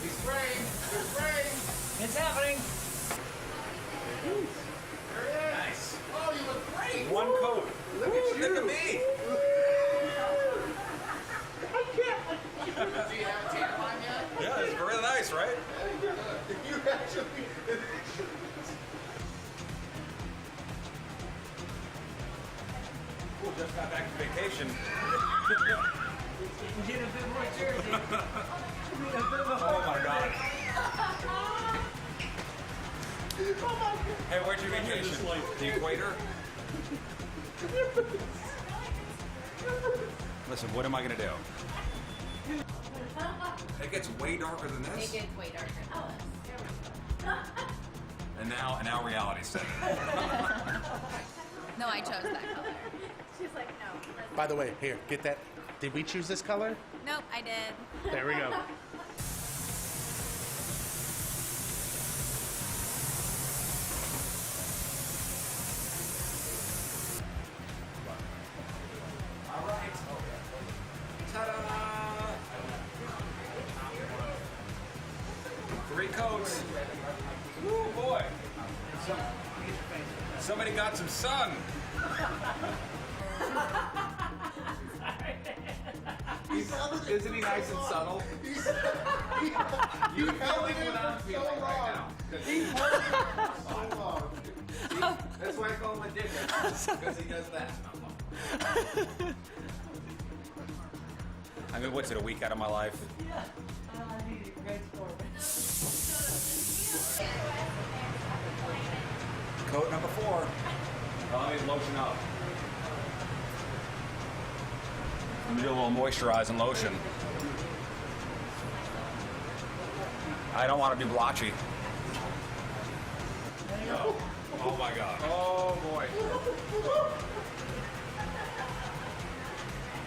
He's spraying. He's spraying. It's happening. There it is. Nice. Oh, you look great. One coat. Look at you. Look at me. Do you have a tan line yet? Yeah, it's really nice, right? You actually. Ooh, just got back from vacation. We need a bit more jersey. We need a bit more. Oh my god. Hey, where'd you vacation? The equator? Listen, what am I gonna do? It gets way darker than It this. gets way darker. And now reality set in. No, I chose that color. She's like, no. By the way, here, get that. Did we choose this color? Nope, I did. There we go. All right. Ta-da! 3 coats. Woo, boy. Somebody got some sun. Isn't he nice and subtle? You held it in for so long. He's working so long. That's why I call him a dickhead. Because he does that. I mean, what's it, a week out of my life? Coat number 4. Let me lotion up. Let me do a little moisturizing lotion. I don't want to be blotchy. No. Oh my god. Oh boy.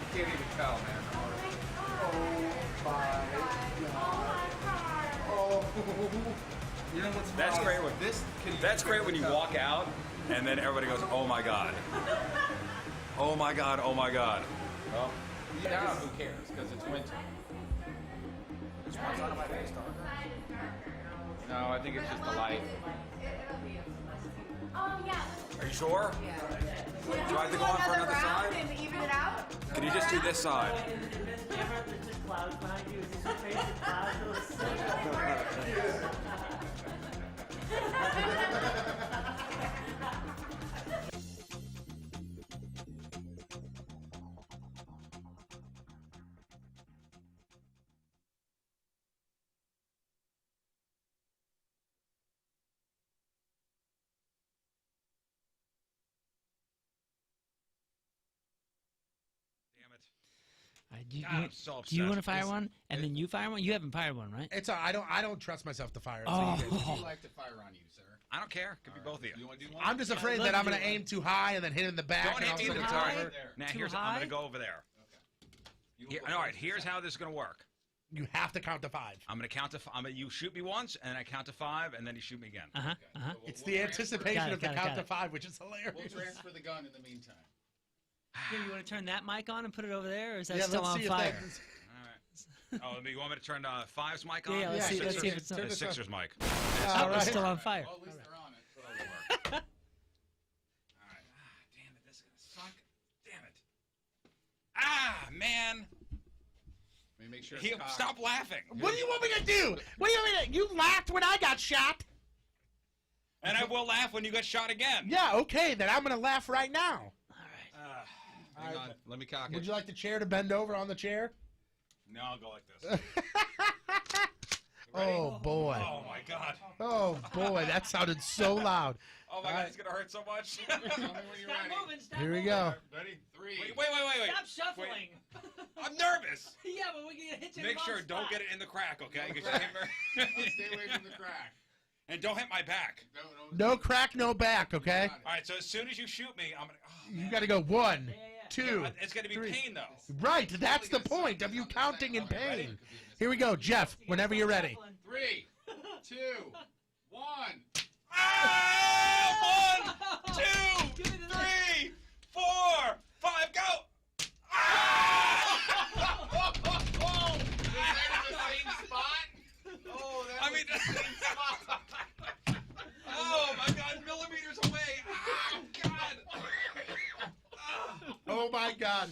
You can't even tell, man. You know what's That's wrong? great when that's great when you tell. walk out and then everybody goes, "Oh my god, oh my god, oh my god." Well, Yeah, who cares? Because it's winter. which one's out of my face, darker? No, I think it's just the light. Oh, yeah. Are you sure? Do I have to go on for another side? And even it out? Can you just do this side? There's just clouds behind you. It's just your face and clouds. Damn it. Do God, I'm so you want to upset. fire one, and then you fire one? You haven't fired one, right? It's I don't trust myself to fire. Oh. So you Would you like to fire on you, sir? I don't care. Could be both of you. You want to do one? I'm just afraid I'd that love I'm to going to do aim too high and then hit in the back. Don't and all hit of me a too sudden it's high. over. Now Too here's I'm high? gonna go over there. You All right, here's how this is gonna work. You have to count to 5. I'm gonna count to. You shoot me once, and then I count to 5, and then you shoot me again. Uh huh. Uh huh. It's the anticipation Got it, of the got it, count got to it. 5, which is hilarious. We'll transfer the gun in the meantime. Here, you want to turn that mic on and put it over there, or is that Yeah, still let's on see fire? if that. Oh, you want me to turn 5's mic on? Yeah, let's see- let's see if it's Turn on. this Sixer's mic. Oh, All it's right. still on fire. Well, at least they're on it, so it'll work. All right. Damn it, this is gonna suck. Damn it. Ah, man. Let me make sure it's cocked. Stop laughing. What do you want me to do? What do you want me to? You laughed when I got shot. And I will laugh when you get shot again. Yeah, okay, then I'm going to laugh right now. Hang on. Let me cock it. Would you like the chair to bend over on the chair? No, I'll go like this. Oh, boy. Oh my god. Oh, boy, that sounded so loud. Oh my god, it's gonna hurt so much. Tell me when you're Stop ready. moving, stop Here we moving. go. Ready? 3. Wait. Stop shuffling. I'm nervous. Yeah, but we can hit you in Make the sure, wrong don't spot. get it in the crack, okay? 'Cause you Right. hit me- Stay away from the crack. And don't hit my back. No crack, no back, okay? All right, so as soon as you shoot me, I'm gonna. Oh, You man. got to go 1, Yeah. 2. It's gonna be 3. pain though. Right, that's the point of you counting in pain. Here we go, Jeff, whenever you're ready. 3, 2, 1. Ah! 1, 2, Give me the knife. 3, 4, 5, go! Ah! my God.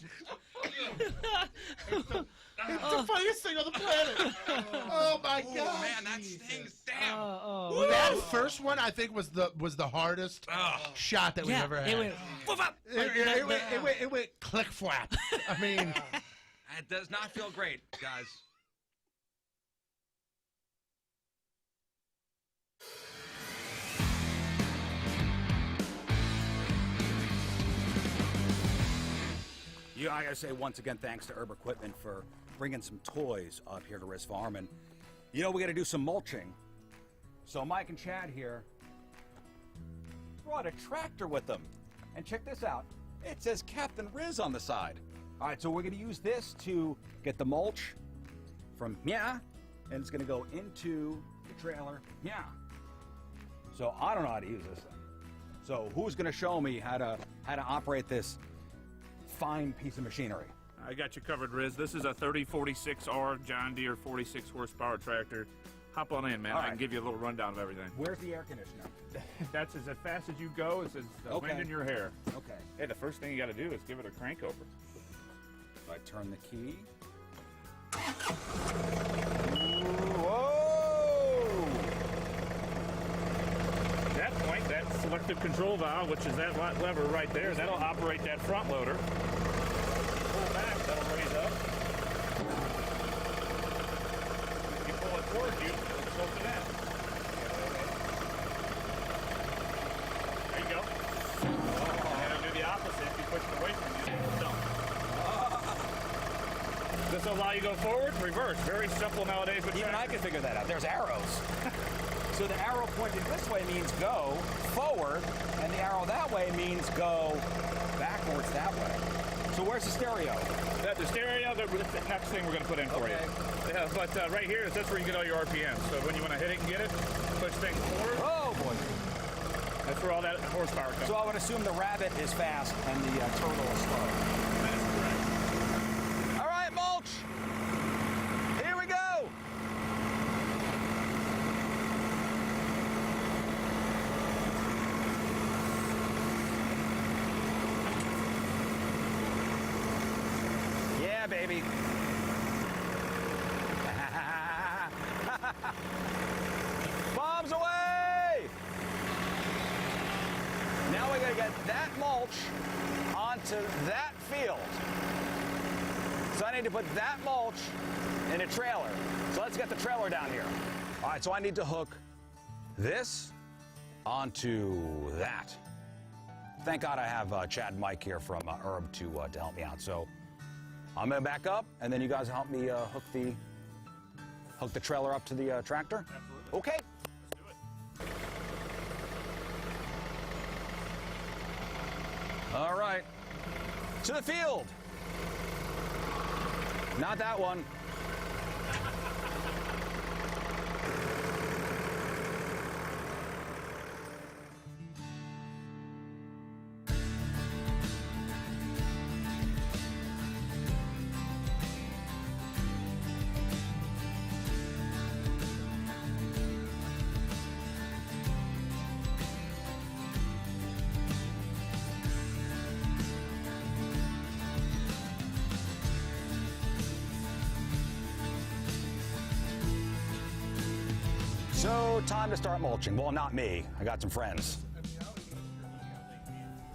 It's the funniest thing on the planet. Oh my God. Oh man, that stings. Damn. That first one, I think, was the hardest shot that we've ever had. It went, woof up. It went click flap. I mean, It does not feel great, guys. Yeah, I gotta say once again, thanks to Herb Equipment for bringing some toys up here to Rizz Farm. And you know, we gotta do some mulching. So Mike and Chad here brought a tractor with them. And check this out. It says Captain Rizz on the side. All right, so we're gonna use this to get the mulch from and it's gonna go into the trailer So I don't know how to use this thing. So who's gonna show me how to operate this fine piece of machinery? I got you covered, Rizz. This is a 3046R John Deere 46 horsepower tractor. Hop on in, man. All I right. can give you a little rundown of everything. Where's the air conditioner? That's as fast as you go. It's as the wind in your hair. Okay. Hey, the first thing you got to do is give it a crank over. So I turn the key. Whoa! At that point, that selective control valve, which is that lever right there, that'll operate that front loader. Pull back, that'll raise up. If you pull it towards you, it'll tilt it in. There you go. And it'll do the opposite. If you push it away from you, it'll dump. This will allow you to go forward, reverse. Very simple nowadays. With Even I tractors. can figure that out. There's arrows. So the arrow pointing this way means go forward, and the arrow that way means go backwards that way. So where's the stereo? The stereo, the next thing we're going to put in for you. Yeah, but right here, that's where you get all your RPM. So when you want to hit it and get it, push things forward. Oh boy. That's where all that horsepower comes. So I would assume the rabbit is fast and the turtle is slow. That is correct. All right, mulch. Here we go. Yeah, baby. Bombs away! Now we gotta get that mulch onto that field. So I need to put that mulch in a trailer. So let's get the trailer down here. All right, so I need to hook this onto that. Thank God I have Chad and Mike here from Herb to help me out. So I'm gonna back up, and then you guys help me hook the trailer up to the tractor. Absolutely. Okay. Let's do it. All right. To the field. Not that one. So, time to start mulching. Well, not me. I got some friends.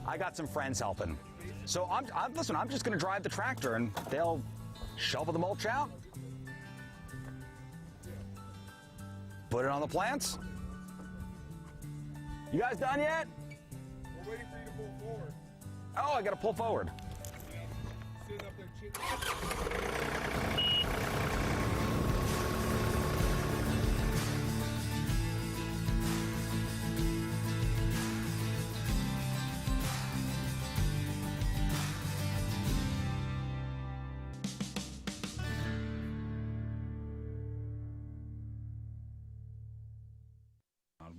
I got some friends helping. So, listen, I'm just going to drive the tractor and they'll shovel the mulch out. Put it on the plants. You guys done yet? We're waiting for you to pull forward. Oh, I got to pull forward. Sitting up there cheating.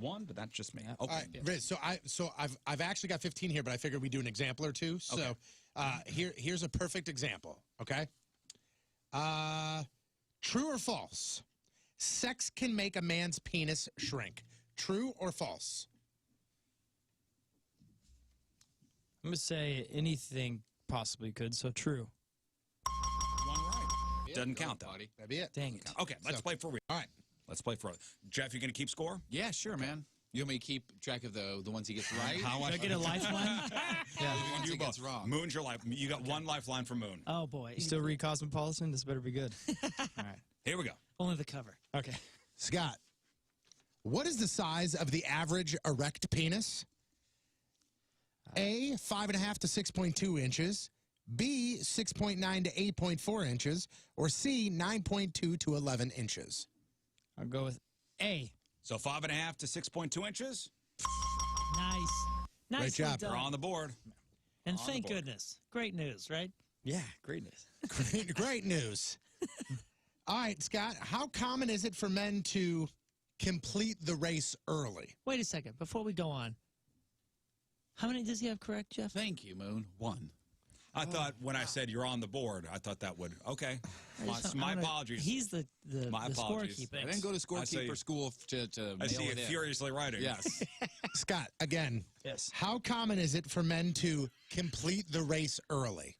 One, but that's just me. Okay. All right, Rizz, so I've actually got 15 here, but I figured we'd do an example or two. So here's a perfect example. Okay. True or false? Sex can make a man's penis shrink. True or false? I'm gonna say anything possibly could, so true. One right. Yeah, Doesn't go, count, though. buddy. That'd be it. Dang it. Okay, let's play for real. All right. Let's play for real. Jeff, you going to keep score? Yeah, sure, man. You want me to keep track of the ones he gets right? How Should I get a lifeline? The ones he gets wrong. Moon's your life. You got one lifeline for Moon. Oh, boy. You still read Cosmopolitan? This better be good. All right. Here we go. Only the cover. Okay. Scott, what is the size of the average erect penis? A, 5.5 to 6.2 inches. B, 6.9 to 8.4 inches. Or C, 9.2 to 11 inches. I'll go with A. So 5.5 to 6.2 inches. Nice. Nicely job. done. You're on the board. And on the thank board. goodness. Great news, right? Yeah, greatness. Great news. All right, Scott, how common is it for men to complete the race early? Wait a second. Before we go on, how many does he have correct, Jeff? Thank you, Moon. 1. I thought when I said you're on the board, I thought that would, okay. My apologies. He's the My apologies. scorekeeper. I didn't go to I see. scorekeeper school to I mail see you it in. furiously writing. Yes. Scott, again, Yes. how common is it for men to complete the race early?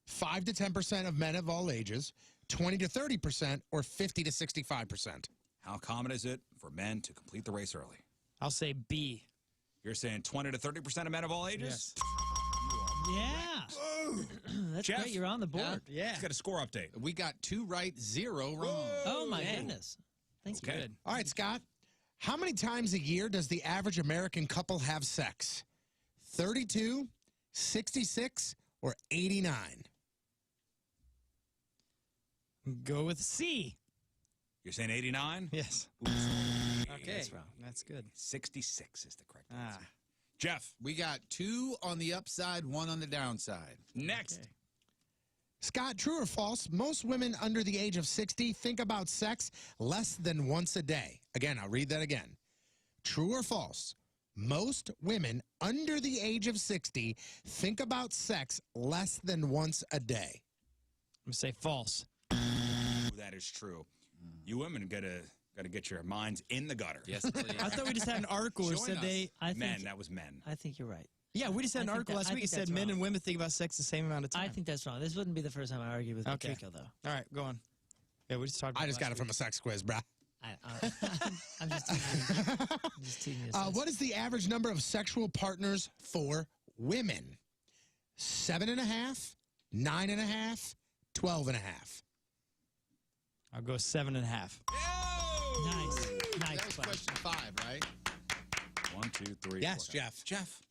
5 to 10% of men of all ages, 20 to 30%, or 50 to 65%? How common is it for men to complete the race early? I'll say B. You're saying 20 to 30% of men of all ages? Yeah. That's Jeff? great. You're on the board. Yeah. Let's get a score update. We got 2 right, 0 wrong. Oh, my Dang. goodness. Thanks, Okay. good. All right, Scott, how many times a year does the average American couple have sex? 32, 66, or 89? Go with C. You're saying 89? Yes. Okay. That's wrong. That's good. 66 is the correct Ah. answer. Jeff, We got 2 on the upside, 1 on the downside. next. Okay. Scott, true or false? Most women under the age of 60 think about sex less than once a day. Again, I'll read that again. True or false? Most women under the age of 60 think about sex less than once a day. I'm going to say false. Ooh, that is true. You women gotta get your minds in the gutter. Yes, please. I thought we just had an article that Join said us. they. Men, that was men. I think you're right. Yeah, we just had an I think article that- last I week that think said that's men wrong. and women think about sex the same amount of time. I think that's wrong. This wouldn't be the first time I argue with Okay. Patrico, though. All right, go on. Yeah, we just talked about I just got it last from a sex quiz, bruh. I'm just teasing you. I'm just teasing you. What is the average number of sexual partners for women? 7.5, 9.5, 12.5. I'll go 7.5. Nice. Nice. That was question 5, right? 1, 2, 3. Yes, 4. Jeff. Jeff,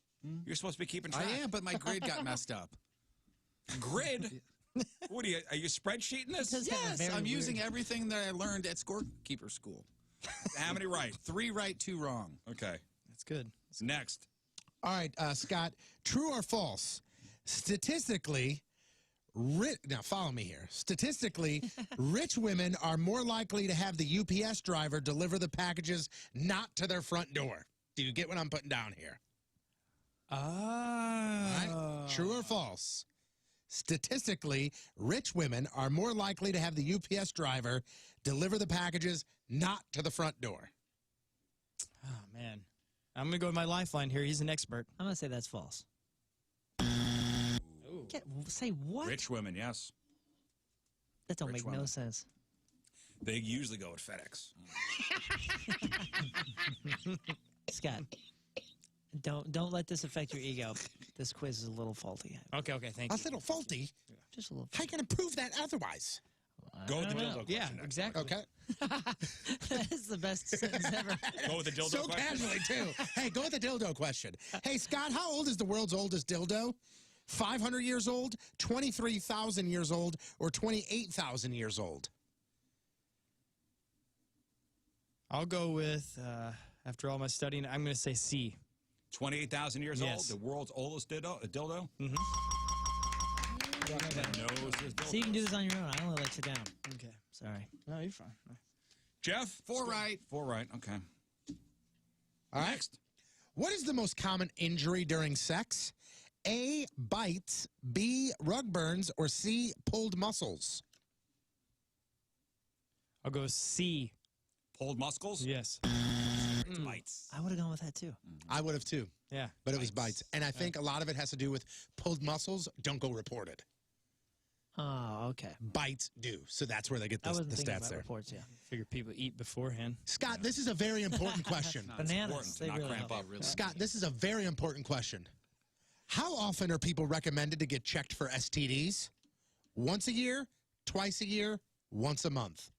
you're supposed to be keeping I track. am, but my grid got messed up. Grid? What are you spreadsheeting this? Does have a Yes, very I'm weird- using everything that I learned at scorekeeper school. How many right? 3 right, 2 wrong. Okay. That's good. Next. All right, Scott, true or false? Statistically, now follow me here. Statistically, rich women are more likely to have the UPS driver deliver the packages not to their front door. Do you get what I'm putting down here? All right? True or false? Statistically, rich women are more likely to have the UPS driver deliver the packages not to the front door. Oh, man. I'm going to go with my lifeline here. He's an expert. I'm going to say that's false. Say what? Rich women, yes. That don't rich make no women. sense. They usually go with FedEx. Scott, don't let this affect your ego. This quiz is a little faulty. Okay, thank A you. little faulty. Just a little. How can I prove that otherwise? Go with the I don't dildo know. question. Yeah, next. exactly. Okay. That is the best sentence ever. Go with the dildo So question. casually, too. Hey, go with the dildo question. Hey, Scott, how old is the world's oldest dildo? 500 years old, 23,000 years old, or 28,000 years old? I'll go with, after all my studying, I'm going to say C. 28,000 years Yes. old, the world's oldest dildo? Mm-hmm. That knows his So you can do dildos. this on your own. I only let you down. Okay. Sorry. No, you're fine. Jeff? 4 right. 4 right, okay. All right. Next. What is the most common injury during sex? A, bites, B, rug burns, or C, pulled muscles? I'll go C. Pulled muscles? Yes. It's bites. I would have gone with that too. I would have too, Yeah. but it was bites. And I think a lot of it has to do with pulled muscles don't go reported. Oh, okay. Bites do. So that's where they get I the wasn't thinking stats about there. reports, yeah. Figure people eat beforehand. Scott, this is a very important question. Bananas, they not really cramp help. up. Scott, this is a very important question. How often are people recommended to get checked for STDs? Once a year, twice a year, once a month?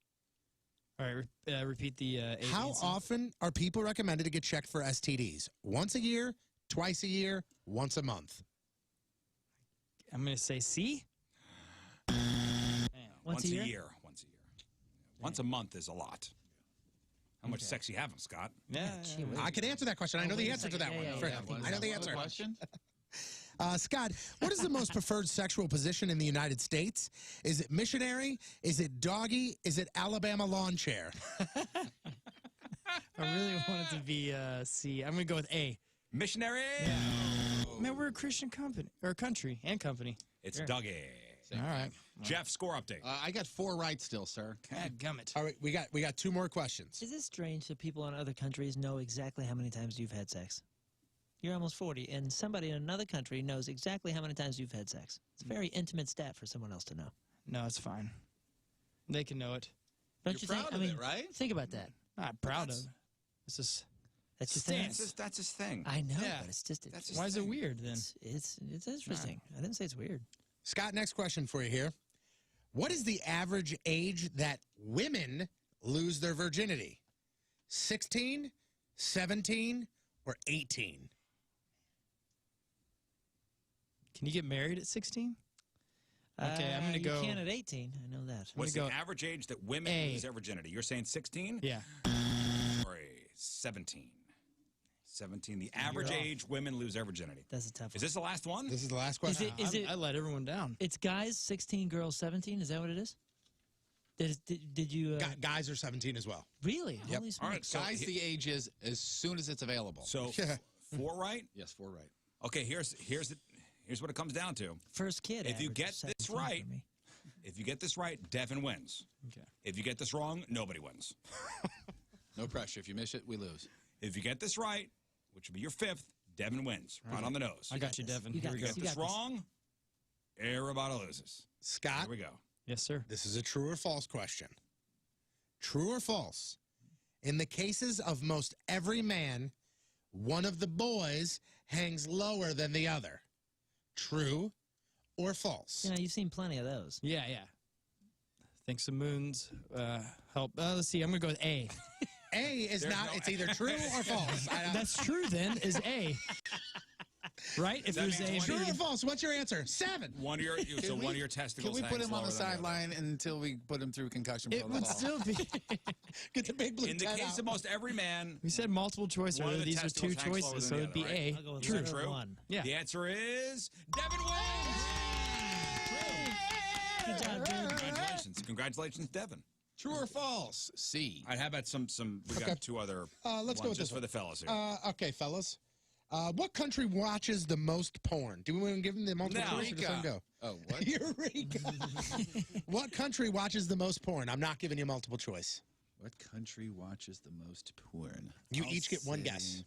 All right, repeat the A, B, How and C. often are people recommended to get checked for STDs? Once a year, twice a year, once a month? I'm going to say C. Once a year? Once a year. Once a month is a lot. How much sex you having, Scott? Yeah. Gee whiz. I can answer that question. I know wait the a answer to second. that Yeah, one. yeah, Fred. yeah. I know the answer. Question? Scott, what is the most preferred sexual position in the United States? Is it missionary? Is it doggy? Is it Alabama lawn chair? I really want it to be C. I'm going to go with A. Missionary? Man, we're a Christian company, or country and company. It's Sure. Dougie. All right. Jeff, score update. I got 4 right still, sir. God gummit. All right, we got 2 more questions. Is it strange that people in other countries know exactly how many times you've had sex? You're almost 40, and somebody in another country knows exactly how many times you've had sex. It's a very intimate stat for someone else to know. No, it's fine. They can know it. Don't You're you proud think? of I mean, it, right? think about that. Not proud of it. It's just, That's your thing. That's his thing. I know, Yeah. but it's just That's his why is it thing. weird then? it's interesting. I didn't say it's weird. Scott, next question for you here. What is the average age that women lose their virginity? 16, 17, or 18? Can you get married at 16? Okay, I'm going to go. You can at 18. I know that. What's gonna the go average age that women A. lose their virginity? You're saying 16? Yeah. Or 17? 17. The average off. age women lose their virginity. That's a tough Is one. this the last one? This is the last Is question. it? Is it? I let everyone down. It's guys 16, girls 17. Is that what it is? Did you Guys are 17 as well. really? Yep. Holy All smokes. right. So, Guys, the age is as soon as it's available. so Yeah. 4 right? Yes, 4 right. Okay, here's what it comes down to. First kid. If you average get is this 17 for right- me. If you get this right, Devin wins. Okay. If you get this wrong, nobody wins. No pressure. If you miss it, we lose. If you get this right, which will be your 5th, Devin wins. Right on the nose. I got you, this. Devin. You Here got we If go. you You get this got this. wrong, everybody loses. Scott, Here we go. Yes, sir. this is a true or false question. True or false? In the cases of most every man, one of the boys hangs lower than the other. True or false? You know, you've seen plenty of those. Yeah, yeah. Think some moons help. Let's see. I'm going to go with A. A is There's not, no it's either true or false. That's true then, is A. Right? If That it was A, means True B. or false? What's your answer? 7. One of your one of your testicles. Can we put hangs him on the lower than other. sideline until we put him through concussion It would protocol? still be. Get the big blue In the tent case out. of most every man, We said multiple choice One of earlier. the These are two testicles hangs lower choices, than so the it'd be other, A. I'll go with True. letter True. 1. Yeah. the answer is Devin wins. Good job, dude. Congratulations, congratulations, Devin. True or false? C. I have had some. We Okay. got 2 other. Let's go ones with just this for one. the fellas here. Okay, fellas. What country watches the most porn? Do we want to give them the multiple No. choice or just let them go? Oh, what? Eureka. What country watches the most porn? I'm not giving you multiple choice. What country watches the most porn? You I'll each get one say- guess.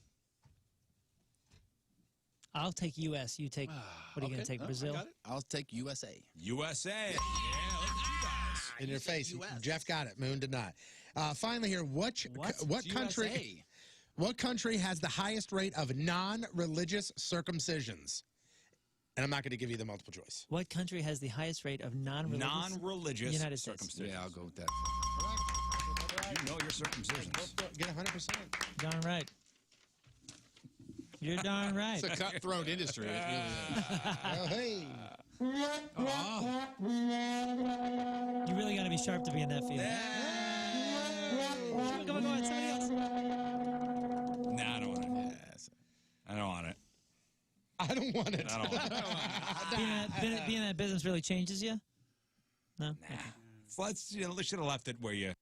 I'll take U.S. You take. What are you going to take? No, I Brazil? got it. I'll take USA. USA. Yeah, look at you guys. In your face. US. Jeff got it. Moon did not. Finally here, what It's country USA. what country has the highest rate of non-religious circumcisions? And I'm not going to give you the multiple choice. What country has the highest rate of non-religious? Non-religious United States. circumcision. Yeah, I'll go with that. You know your circumcisions. Get 100%. Darn right. You're darn right. It's a cutthroat industry. It really is. Oh, hey. You really got to be sharp to be in that field. Go on, somebody else. Nah, I don't want it. Yes. I don't want it. I don't want it. I don't want it. Being in that business really changes you? No? Okay. So let's, they should have left it where you.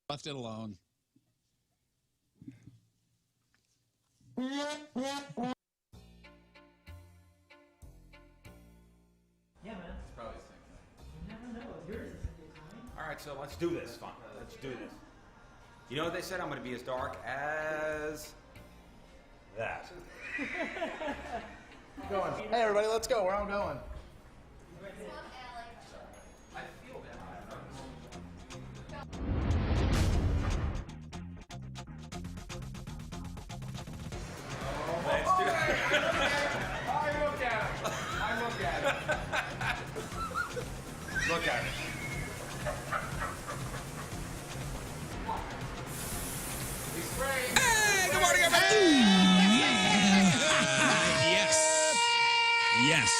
Left it alone. Yeah, man. Probably the same thing. You never know. Yours is All right, so let's do this. Fine. Let's do this. You know what they said? I'm going to be as dark as that. Going. Hey, everybody, let's go. Where I'm going. Let's do it. I look at it. I look at it. Look at it. He's spraying. Hey, good morning, everybody. Yes. Yes.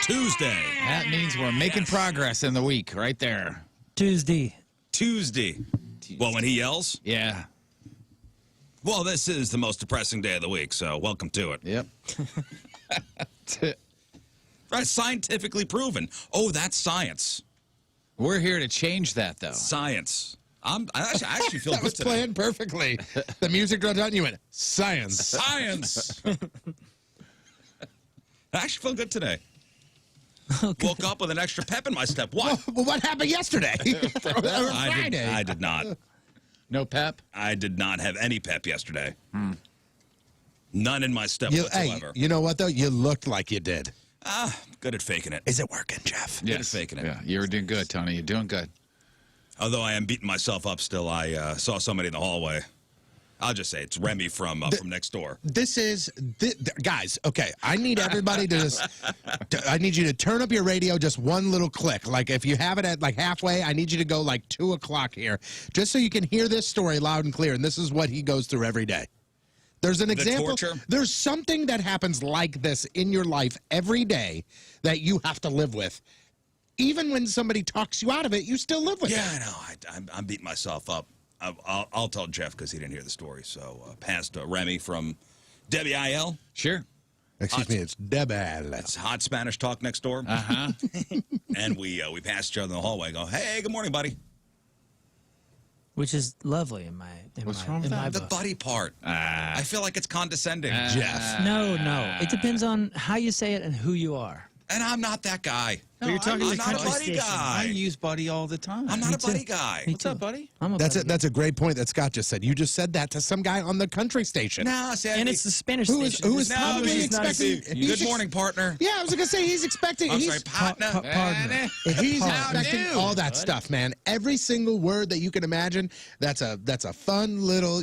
Tuesday. That means we're making progress in the week right there. Tuesday. Well, when he yells, Yeah. well, this is the most depressing day of the week, so welcome to it. Yep. Right, scientifically proven. Oh, that's science. We're here to change that, though. Science. I actually feel That good was today. playing perfectly. The music dropped out and you went, science. Science. I actually feel good today. Woke up with an extra pep in my step. What? Well, what happened yesterday? Or Friday? I did not. No pep? I did not have any pep yesterday. None in my step Hey, whatsoever. you know what, though? You looked like you did. Good at faking it. Is it working, Jeff? Good at faking it. Yeah, you're doing good, Tony. You're doing good. Although I am beating myself up still, I saw somebody in the hallway. I'll just say it's Remy from next door. Guys, okay, I need everybody to just, I need you to turn up your radio just one little click. Like, if you have it at, like, halfway, I need you to go, like, 2 o'clock here, just so you can hear this story loud and clear, and this is what he goes through every day. There's an example. Torture? There's something that happens like this in your life every day that you have to live with. Even when somebody talks you out of it, you still live with it. Yeah, I know. I'm beating myself up. I'll tell Jeff because he didn't hear the story. So past Remy from Debbie IL. Sure. Excuse me, it's Debal. It's hot Spanish talk next door. Uh-huh. And we passed each other in the hallway. Go, hey, good morning, buddy. Which is lovely in my The book. buddy part. I feel like it's condescending, Jeff. No. It depends on how you say it and who you are. And I'm not that guy. No, you're talking I'm to not a country buddy station. I guy. use buddy all the time. I'm not a too. buddy guy. Me What's too. up, buddy? I'm a That's buddy. That's a great point that Scott just said. You just said that to some guy on the country station. No, see, And it's the Spanish Who is station. probably He's not a- expecting. he's Good morning, partner. Yeah, I was gonna say he's expecting. I'm he's, sorry, partner. partner. He's Partner. expecting all that stuff, man. Every single word that you can imagine. That's a fun little,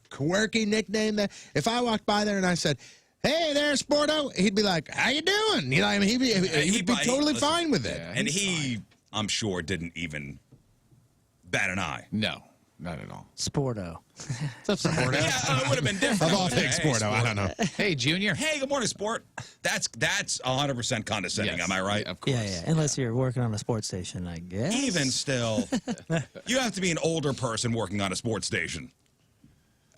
quirky nickname. That if I walked by there and I said, "Hey there, Sporto," he'd be like, "How you doing?" You know, I mean, he'd be totally fine with it. Yeah. And he, I'm sure, didn't even bat an eye. No, not at all. Sporto. What's up, Sporto? Yeah, it would have been different. Of all things, Hey, Sporto, I don't know. Hey, Junior. Hey, good morning, sport. That's 100% condescending. Yes. Am I right? Of course. Yeah. Unless you're working on a sports station, I guess. Even still, you have to be an older person working on a sports station.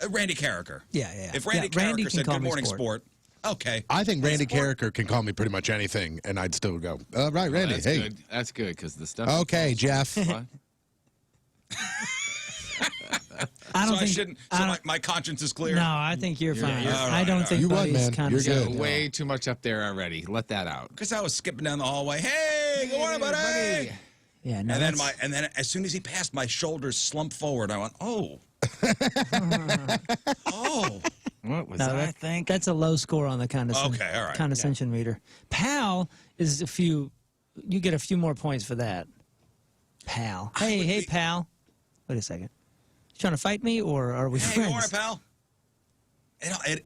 Randy Carricker. Yeah. If Randy Randy Carricker can said call good me morning, sport. okay. I think Randy Carricker can call me pretty much anything, and I'd still go, right, Randy, That's hey. good. That's good because the stuff. Okay, Jeff. What? I don't So I think. shouldn't. I So don't- my conscience is clear. no, I think you're fine. you're I don't think You won, Buddy's man. kind You're of good. Way too much up there already. Let that out. Because I was skipping down the hallway. Hey, good morning, buddy. Yeah, no. And then as soon as he passed, my shoulders slumped forward. I went, oh. Oh. What was No, I that- think? That's a low score on the Okay, all right. condescension meter. Pal is a few. You get a few more points for that. Pal. Hey, pal. Wait a second. You trying to fight me, or are we Hey, friends? good morning, pal.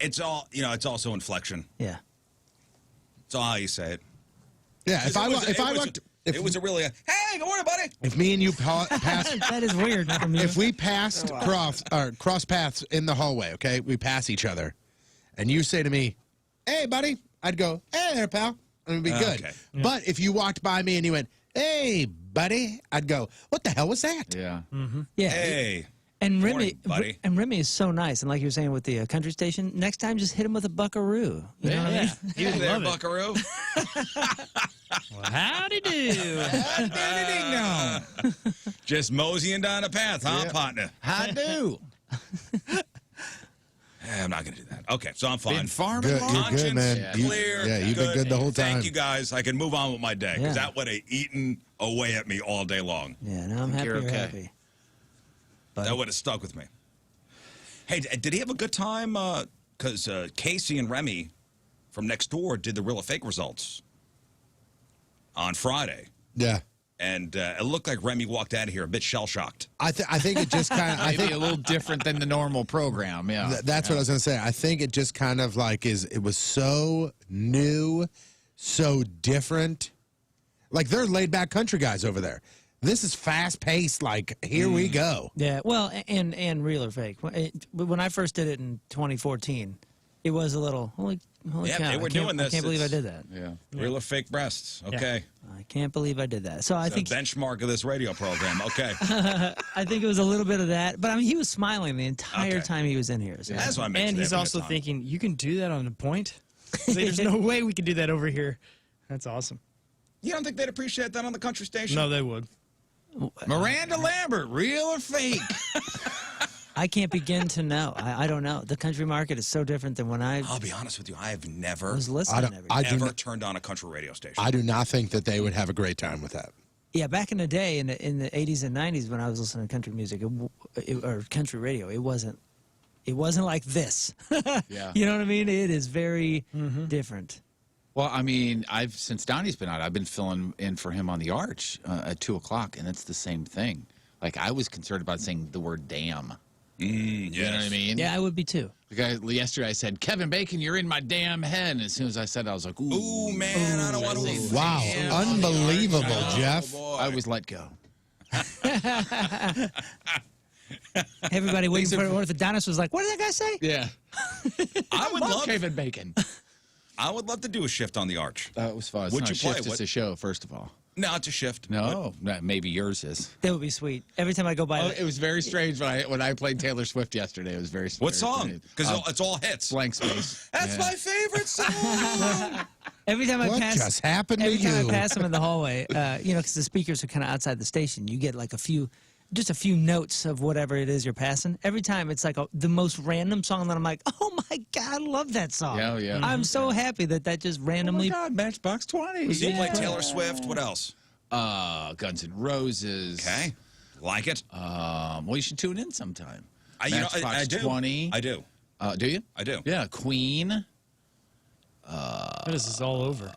It's all, it's also inflection. Yeah. It's all how you say it. Yeah, if It was a really, hey, good morning, buddy. if me and you passed, That is weird from you. if we passed cross paths in the hallway, okay, we pass each other, and you say to me, "Hey, buddy," I'd go, "Hey there, pal," and it'd be good. Okay. But if you walked by me and you went, "Hey, buddy," I'd go, "What the hell was that?" Yeah. Yeah. Hey. And Remy, Morning, buddy. Remy is so nice. And like you were saying with the country station, next time just hit him with a buckaroo. You know what I mean? You there, buckaroo? Howdy do. Just moseying down the path, huh, partner? I do. I'm not going to do that. Okay, so I'm fine. Been farming Good, long? you're good, man. Conscience, You- clear. yeah, you've been good the whole time. Thank you, guys. I can move on with my day because Yeah. that would have eaten away at me all day long. Yeah, no, I'm happy you're you're okay. happy. buddy. That would have stuck with me. Hey, did he have a good time? Because Casey and Remy from next door did the real or fake results on Friday. Yeah. And it looked like Remy walked out of here a bit shell-shocked. I think it just kind of. I Maybe think a little different than the normal program. Yeah, that's what I was going to say. I think it just kind of like it was so new, so different. Like they're laid-back country guys over there. This is fast-paced. Like here we go. Yeah, well, and real or fake. When I first did it in 2014, it was a little holy Yeah, cow! they were doing this. I can't believe I did that. Yeah, real or fake breasts. Yeah. Okay, I can't believe I did that. So I think the benchmark of this radio program. Okay, I think it was a little bit of that, but I mean, he was smiling the entire Okay. time he was in here. So. that's what I mentioned. And he's also thinking, you can do that on the point? Like, there's no way we can do that over here. That's awesome. You don't think they'd appreciate that on the country station? No, they would. Miranda Lambert, real or fake? I can't begin to know. I don't know. The country market is so different than when I I'll be honest with you. I have never was listening. every day. ever turned on a country radio station. I do not think that they would have a great time with that. Yeah, back in the day, in the 80s and 90s, when I was listening to country music or country radio, it wasn't like this. Yeah. You know what I mean? It is very different. Well, I mean, since Donnie's been out, I've been filling in for him on the Arch at 2 o'clock, and it's the same thing. Like I was concerned about saying the word "damn." You know what I mean? Yeah, I would be too. Yesterday I said, "Kevin Bacon, you're in my damn head." And as soon as I said it, I was like, Ooh, man, I don't want to. Wow, unbelievable, Jeff. I was let go. Everybody waiting for an orthodontist was like, "What did that guy say?" Yeah. I would love. Kevin Bacon. I would love to do a shift on the Arch. That was fun. It's Would not you a shift, play? It's a show, first of all. No, it's a shift. No, maybe yours is. That would be sweet. Every time I go by, Oh, it was very strange when I played Taylor Swift yesterday. It was very strange. What song? Because it's all hits. Blank Space. That's Yeah. my favorite song. every time I What pass, just happened to every time you? I pass him in the hallway, because the speakers are kind of outside the station, you get like just a few notes of whatever it is you're passing. Every time it's like the most random song that I'm like, oh my God, I love that song. Yeah, yeah. I'm so happy that just randomly. Oh my God, Matchbox 20. So you play Taylor Swift. What else? Guns N' Roses. Okay. Like it? Well, you should tune in sometime. Matchbox Matchbox I do. 20. I do. Do you? I do. Yeah, Queen. This is all over.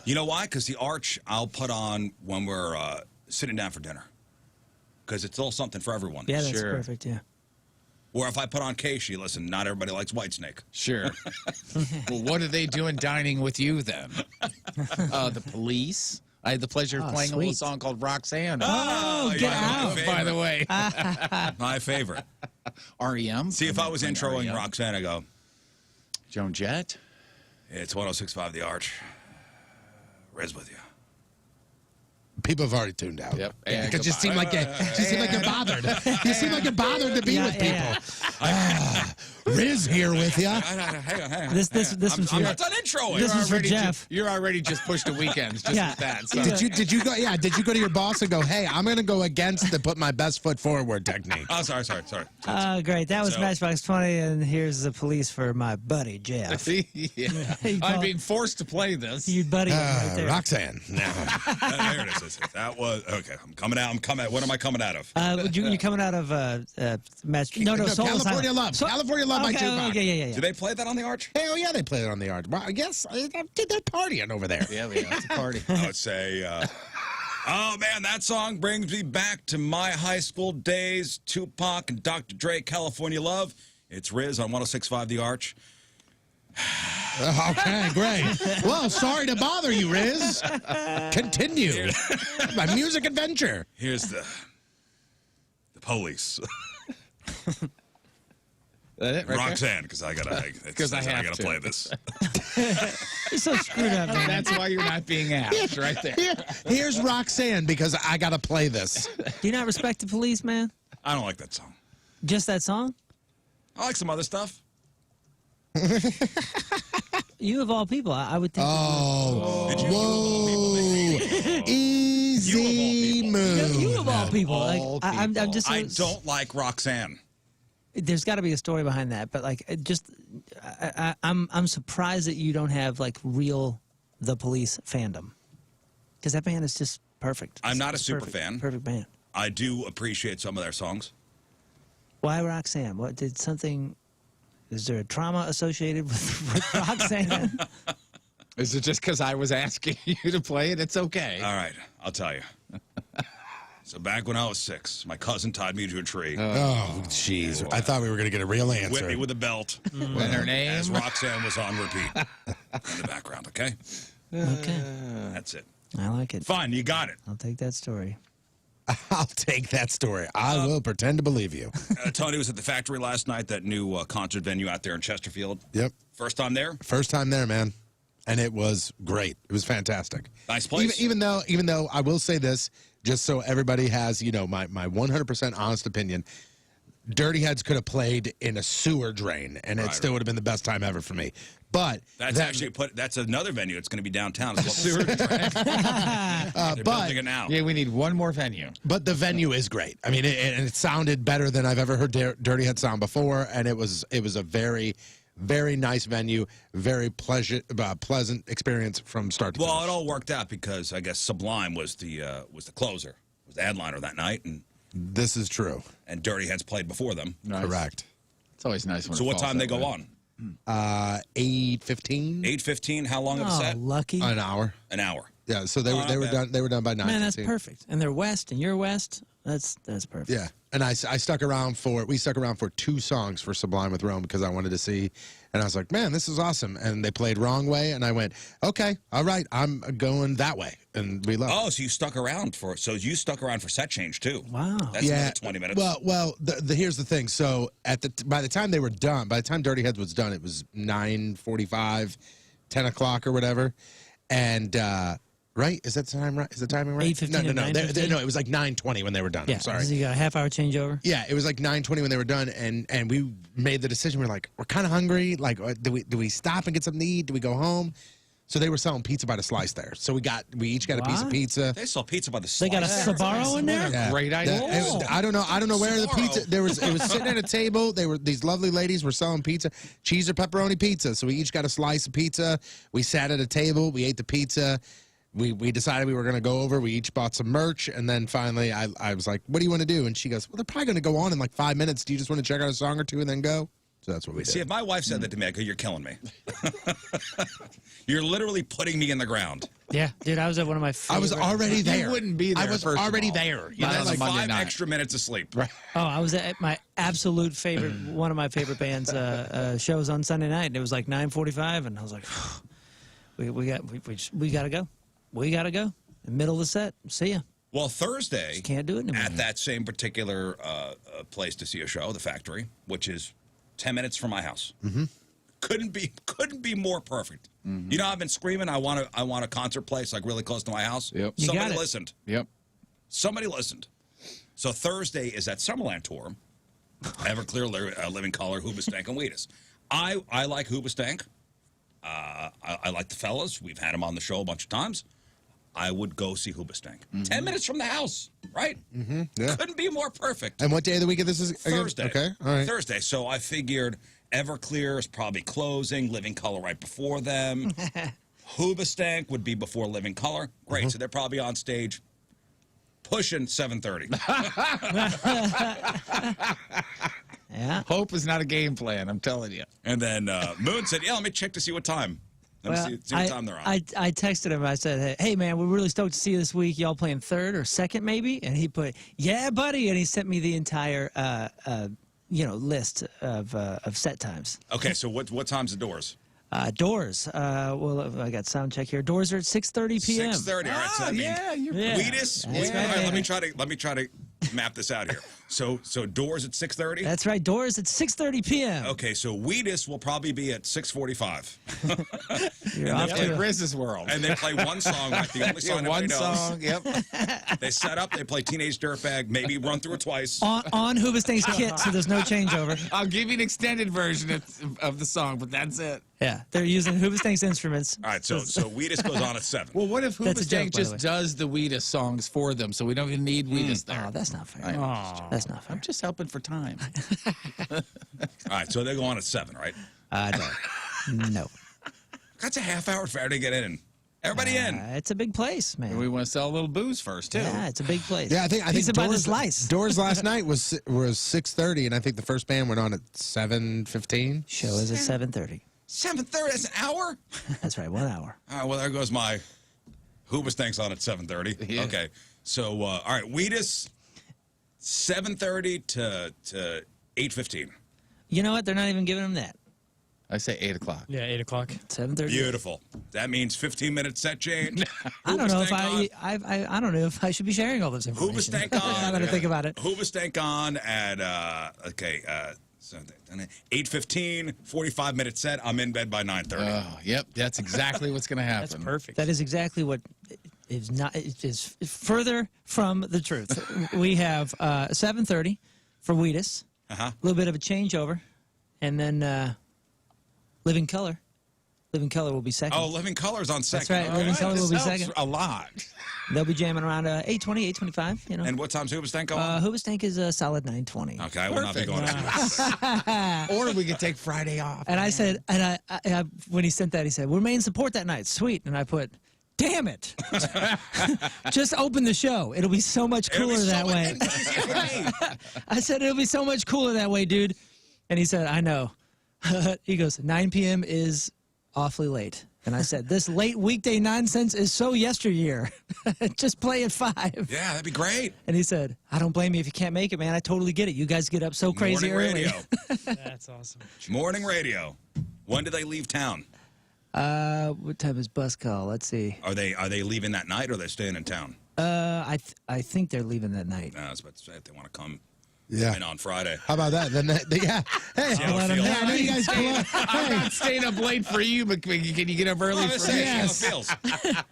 You know why? Because the Arch I'll put on when we're sitting down for dinner. Because it's all something for everyone. Yeah, that's Sure. perfect. Yeah. Or if I put on Casey, listen, not everybody likes Whitesnake. Sure. Well, what are they doing dining with you then? The Police. I had the pleasure of playing a little sweet. song called Roxanne. Oh, get out. By the way. My favorite. REM. See, if I was playing introing REM. Roxanne, I go, Joan Jett. it's 106.5 The Arch. Rizz with you. People have already tuned out. Yep. Yeah, And because you seem like you're bothered. You seem like you're bothered to be with people. Yeah. Riz here with you. Hang on. This one's I'm for not done introing. This is for Already Jeff. You're already just pushed to weekends just Yeah. with that. So. Did you go? Yeah. Did you go to your boss and go, "Hey, I'm going to go against the put my best foot forward technique"? Oh, sorry. Oh, great. That was So- Matchbox 20, and here's the police for my buddy, Jeff. Yeah. You I'm call- being forced to play this. You buddy right there. Roxanne. No. There it is. That was, okay, I'm coming out. What am I coming out of? You coming out of match? No, Soul California Asylum. Love. California Love by Okay, Tupac. okay, yeah. Do they play that on the Arch? Hell yeah, they played it on the Arch. Well, I guess they're partying over there. Yeah, it's a party. I would say, oh man, that song brings me back to my high school days. Tupac and Dr. Dre, California Love. It's Rizz on 106.5 The Arch. Okay, great. Well, sorry to bother you, Riz. Continue. My music adventure. Here's the police. That it, right Roxanne, because I gotta play this. You're so screwed up, man. That's why you're not being asked, right there. Here's Roxanne because I got to play this. Do you not respect the police, man? I don't like that song. Just that song? I like some other stuff. You of all people, I would think. Oh, Did you? whoa. Easy move. You of all people. Like, All I'm people. just. I don't like Roxanne. There's got to be a story behind that, but like, I'm surprised that you don't have like real The Police fandom, because that band is just perfect. I'm not a It's super perfect, fan. Perfect band. I do appreciate some of their songs. Why Roxanne? What did something? Is there a trauma associated with Roxanne? Is it just because I was asking you to play it? It's okay. All right, I'll tell you. So back when I was 6, my cousin tied me to a tree. Oh, jeez. I thought we were going to get a real answer. Whipped me with a belt. And her name? As Roxanne was on repeat in the background, okay? Okay, That's it. I like it. Fine, you got it. I'll take that story. I'll take that story. I will pretend to believe you. Tony was at the factory last night, that new concert venue out there in Chesterfield. Yep. First time there? First time there, man. And it was great. It was fantastic. Nice place. Even though I will say this, just so everybody has, my 100% honest opinion, Dirty Heads could have played in a sewer drain, and it still would have been the best time ever for me. But that's another venue. It's going to be downtown. It's sewer drain. They're building it now. Yeah, we need one more venue. But the venue is great. I mean, it sounded better than I've ever heard Dirty Heads sound before, and it was a very, very nice venue, very pleasant experience from start to finish. Well, it all worked out because I guess Sublime was the closer, was the headliner that night, and this is true. And Dirty Heads played before them. Nice. Correct. It's always nice when So it what falls time they that go way. on? 8:15. 8:15. How long of a set? Lucky. An hour. An hour. Yeah. So they were done. They were done by 9:15. Man, that's perfect. And they're west, and you're west. That's perfect. Yeah. And I stuck around we stuck around for 2 songs for Sublime with Rome because I wanted to see, and I was like, man, this is awesome. And they played Wrong Way, and I went, okay, all right, I'm going that way, and we left. Oh, so you stuck around for set change too? Wow. That's another 20 minutes. Well, here's the thing. So by the time they were done, by the time Dirty Heads was done, it was 9:45, 10 o'clock or whatever, and. Right? Is that time right? Is the timing right? 8:15 No. or 9:15? No, it was like 9:20 when they were done. Yeah. I'm sorry. So you got a half-hour changeover? Yeah, it was like 9:20 when they were done, and we made the decision. We're like, we're kind of hungry. Like, do we stop and get something to eat? Do we go home? So they were selling pizza by the slice there. So we each got a piece of pizza. They sell pizza by the They slice. got a Sbarro in there? Yeah. Great idea. I don't know where the Sbarro. pizza. It was sitting at a table. These lovely ladies were selling pizza, cheese or pepperoni pizza. So we each got a slice of pizza. We sat at a table. We ate the pizza. We decided we were going to go over. We each bought some merch, and then finally I was like, what do you want to do? And she goes, well, they're probably going to go on in like 5 minutes. Do you just want to check out a song or two and then go? So that's what we did. See, if my wife said that to me, I'd go, you're killing me. You're literally putting me in the ground. Yeah, dude, I was at one of my favorite. I was already there. You wouldn't be there. I was first of already all. there. Not That's on a like Monday 5 night. extra minutes of sleep. Right. Oh, I was at my absolute favorite, one of my favorite bands' shows on Sunday night, and it was like 9:45, and I was like, we gotta go. We gotta go. In the middle of the set. See ya. Well, Thursday, Can't do it anymore. at that same particular place to see a show, the Factory, which is 10 minutes from my house. Mm-hmm. Couldn't be more perfect. Mm-hmm. You know, I've been screaming. I want a concert place like really close to my house. Yep. You Somebody got it. listened. Yep. Somebody listened. So Thursday is that Summerland tour. Everclear, Living Color, Hoobastank, and Wheatus. I like Hoobastank. I like the fellas. We've had them on the show a bunch of times. I would go see Hoobastank. 10 minutes from the house, right? Mm-hmm. Yeah. Couldn't be more perfect. And what day of the week is this again? Thursday. Okay. All right. Thursday. So I figured Everclear is probably closing. Living Color right before them. Hoobastank would be before Living Color. Great. So they're probably on stage pushing 7:30. Yeah. Hope is not a game plan, I'm telling you. And then Moon said, yeah, let me check to see what time. Let me see what time they're on. I texted him. I said, hey, man, we're really stoked to see you this week. Y'all playing third or second, maybe? And he put, yeah, buddy. And he sent me the entire, list of set times. Okay, so what time's the doors? Doors. Well, I got sound check here. Doors are at 6:30 p.m. 6:30. All right, so that means Yeah. Wheatus. That's right, All right, baby. let me try to map this out here. So doors at 6:30. That's right. Doors at 6:30 p.m. Okay, so Wheatus will probably be at 6:45. You're off In to a- Rizz's world. And they play one song, right? The only song one everybody knows. song, yep. They set up, they play Teenage Dirtbag, maybe run through it twice. on Hoobastank's kit, so there's no changeover. I'll give you an extended version of the song, but that's it. Yeah, they're using Hoobastank's instruments. All right, so Wheatus goes on at 7. Well, what if That's a joke, Hoobastank by the way. just does the Wheatus songs for them, so we don't even need Wheatus there? Oh, that's not fair. I know. That's not fair. I'm just helping for time. All right, so they go on at 7, right? No. That's a half hour for everybody to get in. Everybody in. It's a big place, man. We want to sell a little booze first, too. Yeah, it's a big place. Yeah, I think He's about to slice. Doors last night was 6:30, and I think the first band went on at 7:15. Show is at 7:30. 7:30. That's an hour. That's right, 1 hour. All right. Well, there goes my Hoobas Thanks on at 7:30. Yeah. Okay. So, all right, Wheatus, 7:30 to 8:15. You know what? They're not even giving them that. I say 8 o'clock. Yeah, 8 o'clock. 7:30. Beautiful. That means 15-minute set change. I don't know if Hoobas I don't know if I should be sharing all this information. Hoobas Thank on. Now that I think about it. Hoobas Thank on at 8:15, 45-minute set. I'm in bed by 9:30. Oh, yep. That's exactly what's going to happen. That's perfect. That is exactly what is not. It is further from the truth. We have 7:30 for Wheatus. A little bit of a changeover, and then Living Color. Living Color will be second. Oh, Living Color's on second. That's right. All Living Color will be This helps second. a lot. They'll be jamming around 8:20, 8:25. You know. And what time's Hoobas Thank on? Hoobas Tank is a solid 9:20. Okay, I will not be going. Or we could take Friday off. And I said, and I when he sent that, he said, "We're main support that night." Sweet. And I put, "Damn it! Just open the show. It'll be so much cooler that way." I said, "It'll be so much cooler that way, dude." And he said, "I know." He goes, 9 p.m. is awfully late. And I said, "This late weekday nonsense is so yesteryear. Just play at 5. Yeah, that'd be great. And he said, "I don't blame you if you can't make it, man. I totally get it. You guys get up so crazy Morning early." radio. That's awesome. Morning radio. When do they leave town? What time is bus call? Let's see. Are they leaving that night or are they staying in town? I think they're leaving that night. I was about to say if they want to come Yeah. in on Friday. How about that? Then yeah. Hey, how it feels. yeah, I know you guys come on. I'm not staying up late for you, but can you get up early I'm for just saying, me? see how it feels.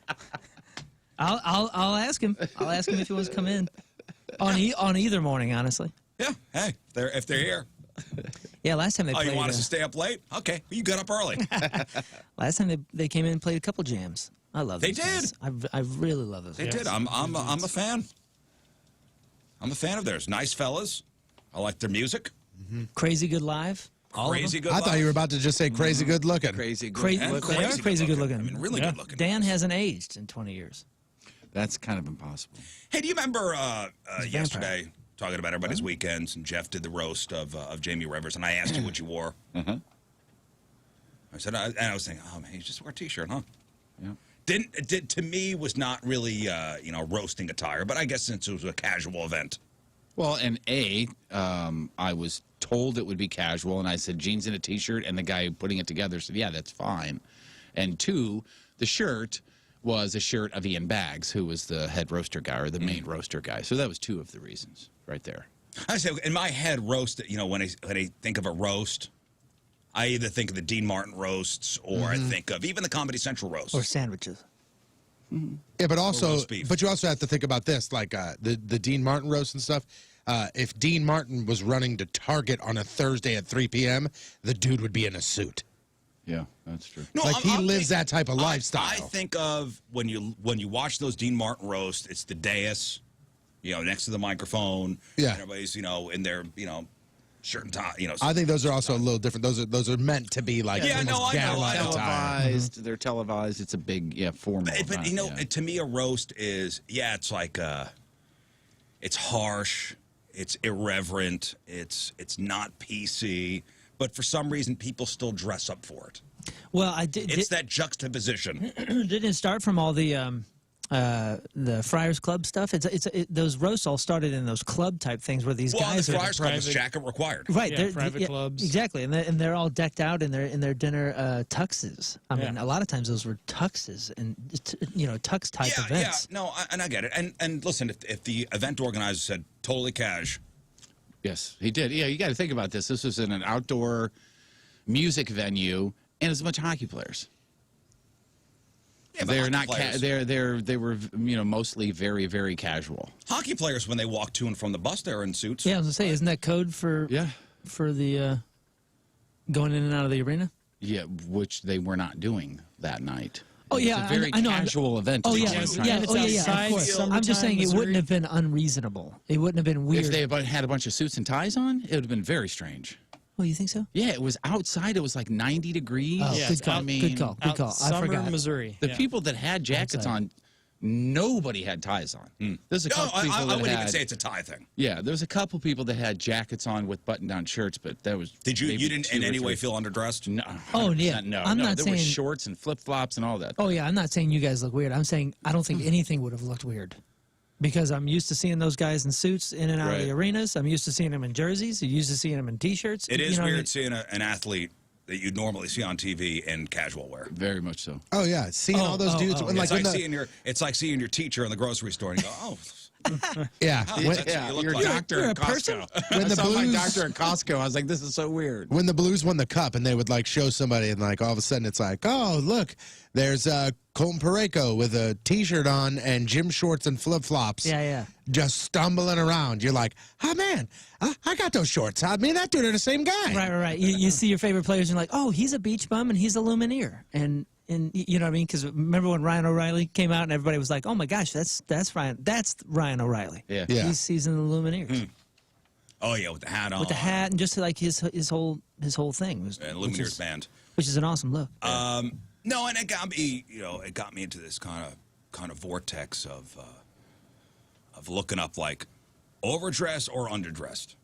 I'll ask him. I'll ask him if he wants to come in on either morning. Honestly. Yeah. Hey, if they're here. Yeah. Last time they Oh, played. you want us to stay up late? Okay. Well, you got up early. Last time they came in and played a couple jams. I love. They those guys. I really love those. They guys. did. I'm a fan. I'm a fan of theirs. Nice fellas. I like their music. Crazy good live. All of Crazy them. good. I thought you were about to just say crazy good looking. Crazy good. Crazy. And They are crazy good looking. I mean, really good looking. Dan hasn't aged in 20 years. That's kind of impossible. Hey, do you remember He's a yesterday talking about everybody's weekends, and Jeff did the roast of Jamie Rivers, and I asked you what you wore. I said, and I was thinking, oh man, you just wore a t-shirt, huh? Yeah. To me was not really roasting attire, but I guess since it was a casual event. Well, and I was told it would be casual, and I said jeans and a t-shirt, and the guy putting it together said, yeah, that's fine. And 2, the shirt was a shirt of Ian Baggs, who was the head roaster guy or the main roaster guy. So that was 2 of the reasons right there. I say in my head, roast. When I think of a roast, I either think of the Dean Martin roasts, or I think of even the Comedy Central roast. Or sandwiches. Yeah, but also, roast beef. but you also have to think about this, like the Dean Martin roast and stuff. If Dean Martin was running to Target on a Thursday at 3 p.m., the dude would be in a suit. Yeah, that's true. No, Like he lives that type of lifestyle. I think of when you watch those Dean Martin roast, it's the dais, next to the microphone. Yeah. And everybody's in their shirt and tie. I think those are also a little different. Those are meant to be like Yeah, no, I know, gala I know. attire. Televised. They're televised. It's a big, formal. But event, to me, a roast is it's like it's harsh, it's irreverent, it's not PC. But for some reason, people still dress up for it. Well, I did. It's that juxtaposition. Didn't it start from all the Friars Club stuff? Those roasts all started in those club type things where these guys the are Friars Club is jacket required. right. Yeah, they're- private clubs. Exactly, and they're all decked out in their dinner tuxes. I mean, a lot of times those were tuxes and tux type events. Yeah, no, and I get it. And listen, if the event organizer said totally cash, Yes, he did. Yeah, you got to think about this. This was in an outdoor music venue, and it's a bunch of hockey players. yeah, but They're hockey not. players, They were mostly very, very casual. hockey players when they walk to and from the bus, they're in suits. Yeah, I was gonna say, isn't that code for the going in and out of the arena? Yeah, which they were not doing that night. Oh, It's yeah, a very I know. casual event. Oh to be yeah, honest. yeah, It's oh yeah, yeah. outside, Of course. summertime, I'm just saying it Missouri. wouldn't have been unreasonable. It wouldn't have been weird. If they had a bunch of suits and ties on, it would have been very strange. Oh, you think so? Yeah, it was outside. It was like 90 degrees. Oh, Yeah, good it's call. out- Good call. Good call. I Summer, forgot. Missouri. The Yeah. people that had jackets Outside. on, nobody had ties on. There's a No, couple people I that wouldn't had. even say it's a tie thing. Yeah, there was a couple people that had jackets on with button-down shirts, but that was. Did you? maybe You didn't two in or any way three. feel underdressed? No. Oh, yeah. 100% No, I'm no. not There was saying- shorts and flip-flops and all that. Oh yeah, I'm not saying you guys look weird. I'm saying I don't think anything would have looked weird, because I'm used to seeing those guys in suits in and out of the Right. arenas. I'm used to seeing them in jerseys. I'm used to seeing them in t-shirts. It You is know what I weird mean? seeing an athlete that you'd normally see on TV in casual wear. Very much so. Oh yeah, seeing all those dudes. oh. when, It's when like the- seeing your teacher in the grocery store, and you go, oh, yeah, oh, when, that's what you look your like. doctor You're at a person? Costco. When I the saw my Blues- doctor at Costco. I was like, this is so weird. when the Blues won the cup and they would like show somebody and like all of a sudden it's like, oh look, there's Colton Patrico with a t-shirt on and gym shorts and flip-flops. Yeah. Just stumbling around. You're like, oh man, I got those shorts. I mean, that dude are the same guy. Right. You see your favorite players and you're like, oh, he's a beach bum and he's a Lumineer. And you know what I mean? Because remember when Ryan O'Reilly came out and everybody was like, oh my gosh, that's Ryan O'Reilly. Yeah. Yeah. He's in the Lumineers Oh yeah, with the hat on. with the hat and just like his whole thing. And which Lumineers is- band. which is an awesome look. No, and it got me. It got me into this kind of vortex of looking up like overdressed or underdressed.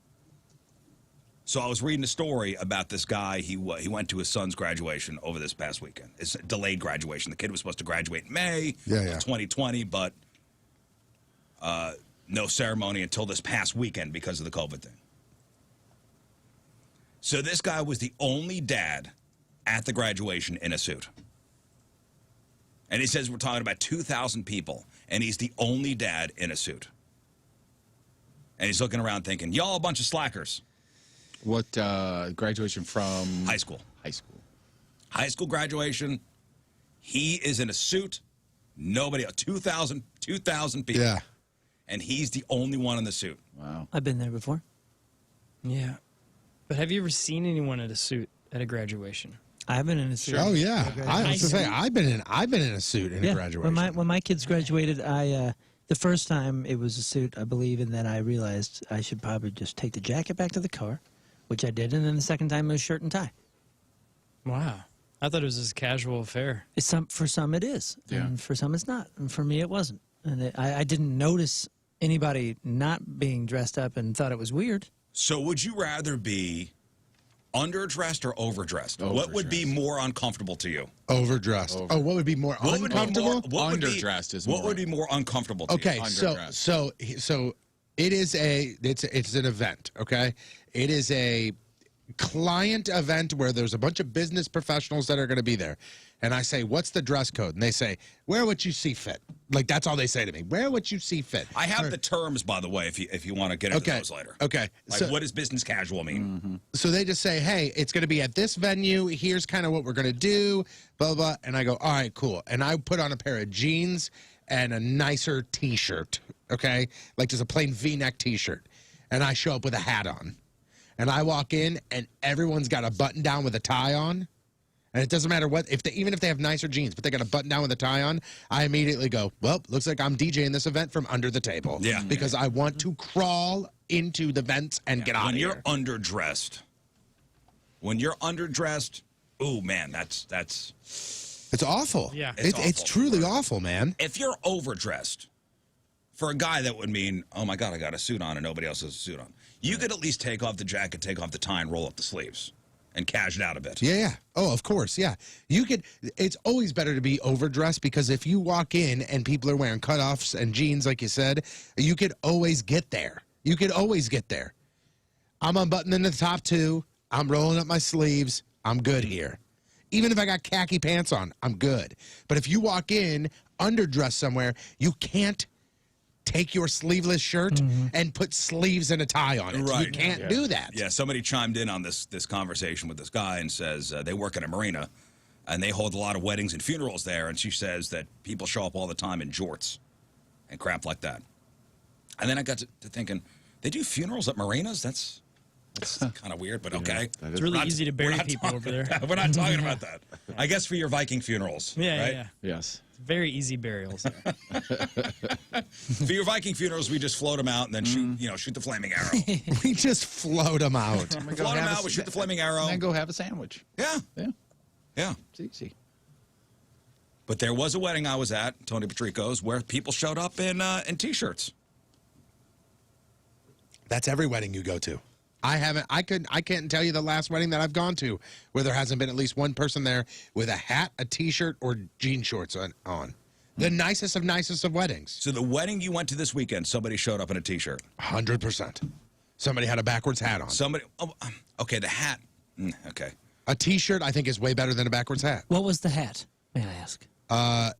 So I was reading a story about this guy. He went to his son's graduation over this past weekend. It's a delayed graduation. The kid was supposed to graduate in May of 2020, but no ceremony until this past weekend because of the COVID thing. So this guy was the only dad at the graduation in a suit. And he says we're talking about 2,000 people, and he's the only dad in a suit. And he's looking around thinking, y'all a bunch of slackers. What graduation from? High school. High school. High school graduation. He is in a suit. Nobody else. 2,000 people. Yeah. And he's the only one in the suit. Wow. I've been there before. Yeah. But have you ever seen anyone in a suit at a graduation? I've been in a suit. Oh yeah. I High was to say school? I've been in a suit in a graduation. When my kids graduated, I the first time it was a suit, I believe, and then I realized I should probably just take the jacket back to the car, which I did, and then the second time it was shirt and tie. Wow. I thought it was just a casual affair. For some it is, Yeah. and for some it's not, and for me it wasn't. And I didn't notice anybody not being dressed up and thought it was weird. So would you rather be underdressed or overdressed? What would be more uncomfortable to you? Overdressed. Oh, what would be more What would be uncomfortable? more, what would be- Underdressed is What more- would be more uncomfortable to Okay, you? so it is it's an event, okay? It is a client event where there's a bunch of business professionals that are going to be there. And I say, "What's the dress code?" And they say, "Wear what you see fit." Like that's all they say to me. Wear what you see fit. I have the terms, by the way, if you want to get into those later. Okay. Like, what does business casual mean? So they just say, hey, it's going to be at this venue. Here's kind of what we're going to do, blah, blah. And I go, all right, cool. And I put on a pair of jeans and a nicer T-shirt, okay? Like just a plain V-neck T-shirt. And I show up with a hat on. And I walk in, and everyone's got a button down with a tie on. And it doesn't matter what, even if they have nicer jeans, but they got a button down with a tie on, I immediately go, well, looks like I'm DJing this event from under the table. Yeah. Because I want to crawl into the vents and get out When of you're here. underdressed, oh man, that's It's awful. Yeah. It's It's awful. truly awful, man. if you're overdressed. For a guy, that would mean, oh my God, I got a suit on and nobody else has a suit on. You could at least take off the jacket, take off the tie, and roll up the sleeves and cash it out a bit. Yeah. Oh, of course. Yeah. You could. It's always better to be overdressed because if you walk in and people are wearing cutoffs and jeans, like you said, you could always get there. You could always get there. I'm unbuttoning the top two. I'm rolling up my sleeves. I'm good here. Even if I got khaki pants on, I'm good. But if you walk in underdressed somewhere, you can't take your sleeveless shirt and put sleeves and a tie on it. Right. You can't do that. Yeah, somebody chimed in on this conversation with this guy and says they work at a marina and they hold a lot of weddings and funerals there. And she says that people show up all the time in jorts and crap like that. And then I got to thinking, they do funerals at marinas? That's kind of weird, but okay. It's really easy to bury people over there. We're not talking about that. I guess for your Viking funerals. Yeah, right? yeah. Yes. Very easy burials. For your Viking funerals, we just float them out and then shoot the flaming arrow. We just float them out. Float them out, we shoot the flaming arrow. And then go have a sandwich. Yeah. Yeah. Yeah. It's easy. But there was a wedding I was at, Tony Patrico's, where people showed up in T-shirts. That's every wedding you go to. I can't tell you the last wedding that I've gone to where there hasn't been at least one person there with a hat, a T-shirt, or jean shorts on. The nicest of weddings. So the wedding you went to this weekend, somebody showed up in a T-shirt. 100%. Somebody had a backwards hat on. Somebody. Oh, okay, the hat. Okay. A T-shirt, I think, is way better than a backwards hat. What was the hat, may I ask?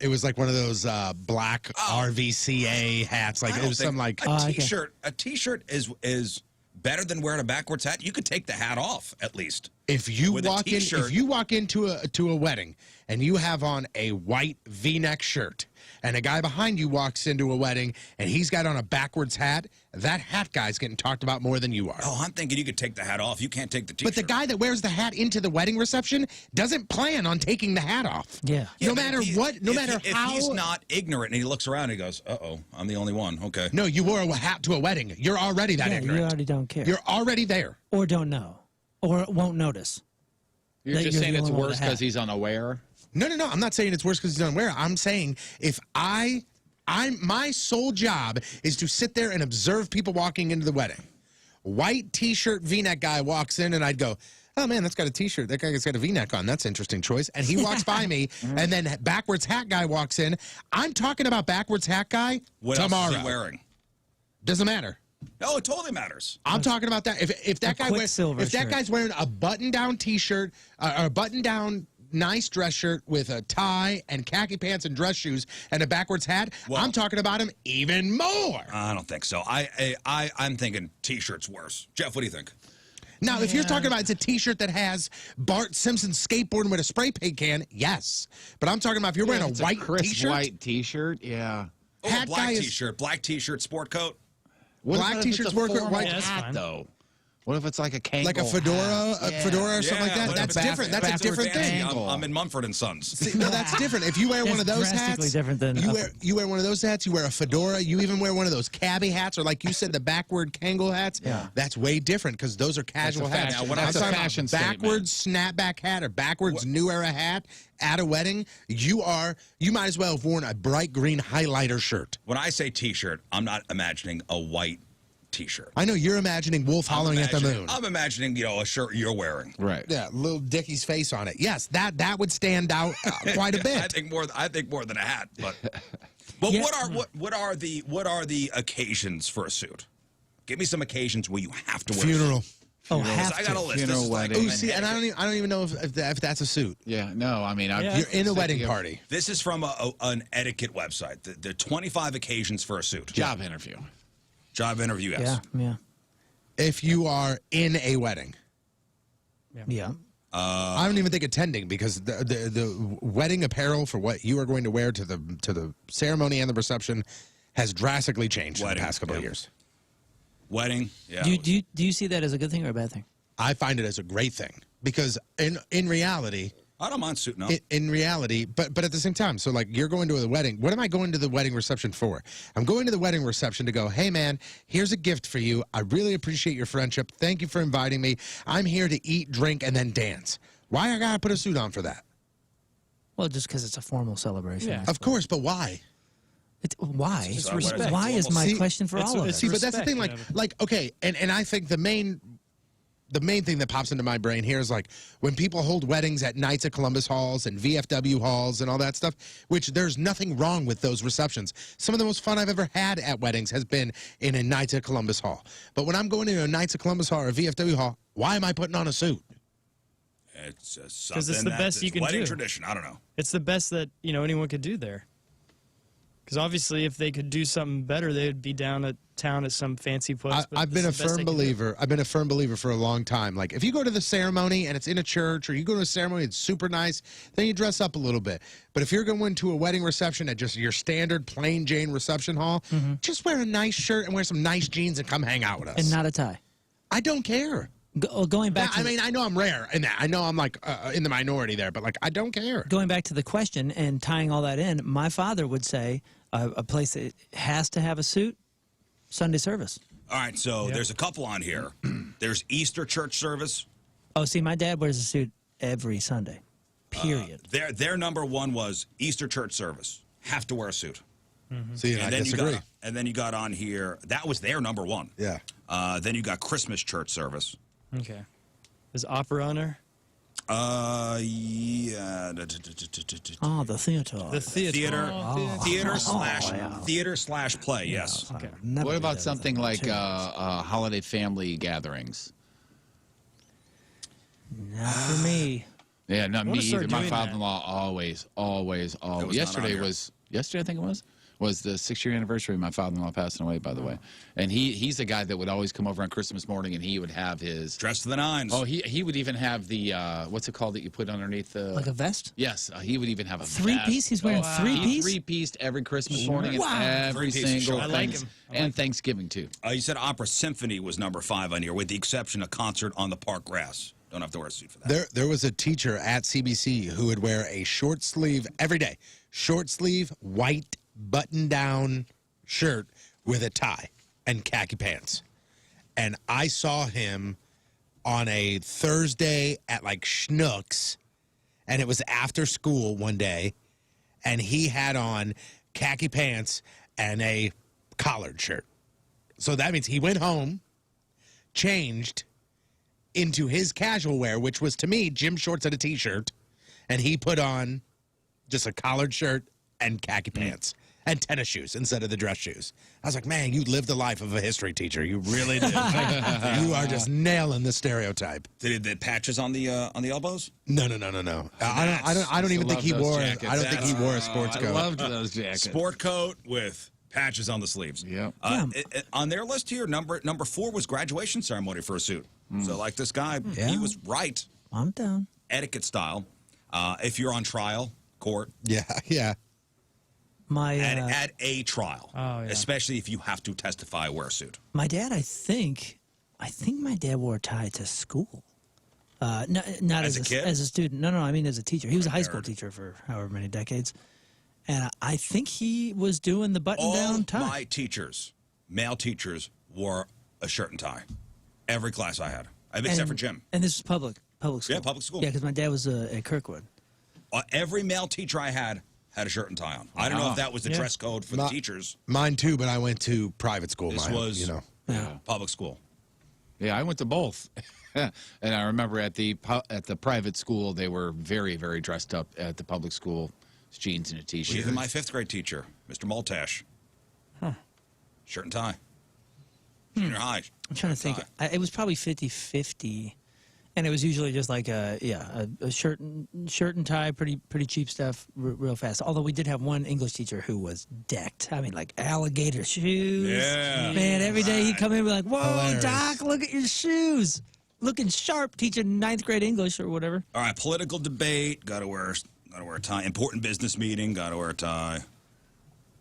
It was like one of those black RVCA hats. Like it was some like a T-shirt. A T-shirt is better than wearing a backwards hat. You could take the hat off at least. If you walk into a wedding and you have on a white V-neck shirt and a guy behind you walks into a wedding and he's got on a backwards hat, that hat guy's getting talked about more than you are. Oh, I'm thinking you could take the hat off. You can't take the T-shirt. But the guy that wears the hat into the wedding reception doesn't plan on taking the hat off. Yeah. No matter what, no matter how. If he's not ignorant and he looks around and he goes, uh-oh, I'm the only one. Okay. No, you wore a hat to a wedding. You're already that ignorant. You already don't care. You're already there. Or don't know. Or won't notice. You're just saying it's worse because he's unaware? No. I'm not saying it's worse because he's unaware. I'm saying if my sole job is to sit there and observe people walking into the wedding. White T-shirt V-neck guy walks in and I'd go, oh man, that's got a T-shirt. That guy's got a V-neck on. That's an interesting choice. And he walks by me and then backwards hat guy walks in. I'm talking about backwards hat guy what tomorrow. else is he wearing? Doesn't matter. No, it totally matters. I'm talking about that. If that guy's wearing a button-down T-shirt or a button-down nice dress shirt with a tie and khaki pants and dress shoes and a backwards hat, well, I'm talking about him even more. I don't think so. I'm thinking T-shirt's worse. Jeff, what do you think? Now, if you're talking about it's a T-shirt that has Bart Simpson skateboarding with a spray paint can, yes. But I'm talking about if you're wearing a white T-shirt. White T-shirt, yeah. Oh, black T-shirt, sport coat. Black T-shirts work with white hat, though. What if it's like a Kangol like a fedora, hat? Fedora or something like that? That's different. That's a different thing. I'm in Mumford and Sons. See, no, that's different. If you wear one of those hats, different than you wear one of those hats. You wear a fedora. You even wear one of those cabbie hats, or like you said, the backward Kangol hats. Yeah, that's way different because those are casual hats. Now, that's a fashion statement. Backwards snapback hat or backwards new era hat at a wedding, you might as well have worn a bright green highlighter shirt. When I say T-shirt, I'm not imagining a white T-shirt. I know you're imagining Wolf hollering at the moon. I'm imagining, a shirt you're wearing. Right. Yeah, little Dickie's face on it. Yes, that would stand out quite a bit. I think more than a hat. But yeah. what are the occasions for a suit? Give me some occasions where you have to wear funeral. A suit. Oh, I got a list. Funeral, wedding. See, and I don't even know if that's a suit. Yeah, no, I mean, you're in a wedding party. This is from an etiquette website. The 25 occasions for a suit. Job interview. Job interview, yes. Yeah. If you are in a wedding. Yeah. I don't even think attending because the wedding apparel for what you are going to wear to the ceremony and the reception has drastically changed in the past couple of years. Wedding, yeah. Do you see that as a good thing or a bad thing? I find it as a great thing because in reality, I don't mind suiting up. In reality, but at the same time, so like you're going to a wedding. What am I going to the wedding reception for? I'm going to the wedding reception to go, hey man, here's a gift for you. I really appreciate your friendship. Thank you for inviting me. I'm here to eat, drink, and then dance. Why I gotta put a suit on for that? Well, just because it's a formal celebration. Yeah. Of course, but why? Why? It's respect. Why is my question for all of us? See, but that's the thing. Like okay, and I think the main thing that pops into my brain here is like when people hold weddings at Knights of Columbus halls and VFW halls and all that stuff, which there's nothing wrong with those receptions. Some of the most fun I've ever had at weddings has been in a Knights of Columbus hall. But when I'm going into a Knights of Columbus hall or a VFW hall, why am I putting on a suit? It's because it's the best you can do. Wedding tradition. I don't know. It's the best that anyone could do there. Because obviously, if they could do something better, they would be down at town at some fancy place. I've been a firm believer. I've been a firm believer for a long time. Like if you go to the ceremony and it's in a church, or you go to a ceremony it's super nice, then you dress up a little bit. But if you're going to a wedding reception at just your standard plain Jane reception hall, just wear a nice shirt and wear some nice jeans and come hang out with us. And not a tie. I don't care. Going back to I mean, I know I'm rare in that. I know I'm like in the minority there, but like I don't care. going back to the question and tying all that in, my father would say a place that has to have a suit, Sunday service. All right, so there's a couple on here. There's Easter church service. Oh, see, my dad wears a suit every Sunday. Period. Their number one was Easter church service. Have to wear a suit. See, And I then disagree. and then you got on here. That was their number one. Yeah. Then you got Christmas church service. Okay. Is opera on there? Yeah. Oh, the theater. The theater. Theater slash play. Yes. Okay. What about something like holiday family gatherings? Not for me. Yeah, not me wanna start either. My doing that. father-in-law always. was not on Yesterday here. I think it was the 6-year anniversary of my father-in-law passing away, by the way. And he's the guy that would always come over on Christmas morning, and he would have his. Dressed to the nines. Oh, he would even have the what's it called that you put underneath the. Like a vest? Yes, he would even have a Three-piece? He's wearing three-piece? He three-pieced every Christmas morning Wow. and every Three-piece single shirt. I like Thanks- him. and Thanksgiving too. You said Opera Symphony was number 5 on here, with the exception of concert on the park grass. Don't have to wear a suit for that. There was a teacher at CBC who would wear a short sleeve every day, short sleeve, white button-down shirt with a tie and khaki pants. And I saw him on a Thursday at like Schnucks, and it was after school one day, and he had on khaki pants and a collared shirt. So that means he went home, changed into his casual wear, which was to me gym shorts and a t-shirt, and he put on just a collared shirt and khaki pants and tennis shoes instead of the dress shoes. I was like, man, you live the life of a history teacher. You really do. You are just nailing the stereotype. Did the patches on the elbows? No. I don't even think he love those wore. jackets. I don't think he wore a sports I coat. loved those jackets. Sport coat with patches on the sleeves. Yep. On their list here, number 4 was graduation ceremony for a suit. So like this guy, he was right. I'm down. Etiquette style. If you're on trial, court, Yeah. My at a trial, Oh, yeah. especially if you have to testify, wear a suit. my dad, I think my dad wore a tie to school. Not As a kid? as a student. No, I mean as a teacher. He was a high school teacher for however many decades, and I think he was doing the All button-down tie. my teachers, male teachers, wore a shirt and tie. Every class I had, except for Jim. And this was public school. Yeah, public school. Yeah, because my dad was at Kirkwood. Every male teacher I had a shirt and tie on. I don't know if that was the Yeah. dress code for the teachers. Mine too, but I went to private school. This Mine, was, you know. public school. Yeah, I went to both, and I remember at the private school they were very, very dressed up. At the public school, it's jeans and a t-shirt. Even my 5th grade teacher, Mr. Multash, shirt and tie. Junior high. I'm trying to think. It was probably 50-50, and it was usually just like a shirt and tie, pretty cheap stuff, real fast. Although we did have one English teacher who was decked. I mean, like alligator shoes. Yeah. Man, every day he'd come in and be like, "Whoa, Hilarious. Doc, look at your shoes, looking sharp." Teaching 9th grade English or whatever. All right, political debate, gotta wear a tie. Important business meeting, gotta wear a tie.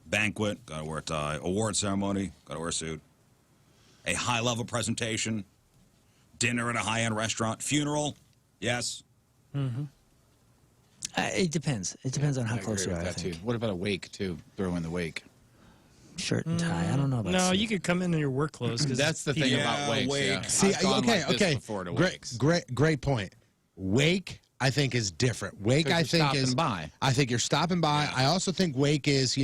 Banquet, gotta wear a tie. Award ceremony, gotta wear a suit. A high-level presentation, dinner at a high-end restaurant, funeral, yes. It depends. It depends on how I close agree you are. with I that think. too. What about a wake too? Throw in the wake. Shirt and tie. I don't know about. No, suit. you could come in your work clothes. That's the thing Yeah, about wakes. wake. Yeah. See, I've gone okay, like this okay. before to wakes. Great point. Wake, I think, is different. Wake, 'Cause I you're think, stopping is by. I think you're stopping by. I also think wake is,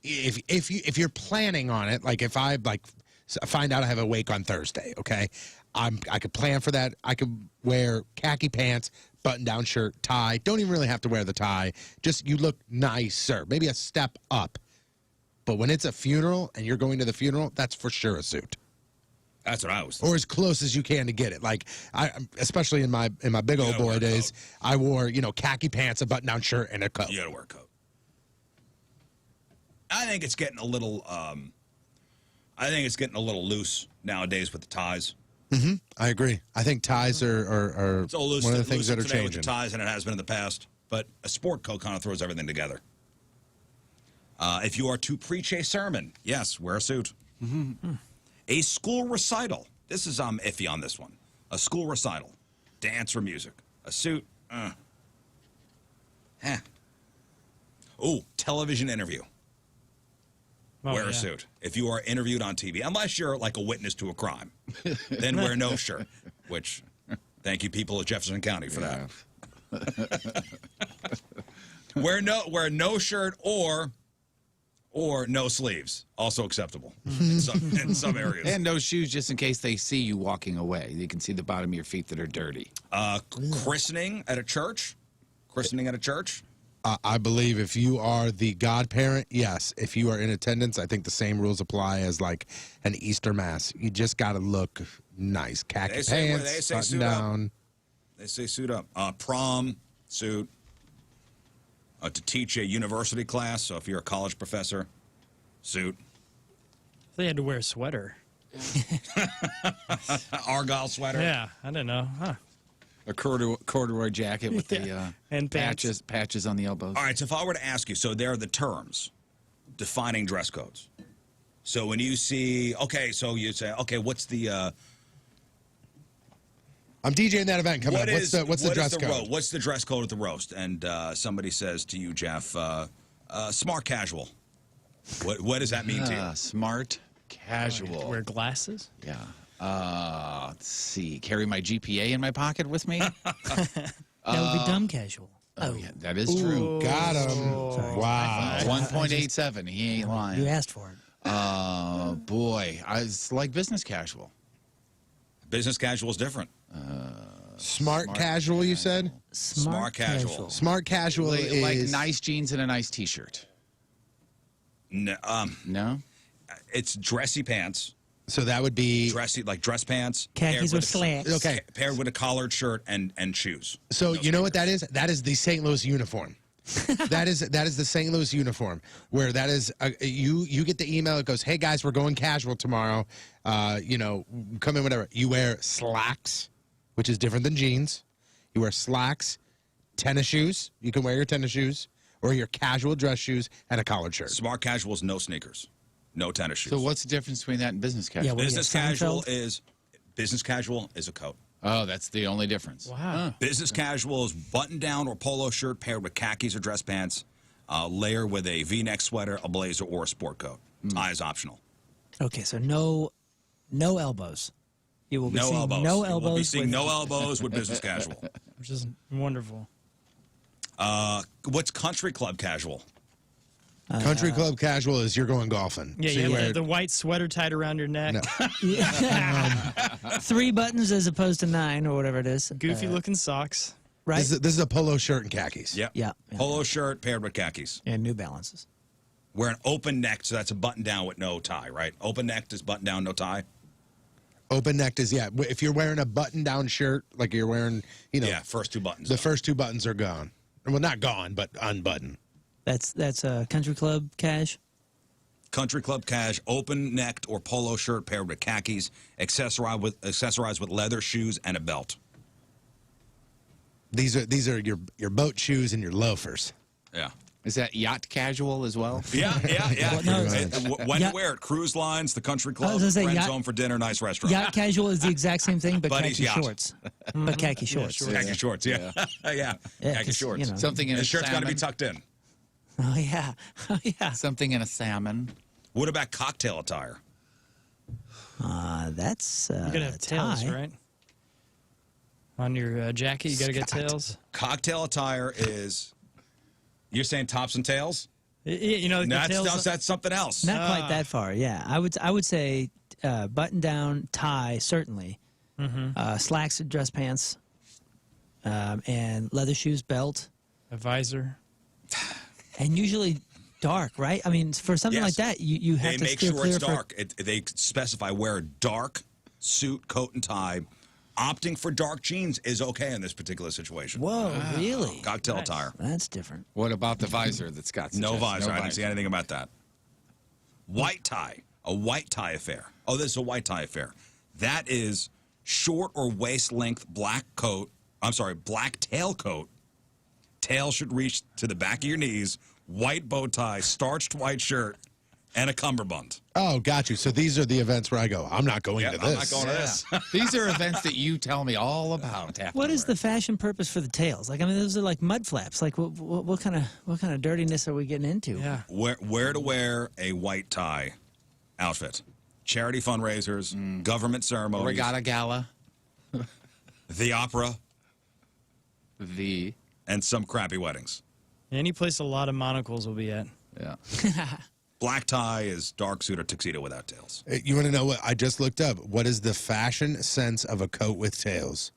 if you're planning on it, like if I find out I have a wake on Thursday, okay, I could plan for that. I could wear khaki pants, button-down shirt, tie. Don't even really have to wear the tie. Just you look nicer, maybe a step up. But when it's a funeral and you're going to the funeral, that's for sure a suit. That's what I was. Or as close as you can to get it. Like especially in my big old gotta wear boy a days, coat. I wore khaki pants, a button-down shirt, and a coat. You gotta wear a coat. I think it's getting a little. I think it's getting a little loose nowadays with the ties. I agree. I think ties are It's all loose. one of the things that are today changing. with the ties than it has been in the past. But a sport coat kind of throws everything together. If you are to preach a sermon, yes, wear a suit. A school recital. This is iffy on this one. A school recital, dance or music. A suit, Ooh, television interview. Oh, Wear yeah. a suit. If you are interviewed on TV, unless you're like a witness to a crime, then wear no shirt, which, thank you people of Jefferson County for that. Wear no shirt or no sleeves, also acceptable in some areas. And no shoes just in case they see you walking away. You can see the bottom of your feet that are dirty. Christening at a church. Christening at a church. I believe if you are the godparent, yes. If you are in attendance, I think the same rules apply as like an Easter mass. You just got to look nice. Khaki pants, button down. They say suit up. Prom, suit. To teach a university class, so if you're a college professor, suit. They had to wear a sweater. Argyle sweater. Yeah, I don't know. Huh. A corduroy jacket with the and patches on the elbows. All right, so if I were to ask you, so there are the terms defining dress codes. So when you see, okay, so you say, okay, what's the... I'm DJing that event. Come on. What's the dress code? What's the dress code at the roast? And somebody says to you, Jeff, smart casual. What does that mean to you? Smart casual. Wear glasses? Yeah. Let's see. Carry my GPA in my pocket with me? That would be dumb casual. Oh, yeah, that is true. Got him. Wow. 1.87. He ain't lying. You asked for it. Boy. It's like business casual. Business casual is different. Smart casual, you said? Smart casual. Smart casual is... Like nice jeans and a nice T-shirt. No, No? it's dressy pants. So that would be... Dressy, like dress pants. Khakis or slacks. Okay. Paired with a collared shirt and shoes. So No you know what that sneakers. is? That is the St. Louis uniform. that is the St. Louis uniform, where that is you get the email. It goes, "Hey guys, we're going casual tomorrow. Come in whatever." You wear slacks, which is different than jeans. You wear slacks, tennis shoes. You can wear your tennis shoes or your casual dress shoes and a collared shirt. Smart casual is no sneakers, no tennis shoes. So what's the difference between that and business casual? Yeah, what do you business have, casual Seinfeld? is a coat. Oh, that's the only difference. Wow. Business casual is button down or polo shirt paired with khakis or dress pants, layer with a V-neck sweater, a blazer, or a sport coat. Tie is optional. Okay, so no elbows. You will be No seeing elbows. no You will elbows. be seeing with- no elbows with business casual. Which is wonderful. What's country club casual? Country club casual is you're going golfing. Yeah, So you you have wear- the white sweater tied around your neck. No. 3 buttons as opposed to 9 or whatever it is. Goofy looking socks. Right? This is a polo shirt and khakis. Yep. Yeah. Polo shirt paired with khakis. And New Balances. Wear an open neck, so that's a button down with no tie, right? Open neck is button down, no tie. Open necked is, yeah. If you're wearing a button down shirt, like you're wearing, Yeah, first two buttons. the first 2 buttons are gone. Well, not gone, but unbuttoned. That's a country club cash. Country club cash, open necked or polo shirt paired with khakis, accessorized with leather shoes and a belt. These are your boat shoes and your loafers. Yeah. Is that yacht casual as well? Yeah. Well, no, When yeah. you wear it, cruise lines, the country I club, was gonna say friends yacht- home for dinner, nice restaurant. Yacht casual is the exact same thing, but Buddy's khaki yacht. shorts. But khaki shorts. Khaki shorts, yeah. Yeah, Yeah, khaki 'cause, shorts. you know. Something in The a shirt's got to be salmon. tucked in. Oh yeah. Oh yeah. Something in a salmon. What about cocktail attire? That's You gotta have tails, tie. right? On your jacket, you gotta get tails. Cocktail attire is, you're saying tops and tails? You know, No, the tails. that's something else. Not quite that far. Yeah, I would say button down, tie certainly, slacks, dress pants, and leather shoes, belt, A visor. and usually dark. Right? I mean, for something Yes. like that, you have They to make steer sure clear it's for. dark. They specify wear a dark suit, coat, and tie. Opting for dark jeans is okay in this particular situation. Whoa, really? Cocktail Nice. attire. That's different. What about the visor that Scott No suggested? visor. I didn't see anything about that. White tie. A white tie affair. Oh, this is a white tie affair. That is short or waist length black coat. I'm sorry, black tailcoat. Tail should reach to the back of your knees. White bow tie, starched white shirt, and a cummerbund. Oh, got you. So these are the events where I go, I'm not going to this. I'm not going to this. These are events that you tell me all about. What is the afterward. fashion purpose for the tails? Like, I mean, those are like mud flaps. Like, what kind of dirtiness are we getting into? Yeah. Where to wear a white tie outfit. Charity fundraisers, government ceremonies, Regatta Gala? the opera, and some crappy weddings. Any place a lot of monocles will be at. Yeah. Black tie is dark suit or tuxedo without tails. You want to know what I just looked up? What is the fashion sense of a coat with tails?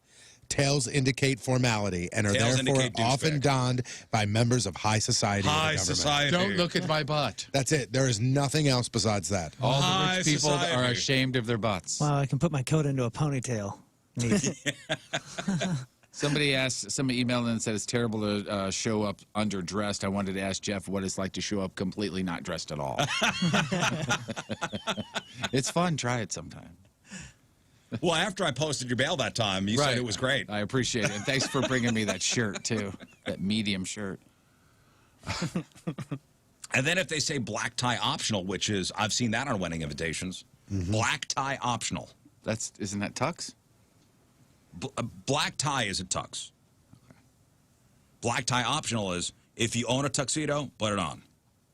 Tails indicate formality and are Tails therefore indicate often douchebag. donned by members of high society. or the High government. society. Don't look at my butt. That's it. There is nothing else besides that. All the High rich people society. are ashamed of their butts. Wow, I can put my coat into a ponytail. Neat. Somebody emailed in and said it's terrible to show up underdressed. I wanted to ask Jeff what it's like to show up completely not dressed at all. It's fun. Try it sometime. Well, after I posted your bail that time, you said it was great. I appreciate it. And thanks for bringing me that shirt, too. That medium shirt. And then if they say black tie optional, which is, I've seen that on wedding invitations, black tie optional. Isn't that tux? Black tie is a tux. Black tie optional is if you own a tuxedo, put it on.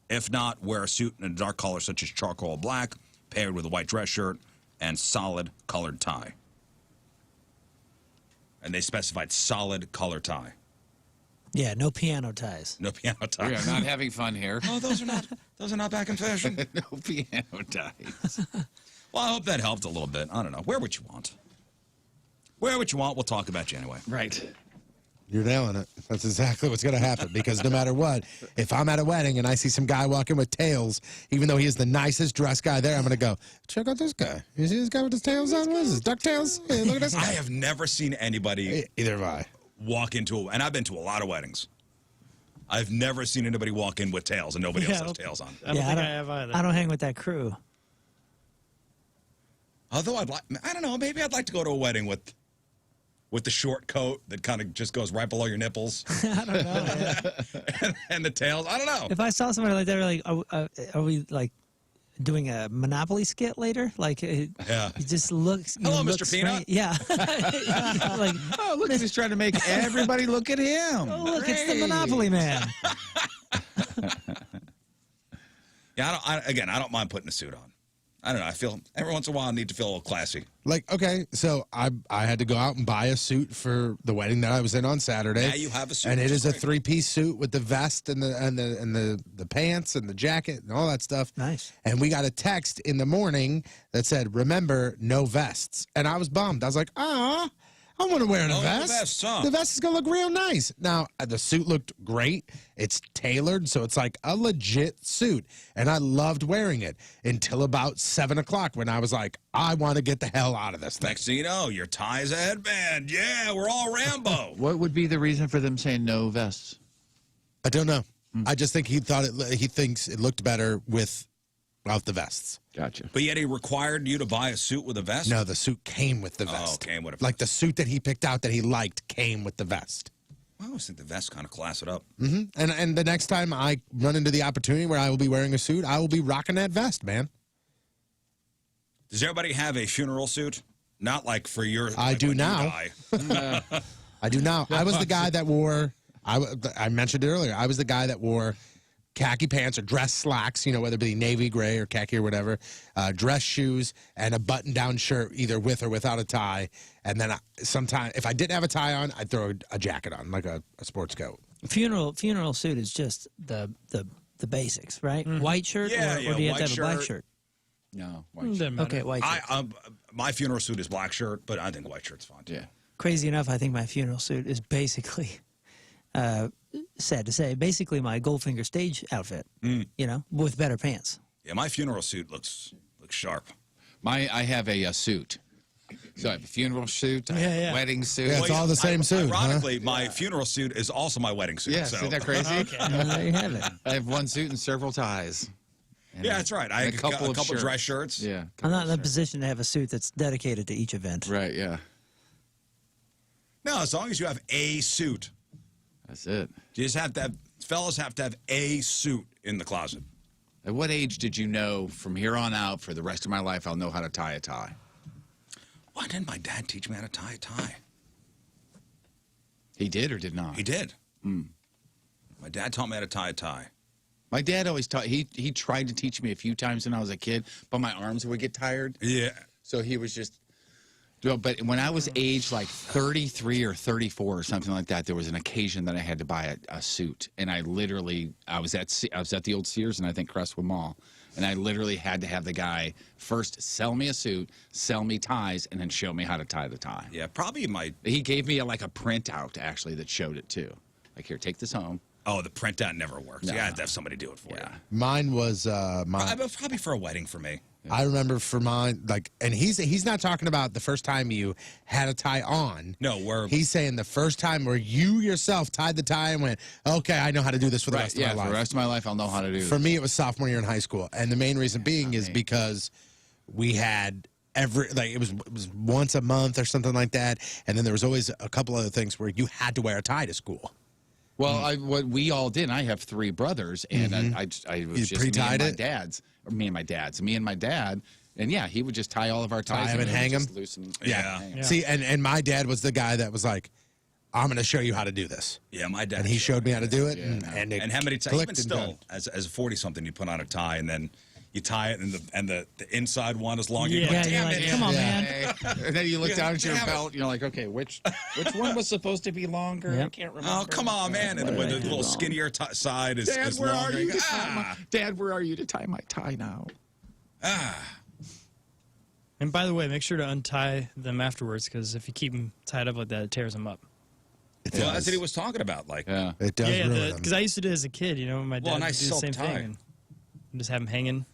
If not, wear a suit in a dark color such as charcoal black, paired with a white dress shirt and solid colored tie. And they specified solid color tie. Yeah, no piano ties. No piano tie. We are not having fun here. Oh, those are not back in fashion. No piano ties. Well, I hope that helped a little bit. I don't know. Wear what you want. Wear what you want. We'll talk about you anyway. Right. You're nailing it. That's exactly what's going to happen because no matter what, if I'm at a wedding and I see some guy walking with tails, even though he is the nicest dressed guy there, I'm going to go, check out this guy. You see this guy with his tails on? What is this, DuckTales? Hey, look at this guy. I have never seen anybody Either have I. walk into and I've been to a lot of weddings. I've never seen anybody walk in with tails and nobody else has tails on. I don't think I have either. I don't hang with that crew. Although I don't know, maybe I'd like to go to a wedding with the short coat that kind of just goes right below your nipples. I don't know. and the tails. I don't know. If I saw somebody like that, like, are we like doing a Monopoly skit later? Like, it just looks. Hello, looks Mr. Peanut. strange. Yeah. Yeah, like, Oh, look, he's trying to make everybody look at him. oh, look, it's the Monopoly Man. Yeah, I don't mind putting a suit on. I don't know. I feel every once in a while I need to feel a little classy. Like, okay, so I had to go out and buy a suit for the wedding that I was in on Saturday. Now you have a suit, and it which is is a great. three-piece suit with the vest and the pants and the jacket and all that stuff. Nice. And we got a text in the morning that said, "Remember, no vests." And I was bummed. I was like, "Ah, I want to wear a Oh, vest. the vest, huh? The vest is gonna look real nice." Now the suit looked great. It's tailored, so it's like a legit suit, and I loved wearing it until about 7 o'clock when I was like, "I want to get the hell out of this thing." Next thing you know, your tie's a headband. Yeah, we're all Rambo. What would be the reason for them saying no vests? I don't know. I just think he thinks it looked better without the vests. Gotcha. But yet he required you to buy a suit with a vest? No, the suit came with the vest. came with a Like the suit that he picked out that he liked came with the vest. I always think the vest kind of class it up. And the next time I run into the opportunity where I will be wearing a suit, I will be rocking that vest, man. Does everybody have a funeral suit? Not like for your. I like do when you now. die. I do now. I was the guy that wore, I mentioned it earlier, I was the guy that wore khaki pants or dress slacks, whether it be navy, gray, or khaki or whatever, dress shoes, and a button-down shirt, either with or without a tie. And then sometimes, if I didn't have a tie on, I'd throw a jacket on, like a sports coat. Funeral suit is just the basics, right? White shirt, Yeah, or do you have white to have a black shirt. shirt? No. Doesn't matter. Okay, white shirt. My funeral suit is black shirt, but I think white shirt's fine. Yeah. Crazy enough, I think my funeral suit is basically, sad to say, basically my Goldfinger stage outfit. With better pants. Yeah, my funeral suit looks sharp. I have a suit. So I have a funeral suit, I have a wedding suit. Yeah, it's all the same suit, huh? Ironically, my funeral suit is also my wedding suit. Yes, so. isn't that crazy? There you have it. I have one suit and several ties. And Yeah, that's right. I and have a couple dress shirts. Yeah. I'm not in a position to have a suit that's dedicated to each event. Right, yeah. No, as long as you have a suit. That's it. You just have to have, fellas have to have a suit in the closet. At what age did you know from here on out, for the rest of my life, I'll know how to tie a tie? Why didn't my dad teach me how to tie a tie? He did or did not? He did. My dad taught me how to tie a tie. My dad always taught. He tried to teach me a few times when I was a kid, but my arms would get tired. Yeah. So he was just. But when I was age like 33 or 34 or something like that, there was an occasion that I had to buy a suit, and I was at the old Sears and I think Crestwood Mall, and I literally had to have the guy first sell me a suit, sell me ties, and then show me how to tie the tie. Yeah, probably my. He gave me a printout actually that showed it too. Like, here, take this home. Oh, the printout never works. No. You had to have somebody do it for you. Mine was Probably for a wedding for me. I remember for mine, and he's not talking about the first time you had a tie on. No, he's saying the first time where you yourself tied the tie and went, okay, I know how to do this for the rest of my life. For the rest of my life, I'll know how to do this. For me, it was sophomore year in high school, and the main reason being is because we had it was once a month or something like that, and then there was always a couple other things where you had to wear a tie to school. Well, what we all did, I have 3 brothers, and I was just me and my dad's. Me and my dad, and yeah, he would just tie all of our ties and hang them. Yeah. See, and my dad was the guy that was like, I'm going to show you how to do this. Yeah, my dad. And he showed me how to do it, and how many times? Even still, as a 40-something, you put on a tie, and then you tie it, and the inside one is longer. Yeah, you're like, you're damn like, it. come on, man. And then you look down at your belt, and you're like, okay, which one was supposed to be longer? Yep. I can't remember. Oh, come on, man. And when the little skinnier side is where longer. are you? Dad, where are you to tie my tie now? And by the way, make sure to untie them afterwards, because if you keep them tied up like that, it tears them up. Well, that's what he was talking about. Like, it does ruin them. Because I used to do it as a kid. You know, my dad would do the silk same tie. thing, and just have them hanging.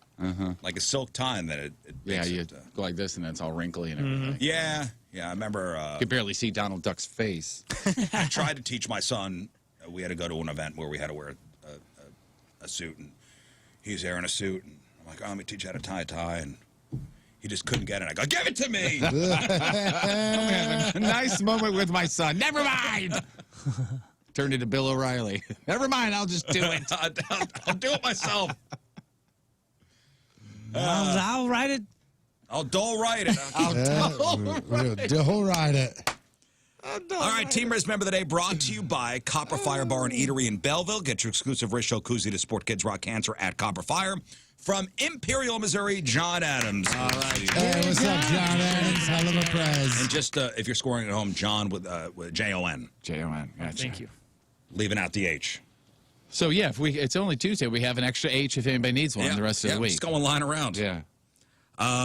like a silk tie, and then it makes you it, go like this, and then it's all wrinkly and everything. Yeah, I remember. You could barely see Donald Duck's face. I tried to teach my son. We had to go to an event where we had to wear a suit, and he's wearing a suit, and I'm like, let me teach you how to tie a tie, and he just couldn't get it. I go, give it to me! I'm having a nice moment with my son. Never mind! Turned into Bill O'Reilly. Never mind, I'll just do it. I'll do it myself. I'll write it. I'll dull write it. Don't ride it. All right, Team Rizz Member of the Day brought to you by Copper Fire Bar and Eatery in Belleville. Get your exclusive Rizz Show koozie to support Kids Rock Cancer at Copper Fire. From Imperial, Missouri, John Adams. All right. Hey, what's up, John Adams? Hell of a prize. And just if you're scoring at home, John with J-O-N. J-O-N. Gotcha. Thank you. Leaving out the H. So, yeah, it's only Tuesday. We have an extra H if anybody needs one the rest of the week. Just going line around. Yeah.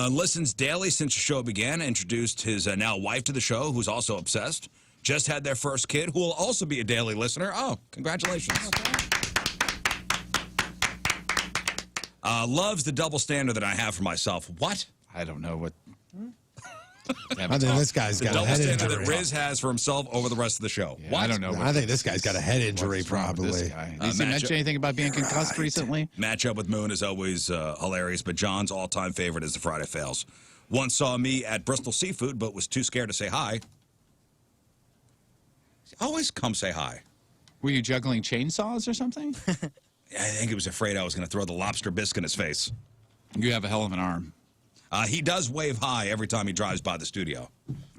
Listens daily since the show began. Introduced his now wife to the show, who's also obsessed. Just had their first kid, who will also be a daily listener. Oh, congratulations. Loves the double standard that I have for myself. What? I don't know what. I think this guy's got a Double head standard injury. that Rizz has for himself over the rest of the show. Yeah, What? I don't know. I think this guy's got a head injury, probably. Did he mention anything about being concussed recently? Matchup with Moon is always hilarious, but John's all-time favorite is the Friday Fails. Once saw me at Bristol Seafood, but was too scared to say hi. Always come say hi. Were you juggling chainsaws or something? I think he was afraid I was going to throw the lobster bisque in his face. You have a hell of an arm. He does wave hi every time he drives by the studio.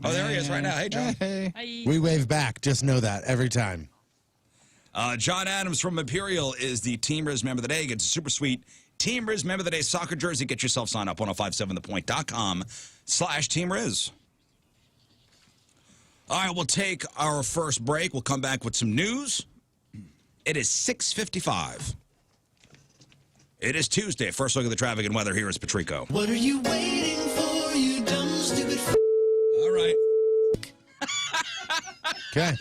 Oh, there he is right now. Hey, John. Hey. We wave back. Just know that every time. John Adams from Imperial is the Team Rizz Member of the Day. Gets a super sweet Team Rizz Member of the Day soccer jersey. Get yourself signed up, 1057thepoint.com/Team Rizz. All right, we'll take our first break. We'll come back with some news. It is 6:55. It is Tuesday. First look at the traffic and weather. Here is Patrico. What are you waiting for, you dumb, stupid All right. Okay.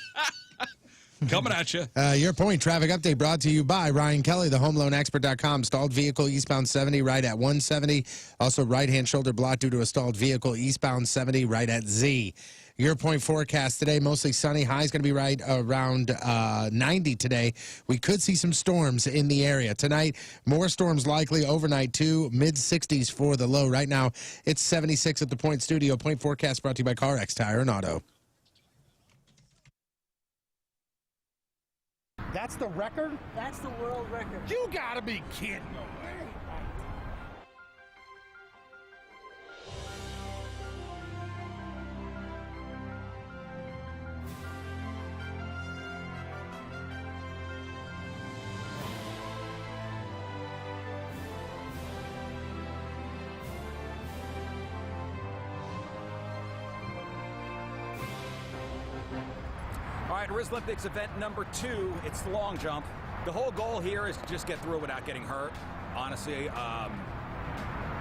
Coming at you. Your point traffic update brought to you by Ryan Kelly, the homeloanexpert.com. Stalled vehicle eastbound 70 right at 170. Also right-hand shoulder blocked due to a stalled vehicle eastbound 70 right at Z. Your point forecast today, mostly sunny. High is going to be right around 90 today. We could see some storms in the area. Tonight, more storms likely overnight, too. Mid-60s for the low. Right now, it's 76 at the Point Studio. Point forecast brought to you by CarX Tire and Auto. That's the record? That's the world record. You gotta be kidding. right, Rizz Olympics event number 2. It's the long jump. The whole goal here is to just get through without getting hurt. Honestly,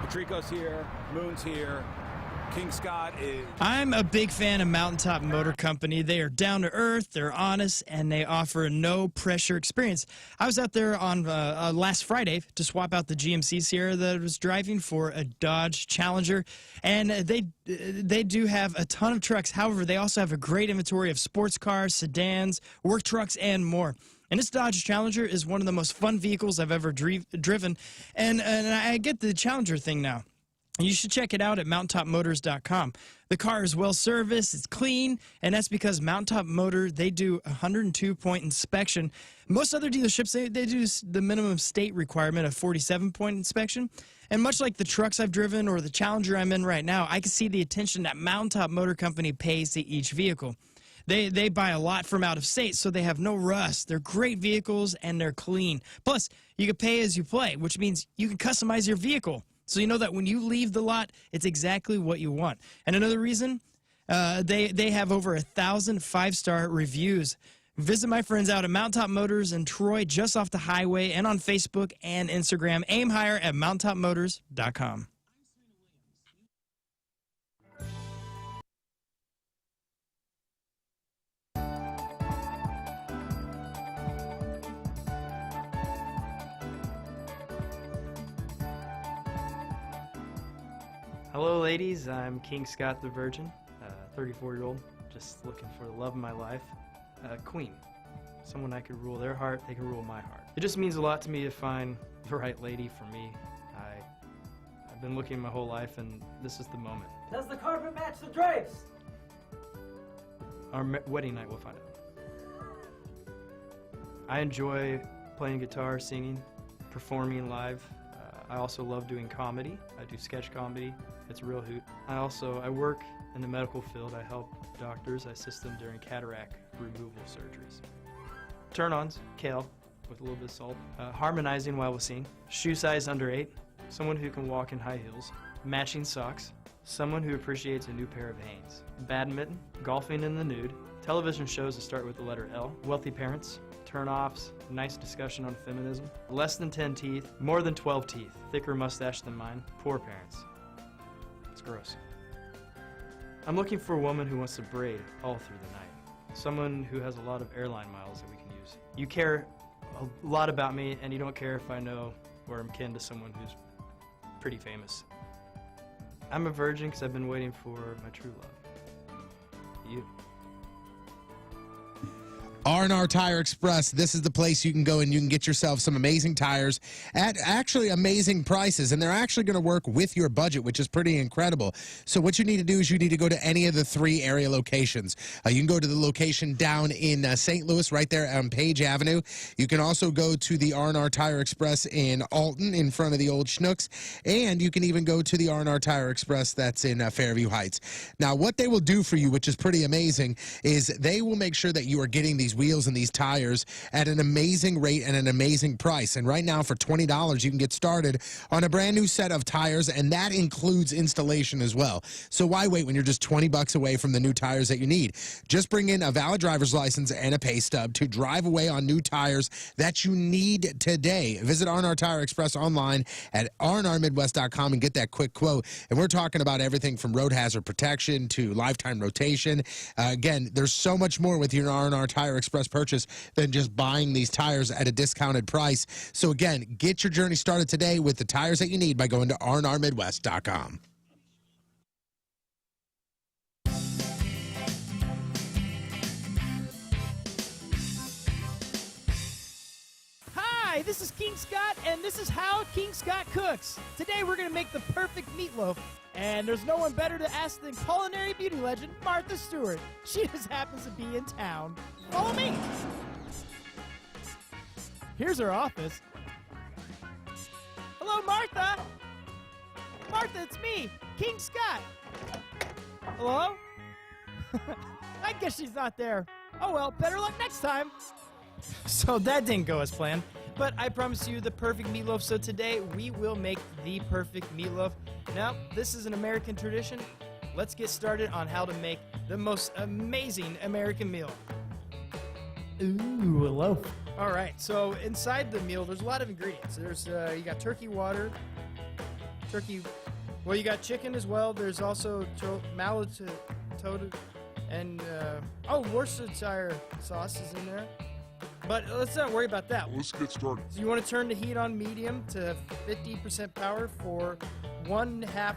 Patrico's here, Moon's here, King Scott is... I'm a big fan of Mountaintop Motor Company. They are down to earth, they're honest, and they offer a no-pressure experience. I was out there on last Friday to swap out the GMC Sierra that I was driving for a Dodge Challenger, and they do have a ton of trucks. However, they also have a great inventory of sports cars, sedans, work trucks, and more. And this Dodge Challenger is one of the most fun vehicles I've ever driven, and I get the Challenger thing now. You should check it out at mountaintopmotors.com. The car is well serviced, it's clean, and that's because Mountaintop Motor, they do a 102-point inspection. Most other dealerships, they do the minimum state requirement of 47-point inspection. And much like the trucks I've driven or the Challenger I'm in right now, I can see the attention that Mountaintop Motor Company pays to each vehicle. They buy a lot from out of state, so they have no rust. They're great vehicles, and they're clean. Plus, you can pay as you play, which means you can customize your vehicle. So you know that when you leave the lot, it's exactly what you want. And another reason, they have over 1,000 5-star reviews. Visit my friends out at Mountaintop Motors in Troy, just off the highway, and on Facebook and Instagram. Aim higher at mountaintopmotors.com. Hello, ladies. I'm King Scott the Virgin, 34-year-old, just looking for the love of my life. Queen, someone I could rule their heart, they can rule my heart. It just means a lot to me to find the right lady for me. I've been looking my whole life, and this is the moment. Does the carpet match the drapes? Our wedding night, we'll find out. I enjoy playing guitar, singing, performing live. I also love doing comedy. I do sketch comedy. It's a real hoot. I work in the medical field. I help doctors. I assist them during cataract removal surgeries. Turn-ons, kale with a little bit of salt. Harmonizing while we sing. Shoe size under 8. Someone who can walk in high heels. Matching socks. Someone who appreciates a new pair of Hanes. Badminton. Golfing in the nude. Television shows that start with the letter L. Wealthy parents. Turn-offs, nice discussion on feminism. Less than 10 teeth, more than 12 teeth. Thicker mustache than mine. Poor parents. It's gross. I'm looking for a woman who wants to braid all through the night. Someone who has a lot of airline miles that we can use. You care a lot about me, and you don't care if I know or I'm kin to someone who's pretty famous. I'm a virgin because I've been waiting for my true love. You. R&R Tire Express, this is the place you can go and you can get yourself some amazing tires at actually amazing prices, and they're actually going to work with your budget, which is pretty incredible. So what you need to do is you need to go to any of the 3 area locations. You can go to the location down in St. Louis, right there on Page Avenue. You can also go to the R&R Tire Express in Alton, in front of the old Schnucks, and you can even go to the R&R Tire Express that's in Fairview Heights. Now, what they will do for you, which is pretty amazing, is they will make sure that you are getting these wheels and these tires at an amazing rate and an amazing price. And right now, for $20, you can get started on a brand new set of tires, and that includes installation as well. So why wait when you're just $20 away from the new tires that you need? Just bring in a valid driver's license and a pay stub to drive away on new tires that you need today. Visit R&R Tire Express online at rnrmidwest.com and get that quick quote. And we're talking about everything from road hazard protection to lifetime rotation. Again, there's so much more with your R&R Tire Express purchase than just buying these tires at a discounted price. So again, get your journey started today with the tires that you need by going to rnrmidwest.com. Hi, this is King Scott, and this is how King Scott cooks. Today we're going to make the perfect meatloaf, and there's no one better to ask than culinary beauty legend Martha Stewart. She just happens to be in town. Follow me. Here's her office. Hello, Martha. Martha, it's me, King Scott. Hello? I guess she's not there. Oh well, better luck next time. So that didn't go as planned, but I promise you the perfect meatloaf. So today we will make the perfect meatloaf. Now, this is an American tradition. Let's get started on how to make the most amazing American meal. Ooh, a loaf. All right, so inside the meal, there's a lot of ingredients. There's you got turkey water, well, you got chicken as well. There's also malatoda, and Worcestershire sauce is in there. But let's not worry about that. Let's get started. So you want to turn the heat on medium to 50% power for 1/2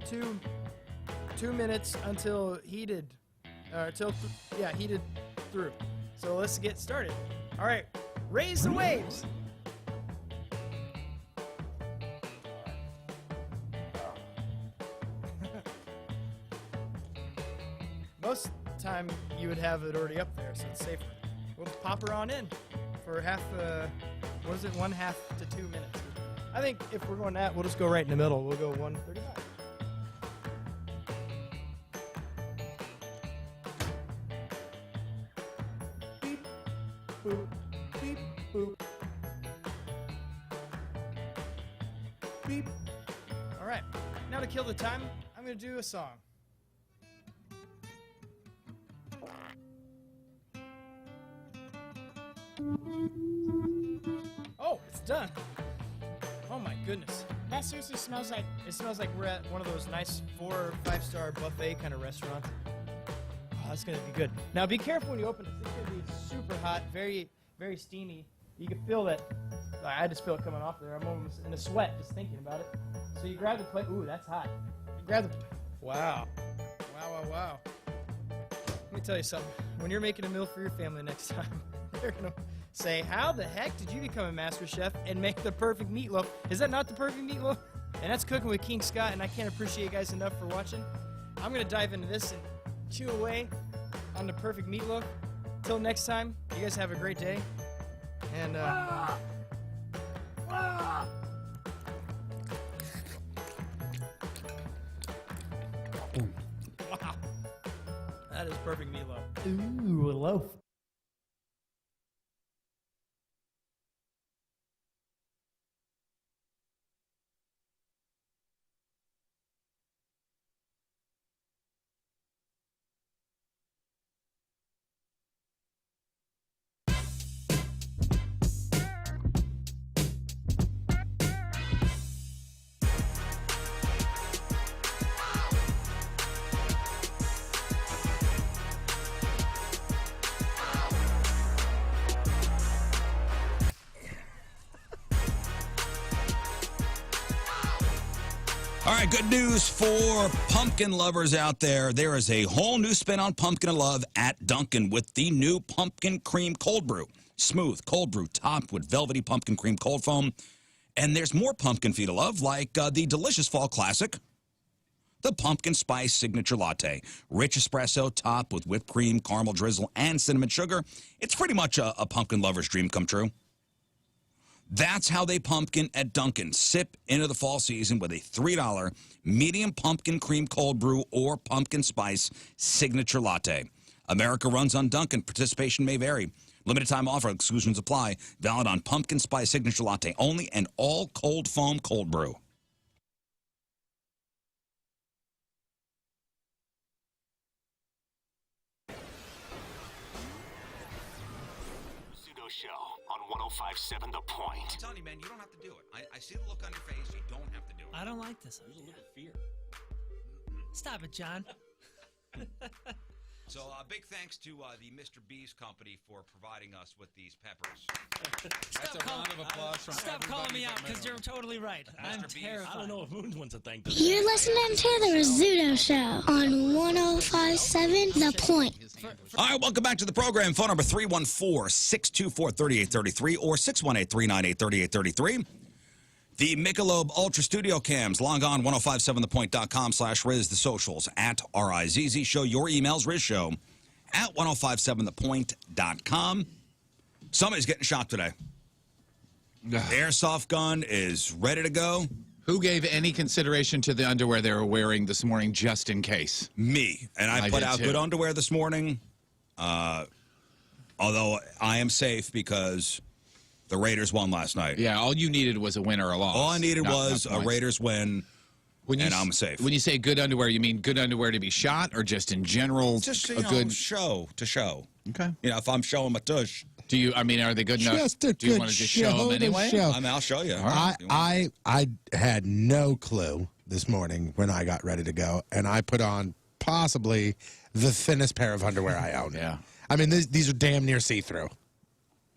to 2 minutes until heated. Heated through. So let's get started. All right, raise the waves. Most of the time you would have it already up there, so it's safer. We'll pop her on in for 1/2 to 2 minutes. I think if we're going that, we'll just go right in the middle. We'll go 135. Boop, beep, boop. Beep. All right, now to kill the time, I'm gonna do a song. Oh, it's done. Oh my goodness. That seriously smells like. It smells like we're at one of those nice 4 or 5-star buffet kind of restaurants. Oh, that's gonna be good. Now be careful when you open it. It's gonna be super hot, very, very steamy. You can feel that. I just feel it coming off there. I'm almost in a sweat just thinking about it. So you grab the plate. Ooh, that's hot. You grab the. Wow. Wow. Let me tell you something. When you're making a meal for your family next time, they're gonna say, "How the heck did you become a master chef and make the perfect meatloaf?" Is that not the perfect meatloaf? And that's Cooking with King Scott, and I can't appreciate you guys enough for watching. I'm gonna dive into this and chew away on the perfect meatloaf. Till next time, you guys have a great day. And wow, that is perfect meatloaf. Ooh, a loaf. All right, good news for pumpkin lovers out there. There is a whole new spin on pumpkin and love at Dunkin' with the new pumpkin cream cold brew. Smooth cold brew topped with velvety pumpkin cream cold foam. And there's more pumpkin for you to love, like the delicious fall classic, the pumpkin spice signature latte. Rich espresso topped with whipped cream, caramel drizzle, and cinnamon sugar. It's pretty much a pumpkin lover's dream come true. That's how they pumpkin at Dunkin'. Sip into the fall season with a $3 medium pumpkin cream cold brew or pumpkin spice signature latte. America runs on Dunkin'. Participation may vary. Limited time offer. Exclusions apply. Valid on pumpkin spice signature latte only and all cold foam cold brew. Rizzuto Show on 105.7 The Point. I'm telling you, man, you don't have to do it. I see the look on your face. You don't have to do it. I don't like this. There's a little fear. Stop it, John. So, big thanks to the Mr. B's company for providing us with these peppers. That's a round of applause from Stop calling me out because you're totally right. I'm Mr. B's. terrified. I don't know if Moon wants to thank them. You're listening to the Rizzuto Show on 105.7 The Point. All right, welcome back to the program. Phone number 314-624-3833 or 618-398-3833. The Michelob Ultra Studio Cams. Log on 1057thepoint.com/Rizz. The socials at RIZZ Show. Your emails, RizzShow at 1057thepoint.com. Somebody's getting shot today. The airsoft gun is ready to go. Who gave any consideration to the underwear they were wearing this morning just in case? Me. And I put did out too. good underwear this morning. Although I am safe because the Raiders won last night. Yeah, all you needed was a win or a loss. All I needed was not a points. Raiders win. and I'm safe. When you say good underwear, you mean good underwear to be shot, or just in general? Just a good show to show. Okay. You know, if I'm showing my tush, Do you? I mean, are they good enough? Just a Do you good want to just show show them to anyway? show. I mean, I'll show you. I had no clue this morning when I got ready to go, and I put on possibly the thinnest pair of underwear I own. Yeah. I mean, these are damn near see-through.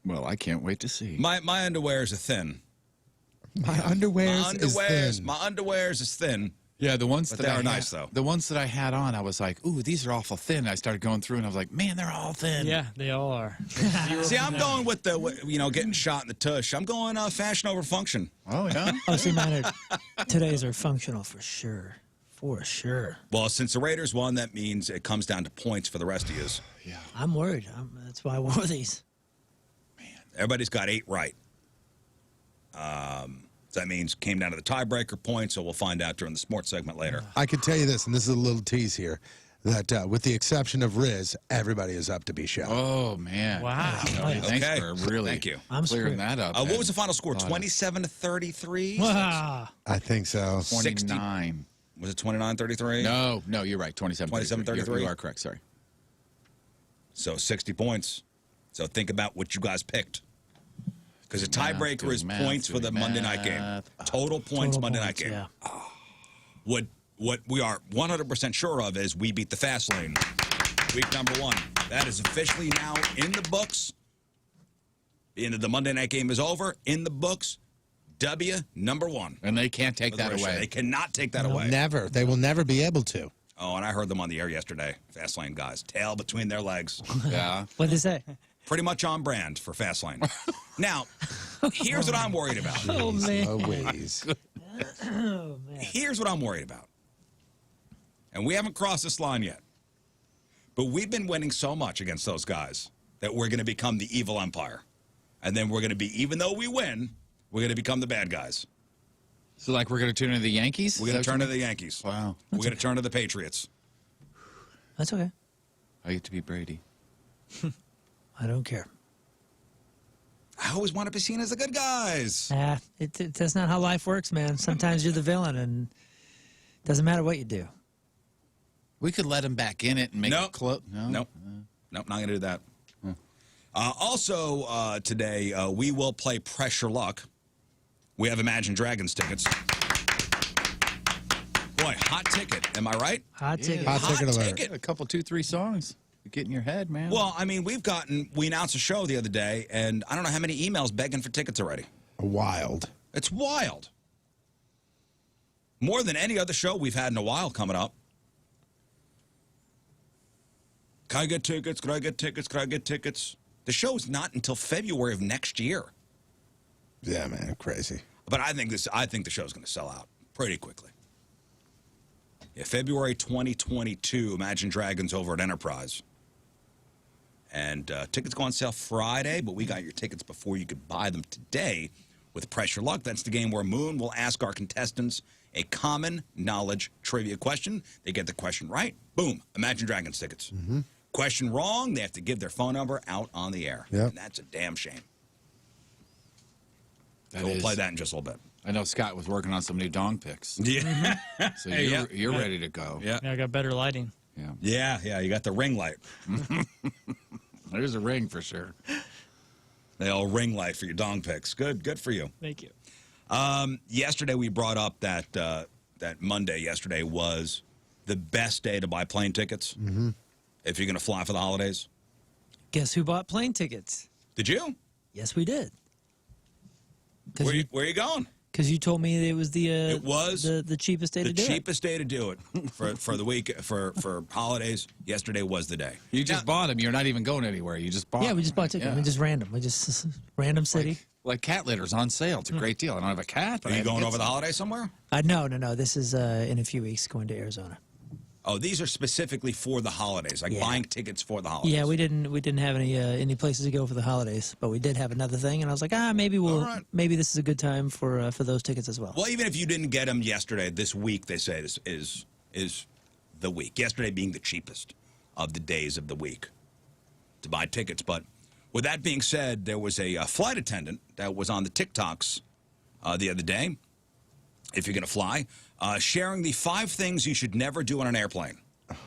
Well, I can't wait to see. My underwears are thin. My underwears is thin. My underwears is thin. Yeah, the ones But that they I are had, nice, though. The ones that I had on, I was like, "Ooh, these are awful thin." I started going through, and I was like, "Man, they're all thin." Yeah, they all are. See, I'm going with the, getting shot in the tush. I'm going fashion over function. Oh yeah. Oh, see, mine are, today's are functional for sure. For sure. Well, since the Raiders won, that means it comes down to points for the rest of you. Yeah. I'm worried. That's why I wore these. Everybody's got 8 right. So that means came down to the tiebreaker point, so we'll find out during the sports segment later. I can tell you this, and this is a little tease here, that with the exception of Rizz, everybody is up to be shot. Oh man. Wow. Thanks Okay. for really Thank you. I'm clearing screwed. that up. What was the final score? 27-33? Wow. I think so. 29? Was it 29-33? No, you're right. 27. 27-33? You are correct. Sorry. So 60 points. So think about what you guys picked. Because the tiebreaker is points for the Monday night game. Total points Monday night game. Yeah. What we are 100% sure of is we beat the fast lane. Week number 1. That is officially now in the books. The end of the Monday night game is over. In the books. W number 1. And they can't take that away. They cannot take that away. Never. They will never be able to. Oh, and I heard them on the air yesterday. Fast lane guys. Tail between their legs. Yeah. What'd they say? Pretty much on brand for fast lane. Now, here's what I'm worried about. Oh, man. Louise. Oh, man. Here's what I'm worried about. And we haven't crossed this line yet. But we've been winning so much against those guys that we're going to become the evil empire. And then we're going to be, even though we win, we're going to become the bad guys. So like we're going to turn into the Yankees? We're going to turn to the Yankees. Wow. We're going to turn to the Patriots. That's okay. I get to be Brady. I don't care. I always want to be seen as the good guys. That's not how life works, man. Sometimes you're the villain, and it doesn't matter what you do. We could let him back in it and make it close. Nope, not going to do that. Also, today, we will play Pressure Luck. We have Imagine Dragons tickets. Boy, hot ticket. Am I right? Hot ticket. Hot ticket alert. ticket. A couple, 2, 3 songs. Get in your head, man. Well, I mean, we announced a show the other day, and I don't know how many emails begging for tickets already. Wild. It's wild. More than any other show we've had in a while coming up. Can I get tickets? Can I get tickets? Can I get tickets? The show's not until February of next year. Yeah, man, crazy. But I think the show's going to sell out pretty quickly. Yeah, February 2022, Imagine Dragons over at Enterprise. And tickets go on sale Friday, but we got your tickets before you could buy them today with Pressure Luck. That's the game where Moon will ask our contestants a common knowledge trivia question. They get the question right, boom, Imagine Dragons tickets. Question wrong, they have to give their phone number out on the air. Yep. And that's a damn shame. That So we'll is- play that in just a little bit. I know Scott was working on some new dong picks. Yeah. So you're ready to go. Yeah. I got better lighting. Yeah. Yeah, you got the ring light. There's a ring for sure. The old ring light for your dong picks. Good for you. Thank you. Yesterday we brought up that that Monday yesterday was the best day to buy plane tickets if you're going to fly for the holidays. Guess who bought plane tickets? Did you? Yes, we did. Where are you going? Because you told me it was It was the cheapest day to do it. The cheapest day to do it for the week for holidays. Yesterday was the day. You just bought them. You're not even going anywhere. You just bought Yeah, them. we just bought tickets. Yeah. We just random. We just random city. Like cat litter's on sale. It's a great deal. I don't have a cat. But Are I you had to going get over the some. holiday somewhere? No. This is in a few weeks going to Arizona. Oh, these are specifically for the holidays, like buying tickets for the holidays. Yeah, we didn't have any places to go for the holidays, but we did have another thing, and I was like, maybe this is a good time for those tickets as well. Well, even if you didn't get them yesterday, this week they say is the week. Yesterday being the cheapest of the days of the week to buy tickets. But with that being said, there was a flight attendant that was on the TikToks the other day, if you're going to fly, sharing the 5 things you should never do on an airplane.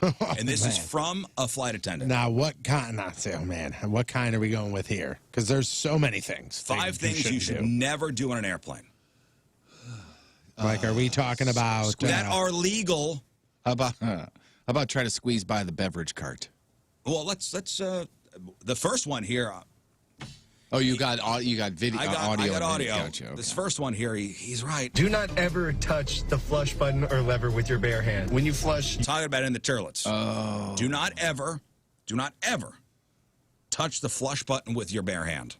And this is from a flight attendant. Now, what kind? What kind are we going with here? Because there's so many things. 5 things you should never do on an airplane. Like, are we talking about that are legal? How about try to squeeze by the beverage cart? Well, let's the first one here. Oh, you got video, audio. I got and audio. Gotcha, okay. This first one here, he's right. Do not ever touch the flush button or lever with your bare hand. When you flush, Talking about in the toilets. Oh. Do not ever touch the flush button with your bare hand.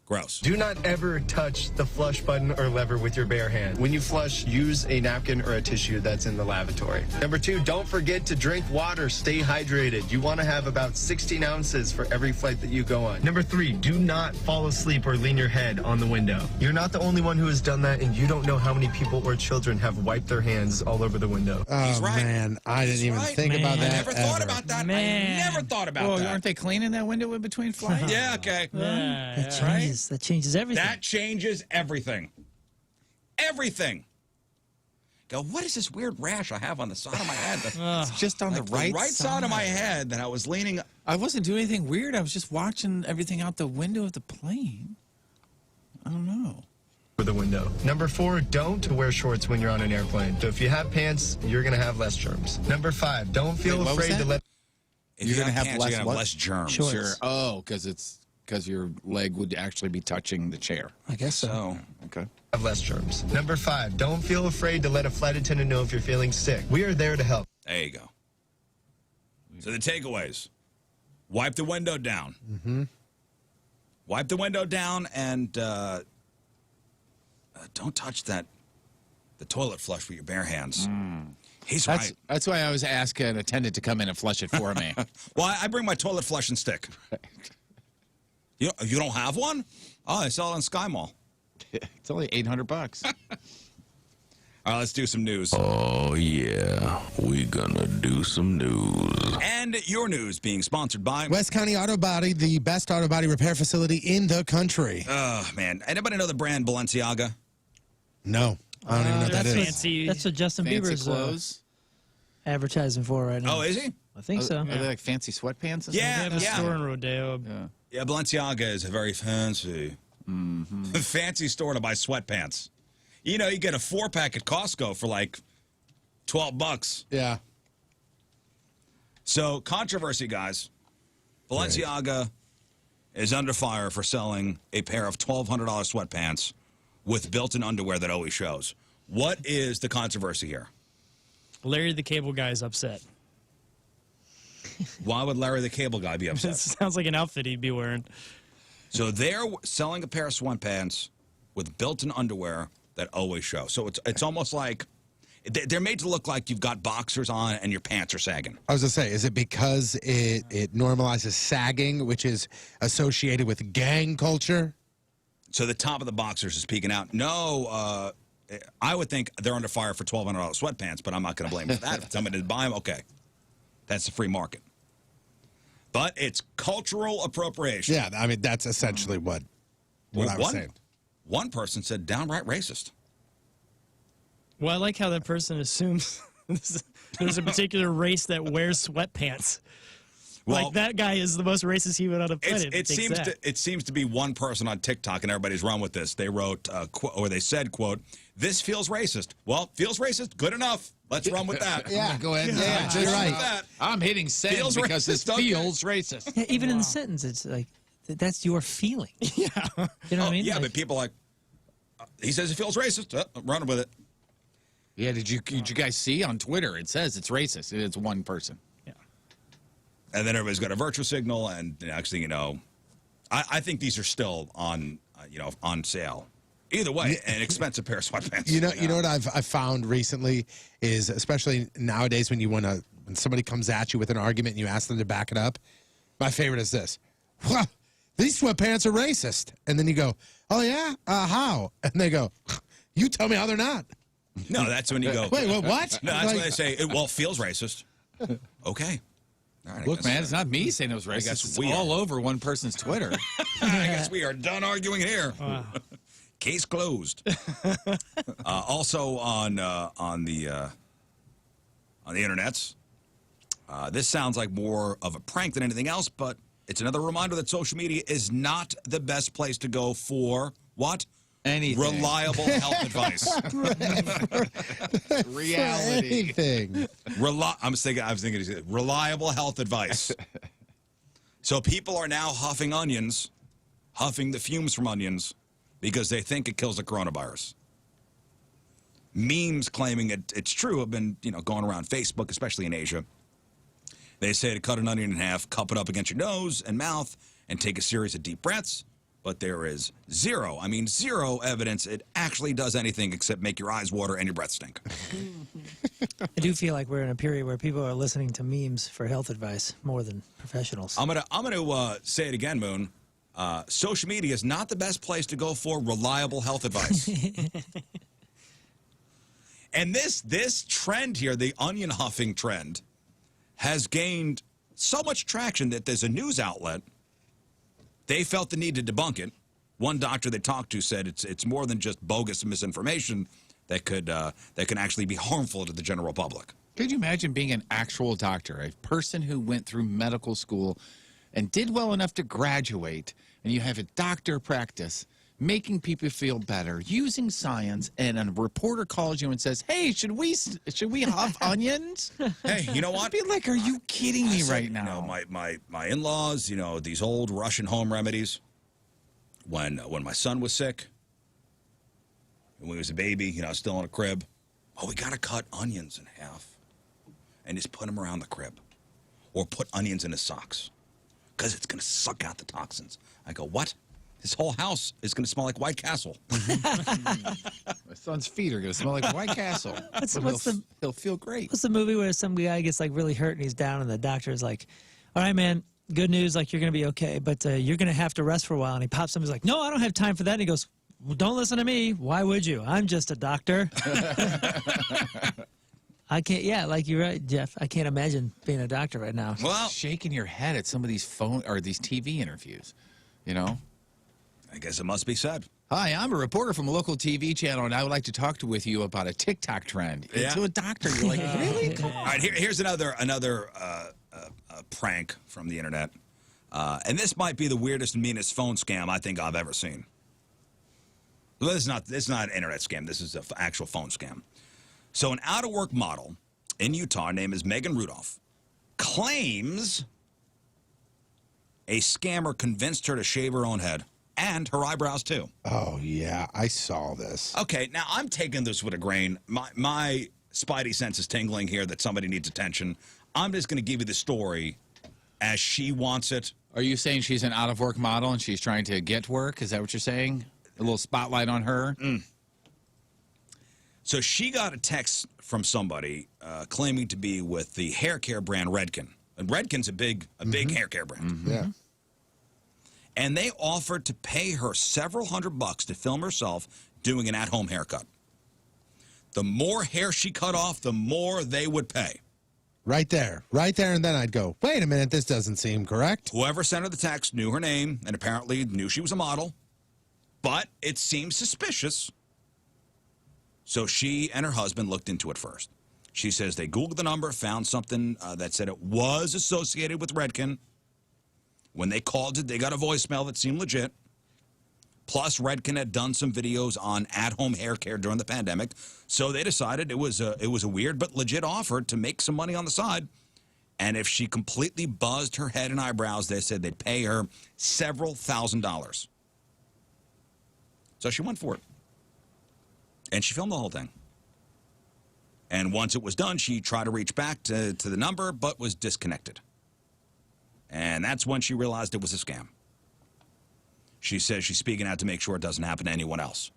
Gross. do not ever touch the flush button or lever with your bare hand. When you flush, use a napkin or a tissue that's in the lavatory. Number 2, don't forget to drink water. Stay hydrated. You want to have about 16 ounces for every flight that you go on. Number 3, do not fall asleep or lean your head on the window. You're not the only one who has done that, and you don't know how many people or children have wiped their hands all over the window. Oh, He's right. man. I didn't even think about I that. never thought about that. Man. I never thought about Well, that. aren't they cleaning that window in between flights? Yeah, okay. That changes everything. That changes everything. Everything. Go, what is this weird rash I have on the side of my head? It's just on Like the right side of my head that I was leaning. I wasn't doing anything weird. I was just watching everything out the window of the plane. I don't know. For the window. Number 4, don't wear shorts when you're on an airplane. So if you have pants, you're going to have less germs. Number 5, don't feel Wait, what was afraid to that? let If You're you gonna have pants, less you're gonna what? have less germs. Sure. Sure. Oh, because your leg would actually be touching the chair. I guess so. So, Okay. have less germs. Number 5, don't feel afraid to let a flight attendant know if you're feeling sick. We are there to help. there you go. So the takeaways. Wipe the window down. Mm-hmm. Wipe the window down and don't touch the toilet flush with your bare hands. He's right. That's why I always ask an attendant to come in and flush it for me. Well, I bring my toilet flushing stick. You don't have one? Oh, I sell it on Sky Mall. It's only $800. All right, let's do some news. Oh, yeah. We gonna do some news. And your news being sponsored by... West County Auto Body, the best auto body repair facility in the country. Oh, man. Anybody know the brand Balenciaga? No, I don't even know what that That's is. fancy. That's what Justin Fancy Bieber's clothes. advertising for right now. Oh, is he? I think so. Are they like fancy sweatpants? Or They Yeah, have a yeah. store in Rodeo. Yeah, Balenciaga is a very fancy, fancy store to buy sweatpants. You know, you get a 4-pack at Costco for like $12. Yeah. So, controversy, guys. Balenciaga is under fire for selling a pair of $1,200 sweatpants with built-in underwear that always shows. What is the controversy here? Larry the Cable Guy is upset. Why would Larry the Cable Guy be It upset? sounds like an outfit he'd be wearing. So they're selling a pair of sweatpants with built-in underwear that always show. So it's almost like they're made to look like you've got boxers on and your pants are sagging. I was going to say, is it because it normalizes sagging, which is associated with gang culture? So the top of the boxers is peeking out. No, I would think they're under fire for $1,200 sweatpants, but I'm not going to blame them for that. If somebody did buy them, okay. That's the free market. But it's cultural appropriation. Yeah, I mean, that's essentially what I was saying. One person said downright racist. Well, I like how that person assumes there's a particular race that wears sweatpants. Well, Like that guy is the most racist human on the planet. It seems to be one person on TikTok, and everybody's run with this. They wrote, or they said, "quote This feels racist." Well, feels racist. Good enough. Let's run with that. Yeah, Go ahead. Yeah, Just you're run right. with that. I'm hitting send Feels because this racist, okay. feels racist. Yeah, even in the sentence, it's like that's your feeling. Yeah, you know what I mean? Yeah, Like, but people are like, he says it feels racist. I'm running with it. Yeah, did you guys see on Twitter? It says it's racist. It's one person. And then everybody's got a virtue signal, and the next thing you know, I think these are still on, on sale. Either way, an expensive pair of sweatpants. You know what I've found recently is, especially nowadays when when somebody comes at you with an argument and you ask them to back it up, my favorite is this. Well, these sweatpants are racist. And then you go, oh yeah? How? And they go, you tell me how they're not. No, that's when you go. Wait, what? No, that's when they say, well, it feels racist. Okay. All right, I Look, guess- man, it's not me saying it was guess racist. It's we are. all over one person's Twitter. I guess we are done arguing here. Case closed. Also on the internets, this sounds like more of a prank than anything else, but it's another reminder that social media is not the best place to go for what? Anything. Reliable health advice. Reality. Anything. I was thinking reliable health advice. So people are now huffing onions, huffing the fumes from onions, because they think it kills the coronavirus. Memes claiming it's true have been, going around Facebook, especially in Asia. They say to cut an onion in half, cup it up against your nose and mouth, and take a series of deep breaths. But there is zero evidence it actually does anything except make your eyes water and your breath stink. I do feel like we're in a period where people are listening to memes for health advice more than professionals. I'm gonna say it again, Moon. Social media is not the best place to go for reliable health advice. And this trend here, the onion huffing trend, has gained so much traction that there's a news outlet. They felt the need to debunk it. One doctor they talked to said it's more than just bogus misinformation that can actually be harmful to the general public. Could you imagine being an actual doctor, a person who went through medical school and did well enough to graduate, and you have a doctor practice making people feel better using science, and a reporter calls you and says, "Hey, should we huff onions?" Hey, you know what? I'd be like, "Are you kidding me right now?" My in-laws, these old Russian home remedies. When my son was sick, when he was a baby, still in a crib, we got to cut onions in half and just put them around the crib, or put onions in his socks because it's going to suck out the toxins. I go, what? His whole house is going to smell like White Castle. My son's feet are going to smell like White Castle. He'll feel great. What's the movie where some guy gets like really hurt and he's down and the doctor is like, "All right, man, good news, like you're going to be okay, but you're going to have to rest for a while." And he pops up and he's like, "No, I don't have time for that." And he goes, "Well, don't listen to me. Why would you? I'm just a doctor." I can't, like you're right, Jeff. I can't imagine being a doctor right now. Well, shaking your head at some of these phone or these TV interviews, I guess it must be said. "Hi, I'm a reporter from a local TV channel, and I would like to talk with you about a TikTok trend." Yeah. To a doctor, you're like, "Really? Come on." All right, here's another prank from the internet. And this might be the weirdest and meanest phone scam I think I've ever seen. Well, this is not an internet scam. This is an actual phone scam. So an out-of-work model in Utah, her name is Megan Rudolph, claims a scammer convinced her to shave her own head and her eyebrows too. Oh, yeah, I saw this. Okay, now I'm taking this with a grain. My spidey sense is tingling here that somebody needs attention. I'm just going to give you the story as she wants it. Are you saying she's an out-of-work model and she's trying to get work? Is that what you're saying? A little spotlight on her? So she got a text from somebody claiming to be with the hair care brand Redken. And Redken's a big hair care brand. Yeah. And they offered to pay her several $100 to film herself doing an at-home haircut. The more hair she cut off, the more they would pay. Right there, and then I'd go, wait a minute, this doesn't seem correct. Whoever sent her the text knew her name and apparently knew she was a model, but it seemed suspicious. So she and her husband looked into it first. She says they Googled the number, found something that said it was associated with Redken. When they called it, they got a voicemail that seemed legit. Plus, Redken had done some videos on at-home hair care during the pandemic, so they decided it was a weird but legit offer to make some money on the side. And if she completely buzzed her head and eyebrows, they said they'd pay her several $1,000s. So she went for it. And she filmed the whole thing. And once it was done, she tried to reach back to the number, but was disconnected. And that's when she realized it was a scam. She says she's speaking out to make sure it doesn't happen to anyone else.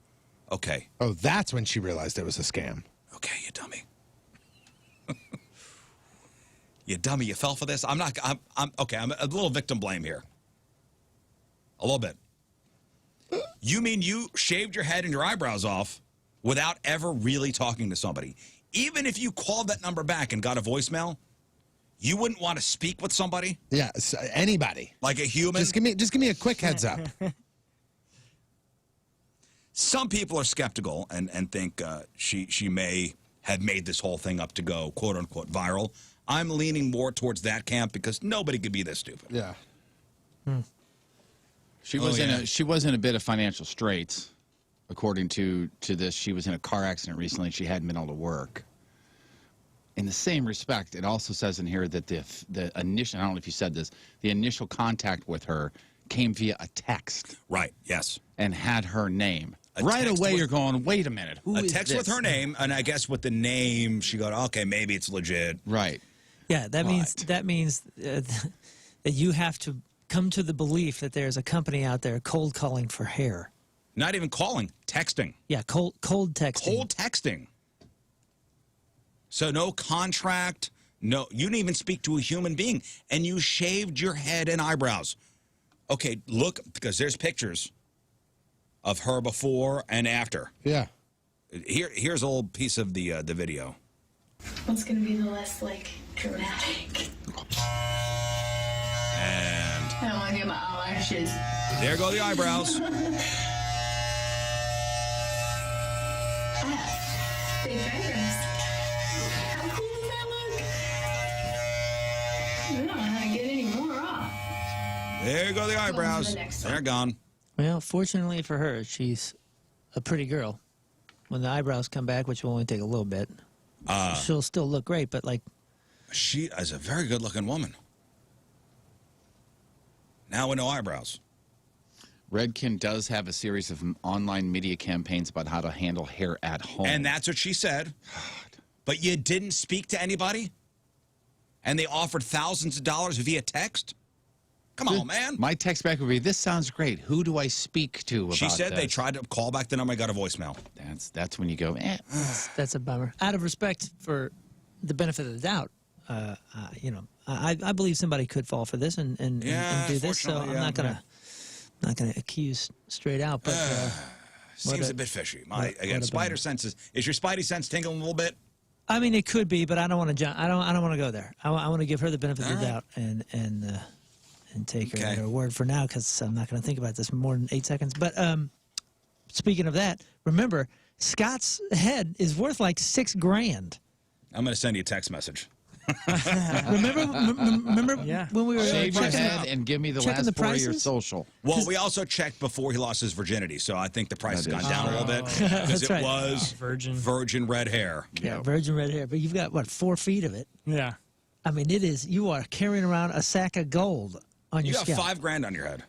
Okay. Oh, that's when she realized it was a scam. Okay, you dummy. You dummy, you fell for this? I'm a little victim blame here. A little bit. You mean you shaved your head and your eyebrows off without ever really talking to somebody? Even if you called that number back and got a voicemail, you wouldn't want to speak with somebody? Yeah, anybody. Like a human? Just give me a quick heads up. some people are skeptical and think she may have made this whole thing up to go, quote unquote, viral. I'm leaning more towards that camp because nobody could be this stupid. Yeah. She was she was in a bit of financial straits, according to this. She was in a car accident recently. She hadn't been able to work. In the same respect, it also says in here that the initial, I don't know if you said this, the initial contact with her came via a text. Right, yes. And had her name. Right away, you're going, wait a minute, who is this? A text with her name, and I guess with the name, she got, okay, maybe it's legit. Right. Yeah, that means that you have to come to the belief that there's a company out there cold calling for hair. Not even calling, texting. Yeah, cold texting. Cold texting. So no contract, no, you didn't even speak to a human being, and you shaved your head and eyebrows. Okay, look, because there's pictures of her before and after. Yeah. Here's a little piece of the video. What's gonna be the less, like, dramatic? And I don't wanna get my eyelashes. there go the eyebrows. Big eyebrows. How cool does that look? I don't know how to get any more off. There go the eyebrows. They're gone. Well, fortunately for her, she's a pretty girl. When the eyebrows come back, which will only take a little bit, she'll still look great, but like... She is a very good-looking woman. Now with no eyebrows. Redken does have a series of online media campaigns about how to handle hair at home. And that's what she said. But you didn't speak to anybody? And they offered thousands of dollars via text? Come on, man. My text back would be, this sounds great. Who do I speak to about She said this? they tried to call back the number. I got a voicemail. That's when you go, eh. That's a bummer. Out of respect for the benefit of the doubt, you know, I believe somebody could fall for this and do this. So I'm not gonna accuse straight out. But seems a bit fishy. Spider senses. Is your spidey sense tingling a little bit? I mean, it could be, but I don't want to. I don't want to go there. I want to give her the benefit of the doubt and take her at her word for now, because I'm not going to think about this more than 8 seconds. But speaking of that, remember, Scott's head is worth like $6 grand. I'm going to send you a text message. remember when we were Shave your checking head and give me the last the four of your prices? social. Well, we also checked before he lost his virginity, so I think the price has gone down a little bit because That's it right. was virgin red hair. Yeah, virgin red hair. But you've got, what, 4 feet of it? Yeah. I mean, it is, you are carrying around a sack of gold on You your got scalp. $5 grand on your head.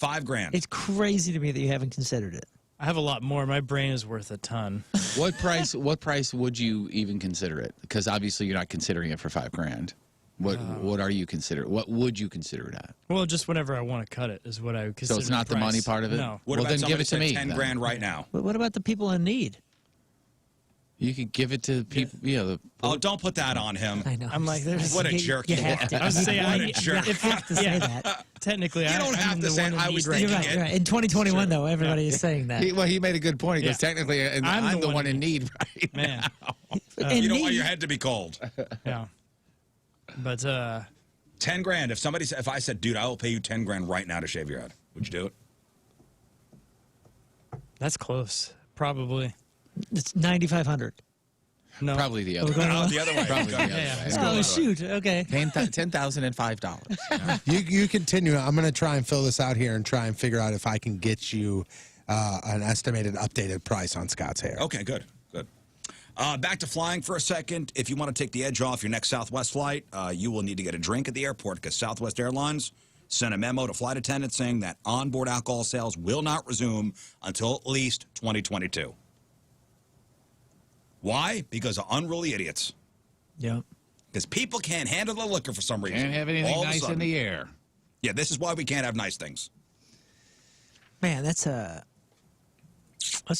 $5 grand. It's crazy to me that you haven't considered it. I have a lot more. My brain is worth a ton. What price would you even consider it? Because obviously you're not considering it for $5 grand. What are you considering? What would you consider it at? Well, just whenever I want to cut it is what I would consider. So it's not the price. money part of it? No. What about then give it to me. 10 then. grand right now? But what about the people in need? You could give it to people. Yeah. Oh, don't put that on him. I know. I'm like, there's What a jerk you you have are. to. I was saying, What a jerk. You have to say that. Technically, You don't have I'm to the say one it. in I need was right You're now. right. You're right. In 2021, though, everybody is saying that. He made a good point. He goes, Yeah. technically, I'm the one in need right Man. And You don't need- want your head to be cold. Yeah. But 10 grand. If I said, dude, I will pay you 10 grand right now to shave your head, would you do it? that's close. Probably. It's 9,500. No. Probably the other We're going way. Oh, the other way. Probably the other Yeah. way. Oh, shoot. Okay. $10,005. You continue. I'm going to try and fill this out here and try and figure out if I can get you an estimated updated price on Scott's hair. Okay, good. Back to flying for a second. If you want to take the edge off your next Southwest flight, you will need to get a drink at the airport because Southwest Airlines sent a memo to flight attendants saying that onboard alcohol sales will not resume until at least 2022. Why? Because of unruly idiots. Yep. Because people can't handle the liquor for some reason. Can't have anything All of a nice in sudden. the air. Yeah, this is why we can't have nice things. Man, that's a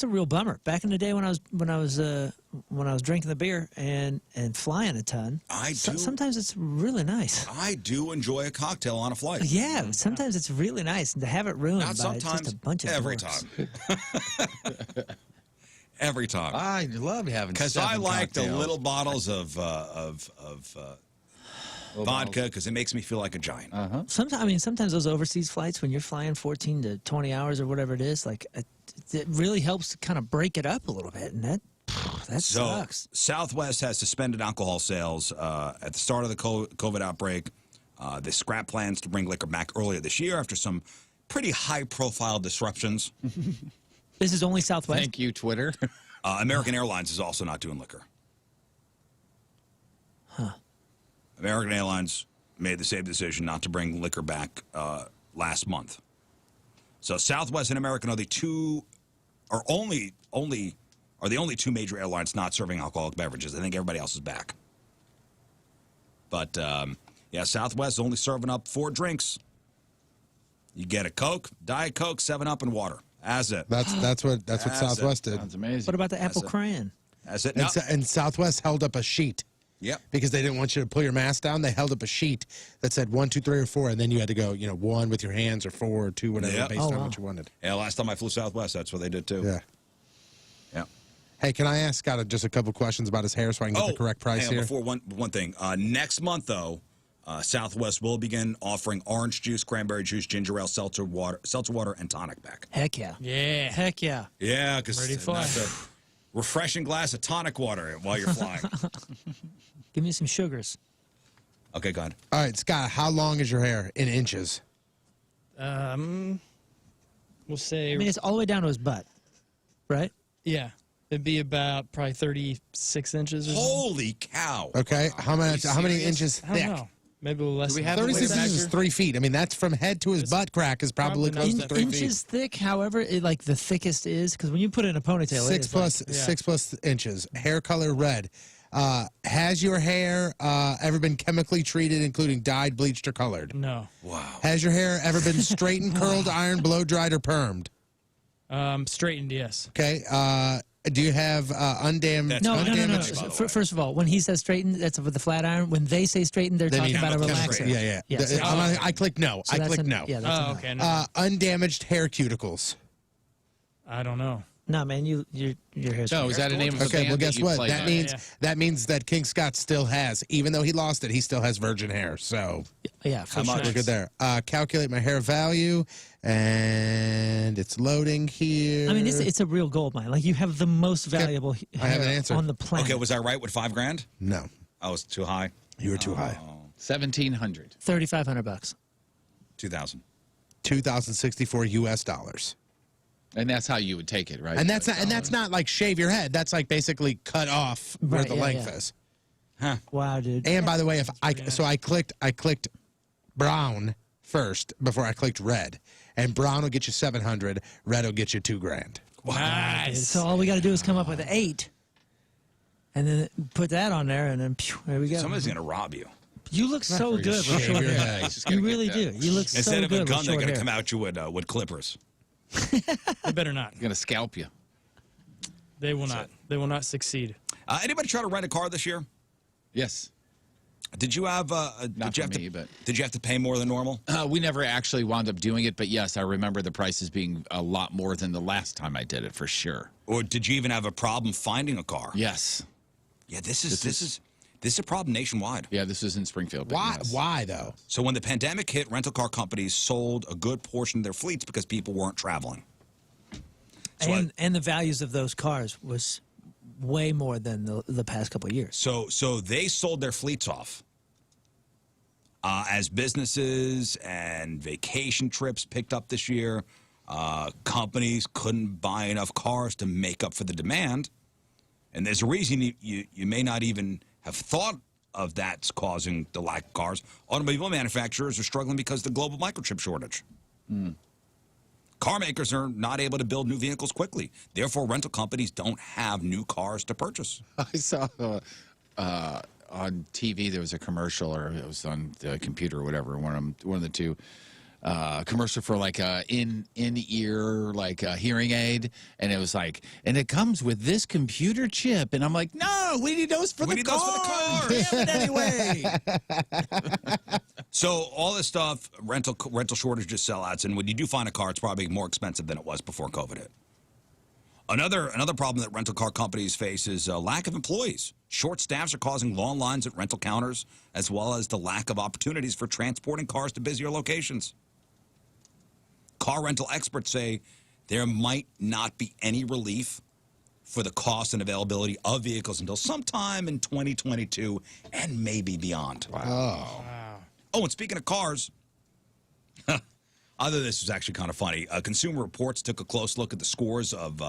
real bummer. Back in the day when I was drinking the beer and flying a ton, sometimes it's really nice. I do enjoy a cocktail on a flight. Yeah, sometimes it's really nice, and to have it ruined Not by sometimes, just a bunch of every dorks. time. Every time. I love having Because 7 I like the cocktails. little bottles of vodka, because it makes me feel like a giant. Sometimes those overseas flights, when you're flying 14 to 20 hours or whatever it is, like it really helps to kind of break it up a little bit, and that sucks. Southwest has suspended alcohol sales at the start of the COVID outbreak. They scrapped plans to bring liquor back earlier this year after some pretty high-profile disruptions. This is only Southwest? Thank you, Twitter. American Airlines is also not doing liquor. Huh. American Airlines made the same decision not to bring liquor back last month. So Southwest and American are the only two major airlines not serving alcoholic beverages. I think everybody else is back. But yeah, Southwest is only serving up 4 drinks. You get a Coke, Diet Coke, 7-Up, and water. That's it. That's what Southwest did. Sounds amazing. What about the apple crayon? That's it. And Southwest held up a sheet. Yep. Because they didn't want you to pull your mask down, they held up a sheet that said 1, 2, 3, or 4, and then you had to go, 1 with your hands or 4 or 2, whatever, based on what you wanted. Yeah, last time I flew Southwest, that's what they did too. Yeah. Yeah. Hey, can I ask Scott just a couple questions about his hair so I can get the correct price hang on, here? Before one thing, next month though, Southwest will begin offering orange juice, cranberry juice, ginger ale, seltzer water, and tonic back. Heck yeah. Yeah. Heck yeah. Yeah, because Ready to fly. that's a refreshing glass of tonic water while you're flying. Give me some sugars. Okay, go ahead. All right, Scott, how long is your hair in inches? We'll say. I mean, it's all the way down to his butt, right? Yeah. It'd be about probably 36 inches or something. Holy cow. Okay, how many inches I don't thick? know. Maybe a little less. Do we than have 36 that. inches is 3 feet. I mean, that's from head to his butt crack is probably Probably close not to that 3 feet. Inches thick, however, like the thickest is, because when you put it in a ponytail, Six it's plus like, 6 plus inches. Hair color red. Has your hair ever been chemically treated, including dyed, bleached, or colored? No. Wow. Has your hair ever been straightened, curled, ironed, blow dried, or permed? Straightened, yes. Okay. Do you have undamaged? No. undamaged, by the way. First of all, when he says straightened, that's with the flat iron. When they say straightened, they're They talking mean about a chemically relaxer. Yeah. Yes. I click no. So I that's click a- no. Yeah, that's a no. Okay. No. Undamaged hair cuticles. I don't know. No, man, your hair's No, fine. is that a name of a Okay, band well, that guess you what? played That on? means Yeah. that means that King Scott still has, even though he lost it, he still has virgin hair. So Yeah, for sure. look at there. Calculate my hair value, and it's loading here. I mean, it's a real gold mine. Like, you have the most valuable I have an hair answer. on the planet. Okay, was I right with $5,000? no. I was too high. You were too high. 1,700. $3,500. 2,000. $2,064 US. And that's how you would take it, right? And that's not like shave your head. That's like basically cut off where Right, the yeah, length yeah. is. Wow, dude. And by the way, I clicked brown first before I clicked red, and brown will get you 700, red will get you $2,000. Nice. So all we got to do is come up with an 8, and then put that on there, and then pew, there we go. Somebody's going to rob you. You look so good with shave short your hair. head. He's just gonna You get really that. do. You look Instead so of a good gun, with they're short going to hair. come at you with clippers. They better not. Going to scalp you. They will not. They will not succeed. Anybody try to rent a car this year? Yes. Did you have Not did you for have me, to, but- did you have to pay more than normal? We never actually wound up doing it, but yes, I remember the prices being a lot more than the last time I did it, for sure. Or did you even have a problem finding a car? Yes. Yeah, this is a problem nationwide. Yeah, this was in Springfield. but Why? yes. Why though? So when the pandemic hit, rental car companies sold a good portion of their fleets because people weren't traveling. So And the values of those cars was way more than the past couple of years. So they sold their fleets off. As businesses and vacation trips picked up this year, companies couldn't buy enough cars to make up for the demand. And there's a reason you may not even have thought of that's causing the lack of cars. Automobile manufacturers are struggling because of the global microchip shortage. Car makers are not able to build new vehicles quickly. Therefore, rental companies don't have new cars to purchase. I saw on TV there was a commercial, or it was on the computer or whatever, one of the two. Commercial for like a in-ear like a hearing aid, and it was like, and it comes with this computer chip, and I'm like, no, we need those for the car. Damn it anyway. So all this stuff, rental shortages, sellouts, and when you do find a car, it's probably more expensive than it was before COVID hit. Another problem that rental car companies face is a lack of employees. Short staffs are causing long lines at rental counters, as well as the lack of opportunities for transporting cars to busier locations. Car rental experts say there might not be any relief for the cost and availability of vehicles until sometime in 2022 and maybe beyond. Oh. Oh, and speaking of cars, I thought this was actually kind of funny. Consumer Reports took a close look at the scores of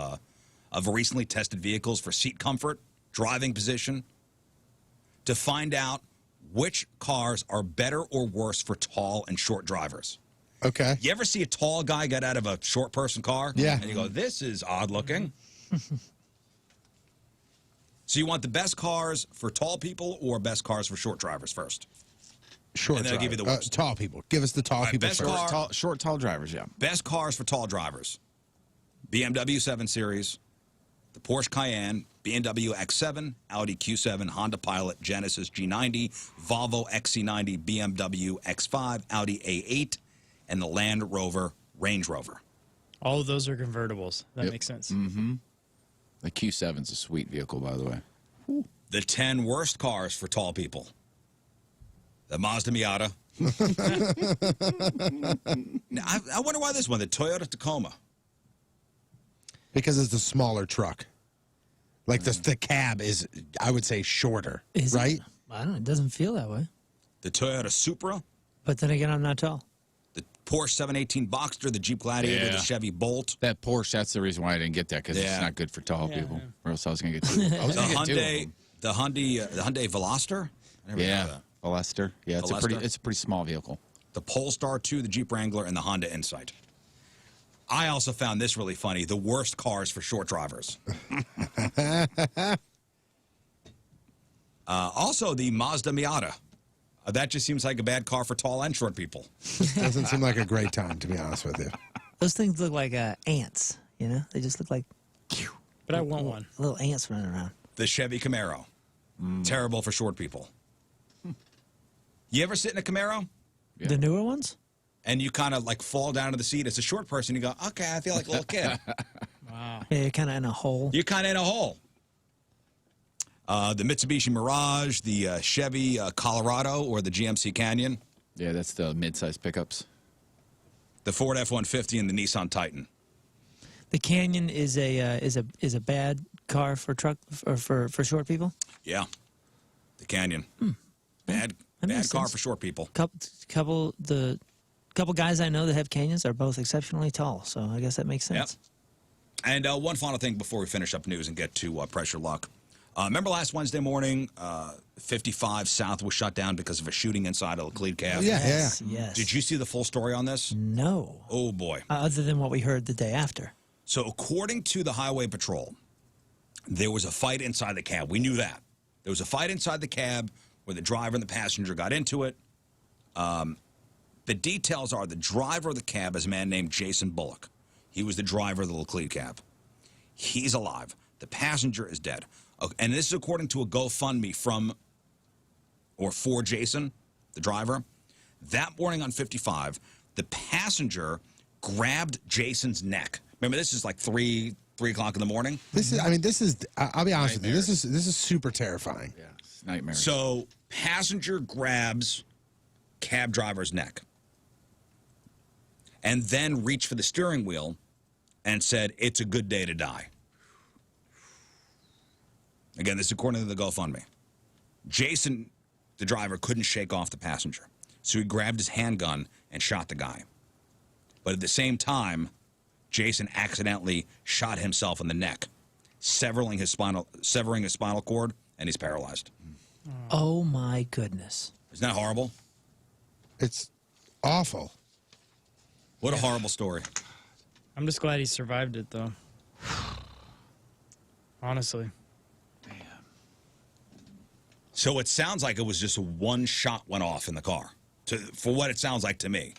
recently tested vehicles for seat comfort, driving position, to find out which cars are better or worse for tall and short drivers. Okay. You ever see a tall guy get out of a short person car? Yeah. And you go, this is odd looking. So you want the best cars for tall people or best cars for short drivers first? Short And then I'll give you the worst. tall people. Give us the tall people best first. car- Tall drivers, yeah. Best cars for tall drivers. BMW 7 Series, the Porsche Cayenne, BMW X7, Audi Q7, Honda Pilot, Genesis G90, Volvo XC90, BMW X5, Audi A8, and the Land Rover Range Rover. All of those are convertibles. That Yep. makes sense. Mm-hmm. The Q7's a sweet vehicle, by the way. The 10 worst cars for tall people. The Mazda Miata. Now, I wonder why this one, the Toyota Tacoma. Because it's the smaller truck. Like the cab is, I would say, shorter, Is right? It? I don't know. It doesn't feel that way. The Toyota Supra. But then again, I'm not tall. The Porsche 718 Boxster, the Jeep Gladiator, Yeah. the Chevy Bolt. That Porsche, that's the reason why I didn't get that, because Yeah. it's not good for tall people. Or else I was going to get two. I was The gonna get two of Hyundai, them. the Hyundai Veloster. I never heard of Yeah. that. Veloster. Yeah, it's Veloster? a pretty small vehicle. The Polestar 2, the Jeep Wrangler, and the Honda Insight. I also found this really funny. The worst cars for short drivers. Also, the Mazda Miata. That just seems like a bad car for tall and short people. Doesn't seem like a great time, to be honest with you. Those things look like ants, you know? They just look like But I want one. little ants running around. The Chevy Camaro. Terrible for short people. You ever sit in a Camaro Yeah. The newer ones? and you kind of like fall down to the seat? As a short person, you go, okay, I feel like a little kid. Wow. Yeah, you're kind of in a hole. You're kind of in a hole. The Mitsubishi Mirage, the Chevy Colorado, or the GMC Canyon, Yeah, that's the mid-size pickups. the Ford F-150, and the Nissan Titan. The Canyon is a bad car for truck or for short people. Yeah, the Canyon. Bad That bad makes car sense. for short people. Couple guys I know that have Canyons are both exceptionally tall, so I guess that makes sense. And one final thing before we finish up news and get to pressure luck. Remember last Wednesday morning, 55 South was shut down because of a shooting inside a Laclede cab? Yeah, Yes, yes. Did you see the full story on this? No. Oh, boy. Other than what we heard the day after. So according to the Highway Patrol, there was a fight inside the cab. We knew that. There was a fight inside the cab where the driver and the passenger got into it. The details are the driver of the cab is a man named Jason Bullock. He was the driver of the Laclede cab. He's alive. The passenger is dead. And this is according to a GoFundMe for Jason, the driver. That morning on 55, the passenger grabbed Jason's neck. Remember, this is like 3 o'clock in the morning. This is, I'll be honest with you, this is super terrifying. Yeah, it's nightmare. So, passenger grabs cab driver's neck and then reached for the steering wheel and said, "It's a good day to die." Again, this is according to the GoFundMe. Jason, the driver, couldn't shake off the passenger, so he grabbed his handgun and shot the guy. But at the same time, Jason accidentally shot himself in the neck, severing his spinal cord, and he's paralyzed. Oh my goodness. Isn't that horrible? It's awful. What a horrible story. I'm just glad he survived it, though. Honestly. So it sounds like it was just one shot went off in the car, for what it sounds like to me.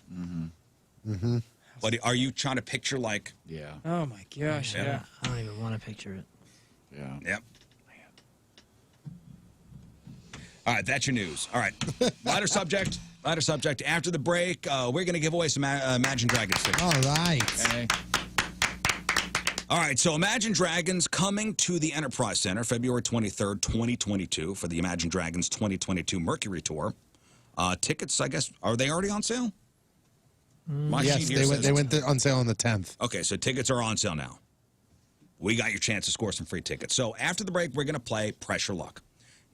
Mm-hmm. But are you trying to picture like? Yeah. Oh my gosh. Yeah. Yeah. I don't even want to picture it. Yeah. Yep. All right, that's your news. All right, lighter subject. Lighter subject. After the break, we're going to give away some Imagine Dragons tickets. All right. Hey. All right, so Imagine Dragons coming to the Enterprise Center February 23rd, 2022 for the Imagine Dragons 2022 Mercury Tour. Tickets, I guess, are they already on sale? My Yes, sheet here they went on sale on the 10th. Okay, so tickets are on sale now. We got your chance to score some free tickets. So after the break, we're going to play Pressure Luck.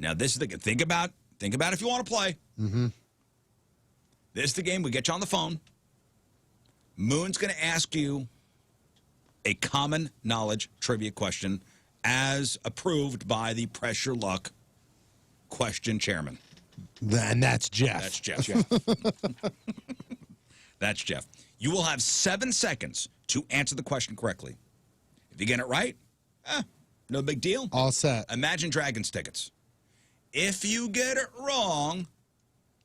Now, this is the think about if you want to play. Mm-hmm. This is the game. We get you on the phone. Moon's going to ask you a common knowledge trivia question as approved by the Pressure Luck question chairman. And that's Jeff. That's Jeff. That's Jeff. You will have 7 seconds to answer the question correctly. If you get it right, no big deal. All set. Imagine Dragons tickets. If you get it wrong,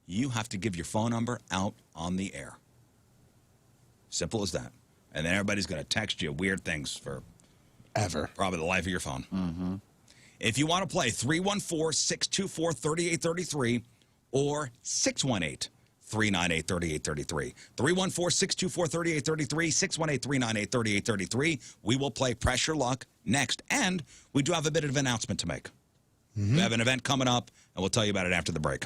you have to give your phone number out on the air. Simple as that. And then everybody's going to text you weird things for ever. Probably the life of your phone. Mm-hmm. If you want to play, 314-624-3833 or 618-398-3833. 314-624-3833, 618-398-3833. We will play Pressure Luck next. And we do have a bit of an announcement to make. Mm-hmm. We have an event coming up, and we'll tell you about it after the break.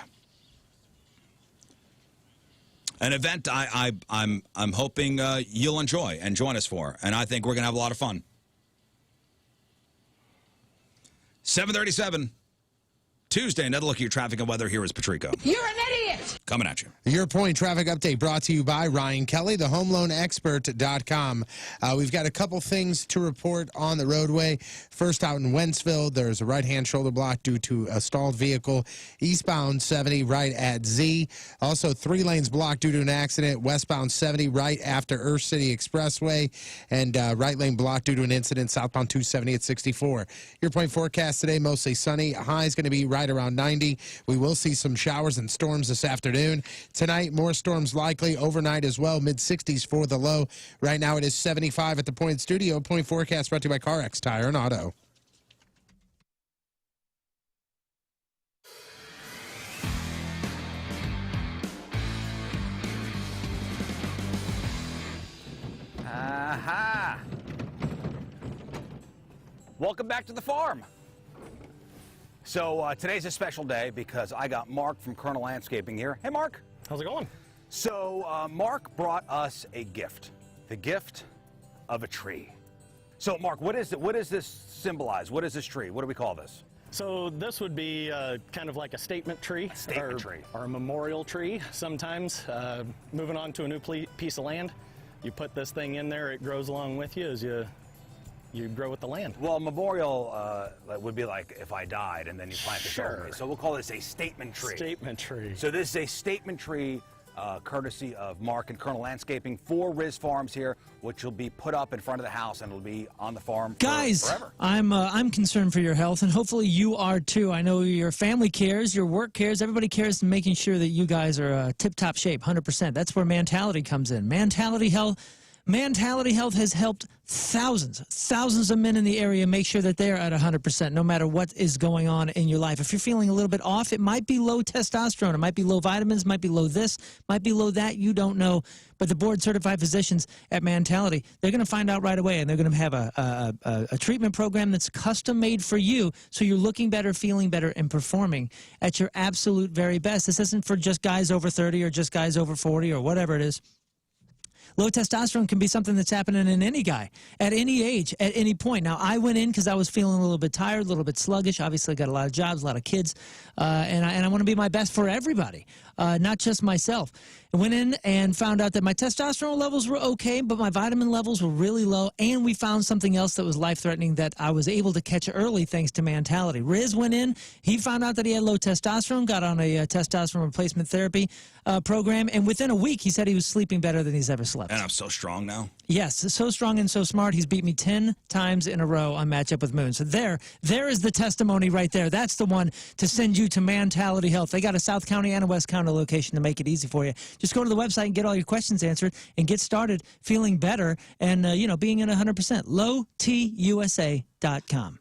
An event I'm hoping you'll enjoy and join us for, and I think we're going to have a lot of fun. 7:37, Tuesday. Another look at your traffic and weather. Here is Patrico. You're an idiot! Coming at you. Your Point traffic update brought to you by Ryan Kelly, thehomeloanexpert.com. We've got a couple things to report on the roadway. First, out in Wentzville, there's a right-hand shoulder block due to a stalled vehicle. Eastbound 70 right at Z. Also, 3 lanes blocked due to an accident. Westbound 70 right after Earth City Expressway. And right lane blocked due to an incident. Southbound 270 at 64. Your Point forecast today, mostly sunny. High is going to be right around 90. We will see some showers and storms this afternoon. Tonight, more storms likely. Overnight as well, mid-60s for the low. Right now, it is 75 at the Point Studio. Point forecast brought to you by CarX Tire and Auto. Aha! Welcome back to the farm. So today's a special day because I got Mark from Colonel Landscaping here. Hey, Mark. How's it going? So Mark brought us a gift, the gift of a tree. So Mark, what is it? What does this symbolize? What is this tree? What do we call this? So this would be kind of like a statement tree. Or a memorial tree sometimes. Moving on to a new piece of land, you put this thing in there, it grows along with you as you grow with the land. Well, memorial would be like if I died and then you plant this over me. So we'll call this a statement tree. Statement tree. So this is a statement tree courtesy of Mark and Colonel Landscaping for Rizz Farms here, which will be put up in front of the house and it'll be on the farm forever. I'm concerned for your health, and hopefully you are too. I know your family cares, your work cares, everybody cares, in making sure that you guys are tip-top shape, 100%. That's where Mentality comes in. Mentality Health has helped thousands of men in the area make sure that they're at 100% no matter what is going on in your life. If you're feeling a little bit off, it might be low testosterone, it might be low vitamins, might be low this, might be low that, you don't know. But the board-certified physicians at Mentality, they're going to find out right away, and they're going to have a treatment program that's custom-made for you so you're looking better, feeling better, and performing at your absolute very best. This isn't for just guys over 30 or just guys over 40 or whatever it is. Low testosterone can be something that's happening in any guy, at any age, at any point. Now, I went in because I was feeling a little bit tired, a little bit sluggish. Obviously, I got a lot of jobs, a lot of kids, and I want to be my best for everybody, not just myself. I went in and found out that my testosterone levels were okay, but my vitamin levels were really low, and we found something else that was life-threatening that I was able to catch early thanks to Mentality. Rizz went in. He found out that he had low testosterone, got on a testosterone replacement therapy program, and within a week, he said he was sleeping better than he's ever slept. And I'm so strong now. Yes, so strong and so smart. He's beat me 10 times in a row on Matchup with Moon. So there is the testimony right there. That's the one to send you to Mentality Health. They got a South County and a West County location to make it easy for you. Just go to the website and get all your questions answered and get started feeling better and, being at 100%. LowTUSA.com.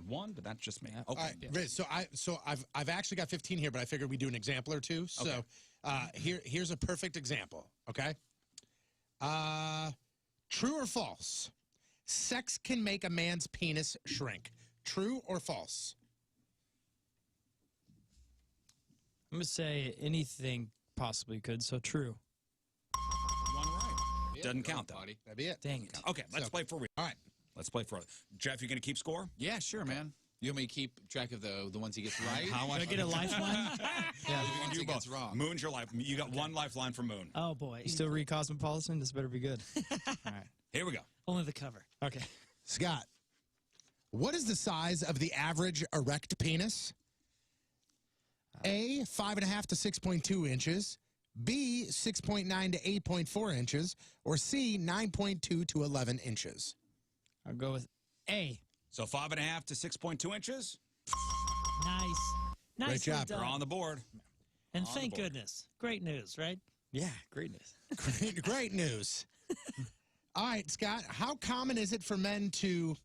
One, but that's just me. Okay. Rizz, so I've actually got 15 here, but I figured we'd do an example or two. So here's a perfect example. Okay. True or false? Sex can make a man's penis shrink. True or false? I'm going to say anything possibly could, so true. One right. Doesn't count, though. That'd be it. Dang it. Okay, let's play for real. All right. Let's play for Jeff, you going to keep score? Yeah, sure, man. You want me to keep track of the ones he gets right? How much? Should I get a lifeline? Yeah, You the can ones do he both. gets wrong. Moon's your life. You got one lifeline for Moon. Oh, boy. You still read Cosmopolitan? This better be good. All right. Here we go. Only the cover. Okay. Scott, what is the size of the average erect penis? A, 5.5 to 6.2 inches. B, 6.9 to 8.4 inches. Or C, 9.2 to 11 inches. I'll go with A. So 5.5 to 6.2 inches. Nice. Nicely job. done. We're on the board. And on the thank board. goodness. Great news, right? Yeah, greatness. Great news. All right, Scott, how common is it for men to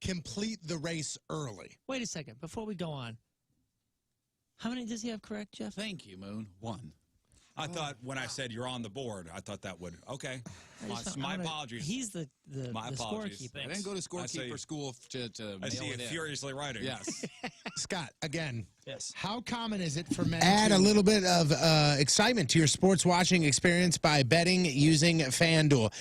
complete the race early? Wait a second. Before we go on, how many does he have correct, Jeff? Thank you, Moon. 1. I thought when I said you're on the board, I thought that would, okay. My apologies. He's the My apologies. scorekeeper. I didn't go to I see. scorekeeper school to I see nail you it in. furiously writing. Yes. Scott, again, Yes. how common is it for men add a little bit of excitement to your sports watching experience by betting using FanDuel?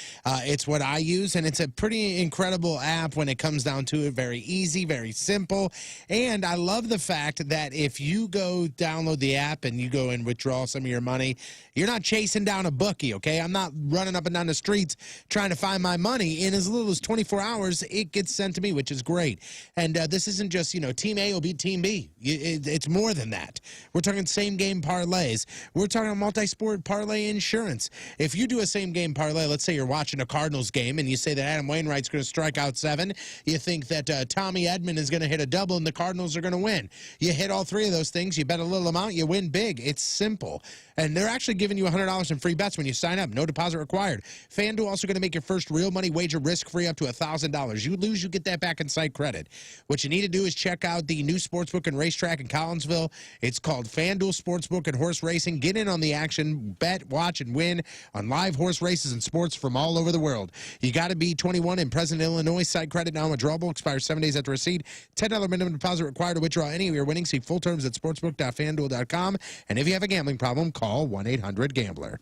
It's what I use, and it's a pretty incredible app when it comes down to it. Very easy, very simple, and I love the fact that if you go download the app and you go and withdraw some of your money, you're not chasing down a bookie, okay? I'm not running up and down the streets trying to find my money. In as little as 24 hours, it gets sent to me, which is great. And this isn't just, Team A will beat Team B. It's more than that. We're talking same-game parlays. We're talking multi-sport parlay insurance. If you do a same-game parlay, let's say you're watching a Cardinals game and you say that Adam Wainwright's going to strike out 7, you think that Tommy Edman is going to hit a double and the Cardinals are going to win. You hit all 3 of those things, you bet a little amount, you win big. It's simple. And they're actually giving you $100 in free bets when you sign up. No deposit required. FanDuel also going to make your first real money wager risk-free up to $1,000. You lose, you get that back in site credit. What you need to do is check out the new sportsbook and racetrack in Collinsville. It's called FanDuel Sportsbook and Horse Racing. Get in on the action, bet, watch, and win on live horse races and sports from all over the world. You got to be 21 and present in Illinois. Site credit now withdrawable. Expires 7 days after receipt. $10 minimum deposit required to withdraw any of your winnings. See full terms at sportsbook.fanduel.com. And if you have a gambling problem, call 1-800-GAMBLER.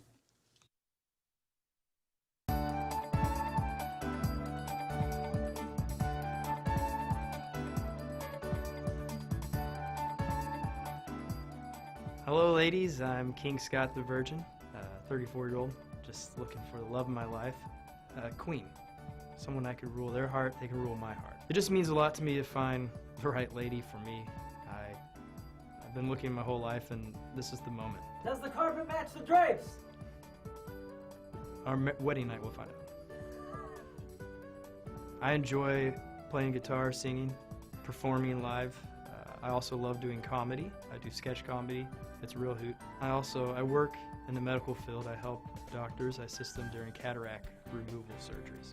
Hello, ladies. I'm King Scott the Virgin, 34-year-old, just looking for the love of my life. Queen, someone I could rule their heart, they can rule my heart. It just means a lot to me to find the right lady for me. I've been looking my whole life, and this is the moment. Does the carpet match the drapes? Our wedding night, we'll find out. I enjoy playing guitar, singing, performing live. I also love doing comedy. I do sketch comedy. It's a real hoot. I work in the medical field. I help doctors. I assist them during cataract removal surgeries.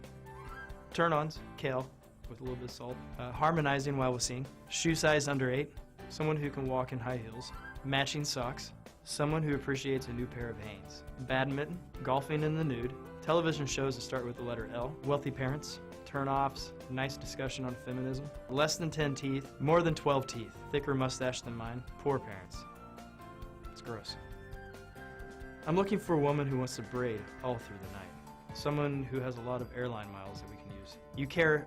Turn-ons, kale with a little bit of salt. Harmonizing while we sing. Shoe size under 8. Someone who can walk in high heels. Matching socks. Someone who appreciates a new pair of Hanes. Badminton, golfing in the nude. Television shows that start with the letter L. Wealthy parents. Turn-offs, nice discussion on feminism. Less than 10 teeth, more than 12 teeth. Thicker mustache than mine. Poor parents. It's gross. I'm looking for a woman who wants to braid all through the night. Someone who has a lot of airline miles that we can use. You care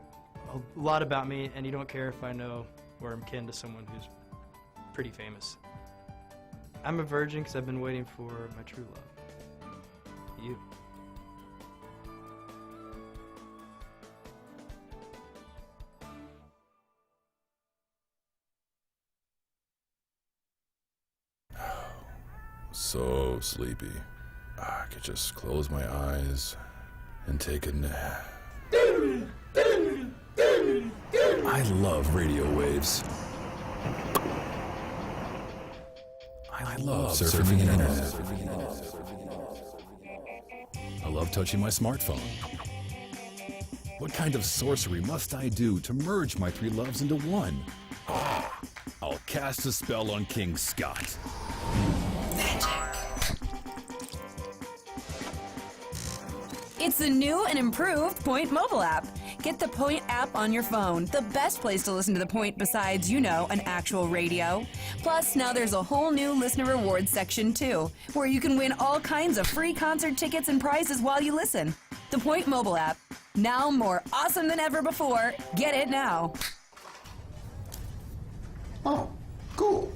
a lot about me, and you don't care if I know or I'm kin to someone who's pretty famous. I'm a virgin because I've been waiting for my true love. You. So sleepy. I could just close my eyes and take a nap. I love radio waves. I love surfing the internet. I love touching my smartphone. What kind of sorcery must I do to merge my 3 loves into one? I'll cast a spell on King Scott. It's It's the new and improved Point mobile app. Get the Point app on your phone, the best place to listen to the Point besides, you know, an actual radio. Plus, now there's a whole new listener rewards section, too, where you can win all kinds of free concert tickets and prizes while you listen. The Point mobile app, now more awesome than ever before. Get it now. Oh, cool.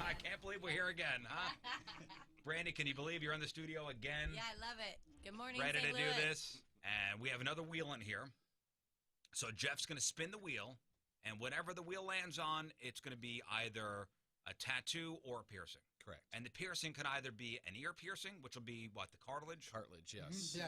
I can't believe we're here again, huh? Brandy, can you believe you're in the studio again? Yeah, I love it. Good morning, Ready St. to do Louis. this? And we have another wheel in here. So Jeff's going to spin the wheel, and whatever the wheel lands on, it's going to be either a tattoo or a piercing. Correct. And the piercing could either be an ear piercing, which will be, what, the cartilage? Cartilage, yes. Yeah.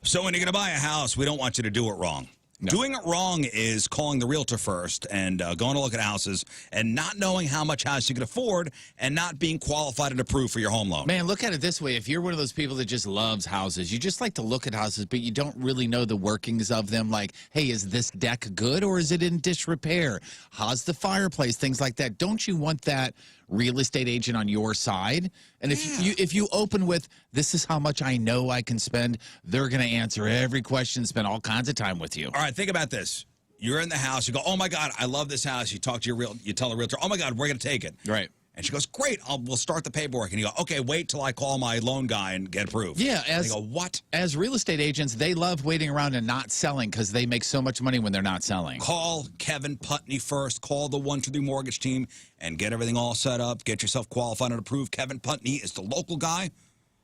So when you're going to buy a house, we don't want you to do it wrong. No. Doing it wrong is calling the realtor first and going to look at houses and not knowing how much house you can afford and not being qualified and approved for your home loan. Man, look at it this way. If you're one of those people that just loves houses, you just like to look at houses, but you don't really know the workings of them. Like, hey, is this deck good or is it in disrepair? How's the fireplace? Things like that. Don't you want that real estate agent on your side? And if you open with, this is how much I know I can spend, they're going to answer every question, spend all kinds of time with you. All right, think about this. You're in the house. You go, oh, my God, I love this house. You talk to you tell the realtor, oh, my God, we're going to take it. Right. And she goes, great, we'll start the paperwork. And you go, okay, wait till I call my loan guy and get approved. Yeah, and they go, what? As real estate agents, they love waiting around and not selling because they make so much money when they're not selling. Call Kevin Putney first. Call the 123 Mortgage team and get everything all set up. Get yourself qualified and approved. Kevin Putney is the local guy.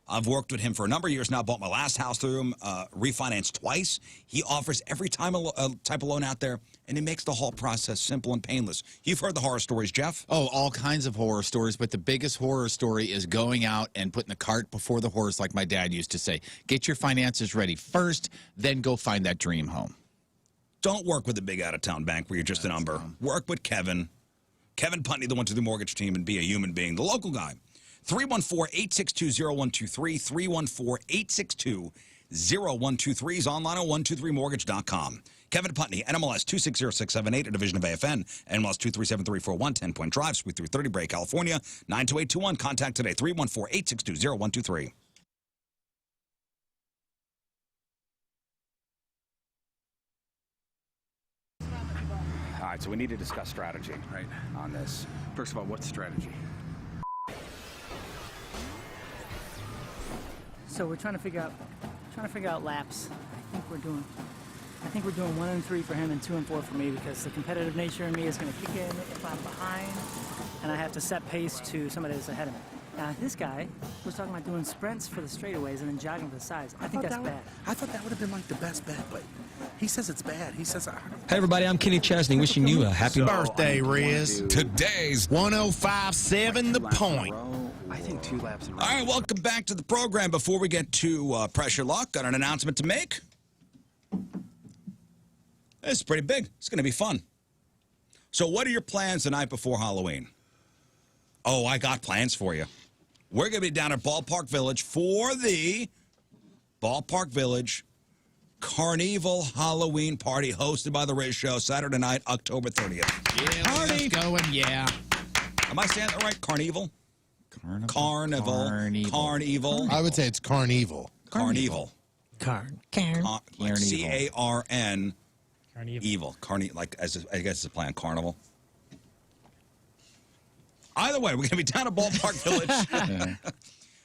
I've worked with him for a number of years now. Bought my last house through him, refinanced twice. He offers every time a type of loan out there, and he makes the whole process simple and painless. You've heard the horror stories, Jeff. Oh, all kinds of horror stories, but the biggest horror story is going out and putting the cart before the horse, like my dad used to say. Get your finances ready first, then go find that dream home. Don't work with a big out-of-town bank where you're just a number. Work with Kevin. Kevin Putney, the 123 Mortgage team, and be a human being, the local guy. 314-862-0123, 314-862-0123 is online at 123mortgage.com. Kevin Putney, NMLS 260678, a division of AFN, NMLS 2373441, 10-Point Drive, Suite 330, Bray, California, 92821. Contact today, 314-862-0123. All right, so we need to discuss strategy, right, on this. First of all, what's strategy? So we're trying to figure out laps. I think we're doing 1 and 3 for him and 2 and 4 for me because the competitive nature in me is going to kick in if I'm behind, and I have to set pace to somebody that's ahead of me. Now this guy was talking about doing sprints for the straightaways and then jogging for the sides. I think that's bad. I thought that would have been like the best bet, but he says it's bad. He says, Hey everybody, I'm Kenny Chesney wishing you a happy birthday, Rizz. Today's 1057 The Point. I think 2 laps in a row. All right, welcome back to the program. Before we get to Pressure Luck, got an announcement to make. This is pretty big. It's going to be fun. So what are your plans the night before Halloween? Oh, I got plans for you. We're going to be down at Ballpark Village for the Ballpark Village Carnival Halloween Party hosted by the Rizz Show Saturday night, October 30th. Yeah, party going, yeah. Am I saying that right? Carnival? Carnival. I would say it's Carnival. Carnival. Carnival. C-A-R-N. Evil. Like, I guess it's a play on Carnival. Either way, we're going to be down at Ballpark Village.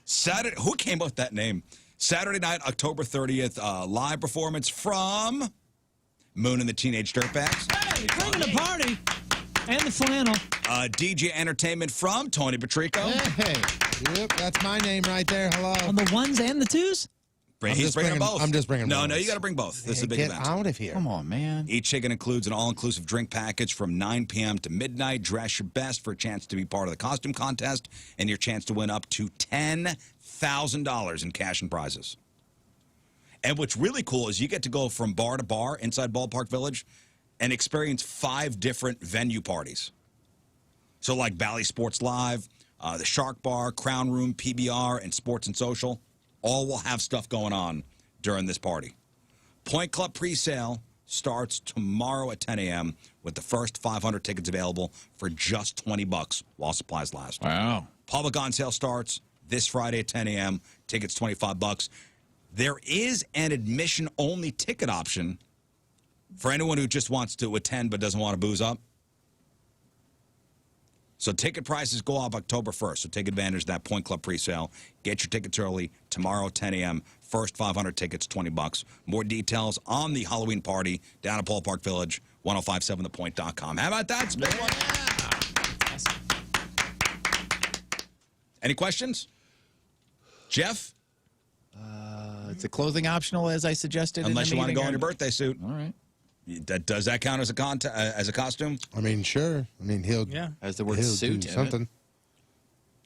Saturday. Who came up with that name? Saturday night, October 30th, live performance from Moon and the Teenage Dirtbags. Hey, bringing the party and the flannel. DJ entertainment from Tony Patrico. Hey, yep, that's my name right there. Hello. On the ones and the twos? He's bringing them both. I'm just bringing No, both. no, you got to bring both. This is a big Get event. out of here. Come on, man. Each ticket includes an all-inclusive drink package from 9 p.m. to midnight. Dress your best for a chance to be part of the costume contest and your chance to win up to $10,000 in cash and prizes. And what's really cool is you get to go from bar to bar inside Ballpark Village and experience 5 different venue parties. So like Bally Sports Live, the Shark Bar, Crown Room, PBR, and Sports and Social, all will have stuff going on during this party. Point Club presale starts tomorrow at 10 a.m. with the first 500 tickets available for just $20 while supplies last. Wow. Public on sale starts this Friday at 10 a.m. Tickets $25. There is an admission-only ticket option for anyone who just wants to attend but doesn't want to booze up. So ticket prices go up October 1st, so take advantage of that Point Club presale. Get your tickets early tomorrow, 10 a.m. First 500 tickets, $20. More details on the Halloween party down at Ballpark Village, 1057thepoint.com. How about that? It's a big one. Any questions? Jeff? It's a clothing optional, as I suggested. Unless you want to go in your birthday. birthday suit. All right. Does that count as a costume? I mean, sure. I mean, he'll Has the word he'll suit do in something.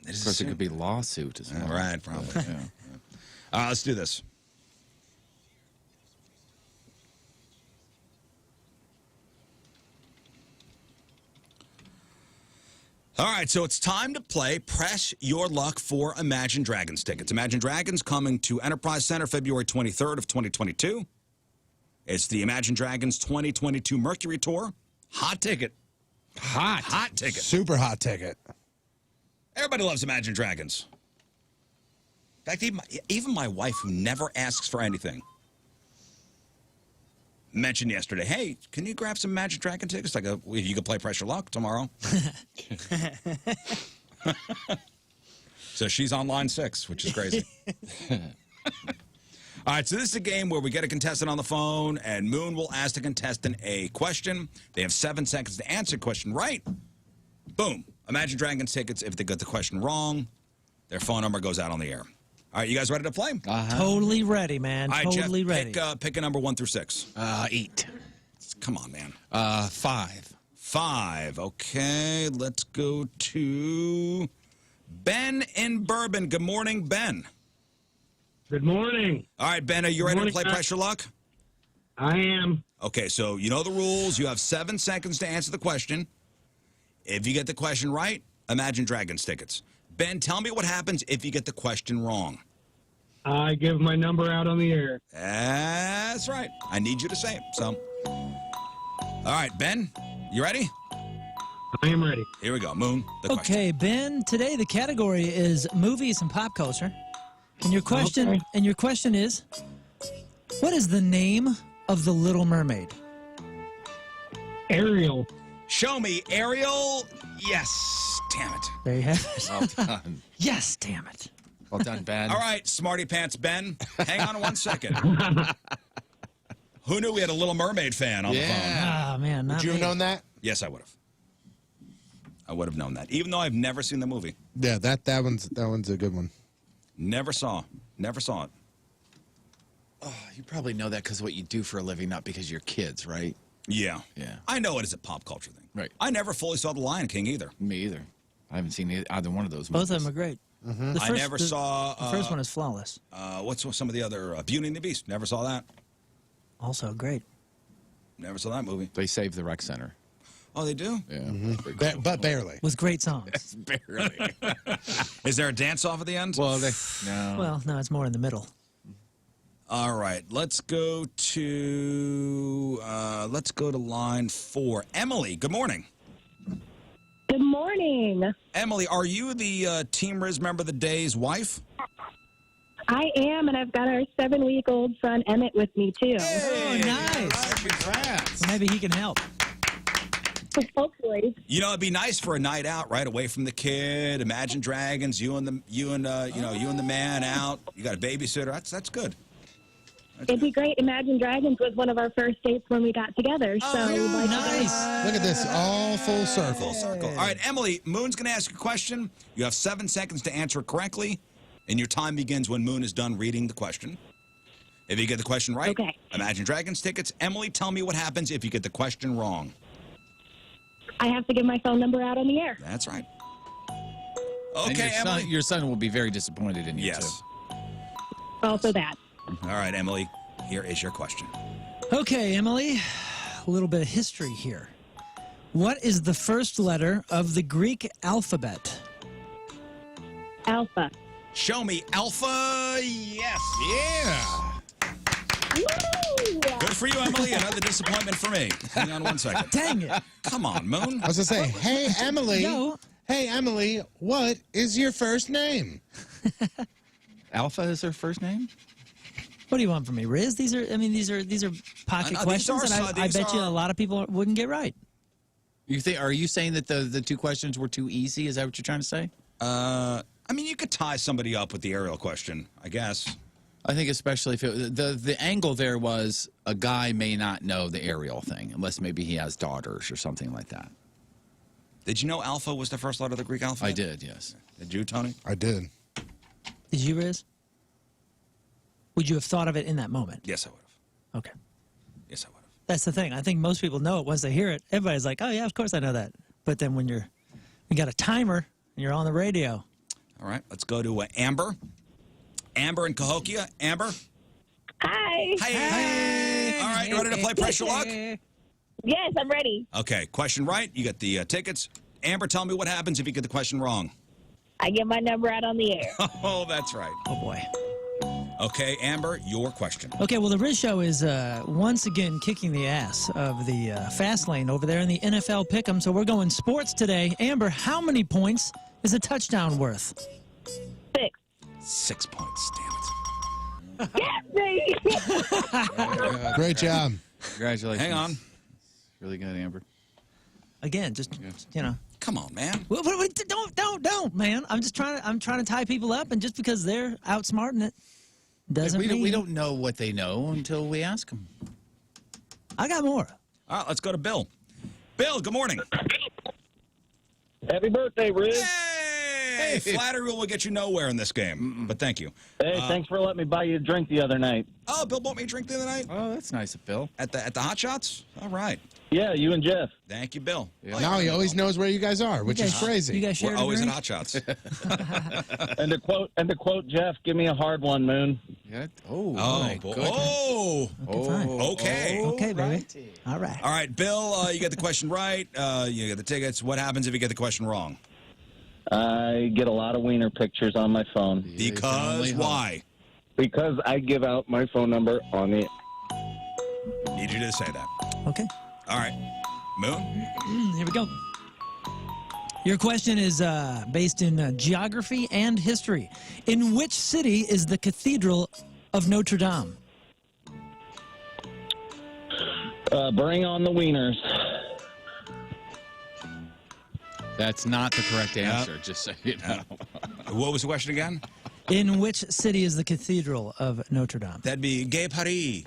it. Of course, it could be lawsuit as well. Right, probably. Let's do this. All right, so it's time to play Press Your Luck for Imagine Dragons tickets. Imagine Dragons coming to Enterprise Center February 23rd of 2022. It's the Imagine Dragons 2022 Mercury Tour. Hot ticket. Hot ticket. Super hot ticket. Everybody loves Imagine Dragons. In fact, even my wife, who never asks for anything, mentioned yesterday, hey, can you grab some Imagine Dragon tickets? Like, if you could play Press Your Luck tomorrow. So she's on line 6, which is crazy. All right, so this is a game where we get a contestant on the phone, and Moon will ask the contestant a question. They have 7 seconds to answer the question right. Boom. Imagine Dragons tickets. If they get the question wrong, their phone number goes out on the air. All right, you guys ready to play? Totally ready, man. All right, Totally Jeff, ready. pick a number 1 through 6. 8. Come on, man. 5. 5. Okay, let's go to Ben in Bourbon. Good morning, Ben. Good morning. All right, Ben, are you ready to morning, play Matt. Press Your Luck? I am. Okay, so you know the rules. You have 7 seconds to answer the question. If you get the question right, Imagine Dragons tickets. Ben, tell me what happens if you get the question wrong. I give my number out on the air. That's right. I need you to say it. So, all right, Ben, you ready? I am ready. Here we go. Moon, the question. Okay, Ben, today the category is movies and pop culture. And your question is, what is the name of the Little Mermaid? Ariel. Show me Ariel. Yes. Damn it. There you have it. Well done. Yes, damn it. Well done, Ben. All right, Smarty Pants Ben. Hang on 1 second. Who knew we had a Little Mermaid fan on the phone? Ah, man. Not Would you have me. known that? Yes, I would have. I would have known that, even though I've never seen the movie. Yeah, that one's a good one. Never saw it. Oh, you probably know that because of what you do for a living, not because you're kids, right? Yeah. Yeah. I know it is a pop culture thing. Right. I never fully saw The Lion King either. Me either. I haven't seen either one of those Both movies. of them are great. Mm-hmm. The I never saw... The first one is flawless. What's some of the other... Beauty and the Beast. Never saw that. Also great. Never saw that movie. They saved the rec center. Oh, they do? Yeah. Mm-hmm. But barely. With great songs. Barely. Is there a dance-off at the end? Well, no. Well, no, it's more in the middle. All right, let's go to line 4. Emily, good morning. Good morning. Emily, are you the Team Rizz Member of the Day's wife? I am, and I've got our 7-week-old son Emmett with me too. Oh, nice. Congrats. Maybe he can help. Hopefully. You know, it'd be nice for a night out, right away from the kid. Imagine Dragons, you and the man out. You got a babysitter. That's good. It'd be great. Imagine Dragons was one of our first dates when we got together. So Nice. Look at this, all full circle. Full circle. All right, Emily, Moon's going to ask you a question. You have 7 seconds to answer it correctly, and your time begins when Moon is done reading the question. If you get the question right, Okay. Imagine Dragons tickets. Emily, tell me what happens if you get the question wrong. I have to give my phone number out on the air. That's right. And Okay, Emily. Your son will be very disappointed in you, Yes. too. Also that. All right, Emily, here is your question. Okay, Emily, a little bit of history here. What is the first letter of the Greek alphabet? Alpha. Show me Alpha. Yes. Yeah. Woo! Good for you, Emily. Another disappointment for me. Hang on 1 second. Dang it. Come on, Moon. I was gonna say, hey Emily, Yo. Hey, Emily, what is your first name? Alpha is her first name? What do you want from me, Rizz? These are pocket questions, and I bet you a lot of people wouldn't get right. Are you saying that the two questions were too easy? Is that what you're trying to say? I mean, you could tie somebody up with the aerial question, I guess. I think especially if the angle there was a guy may not know the aerial thing unless maybe he has daughters or something like that. Did you know Alpha was the first letter of the Greek alphabet? I did, yes. Did you, Tony? I did. Did you, Rizz? Would you have thought of it in that moment? Yes, I would have. Okay. Yes, I would have. That's the thing. I think most people know it once they hear it. Everybody's like, oh, yeah, of course I know that. But then when you got a timer and you're on the radio. All right, let's go to Amber. Amber in Cahokia. Amber? Hi. Hey. All right, you ready to play Pressure Luck? Yes, I'm ready. Okay, question right. You get the tickets. Amber, tell me what happens if you get the question wrong. I get my number out on the air. Oh, that's right. Oh, boy. Okay, Amber, your question. Okay, well, the Rizz Show is once again kicking the ass of the fast lane over there in the NFL Pick'em, so we're going sports today. Amber, how many points is a touchdown worth? 6. 6 points, damn it. Yes, me. Great job. Congratulations. Hang on. Really good, Amber. Again, just, you know. Come on, man. Don't, man. I'm trying to tie people up, and just because they're outsmarting it doesn't mean... We don't know what they know until we ask them. I got more. All right, let's go to Bill. Bill, good morning. Happy birthday, Rizz. Hey, flattery will get you nowhere in this game, but thank you. Hey, thanks for letting me buy you a drink the other night. Oh, Bill bought me a drink the other night? Oh, that's nice of Bill. At the Hot Shots? All right. Yeah, you and Jeff. Thank you, Bill. Yeah. Now he always knows where you guys are, which is crazy. You guys share We're a always at drink? Hot Shots. And to quote Jeff, give me a hard one, Moon. Yeah. Oh, Oh, my boy. goodness. Oh. fine. Okay. Okay, baby. righty. All right. All right, Bill, you get the question right. You get the tickets. What happens if you get the question wrong? I get a lot of wiener pictures on my phone. Because why? Because I give out my phone number on the... Need you to say that. Okay. All right. Moon? Here we go. Your question is based in geography and history. In which city is the Cathedral of Notre Dame? Bring on the wieners. That's not the correct answer, just so you know. What was the question again? In which city is the Cathedral of Notre Dame? That'd be Gay Paris.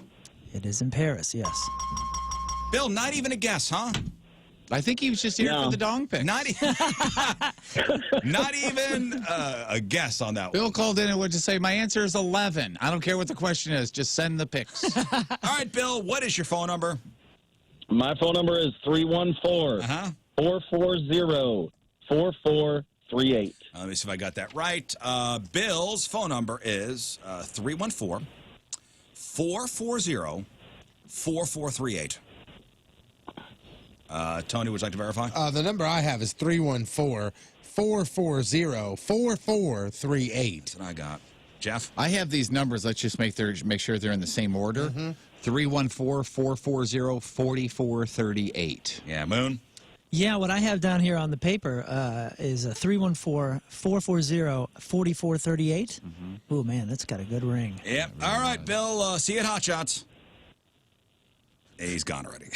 It is in Paris, yes. Bill, not even a guess, huh? I think he was just here No. for the dong pics. Not even a guess on that one. Bill called in and would just say, my answer is 11. I don't care what the question is. Just send the pics. All right, Bill, what is your phone number? My phone number is 314-440-4438. Let me see if I got that right. Bill's phone number is 314-440-4438. Tony, would you like to verify? The number I have is 314-440-4438. That's what I got. Jeff? I have these numbers. Let's just make sure they're in the same order. 314-440-4438. Yeah, Moon? Yeah, what I have down here on the paper is 314-440-4438. Oh, man, that's got a good ring. Yep. All right, Bill, see you at Hot Shots. He's gone already.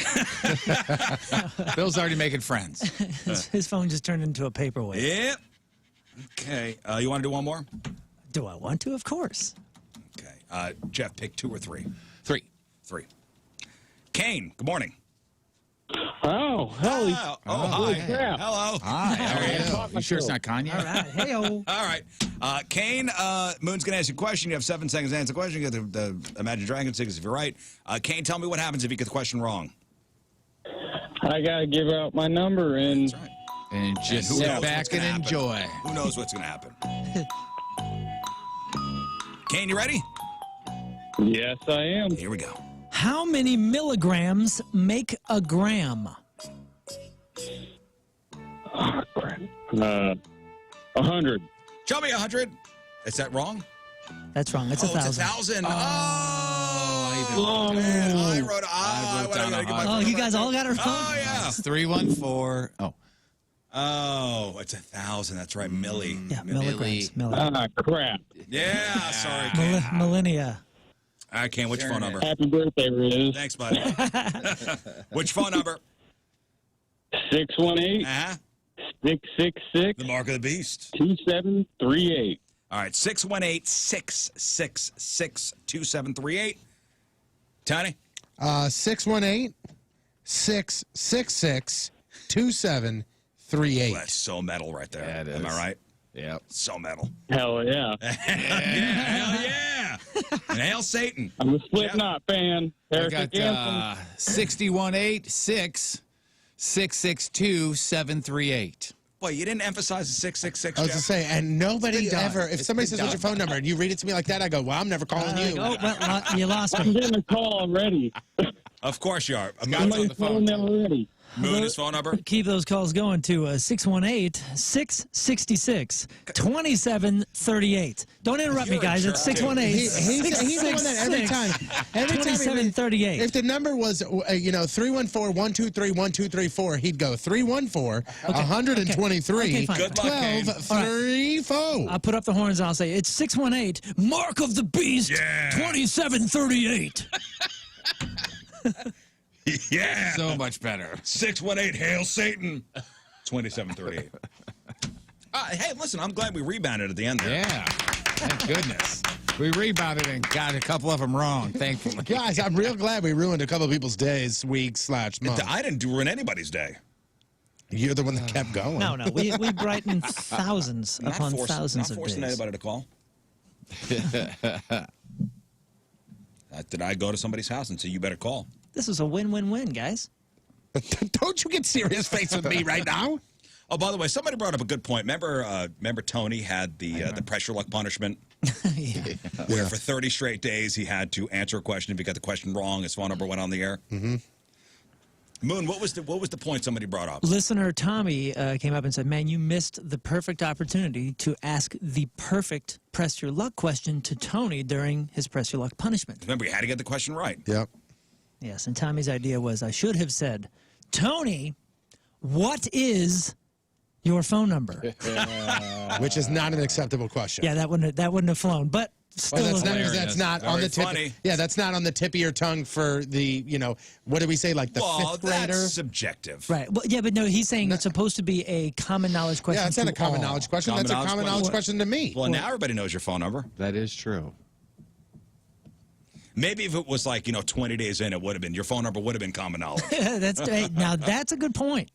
Bill's already making friends. His phone just turned into a paperweight. Yep. Okay. You want to do one more? Do I want to? Of course. Okay. Jeff, pick 2 or 3. 3. 3. Kane, good morning. Oh, holy... hi. crap. Hello. Hi, how are you? You sure it's not Kanye? All right. Hey-o. All right. Kane, Moon's going to ask you a question. You have 7 seconds to answer the question. You get the Imagine Dragons tickets if you're right. Kane, tell me what happens if you get the question wrong. I got to give out my number and... That's right. And just who sit knows back what's and gonna happen? enjoy. Who knows what's going to happen? Kane, you ready? Yes, I am. Here we go. How many milligrams make a gram? 100. Show me 100. Is that wrong? That's wrong. It's It's 1,000. 1,000. Oh, man. I wrote down gotta get my 100. Oh, you guys all got it wrong? Oh, yeah. It's 314. Oh. Oh, it's 1,000. That's right, milli. Yeah, milligrams. Crap. Yeah, sorry, Ken. Millennia. All right, Ken, which phone number? Happy birthday, Rizz. Thanks, buddy. Which phone number? 618 Uh-huh. 666 The mark of the beast. 2738. All right, 618-666-2738. Tony? 618-666-2738. That's so metal right there. Yeah, it Am I is. right? Yep. So metal. Hell yeah. Hell yeah. And hail Satan. I'm a Slipknot fan. I Heretic got Anthem. 618-666-738. Boy, you didn't emphasize the 666, I was to Jeff. say, and nobody It's been ever, done. if It's somebody been says what's your done. phone number and you read it to me like that, I go, well, I'm never calling you. Oh, well, you lost I'm me. getting a call already. Of course you are. Somebody's calling me already. Moon, his phone number? Keep those calls going to 618-666-2738. Don't interrupt me, You're a guys. It's jerk, dude. 618 He's the one that every time he reads- 2738. If the number was, 314-123-1234, he'd go 314-123, Okay, fine. Good luck, Kane. 1234. I'll put up the horns and I'll say, it's 618, Mark of the Beast, Yeah. 2738. Yeah. So much better. 618, hail Satan. 2738. Hey, listen, I'm glad we rebounded at the end there. Yeah. Thank goodness. We rebounded and got a couple of them wrong, thankfully. Guys, I'm real glad we ruined a couple of people's days, weeks/month. I didn't ruin anybody's day. You're the one that kept going. No, we brightened thousands upon thousands not of forcing days. anybody to call. Did I go to somebody's house and say, you better call? This is a win-win-win, guys. Don't you get serious face with me right now. Oh, by the way, somebody brought up a good point. Remember Tony had the pressure luck punishment? Where for 30 straight days he had to answer a question. If he got the question wrong, his phone number went on the air. Mm-hmm. Moon, what was the point somebody brought up? Listener Tommy came up and said, man, you missed the perfect opportunity to ask the perfect press your luck question to Tony during his press your luck punishment. Remember, you had to get the question right. Yep. Yes, and Tommy's idea was I should have said, Tony, what is your phone number? Which is not an acceptable question. Yeah, that wouldn't have flown, but still. Well, hilarious. that's not on Very the tip. funny. Yeah, that's not on the tip of your tongue for the, what do we say, like the fifth grader? That's subjective. Right. Well, yeah, but no, he's saying it's supposed to be a common knowledge question. Yeah, that's not to a common all. knowledge question. Common That's a knowledge common question. knowledge question to me. Well, now everybody knows your phone number. That is true. Maybe if it was like, 20 days in, it would have been, your phone number would have been common knowledge. Now that's a good point.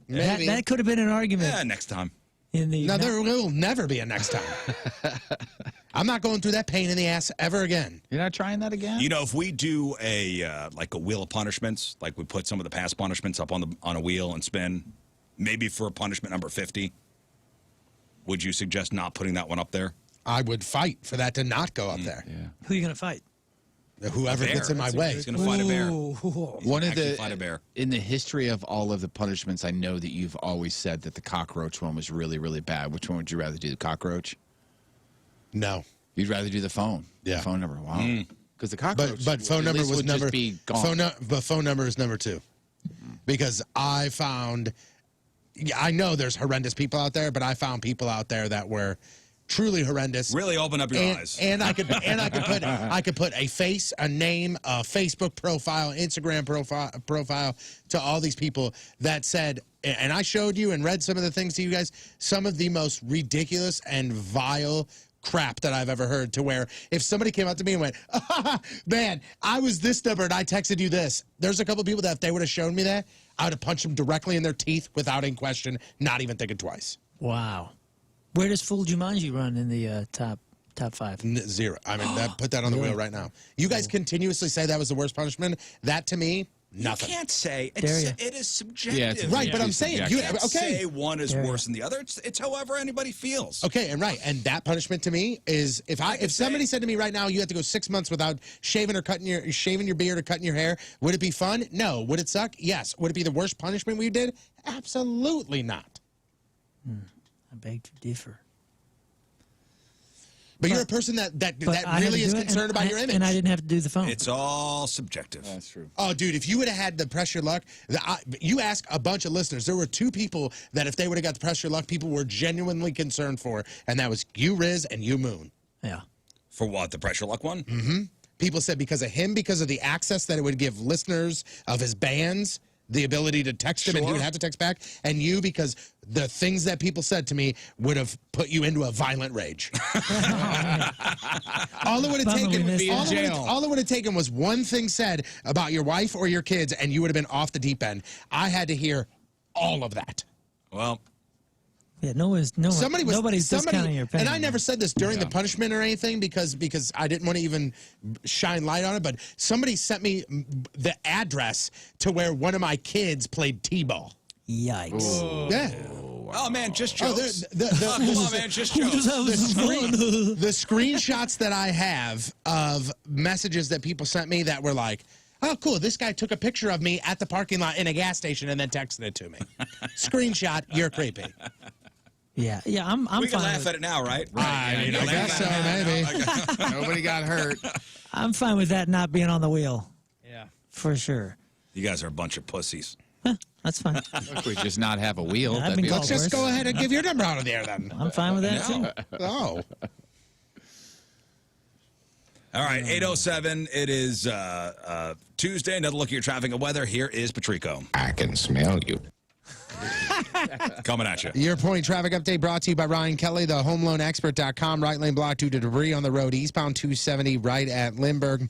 Maybe. That could have been an argument Yeah, next time. in the. Now, there will never be a next time. I'm not going through that pain in the ass ever again. You're not trying that again? If we do a wheel of punishments, like we put some of the past punishments up on a wheel and spin, maybe for punishment number 50, would you suggest not putting that one up there? I would fight for that to not go up there. Yeah. Who are you going to fight? Whoever A bear. gets in my way. He's going to fight a bear. One of Actually fight a bear. in the history of all of the punishments, I know that you've always said that the cockroach one was really, really bad. Which one would you rather do, the cockroach? No. You'd rather do the phone. Yeah. The phone number. Wow. Because the cockroach. But phone at number least was would number. just be gone. But phone number is number 2. Because I found, I know there's horrendous people out there, but I found people out there that were truly horrendous. Really open up your eyes. And I could put a face, a name, a Facebook profile, Instagram profile to all these people that said, and I showed you and read some of the things to you guys, some of the most ridiculous and vile crap that I've ever heard, to where if somebody came up to me and went, man, I was this number and I texted you this. There's a couple people that if they would have shown me that, I would have punched them directly in their teeth without any question, not even thinking twice. Wow. Where does Full Jumanji run in the top 5? 0. I mean, put that on the wheel right now. You guys continuously say that was the worst punishment. That to me, nothing. You can't say. Dare ya. It is subjective. Yeah, it's Right, but I'm saying, You you, can't okay. say one is Dare ya. worse than the other. It's however anybody feels. Okay, and right, and that punishment to me is if somebody said to me right now you have to go 6 months without shaving your beard or cutting your hair, would it be fun? No. Would it suck? Yes. Would it be the worst punishment we did? Absolutely not. I beg to differ. But you're a person that I had really to is do it, concerned about your image. And I didn't have to do the phone. It's all subjective. That's true. Oh, dude, if you would have had the press your luck, you ask a bunch of listeners. There were 2 people that if they would have got the press your luck, people were genuinely concerned for, and that was you, Rizz, and you, Moon. Yeah. For what, the pressure luck one? Mm-hmm. People said because of him, because of the access that it would give listeners of his bands, the ability to text him and he would have to text back, and you because the things that people said to me would have put you into a violent rage. All it would have taken, all it would have taken was one thing said about your wife or your kids, and you would have been off the deep end. I had to hear all of that. Well, yeah, nobody's discounting your pain. And I never said this during the punishment or anything because I didn't want to even shine light on it, but somebody sent me the address to where one of my kids played T-ball. Yikes. Ooh. Yeah. Oh, man, just jokes. Come on, man, just jokes. The screenshots that I have of messages that people sent me that were like, oh, cool, this guy took a picture of me at the parking lot in a gas station and then texted it to me. Screenshot, you're creepy. Yeah, I'm we can fine laugh with, at it now, right? I guess so, maybe. Nobody got hurt. I'm fine with that not being on the wheel. Yeah. For sure. You guys are a bunch of pussies. That's fine. We just not have a wheel. Yeah, That'd be Let's just go ahead and give your number out of there then. I'm fine with that too. Oh. All right, 8:07. It is Tuesday. Another look at your traffic and weather. Here is Patrico. I can smell you. Coming at you. Your point traffic update brought to you by Ryan Kelly, the homeloanexpert.com. Right lane blocked due to debris on the road. Eastbound 270 right at Lindbergh.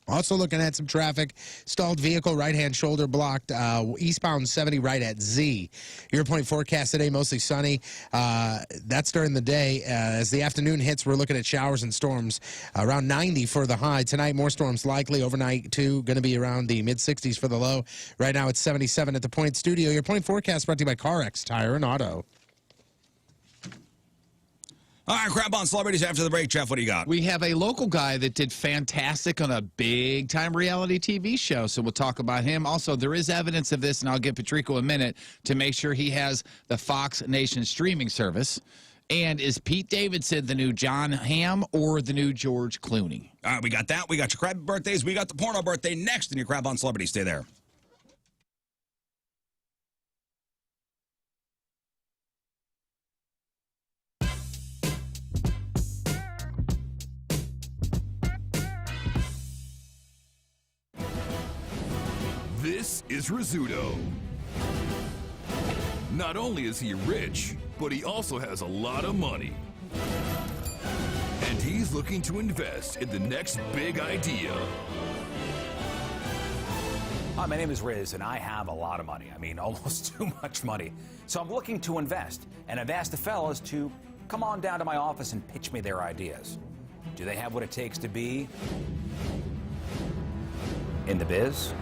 Also looking at some traffic. Stalled vehicle, right-hand shoulder blocked. Eastbound 70 right at Z. Your point forecast today, mostly sunny. That's during the day. As the afternoon hits, we're looking at showers and storms. Around 90 for the high. Tonight, more storms likely. Overnight, too. Going to be around the mid-60s for the low. Right now, it's 77 at the Point Studio. Your point forecast brought to you by CarX Tire and Auto. All right, crap on celebrities after the break. Jeff, what do you got? We have a local guy that did fantastic on a big-time reality TV show, so we'll talk about him. Also, there is evidence of this, and I'll give Patrico a minute to make sure he has the Fox Nation streaming service. And is Pete Davidson the new John Hamm or the new George Clooney? All right, we got that. We got your crab birthdays. We got the porno birthday next in your crab on celebrity. Stay there. This is Rizzuto. Not only is he rich, but he also has a lot of money. And he's looking to invest in the next big idea. Hi, my name is Rizz, and I have a lot of money. I mean, almost too much money. So I'm looking to invest, and I've asked the fellas to come on down to my office and pitch me their ideas. Do they have what it takes to be in the biz?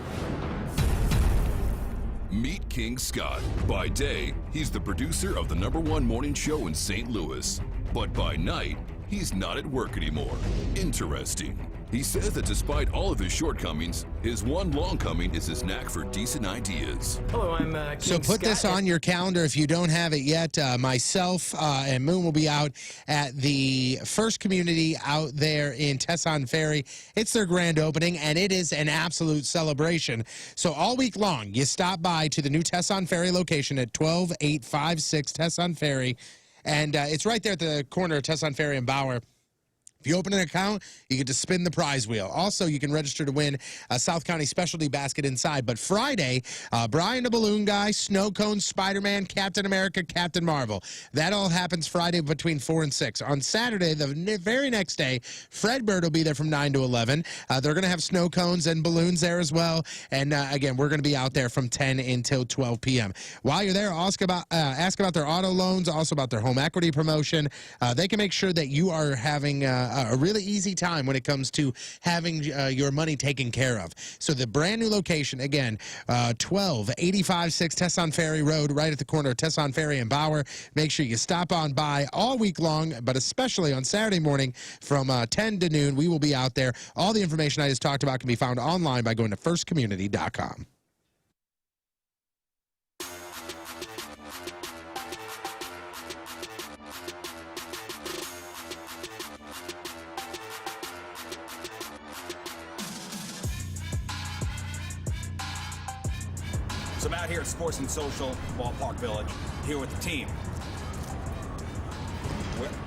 Meet King Scott. By day, he's the producer of the #1 morning show in St. Louis. But by night, he's not at work anymore. Interesting. He says that despite all of his shortcomings, his one long coming is his knack for decent ideas. Hello, I'm King So put this Scott. on your calendar if you don't have it yet. Myself and Moon will be out at the first community out there in Tesson Ferry. It's their grand opening, and it is an absolute celebration. So all week long, you stop by to the new Tesson Ferry location at 12856 Tesson Ferry, and it's right there at the corner of Tesson Ferry and Bauer. If you open an account, you get to spin the prize wheel. Also, you can register to win a South County specialty basket inside. But Friday, Brian the Balloon Guy, Snow Cone, Spider-Man, Captain America, Captain Marvel. That all happens Friday between 4 and 6. On Saturday, the very next day, Fred Bird will be there from 9 to 11. They're going to have snow cones and balloons there as well. And again, we're going to be out there from 10 until 12 p.m. While you're there, ask about their auto loans, also about their home equity promotion. They can make sure that you are having a really easy time when it comes to having your money taken care of. So the brand new location, again, 12856 Tesson Ferry Road, right at the corner of Tesson Ferry and Bauer. Make sure you stop on by all week long, but especially on Saturday morning from 10 to noon. We will be out there. All the information I just talked about can be found online by going to firstcommunity.com. So I'm out here at Sports and Social, Ballpark Village, here with the team.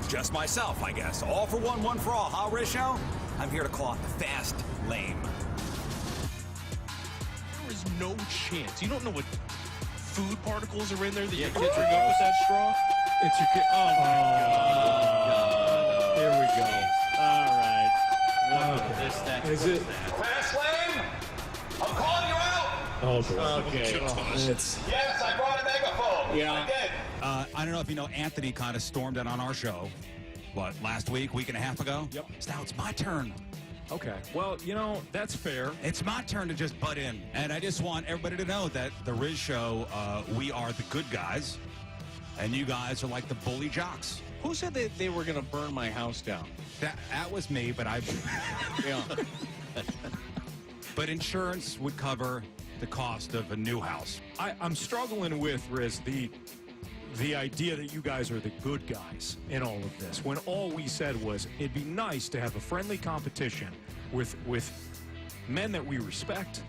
Just myself, I guess. All for one, one for all. Huh, Rizzo? I'm here to call out the fast lane. There is no chance. You don't know what food particles are in there that you can drink up with that straw? It's your kid. Oh, my God. Here we go. All right. Is it? Fast lane! I'm calling you out! Oh, boy. Okay. Yes, I brought a megaphone. Yeah. I did. I don't know if you know, Anthony kind of stormed in on our show, what, last week and a half ago? Yep. So now it's my turn. Okay. Well, you know, that's fair. It's my turn to just butt in. And I just want everybody to know that the Rizz Show, we are the good guys, and you guys are like the bully jocks. Who said that they were going to burn my house down? That was me, but I... Yeah. But insurance would cover the cost of a new house. I'm struggling with, Rizz, the idea that you guys are the good guys in all of this, when all we said was it'd be nice to have a friendly competition with men that we respect,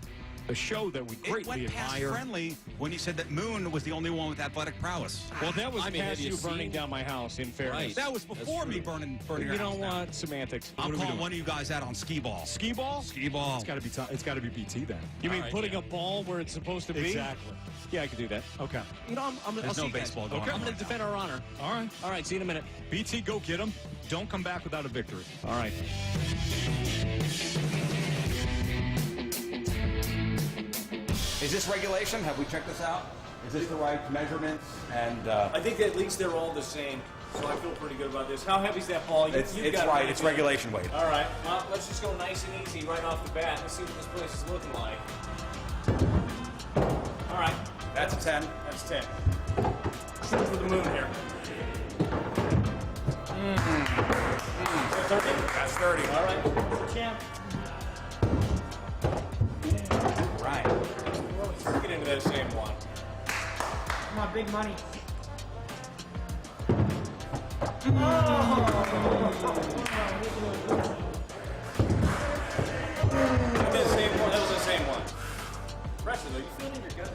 a show that we greatly It went past admire. friendly when you said that Moon was the only one with athletic prowess. Well, that was past you burning down my house, in fairness. That was before me burning your You house know down. what? Semantics. I'm What are we calling doing? one of you guys out on skee ball. Skee ball? Skee ball. It's got to be BT then. You mean right, putting a ball where it's supposed to be? Exactly. Yeah, I could do that. Okay. You know, I'll There's see no you guys. baseball going Okay. on I'm going right to defend our honor. All right. All right, see you in a minute. BT, go get him. Don't come back without a victory. All right. Is this regulation? Have we checked this out? Is this the right measurements? And I think at least they're all the same, so I feel pretty good about this. How heavy's that ball? it's You've got right. it. It's regulation weight. All right. Well, let's just go nice and easy right off the bat. Let's see what this place is looking like. All right. That's a 10. That's 10. Shoot for the moon here. Is that 30? That's 30. All right. Champ. Right. Let's get into that same one. Come on, big money. That same one. That was the same one. Pressure, though. You feeling your gut?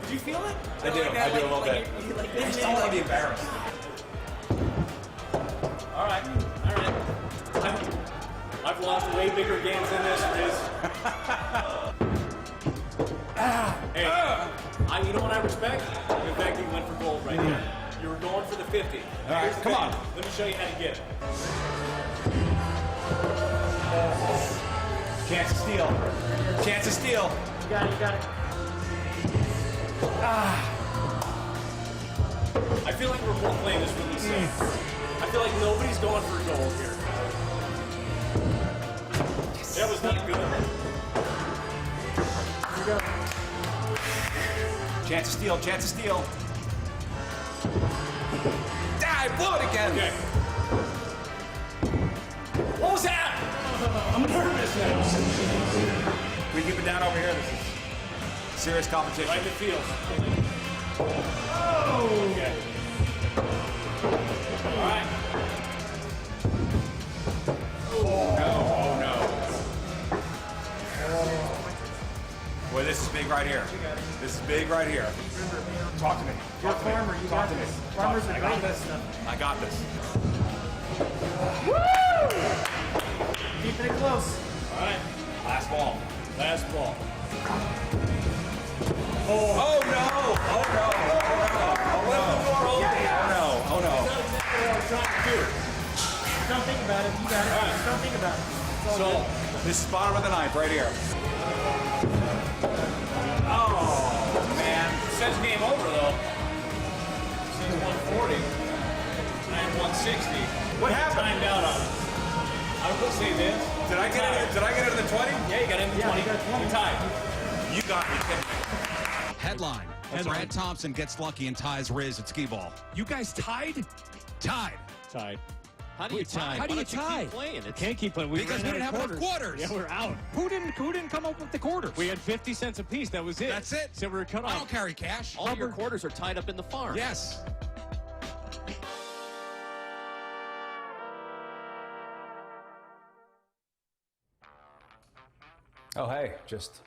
Did you feel it? I do. I do a little bit. I just don't want to be embarrassed. All right. All right. I've lost way bigger games than this, Rizz. Hey, you know what I respect? The fact that you went for gold right there. You were going for the 50. All right, come on. Let me show you how to get it. Chance to steal. Chance to steal. You got it, you got it. I feel like we're both playing this really safe. I feel like nobody's going for gold here. That was not good. Here we go. Chance to steal. Chance to steal. I blew it again. Okay. What was that? I'm nervous now. We keep it down over here. This is serious competition. Right to field. Oh! Okay. All right. Oh no. Boy, this is big right here. This is big right here. Talk to me. You're a farmer. You got this. Farmers are I got great at this. stuff. I got this. Woo! Keeping it close. All right. Last ball. Last ball. Oh no! Oh no! Oh no! Oh no! Don't think about it. You got it. All right. Don't think about it. It's all So, good. This is bottom of the ninth right here. oh man, it says game over though. It says 140 and 160. What happened? Timed out on it. I will say this. Did I get into the 20? Yeah, you got into 20. you got 20. You tied. You got me. Headline. Brad Thompson gets lucky and ties Rizz at skee ball. You guys tied? Tied. Tied. How do you tie? How do you tie? Keep playing? It can't keep playing. Because we didn't have enough quarters. Yeah, we're out. Who didn't come up with the quarters? We had 50 cents apiece. That was it. That's it. So we were cut I off. don't carry cash. All your quarters are tied up in the farm. Yes. Oh, hey, just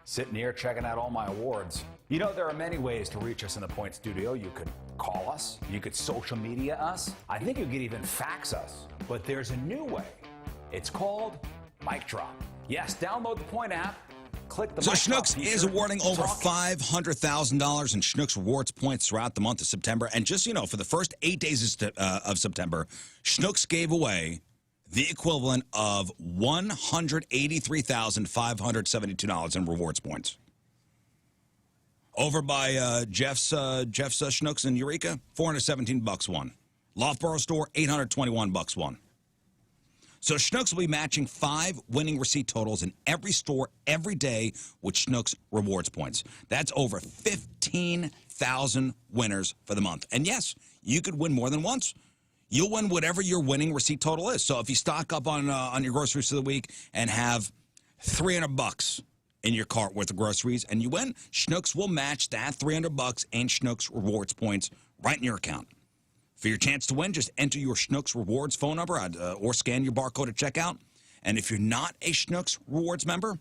sitting here checking out all my awards. You know, there are many ways to reach us in the Point Studio. You could call us, you could social media us, I think you could even fax us. But there's a new way. It's called Mic Drop. Yes, download the Point app. Click the So Mic Drop Schnucks feature, is awarding over talk. $500,000 in Schnucks rewards points throughout the month of September. And just, you know, for the first 8 days of September, Schnucks gave away the equivalent of $183,572 in rewards points. Over by Jeff's Schnucks in Eureka, $417 won. Loughborough store, $821 won. So Schnucks will be matching 5 winning receipt totals in every store every day with Schnucks rewards points. That's over 15,000 winners for the month. And yes, you could win more than once. You'll win whatever your winning receipt total is. So if you stock up on your groceries for the week and have $300 in your cart worth of groceries and you win, Schnucks will match that $300 in Schnucks rewards points right in your account. For your chance to win, just enter your Schnucks rewards phone number or scan your barcode at checkout. And if you're not a Schnucks rewards member,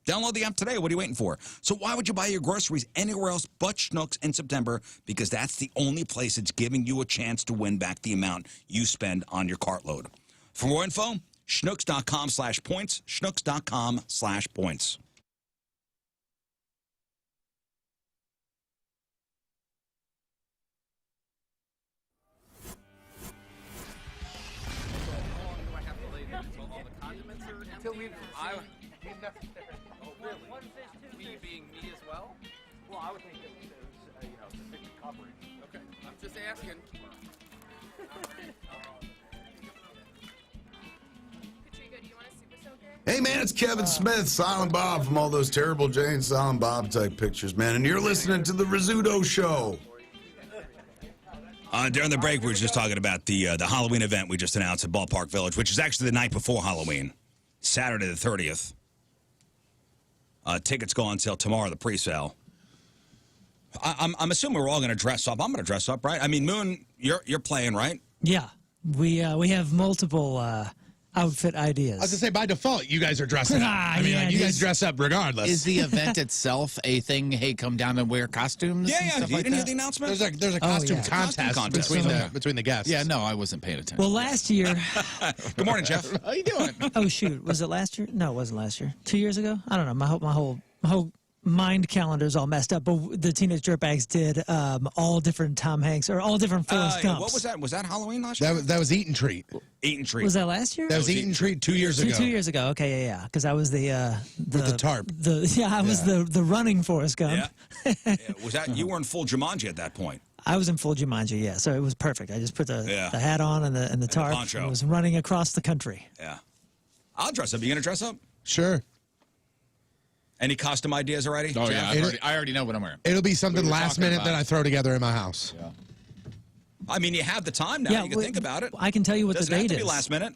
download the app today. What are you waiting for? So why would you buy your groceries anywhere else but Schnucks in September? Because that's the only place that's giving you a chance to win back the amount you spend on your cart load. For more info, Schnucks.com/points, Schnucks.com/points. Until we've necessary. Oh, really? Me being me as well? Well, I would think it was sufficient coverage. Okay, I'm just asking. Patrico, do you want a super soaker? Hey, man, it's Kevin Smith, Silent Bob from all those Terrible Jane, Silent Bob type pictures, man. And you're listening to the Rizzuto Show. During the break, we were just talking about the Halloween event we just announced at Ballpark Village, which is actually the night before Halloween, Saturday the 30th. Tickets go on sale tomorrow, the pre-sale. I'm assuming we're all going to dress up. I'm going to dress up, right? I mean, Moon, you're playing, right? Yeah, we have multiple outfit ideas. I was gonna say, by default, you guys are dressing up. I mean, yeah, like, you guys dress up regardless. Is the event itself a thing? Hey, come down and wear costumes? Yeah, and yeah. stuff You like didn't hear that? the announcement? There's a costume yeah. contest, Costume contest. between the guests. Yeah, no, I wasn't paying attention. Well, last year, Good morning, Jeff. How you doing? oh shoot, was it last year? No, it wasn't last year. 2 years ago? I don't know. My whole mind calendar's all messed up. But the Teenage Dirtbags did all different Tom Hanks or all different Forrest Gumps. What was that? Was that Halloween last year? That was Eat and Treat. Eat and Treat. Was that last year? That was Eat and Treat 2 years ago. 2 years ago. Okay, yeah. Because I was the With the tarp. I was the running Forrest Gump. Yeah. Was that you were in full Jumanji at that point? I was in full Jumanji, yeah. So it was perfect. I just put the hat on and the tarp. poncho. And was running across the country. Yeah. I'll dress up. You gonna dress up? Sure. Any costume ideas already? Oh, Jeff? yeah, I already know what I'm wearing. It'll be something We were last talking minute about that I throw together in my house. Yeah. I mean, you have the time now. You can think about it. I can tell you what Doesn't the have date to be is. last minute.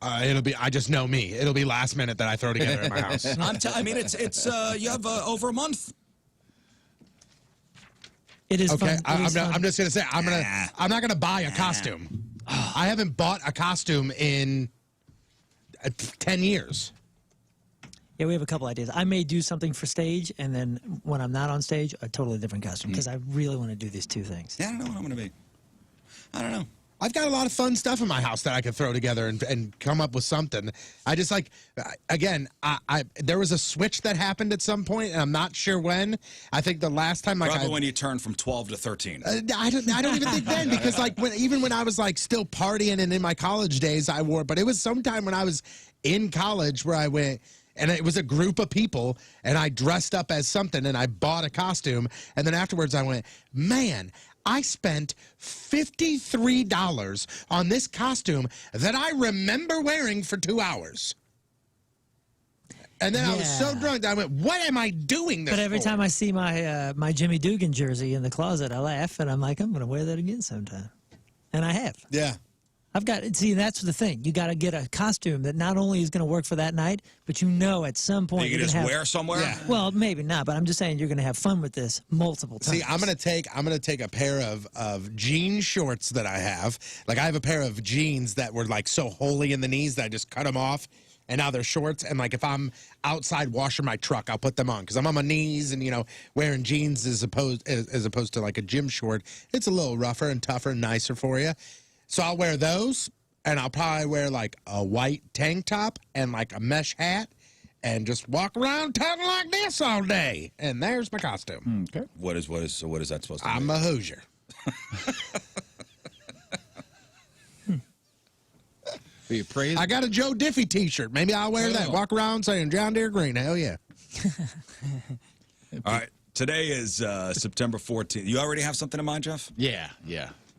I just know me. It'll be last minute that I throw together in my house. I mean, it's you have over a month. It is Okay, fun. It is fun. I'm just gonna say I'm not gonna buy a costume. I haven't bought a costume in 10 years. Yeah, we have a couple ideas. I may do something for stage, and then when I'm not on stage, a totally different costume, because I really want to do these two things. Yeah, I don't know what I'm going to be. I don't know. I've got a lot of fun stuff in my house that I could throw together and come up with something. I just like, again, there was a switch that happened at some point, and I'm not sure when. I think the last time, like, Probably when you turned from 12 to 13. I don't even think then, because like even when I was like still partying and in my college days, I wore. But it was sometime when I was in college where I went. And it was a group of people, and I dressed up as something, and I bought a costume. And then afterwards, I went, man, I spent $53 on this costume that I remember wearing for 2 hours. And then I was so drunk, I went, what am I doing this But every for? time I see my my Jimmy Dugan jersey in the closet, I laugh, and I'm like, I'm going to wear that again sometime. And I have. Yeah. See, that's the thing. You got to get a costume that not only is going to work for that night, but you know at some point You you're can just gonna have, wear somewhere? Yeah. Well, maybe not, but I'm just saying you're going to have fun with this multiple times. See, I'm gonna take a pair of jean shorts that I have. Like I have a pair of jeans that were like so holy in the knees that I just cut them off, and now they're shorts. And like if I'm outside washing my truck, I'll put them on because I'm on my knees, and wearing jeans as opposed to like a gym short, it's a little rougher and tougher and nicer for you. So I'll wear those, and I'll probably wear like a white tank top and like a mesh hat, and just walk around town like this all day. And there's my costume. Okay. What is that supposed to I'm be? a Hoosier. Be praised. I got a Joe Diffie T-shirt. Maybe I'll wear that. Walk around saying John Deere Green. Hell yeah. All right. Today is September 14th. You already have something in mind, Jeff? Yeah,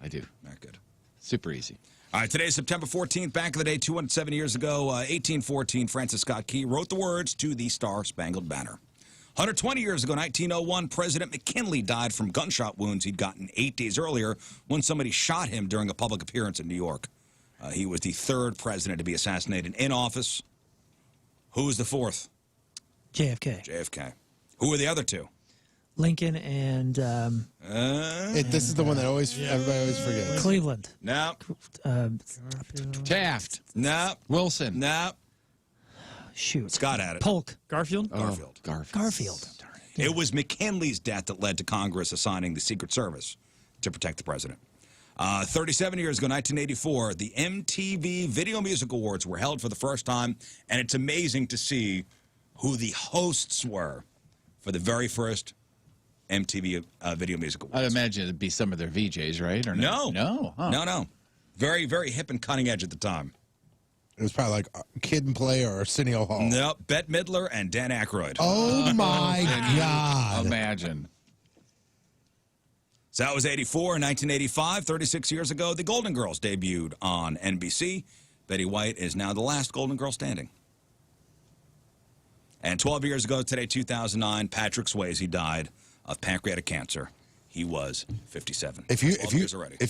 I do. Not good. Super easy. All right, today is September 14th. Back in the day, 207 years ago, 1814, Francis Scott Key wrote the words to the Star-Spangled Banner. 120 years ago, 1901, President McKinley died from gunshot wounds he'd gotten 8 days earlier when somebody shot him during a public appearance in New York. He was the third president to be assassinated in office. Who was the fourth? JFK. JFK. Who were the other two? Lincoln and This is the one that everybody always forgets. Cleveland. No. Taft. No. Wilson. No. Shoot. Scott had it. Polk. Garfield? Garfield. Garfield. It was McKinley's death that led to Congress assigning the Secret Service to protect the president. 37 years ago, 1984, the MTV Video Music Awards were held for the first time, and it's amazing to see who the hosts were for the very first MTV Video Music Awards. I'd imagine it'd be some of their VJs, right? Or No. No. Huh. No. Very, very hip and cutting edge at the time. It was probably like Kid and Play or Arsenio Hall. No, Bette Midler and Dan Aykroyd. Oh, my God. Imagine. So that was 84. In 1985, 36 years ago, the Golden Girls debuted on NBC. Betty White is now the last Golden Girl standing. And 12 years ago today, 2009, Patrick Swayze died of pancreatic cancer. He was 57. If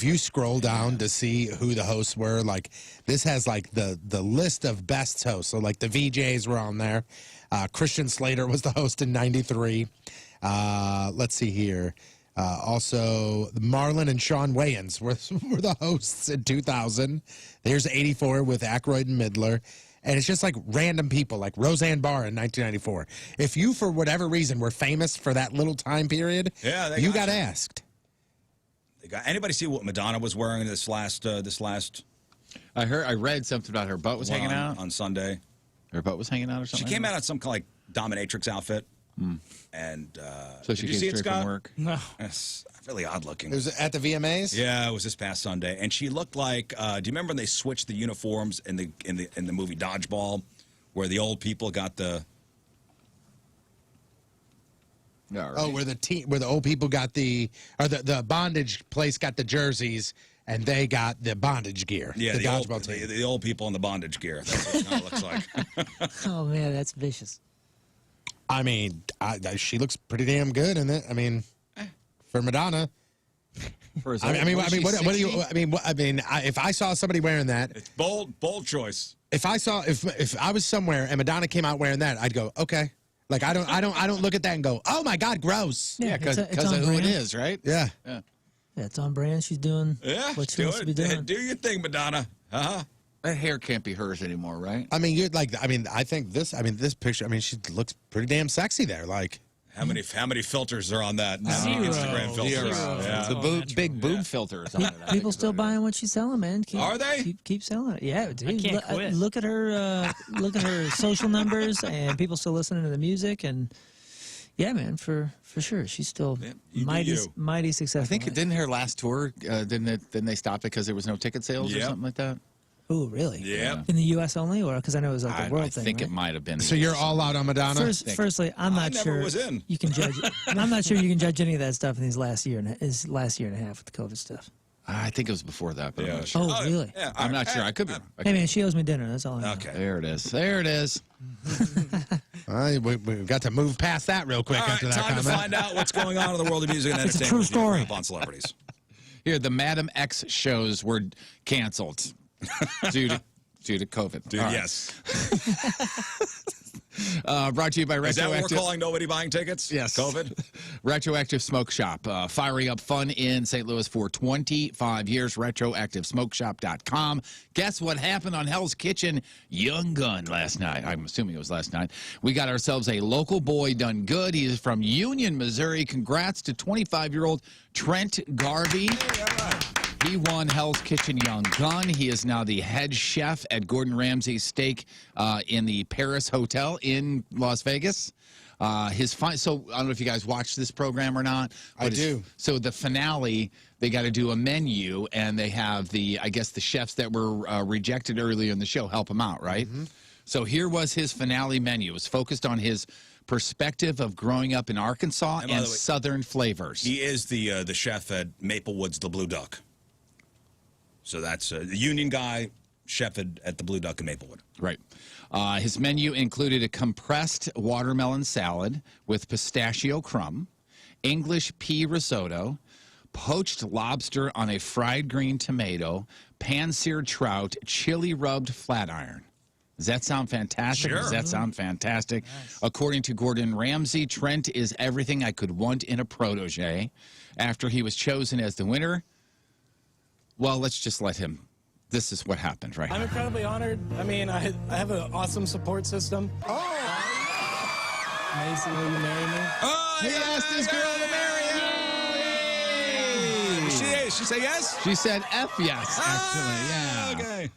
you scroll down to see who the hosts were, like this has like the list of best hosts. So like the VJs were on there. Christian Slater was the host in '93. Let's see here. Also, Marlon and Sean Wayans were the hosts in 2000. There's 84 with Aykroyd and Midler. And it's just like random people, like Roseanne Barr in 1994. If you, for whatever reason, were famous for that little time period, you got asked. Anybody see what Madonna was wearing this last? I read something about her butt was hanging out on Sunday. Her butt was hanging out or something. She came out in some kind of like dominatrix outfit. And so she did you see it, straight Scott? from work. No. It's really odd looking. It was at the VMAs? Yeah, it was this past Sunday, and she looked like. Do you remember when they switched the uniforms in the movie Dodgeball, where the old people got the? Right. Oh, where the old people got the bondage place got the jerseys, and they got the bondage gear. Yeah, the dodgeball team. The old people in the bondage gear. That's what it kind of looks like. Oh man, that's vicious. I mean, she looks pretty damn good in it. I mean, for Madonna. If I saw somebody wearing that, It's bold choice. if I was somewhere and Madonna came out wearing that, I'd go, okay. Like I don't look at that and go, oh my God, gross. Yeah, because it's of on who it brand. is, right? Yeah. Yeah, it's on brand. She's doing what she wants to be doing. Do your thing, Madonna. That hair can't be hers anymore, right? I mean, I think this picture, she looks pretty damn sexy there. Like, How many filters are on that? Zero. Instagram filters. Zero. Yeah. The big boob filters on it. People still buying what she's selling, man. Are they? Keep selling it. Yeah, dude. can't quit. Look at her. Look at her social numbers, and people still listening to the music, and yeah, man, for sure, she's still you do mighty you. mighty successful. I think it didn't her last tour. Didn't they stop it because there was no ticket sales or Yep. something like that? Oh, really? Yeah. In the U.S. only, or because I know it was like a world I thing. think right? it might have been. so you're all out on Madonna? Firstly, I'm not never sure was in. you can judge. I'm not sure you can judge any of that stuff in his last year and a half with the COVID stuff. I think it was before that, but I'm not sure. Oh, really? Yeah, I'm not sure. I could be. Hey, man, she owes me dinner. That's all I know. Okay. There it is. There it is. We got to move past that real quick All right, after that time comment. to find out what's going on in the world of music and It's a entertainment. true with story. Up on celebrities. Here, the Madam X shows were canceled. due to COVID. Dude, All right. yes. Brought to you by Is that what Retroactive. we're calling nobody buying tickets? Yes. COVID? Retroactive Smoke Shop. Firing up fun in St. Louis for 25 years. RetroactiveSmokeShop.com. Guess what happened on Hell's Kitchen Young Gun last night? I'm assuming it was last night. We got ourselves a local boy done good. He is from Union, Missouri. Congrats to 25-year-old Trent Garvey. He won Hell's Kitchen Young Gun. He is now the head chef at Gordon Ramsay's Steak in the Paris Hotel in Las Vegas. So I don't know if you guys watched this program or not. I do. So the finale, they got to do a menu, and they have the chefs that were rejected earlier in the show help him out, right? Mm-hmm. So here was his finale menu. It was focused on his perspective of growing up in Arkansas and Southern flavors. He is the chef at Maplewoods, the Blue Duck. So that's the Union guy, chef at the Blue Duck in Maplewood. Right. His menu included a compressed watermelon salad with pistachio crumb, English pea risotto, poached lobster on a fried green tomato, pan-seared trout, chili-rubbed flat iron. Does that sound fantastic? Sure. Does that sound fantastic? Nice. According to Gordon Ramsay, Trent is everything I could want in a protege. After he was chosen as the winner, well, let's just let him. This is what happened, right? I'm incredibly honored. I mean, I have an awesome support system. Oh! Mason, will you marry me? Oh, he asked his girl to marry him! She said yes? She said F yes, actually, yeah. Okay.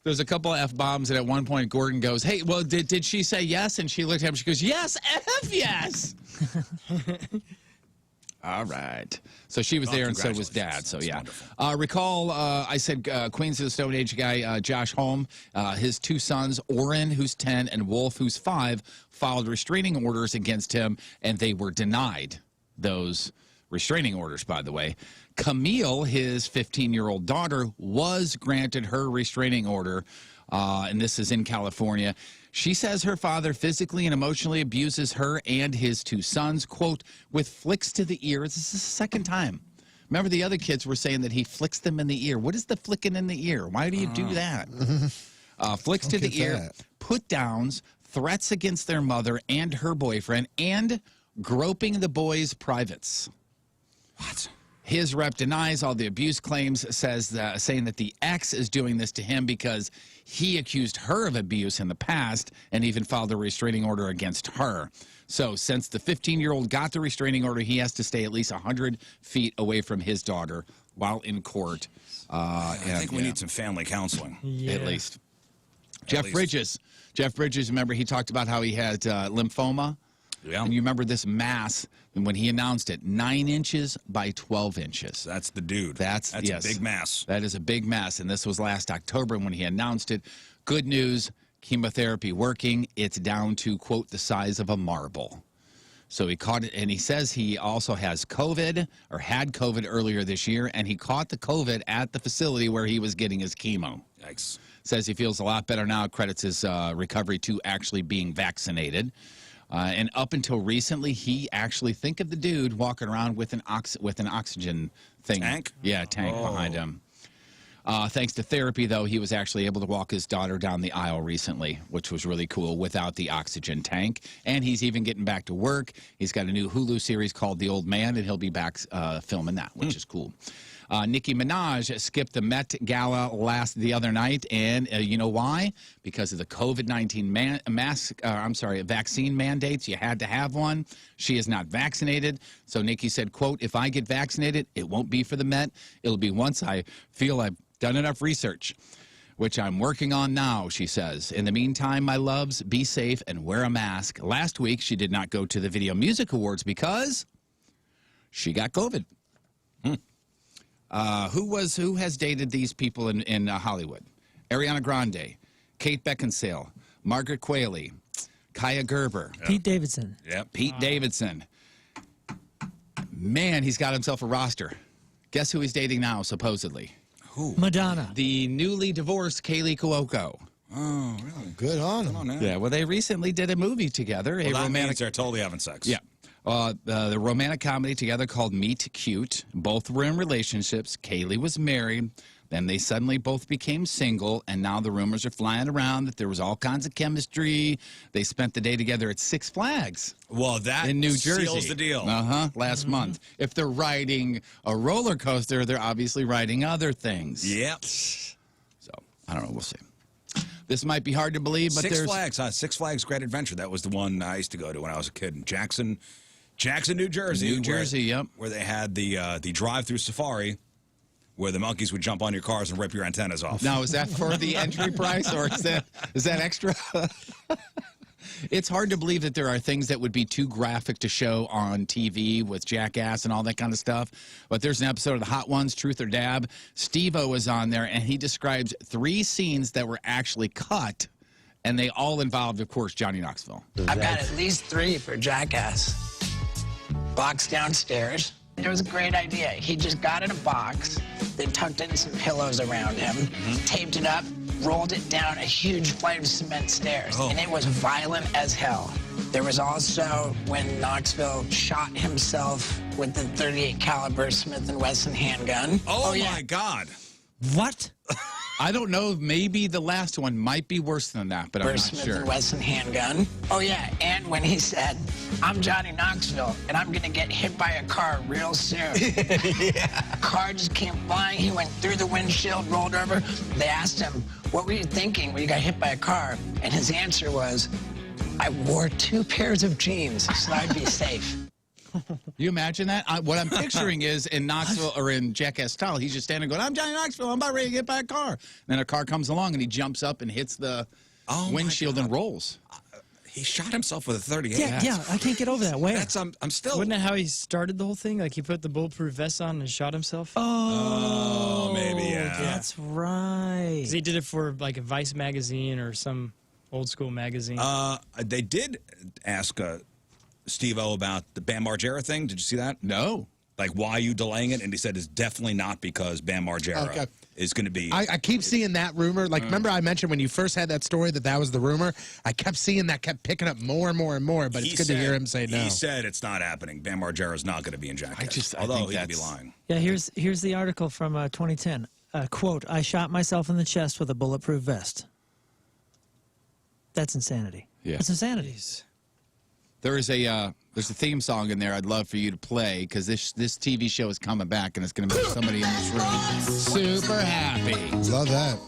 There's a couple of F-bombs, and at one point, Gordon goes, hey, well, did she say yes? And she looked at him, she goes, yes, F yes! All right. So she was there, and so was Dad. So, yeah. Recall, I said Queens of the Stone Age guy, Josh Holm, his two sons, Oren, who's 10, and Wolf, who's 5, filed restraining orders against him, and they were denied those restraining orders, by the way. Camille, his 15-year-old daughter, was granted her restraining order, and this is in California. She says her father physically and emotionally abuses her and his two sons, quote, with flicks to the ear. This is the second time. Remember, the other kids were saying that he flicks them in the ear. What is the flicking in the ear? Why do you do that? Flicks to the ear, put downs, threats against their mother and her boyfriend, and groping the boys' privates. What? His rep denies all the abuse claims, saying that the ex is doing this to him because he accused her of abuse in the past and even filed a restraining order against her. So since the 15-year-old got the restraining order, he has to stay at least 100 feet away from his daughter while in court. I think we need some family counseling. Yeah. At least. Jeff Bridges, remember he talked about how he had lymphoma? Yeah. And you remember this mass, and when he announced it, 9 inches by 12 inches. That's the dude. That's yes, a big mass. That is a big mass, and this was last October when he announced it. Good news, chemotherapy working. It's down to, quote, the size of a marble. So he caught it, and he says he also has COVID, or had COVID earlier this year, and he caught the COVID at the facility where he was getting his chemo. Yikes. Says he feels a lot better now, credits his recovery to actually being vaccinated. And up until recently, he actually, think of the dude walking around with an oxygen thing. Tank? Yeah, tank behind him. Thanks to therapy, though, he was actually able to walk his daughter down the aisle recently, which was really cool, without the oxygen tank. And he's even getting back to work. He's got a new Hulu series called The Old Man, and he'll be back filming that, which is cool. Nicki Minaj skipped the Met Gala the other night, and you know why? Because of the COVID-19 vaccine mandates. You had to have one. She is not vaccinated, so Nicki said, quote, if I get vaccinated, it won't be for the Met. It'll be once I feel I've done enough research, which I'm working on now, she says. In the meantime, my loves, be safe and wear a mask. Last week, she did not go to the Video Music Awards because she got COVID. Who has dated these people in Hollywood? Ariana Grande, Kate Beckinsale, Margaret Qualley, Kaya Gerber. Yeah. Pete Davidson. Yep. Pete Davidson. Man, he's got himself a roster. Guess who he's dating now, supposedly? Who? Madonna. The newly divorced Kaylee Cuoco. Oh, really? Good on him. Yeah, well, they recently did a movie together. Well, that means they're totally having sex. Yeah. The romantic comedy together called Meet Cute. Both were in relationships. Kaylee was married, Then they suddenly both became single, and now the rumors are flying around that there was all kinds of chemistry. They spent the day together at Six Flags. Well, that in New Jersey. seals the deal. Last month. If they're riding a roller coaster, they're obviously riding other things. Yep. So, I don't know. We'll see. This might be hard to believe, but Six Flags, Six Flags Great Adventure. That was the one I used to go to when I was a kid in Jackson, New Jersey. New Jersey, yep. Where they had the drive-through safari, where the monkeys would jump on your cars and rip your antennas off. Now, is that for the entry price, or is that extra? It's hard to believe that there are things that would be too graphic to show on TV with Jackass and all that kind of stuff. But there's an episode of the Hot Ones, Truth or Dab. Steve-O was on there, and he describes 3 scenes that were actually cut, and they all involved, of course, Johnny Knoxville. I've got at least 3 for Jackass. Box downstairs. It was a great idea. He just got in a box. They tucked in some pillows around him, taped it up, rolled it down a huge flight of cement stairs, and it was violent as hell. There was also when Knoxville shot himself with the .38 caliber Smith & Wesson handgun. Oh my God. What? I don't know. Maybe the last one might be worse than that, but I'm not Smith sure. & Wesson handgun. Oh, yeah, and when he said, I'm Johnny Knoxville, and I'm going to get hit by a car real soon. A car just came flying. He went through the windshield, rolled over. They asked him, what were you thinking when you got hit by a car? And his answer was, I wore 2 pairs of jeans so I'd be safe. You imagine that? What I'm picturing is in Knoxville or in Jackass style, he's just standing going, I'm Johnny Knoxville, I'm about ready to get by a car. And then a car comes along and he jumps up and hits the windshield and rolls. He shot himself with a .38. Yeah, I can't get over that. Where? That's I'm still. Wasn't that how he started the whole thing? Like he put the bulletproof vest on and shot himself? Oh, maybe, yeah. That's right. 'Cause he did it for like a Vice magazine or some old school magazine. They did ask Steve-O about the Bam Margera thing. Did you see that? No. Like, why are you delaying it? And he said it's definitely not because Bam Margera is going to be. I keep seeing that rumor. Like, remember I mentioned when you first had that story that was the rumor? I kept seeing that, kept picking up more and more and more, but it's good to hear him say no. He said it's not happening. Bam Margera is not going to be in Jackass. Although he could be lying. Yeah, here's the article from 2010. Quote, I shot myself in the chest with a bulletproof vest. That's insanity. Yeah. That's insanity. There's a theme song in there I'd love for you to play because this TV show is coming back and it's going to make somebody in this room super happy. Love that.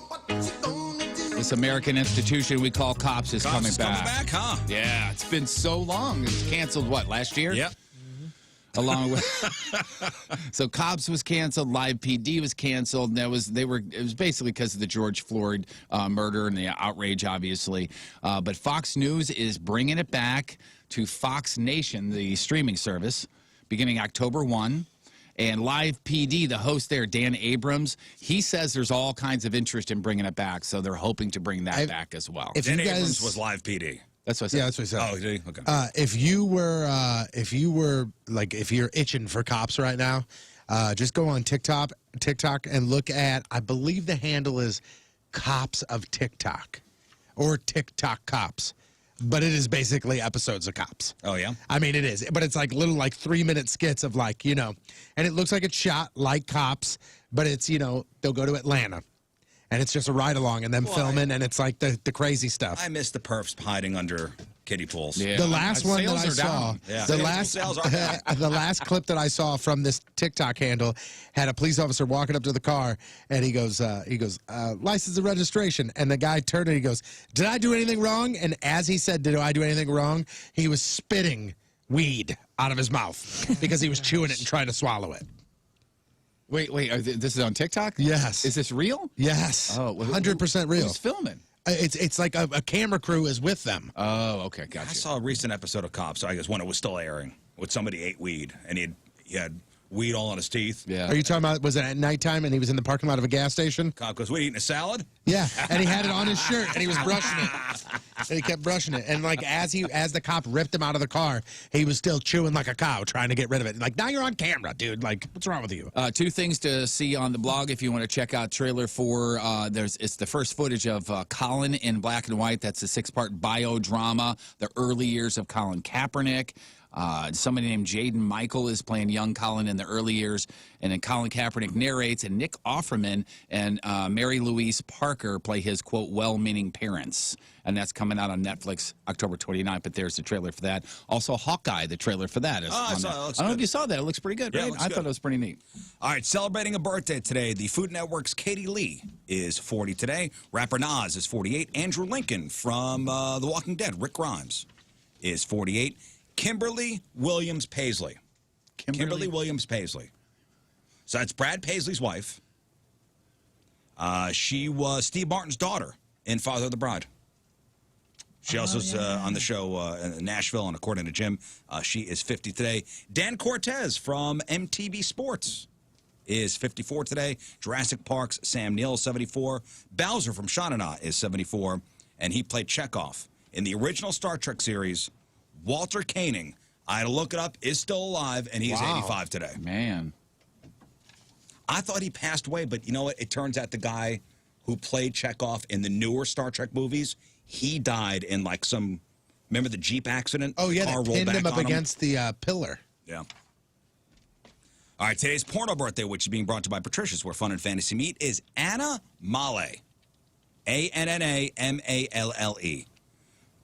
This American institution we call Cops is coming back. Coming back, huh? Yeah, it's been so long. It's canceled, what, last year? Yep. Along with so Cops was canceled, Live PD was canceled, and it was basically because of the George Floyd murder and the outrage, obviously. But Fox News is bringing it back to Fox Nation, the streaming service, beginning October 1. And Live PD, the host there, Dan Abrams, he says there's all kinds of interest in bringing it back, so they're hoping to bring that back as well. Dan Abrams was Live PD. That's what I said. Yeah, that's what I said. Oh, did he? Okay. If you're itching for Cops right now, just go on TikTok and look at, I believe the handle is Cops of TikTok or TikTok Cops. But it is basically episodes of Cops. Oh, yeah? I mean, it is. But it's like little 3-minute skits of and it looks like it's shot like Cops, but it's, they'll go to Atlanta. And it's just a ride-along and them filming, and it's like the crazy stuff. I miss the perfs hiding under kiddie pools. Yeah. The last one that I saw, Yeah. the last clip that I saw from this TikTok handle had a police officer walking up to the car, and he goes, license and registration. And the guy turned and he goes, did I do anything wrong? And as he said, did I do anything wrong? He was spitting weed out of his mouth because he was chewing it and trying to swallow it. Wait, this is on TikTok? Yes. Is this real? Yes. Oh, 100% real. Who's filming? It's like a camera crew is with them. Oh, okay, gotcha. I saw a recent episode of Cops, I guess when it was still airing, with somebody ate weed, and he had weed all on his teeth. Yeah. Are you talking about, was it at nighttime and he was in the parking lot of a gas station? Cop goes, what, eating a salad? Yeah, and he had it on his shirt, and he was brushing it. And he kept brushing it. And, as the cop ripped him out of the car, he was still chewing like a cow, trying to get rid of it. Now you're on camera, dude. What's wrong with you? 2 things to see on the blog if you want to check out trailer for. It's the first footage of Colin in black and white. That's a 6-part biodrama, the early years of Colin Kaepernick. Somebody named Jaden Michael is playing young Colin in the early years. And then Colin Kaepernick narrates, and Nick Offerman and Mary Louise Parker play his, quote, well-meaning parents. And that's coming out on Netflix October 29th, but there's the trailer for that. Also, Hawkeye, the trailer for that. Is I on saw there. it. It looks I don't know good. if you saw that. It looks pretty good, Yeah, it right? looks I good. thought it was pretty neat. All right, celebrating a birthday today. The Food Network's Katie Lee is 40 today. Rapper Nas is 48. Andrew Lincoln from The Walking Dead, Rick Grimes, is 48. Kimberly Williams Paisley. Kimberly Williams Paisley. So that's Brad Paisley's wife. She was Steve Martin's daughter in Father of the Bride. She also is on the show in Nashville, and according to Jim, she is 50 today. Dan Cortez from MTV Sports is 54 today. Jurassic Park's Sam Neill is 74. Bowser from Sha-Na-Na is 74, and he played Chekhov in the original Star Trek series. Walter Koenig, I had to look it up, is still alive, and he's 85 today. Man. I thought he passed away, but you know what? It turns out the guy who played Chekhov in the newer Star Trek movies, he died in like some, remember the Jeep accident? Oh, yeah, Car they rolled pinned back him up on against the pillar. Yeah. All right, today's porno birthday, which is being brought to you by Patricia's, where fun and fantasy meet, is Anna Male. A-N-N-A-M-A-L-L-E.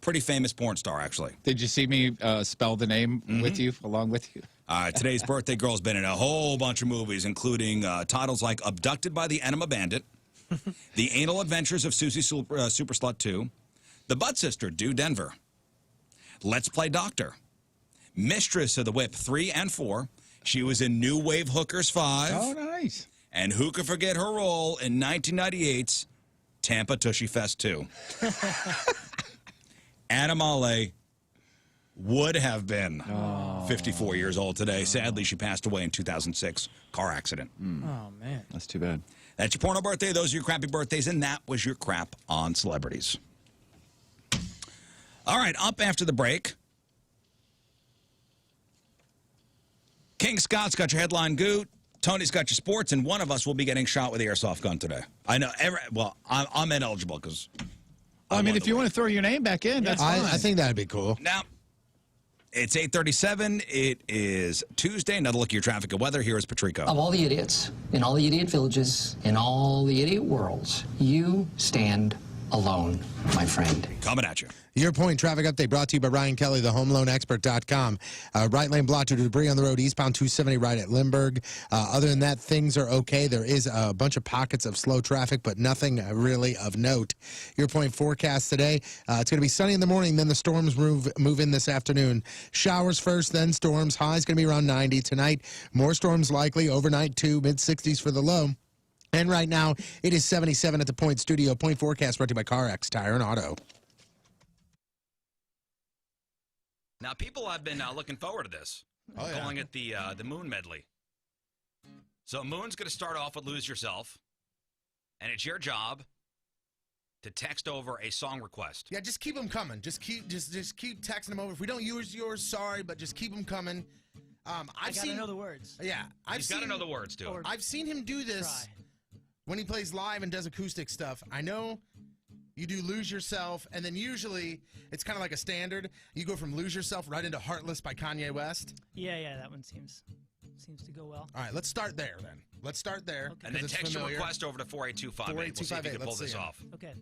Pretty famous porn star, actually. Did you see me spell the name with you, along with you? Today's birthday girl's been in a whole bunch of movies, including titles like Abducted by the Enema Bandit, The Anal Adventures of Susie Super Slut 2, The Butt Sister, Do Denver, Let's Play Doctor, Mistress of the Whip 3 and 4. She was in New Wave Hookers 5. Oh, nice. And who could forget her role in 1998's Tampa Tushy Fest 2? Anna Male would have been 54 years old today. Sadly, she passed away in 2006. Car accident. Oh, man. That's too bad. That's your porno birthday. Those are your crappy birthdays, and that was your crap on celebrities. All right, up after the break. King Scott's got your headline goot. Tony's got your sports, and one of us will be getting shot with the airsoft gun today. I know. I'm ineligible because. I mean, if you want to throw your name back in, that's fine. I think that'd be cool. Now, it's 8:37. It is Tuesday. Another look at your traffic and weather. Here is Patrico. Of all the idiots, in all the idiot villages, in all the idiot worlds, you stand alone, my friend. Coming at you. Your Point traffic update brought to you by Ryan Kelly, the homeloanexpert.com. Right lane blocked due to debris on the road, eastbound 270 right at Lindbergh. Other than that, things are okay. There is a bunch of pockets of slow traffic, but nothing really of note. Your Point forecast today, it's going to be sunny in the morning, then the storms move in this afternoon. Showers first, then storms. High's going to be around 90 tonight. More storms likely overnight too, mid-60s for the low. And right now, it is 77 at the Point Studio. Point forecast brought to you by CarX Tire and Auto. Now, people have been looking forward to this. Calling it the Moon Medley. So Moon's going to start off with Lose Yourself, and it's your job to text over a song request. Yeah, just keep them coming. Just keep texting them over. If we don't use yours, sorry, but just keep them coming. I gotta know the words. Yeah, He's got to know the words, too. I've seen him do this when he plays live and does acoustic stuff. I know you do Lose Yourself, and then usually it's kind of like a standard. You go from Lose Yourself right into Heartless by Kanye West. Yeah, that one seems to go well. All right, let's start there then. Let's start there. And then it's text your familiar. request over to 48258. We'll see if you can pull this off. Okay.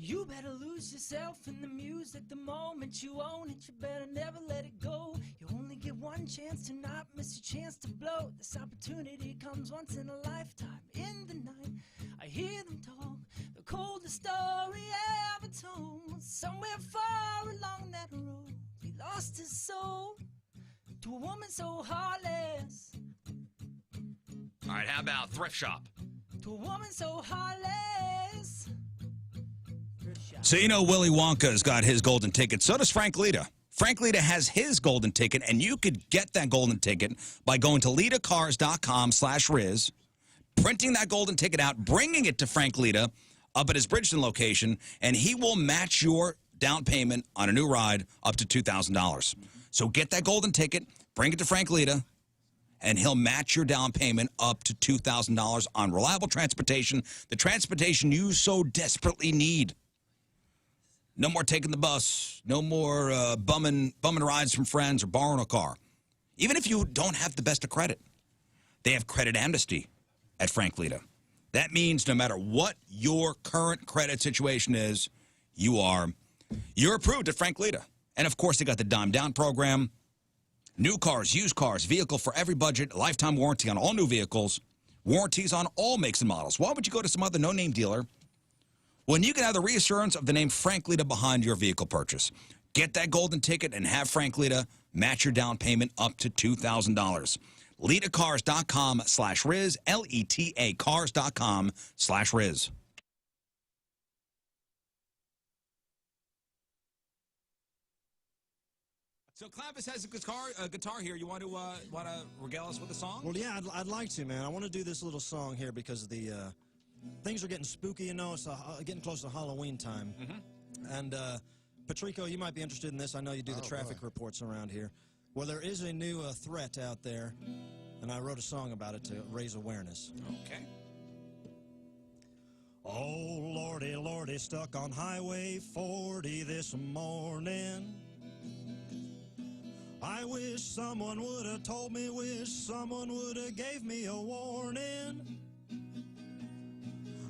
You better lose yourself in the music the moment you own it. You better never let it go. You only get one chance to not miss your chance to blow. This opportunity comes once in a lifetime. In the night, I hear them talk, the coldest story ever told. Somewhere far along that road, he lost his soul to a woman so heartless. All right, how about Thrift Shop? To a woman so heartless. So you know Willy Wonka's got his golden ticket. So does Frank Lita. Frank Lita has his golden ticket, and you could get that golden ticket by going to litacars.com/Rizz, printing that golden ticket out, bringing it to Frank Lita up at his Bridgeton location, and he will match your down payment on a new ride up to $2,000. So get that golden ticket, bring it to Frank Lita, and he'll match your down payment up to $2,000 on reliable transportation, the transportation you so desperately need. No more taking the bus. No more bumming rides from friends or borrowing a car. Even if you don't have the best of credit, they have credit amnesty at Frank Lita. That means no matter what your current credit situation is, you're approved at Frank Lita. And, of course, they got the Dime Down program. New cars, used cars, vehicle for every budget, lifetime warranty on all new vehicles, warranties on all makes and models. Why would you go to some other no-name dealer when you can have the reassurance of the name Frank Lita behind your vehicle purchase? Get that golden ticket and have Frank Lita match your down payment up to $2,000. LitaCars.com/Rizz, LETA cars.com/Rizz. So Clavis has a guitar here. You want to regale us with a song? Well, yeah, I'd like to, man. I want to do this little song here because the things are getting spooky. You know, it's getting close to Halloween time. Mm-hmm. And Patrico, you might be interested in this. I know you do the traffic reports around here. Well, there is a new threat out there, and I wrote a song about it to raise awareness. Okay. Oh, Lordy, Lordy, stuck on Highway 40 this morning. I wish someone would have told me, wish someone would have gave me a warning.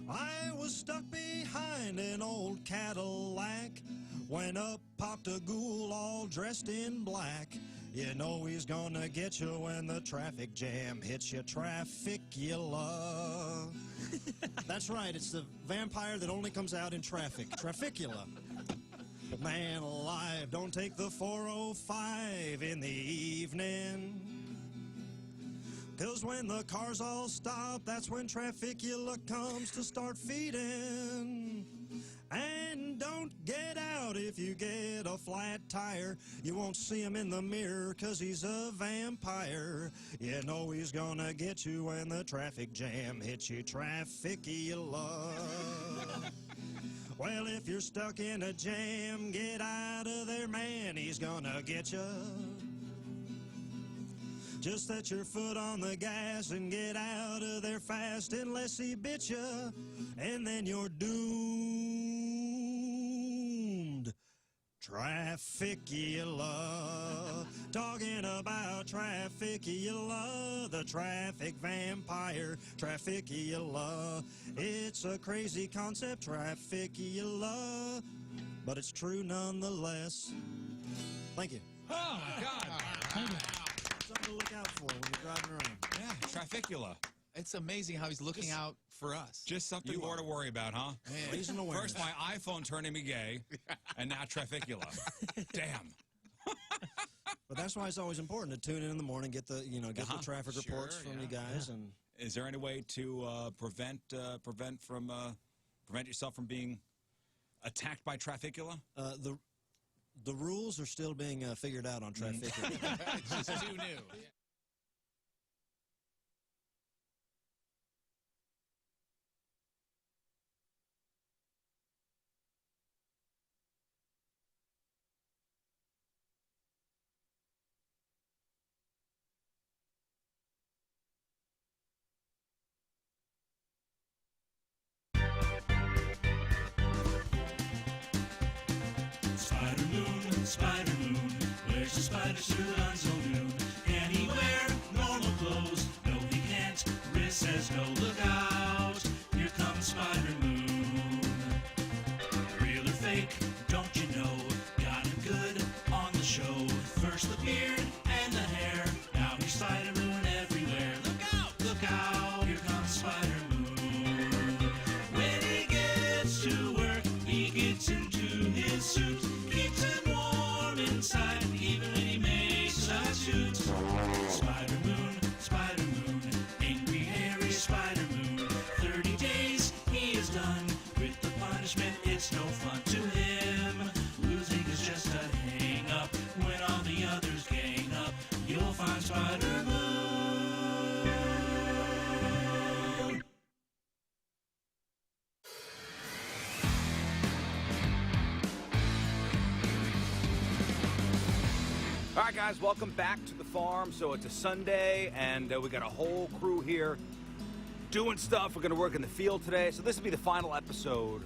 I was stuck behind an old Cadillac when up popped a ghoul all dressed in black. You know he's gonna get you when the traffic jam hits you, Trafficula. That's right, it's the vampire that only comes out in traffic, Trafficula. But man alive, don't take the 405 in the evening. 'Cause when the cars all stop, that's when Trafficula comes to start feeding. And don't get out if you get a flat tire. You won't see him in the mirror 'cause he's a vampire. You know he's gonna get you when the traffic jam hits you, Trafficula. Well, if you're stuck in a jam, get out of there, man, he's gonna get you. Just set your foot on the gas and get out of there fast unless he bit you, and then you're doomed. Trafficula. Talking about Trafficula, the traffic vampire, Trafficula. It's a crazy concept, Trafficula, but it's true nonetheless. Thank you. Oh, my God. Something to look out for when you're driving around. Yeah, Trafficula. It's amazing how he's looking out for us. Just something more to worry about, huh? Raising awareness. First my iPhone turning me gay, and now Trafficula. Damn. But that's why it's always important to tune in the morning, get the the traffic reports from you guys. And is there any way to prevent yourself from being attacked by Trafficula? The rules are still being figured out on Trafficula. It's just too new. Spider Moon, wears a spider suit on so new. Can he wear normal clothes? No, he can't. Rizz says no, look out. Here comes Spider Moon. Real or fake, don't you know? Got him good on the show. First the beard and the hair. Now he's Spider Moon everywhere. Look out, here comes Spider Moon. When he gets to work, he gets into his suit. Keeps him warm inside, even when he makes a suit. Spider Moon, angry, hairy Spider Moon. 30 days he is done with the punishment. It's no fun to him. Losing is just a hang up. When all the others gang up, you'll find Spider Moon. All right, guys, welcome back to the farm. So it's a Sunday, and we got a whole crew here doing stuff. We're going to work in the field today. So this will be the final episode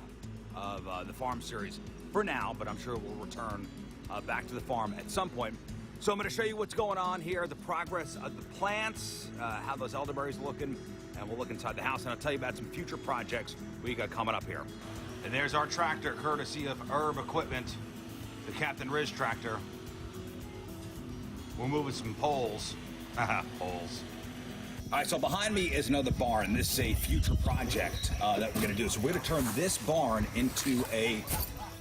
of the farm series. for now, but I'm sure we'll return back to the farm at some point. So I'm going to show you what's going on here, the progress of the plants, how those elderberries are looking, and we'll look inside the house, and I'll tell you about some future projects we got coming up here. And there's our tractor, courtesy of Herb Equipment, the Captain Rizz tractor. We're moving some poles. Poles. All right, so behind me is another barn. This is a future project that we're going to do. So we're going to turn this barn into a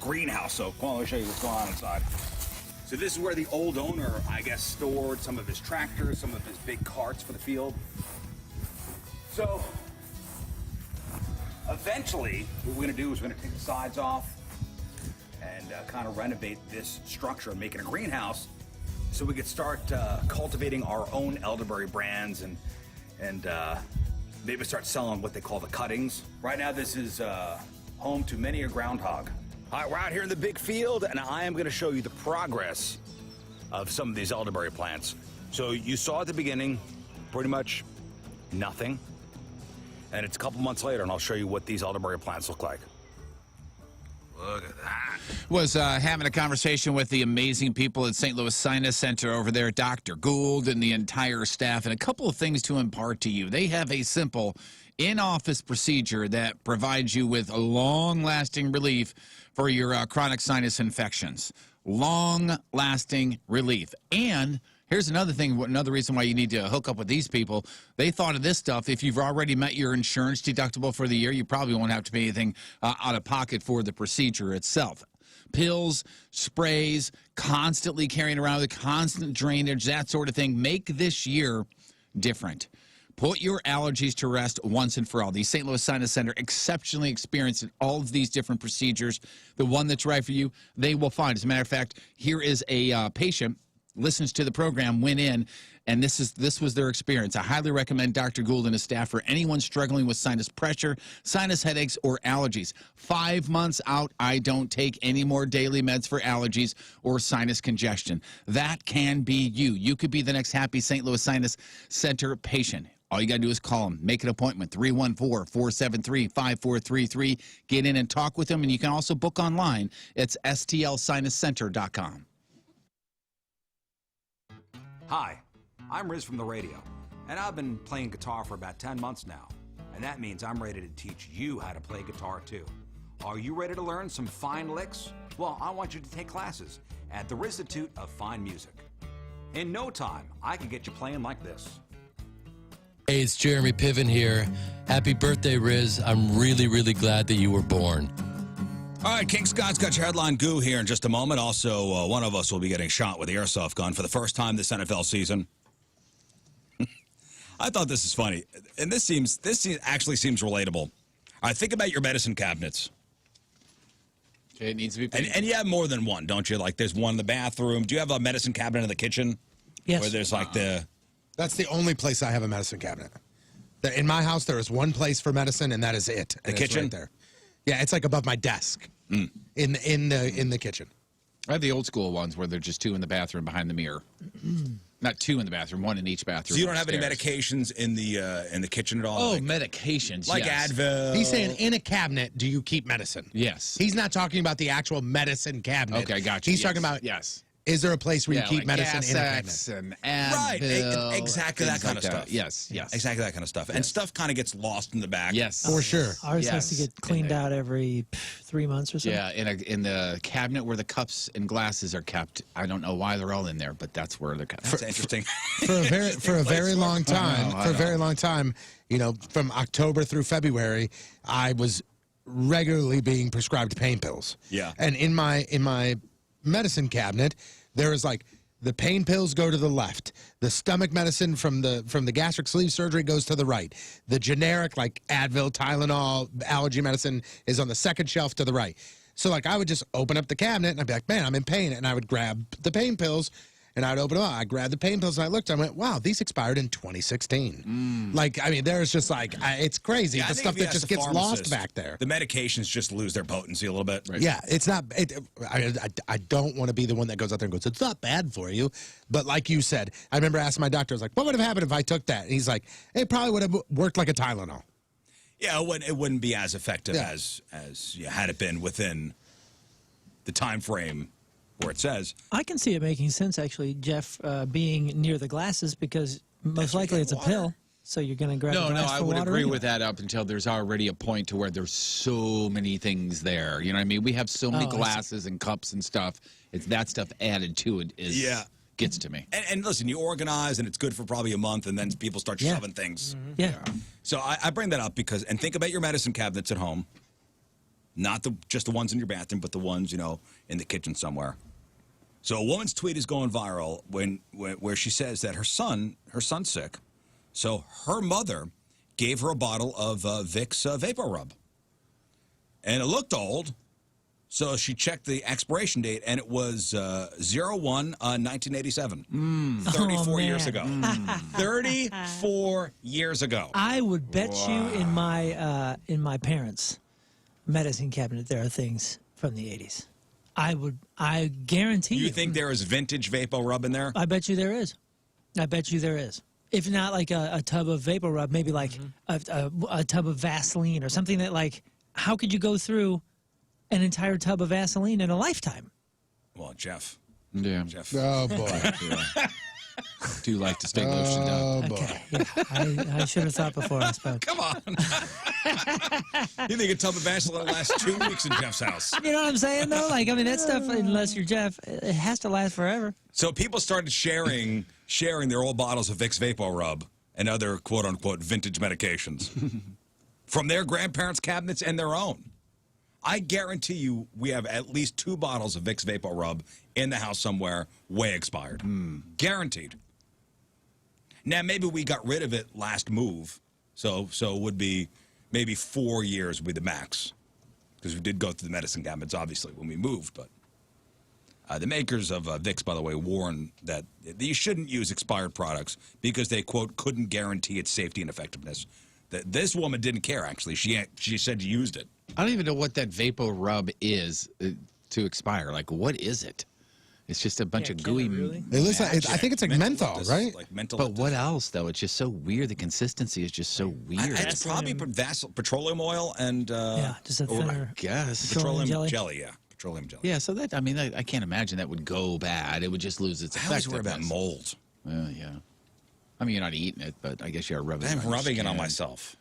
greenhouse. So come on, let me show you what's going on inside. So this is where the old owner, I guess, stored some of his tractors, some of his big carts for the field. So eventually, what we're going to do is we're going to take the sides off and kind of renovate this structure and make it a greenhouse so we could start cultivating our own elderberry brands and maybe start selling what they call the cuttings. Right now, this is home to many a groundhog. All right, we're out here in the big field, and I am going to show you the progress of some of these elderberry plants. So you saw at the beginning, pretty much nothing. And it's a couple months later, and I'll show you what these elderberry plants look like. Look at that. Was having a conversation with the amazing people at St. Louis Sinus Center over there, Dr. Gould and the entire staff, and a couple of things to impart to you. They have a simple in-office procedure that provides you with a long-lasting relief for your chronic sinus infections. Long-lasting relief. And here's another thing, another reason why you need to hook up with these people. They thought of this stuff. If you've already met your insurance deductible for the year, you probably won't have to pay anything out of pocket for the procedure itself. Pills, sprays, constantly carrying around the constant drainage, that sort of thing. Make this year different. Put your allergies to rest once and for all. The St. Louis Sinus Center, exceptionally experienced in all of these different procedures. The one that's right for you, they will find. As a matter of fact, here is a patient, listens to the program, went in, and this was their experience. I highly recommend Dr. Gould and his staff for anyone struggling with sinus pressure, sinus headaches, or allergies. 5 months out, I don't take any more daily meds for allergies or sinus congestion. That can be you. You could be the next happy St. Louis Sinus Center patient. All you got to do is call them. Make an appointment, 314-473-5433. Get in and talk with them, and you can also book online. It's stlsinuscenter.com. Hi, I'm Rizz from the radio, and I've been playing guitar for about 10 months now, and that means I'm ready to teach you how to play guitar too. Are you ready to learn some fine licks? Well, I want you to take classes at the Rizzuto of Fine Music. In no time, I can get you playing like this. Hey, it's Jeremy Piven here. Happy birthday, Rizz. I'm really, really glad that you were born. All right, King Scott's got your headline goo here in just a moment. Also, one of us will be getting shot with the airsoft gun for the first time this NFL season. I thought this is funny, and this actually seems relatable. All right, think about your medicine cabinets. Okay, it needs to be And you have more than one, don't you? Like there's one in the bathroom. Do you have a medicine cabinet in the kitchen? Yes. Where there's like the... That's the only place I have a medicine cabinet. In my house, there is one place for medicine, and that is it. The kitchen? Right there. Yeah, it's like above my desk in the kitchen. I have the old school ones where they're just two in the bathroom behind the mirror. Not two in the bathroom, one in each bathroom. So you don't have upstairs. any medications in the kitchen at all? Oh, like, medications, like yes. Advil. He's saying in a cabinet, do you keep medicine? Yes. He's not talking about the actual medicine cabinet. Okay, gotcha. He's Yes. talking about, yes. Is there a place where you keep like medicine in a cabinet? Gas-X and Advil, Right, exactly that kind of stuff. Yes, yes. Exactly that kind of stuff. And stuff kind of gets lost in the back. Yes. For sure. Ours has to Yes. get cleaned out every 3 months or so. Yeah, in the cabinet where the cups and glasses are kept. I don't know why they're all in there, but that's where they're kept. That's interesting. For a very long time, I know. you know, from October through February, I was regularly being prescribed pain pills. Yeah. And in my medicine cabinet, there is like the pain pills go to the left. The stomach medicine from the gastric sleeve surgery goes to the right. The generic like Advil, Tylenol, allergy medicine is on the second shelf to the right. So like I would just open up the cabinet and I'd be like, man, I'm in pain. And I would grab the pain pills and I'd open them up. I grabbed the pain pills and I looked and I went, wow, these expired in 2016. Like, I mean, there's just like, it's crazy. Yeah, I the think stuff if you that ask just the gets lost pharmacist, back there. The medications just lose their potency a little bit. Right? Yeah, it's not. I don't want to be the one that goes out there and goes, it's not bad for you. But like you said, I remember asking my doctor, I was like, what would have happened if I took that? And he's like, it probably would have worked like a Tylenol. Yeah, it wouldn't be as effective as had it been within the time frame where it says. I can see it making sense, actually, Jeff, being near the glasses because most likely it's a pill. So you're going to grab No, a glass I for would water agree anyway. with that up until there's already a point to where there's so many things there. You know what I mean? We have so many Oh, I see. glasses and cups and stuff. It's that stuff added to it is gets to me. And listen, you organize, and it's good for probably a month, and then people start shoving things. Yeah. So I bring that up because, and think about your medicine cabinets at home, not just the ones in your bathroom, but the ones in the kitchen somewhere. So a woman's tweet is going viral where she says that her son's sick, so her mother gave her a bottle of Vicks Vapor Rub, and it looked old. So she checked the expiration date, and it was 01/1987. 34 years ago. 34 years ago. I would bet you in my parents' medicine cabinet there are things from the 80s. I guarantee you. You think there is vintage Vapor Rub in there? I bet you there is. I bet you there is. If not like a tub of Vapor Rub, maybe like a tub of Vaseline or something that like, how could you go through an entire tub of Vaseline in a lifetime? Well, Jeff. Yeah. Jeff. Oh, boy. Do like to stay lotioned up. Oh, boy. Okay, yeah, I should have thought before I spoke. Come on. You think a tub of Vaseline will last 2 weeks in Jeff's house? You know what I'm saying, though? Like, I mean, that stuff, unless you're Jeff, it has to last forever. So people started sharing their old bottles of Vicks Vapor Rub and other quote-unquote vintage medications from their grandparents' cabinets and their own. I guarantee you we have at least 2 bottles of Vicks Vapor Rub in the house somewhere, way expired. Guaranteed. Now, maybe we got rid of it last move, so it would be maybe 4 years would be the max, because we did go through the medicine cabinets, obviously, when we moved, but the makers of Vicks, by the way, warn that you shouldn't use expired products because they, quote, couldn't guarantee its safety and effectiveness. This woman didn't care, actually. She said she used it. I don't even know what that Vapor Rub is to expire. Like, what is it? It's just a bunch of gooey. It looks like I think it's like menthol, right? Like menthol. But what else, though? It's just so weird. The consistency is just so weird. It's probably petroleum oil and just a thinner guess. petroleum jelly. jelly. Yeah, petroleum jelly. Yeah, so that, I mean, I can't imagine that would go bad. It would just lose its I always worry effectiveness. about mold. Yeah. I mean, you're not eating it, but I guess you're rubbing it on I'm your rubbing it on skin. myself.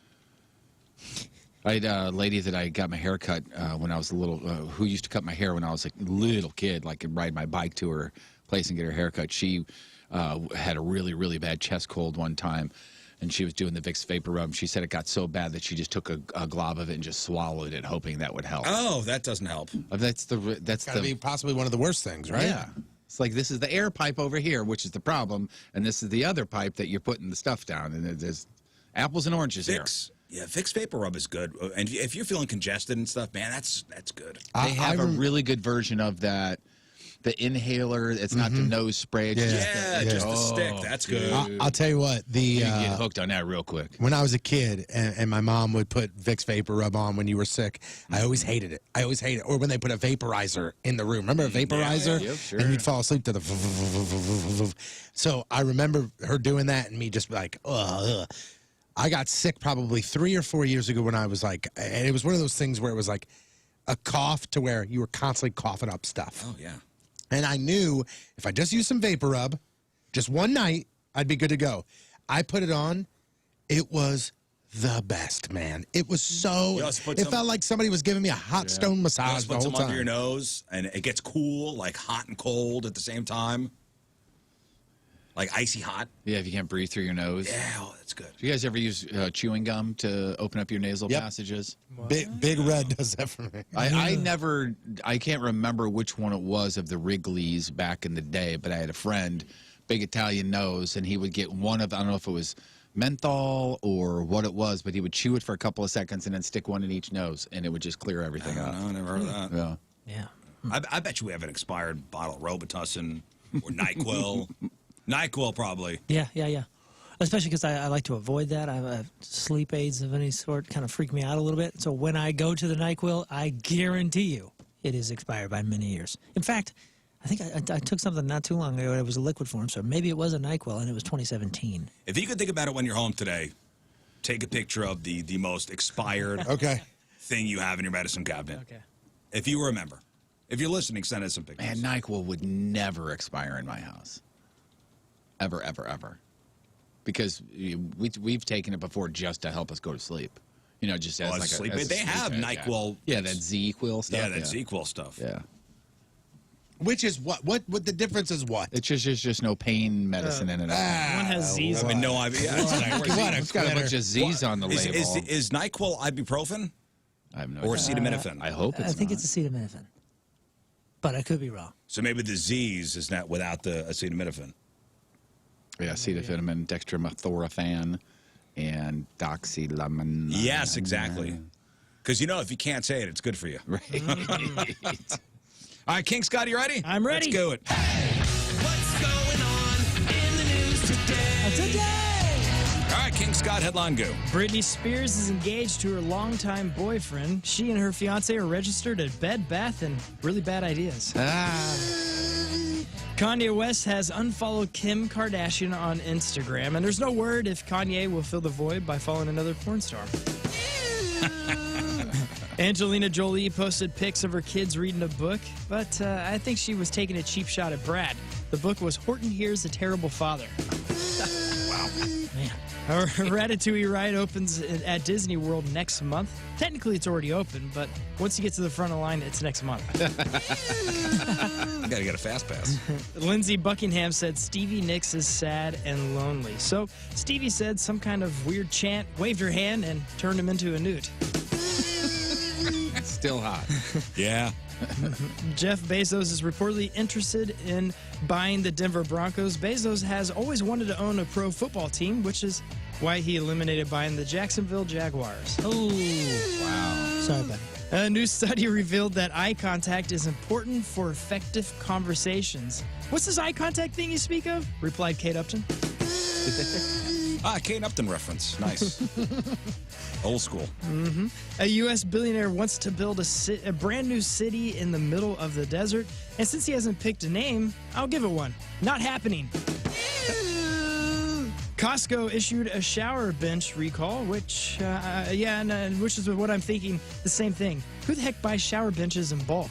I had a lady that I got my hair cut when I was a little, who used to cut my hair when I was a little kid, like I'd ride my bike to her place and get her hair cut. She had a really, really bad chest cold one time, and she was doing the Vicks Vapor Rub. She said it got so bad that she just took a glob of it and just swallowed it, hoping that would help. Oh, that doesn't help. That's Gotta be possibly one of the worst things, right? Yeah. It's like this is the air pipe over here, which is the problem, and this is the other pipe that you're putting the stuff down, and there's apples and oranges here. Yeah, Vicks Vapor Rub is good. And if you're feeling congested and stuff, man, that's good. They have a really good version of that. The inhaler, it's not the nose spray. It's just the stick. That's good. I'll tell you what. You can get hooked on that real quick. When I was a kid and my mom would put Vicks Vapor Rub on when you were sick, I always hated it. Or when they put a vaporizer in the room. Remember a vaporizer? Yeah, sure. And you'd fall asleep to the. So I remember her doing that and me just like, ugh. I got sick probably 3 or 4 years ago when I was like, and it was one of those things where it was like a cough to where you were constantly coughing up stuff. Oh, yeah. And I knew if I just used some Vapor Rub, just one night, I'd be good to go. I put it on. It was the best, man. It was so, it felt like somebody was giving me a hot stone massage the put whole some under time. your nose, and it gets cool, like hot and cold at the same time. Like icy hot. Yeah, if you can't breathe through your nose. Yeah, oh, that's good. Do you guys ever use chewing gum to open up your nasal passages? Big Red does that for me. I can't remember which one it was of the Wrigley's back in the day, but I had a friend, big Italian nose, and he would get one of, I don't know if it was menthol or what it was, but he would chew it for a couple of seconds and then stick one in each nose, and it would just clear everything up. I never heard of that. Yeah. I bet you we have an expired bottle of Robitussin or NyQuil. NyQuil, probably. Yeah. Especially because I like to avoid that. I have sleep aids of any sort kind of freak me out a little bit. So when I go to the NyQuil, I guarantee you it is expired by many years. In fact, I think I took something not too long ago. It was a liquid form, so maybe it was a NyQuil, and it was 2017. If you could think about it when you're home today, take a picture of the most expired thing you have in your medicine cabinet. Okay. If you remember. If you're listening, send us some pictures. Man, NyQuil would never expire in my house. Ever, ever, ever. Because we've taken it before just to help us go to sleep. You know, just as like sleep. a They have NyQuil. Yeah, that Z-Quil stuff. Yeah, that Z-Quil stuff. Yeah. Which is what? What the difference is what? It's just no pain medicine in it. One has Z's. I mean, no idea. It's got a bunch of Z's on the label. Is NyQuil ibuprofen? I have no Or idea. acetaminophen? I hope it's I think not. it's acetaminophen, but I could be wrong. So maybe the Z's is not without the acetaminophen. Yeah, acetaminophen, dextromethorphan, and doxylamine. Yes, exactly. Because, you know, if you can't say it, it's good for you. Right. All right, King Scott, you ready? I'm ready. Let's go it. What's going on in the news today? All right, King Scott, headline go. Britney Spears is engaged to her longtime boyfriend. She and her fiancé are registered at Bed Bath and Really Bad Ideas. Kanye West has unfollowed Kim Kardashian on Instagram, and there's no word if Kanye will fill the void by following another porn star. Angelina Jolie posted pics of her kids reading a book, but I think she was taking a cheap shot at Brad. The book was Horton Hears a Terrible Father. Wow. Man. Our Ratatouille ride opens at Disney World next month. Technically, it's already open, but once you get to the front of the line, it's next month. I got to get a fast pass. Lindsey Buckingham said Stevie Nicks is sad and lonely. So Stevie said some kind of weird chant, waved her hand, and turned him into a newt. Still hot. Yeah. Jeff Bezos is reportedly interested in buying the Denver Broncos. Bezos has always wanted to own a pro football team, which is why he eliminated buying the Jacksonville Jaguars. Oh, Wow. sorry, buddy. A new study revealed that eye contact is important for effective conversations. What's this eye contact thing you speak of? Replied Kate Upton. Kate Upton reference. Nice. Old school. A U.S. billionaire wants to build a brand new city in the middle of the desert, and since he hasn't picked a name, I'll give it one. Not happening. Costco issued a shower bench recall, which, which is what I'm thinking, the same thing. Who the heck buys shower benches in bulk?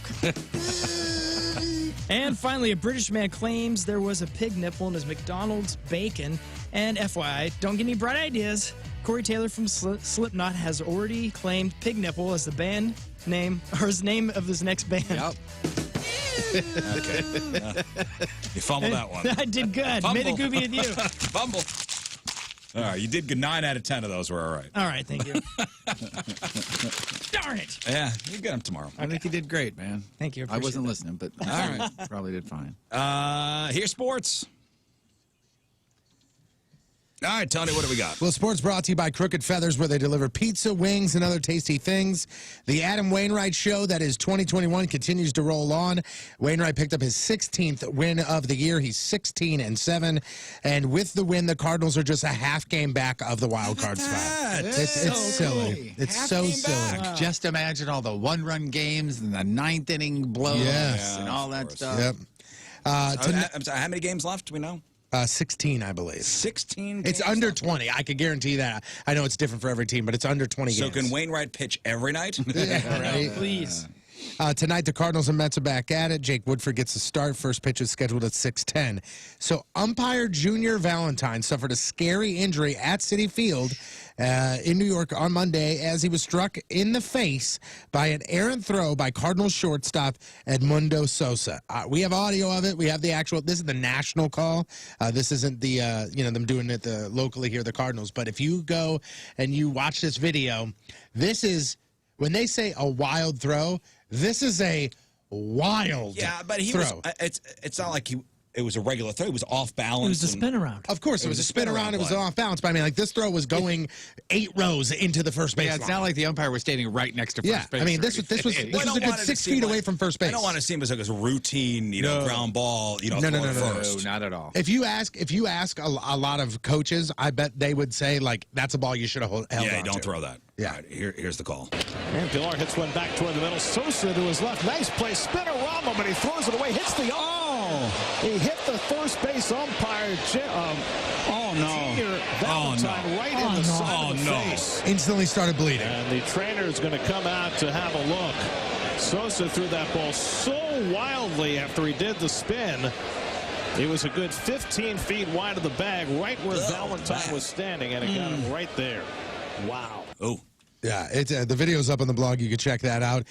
And finally, a British man claims there was a pig nipple in his McDonald's bacon. And FYI, don't get any bright ideas. Corey Taylor from Slipknot has already claimed pig nipple as the band name, or his name of his next band. Yep. Okay. You fumbled that one. I did good. Fumble. Made a goofy with you. Fumble. All right, you did good. 9 out of 10 of those were all right. All right, thank you. Darn it. Yeah, you get them tomorrow. I think you did great, man. Thank you. I wasn't appreciate listening, but All right. probably did fine. Here's sports. All right, Tony, what do we got? Well, sports brought to you by Crooked Feathers, where they deliver pizza, wings, and other tasty things. The Adam Wainwright Show, that is 2021, continues to roll on. Wainwright picked up his 16th win of the year. He's 16-7, and with the win, the Cardinals are just a half game back of the wild card spot. It's silly. It's Half so game silly. back. Just imagine all the one-run games and the ninth inning blowouts Yes. and all that course. stuff. Yep. I'm sorry, how many games left? Do we know? 16, I believe. 16 It's games under left. 20. I could guarantee that. I know it's different for every team, but it's under 20 So games. can Wainwright pitch every night? Yeah, right? Please. Tonight, the Cardinals and Mets are back at it. Jake Woodford gets the start. First pitch is scheduled at 6:10. So umpire Junior Valentine suffered a scary injury at Citi Field in New York on Monday as he was struck in the face by an errant throw by Cardinals shortstop Edmundo Sosa. We have audio of it. We have the actual. This is the national call. This isn't the them doing it locally here, the Cardinals. But if you go and you watch this video, this is when they say a wild throw. This is a wild Yeah, but he throw. was. It's not like it was a regular throw. He was off balance. It was a and- spin around. Of course, it was a spin around. It was play. off balance. But I mean, like this throw was going 8 rows into the first base Yeah, it's line. not like the umpire was standing right next to first Yeah, base. I mean, or this was anything. Well, I a don't good want it to 6 seem feet like- away from first base. I don't want to seem as like a routine, No. ground ball, No, throw no, first. No, not at all. If you ask a lot of coaches, I bet they would say like that's a ball you should have held Yeah, on don't to. throw that. Yeah. All right, here's the call. And Pilar hits one back toward the middle. Sosa to his left. Nice play. Spinorama, but he throws it away. Hits the... He hit the first base umpire. Junior Valentine right in the side of the face. Instantly started bleeding. And the trainer is going to come out to have a look. Sosa threw that ball so wildly after he did the spin. It was a good 15 feet wide of the bag, right where Valentine was standing, and it got him right there. Wow. Oh. Yeah, the video's up on the blog. You can check that out.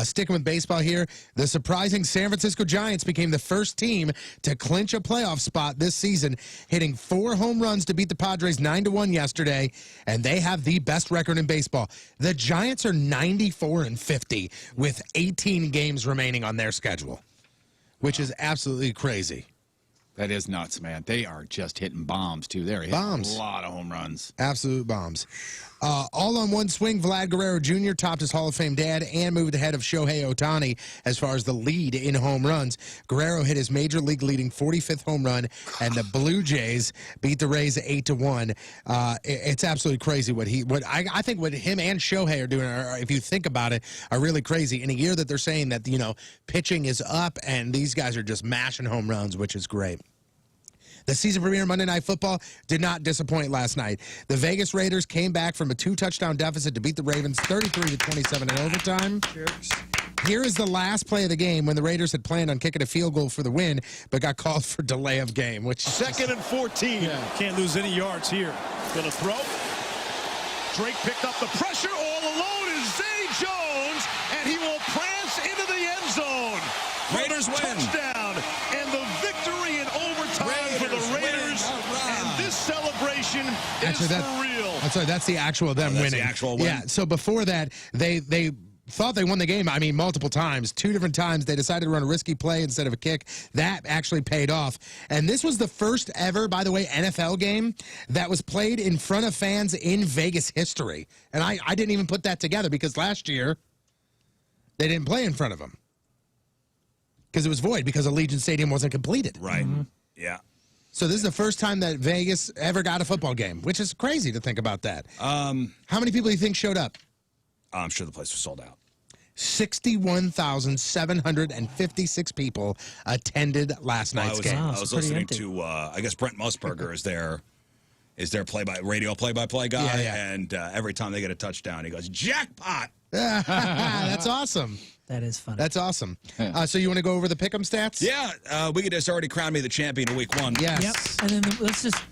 Sticking with baseball here, the surprising San Francisco Giants became the first team to clinch a playoff spot this season, hitting 4 home runs to beat the Padres 9-1 yesterday, and they have the best record in baseball. The Giants are 94-50 with 18 games remaining on their schedule, which is absolutely crazy. That is nuts, man. They are just hitting bombs, too. They're hitting bombs. A lot of home runs. Absolute bombs. All on one swing, Vlad Guerrero Jr. topped his Hall of Fame dad and moved ahead of Shohei Ohtani as far as the lead in home runs. Guerrero hit his major league leading 45th home run, and the Blue Jays beat the Rays 8-1. It's absolutely crazy I think what him and Shohei are doing, if you think about it, are really crazy. In a year that they're saying that, pitching is up and these guys are just mashing home runs, which is great. The season premiere Monday Night Football did not disappoint last night. The Vegas Raiders came back from a 2-touchdown deficit to beat the Ravens 33-27 in overtime. Here is the last play of the game when the Raiders had planned on kicking a field goal for the win, but got called for delay of game. Which 2nd and 14. Yeah. Can't lose any yards here. Going to throw. Drake picked up the pressure. All alone is Zay Jones, and he will prance into the end zone. Raiders win. Touchdown, and the victory in overtime for the Raiders. And this celebration is for real. That's right. That's the actual them winning. The actual win. Yeah. So before that, they thought they won the game. I mean, multiple times. 2 different times they decided to run a risky play instead of a kick. That actually paid off. And this was the first ever, by the way, NFL game that was played in front of fans in Vegas history. And I didn't even put that together because last year they didn't play in front of them. Because it was void because Allegiant Stadium wasn't completed. Right. Yeah. So this is the first time that Vegas ever got a football game, which is crazy to think about that. How many people do you think showed up? I'm sure the place was sold out. 61,756 people attended last night's game. I was listening to, I guess Brent Musburger is their radio play-by-play guy. Yeah. And every time they get a touchdown, he goes, jackpot! That's awesome. That is funny. That's awesome. So you want to go over the pick'em stats? Yeah, Weekdays already crowned me the champion of week 1. Yes. Yep. And then let's just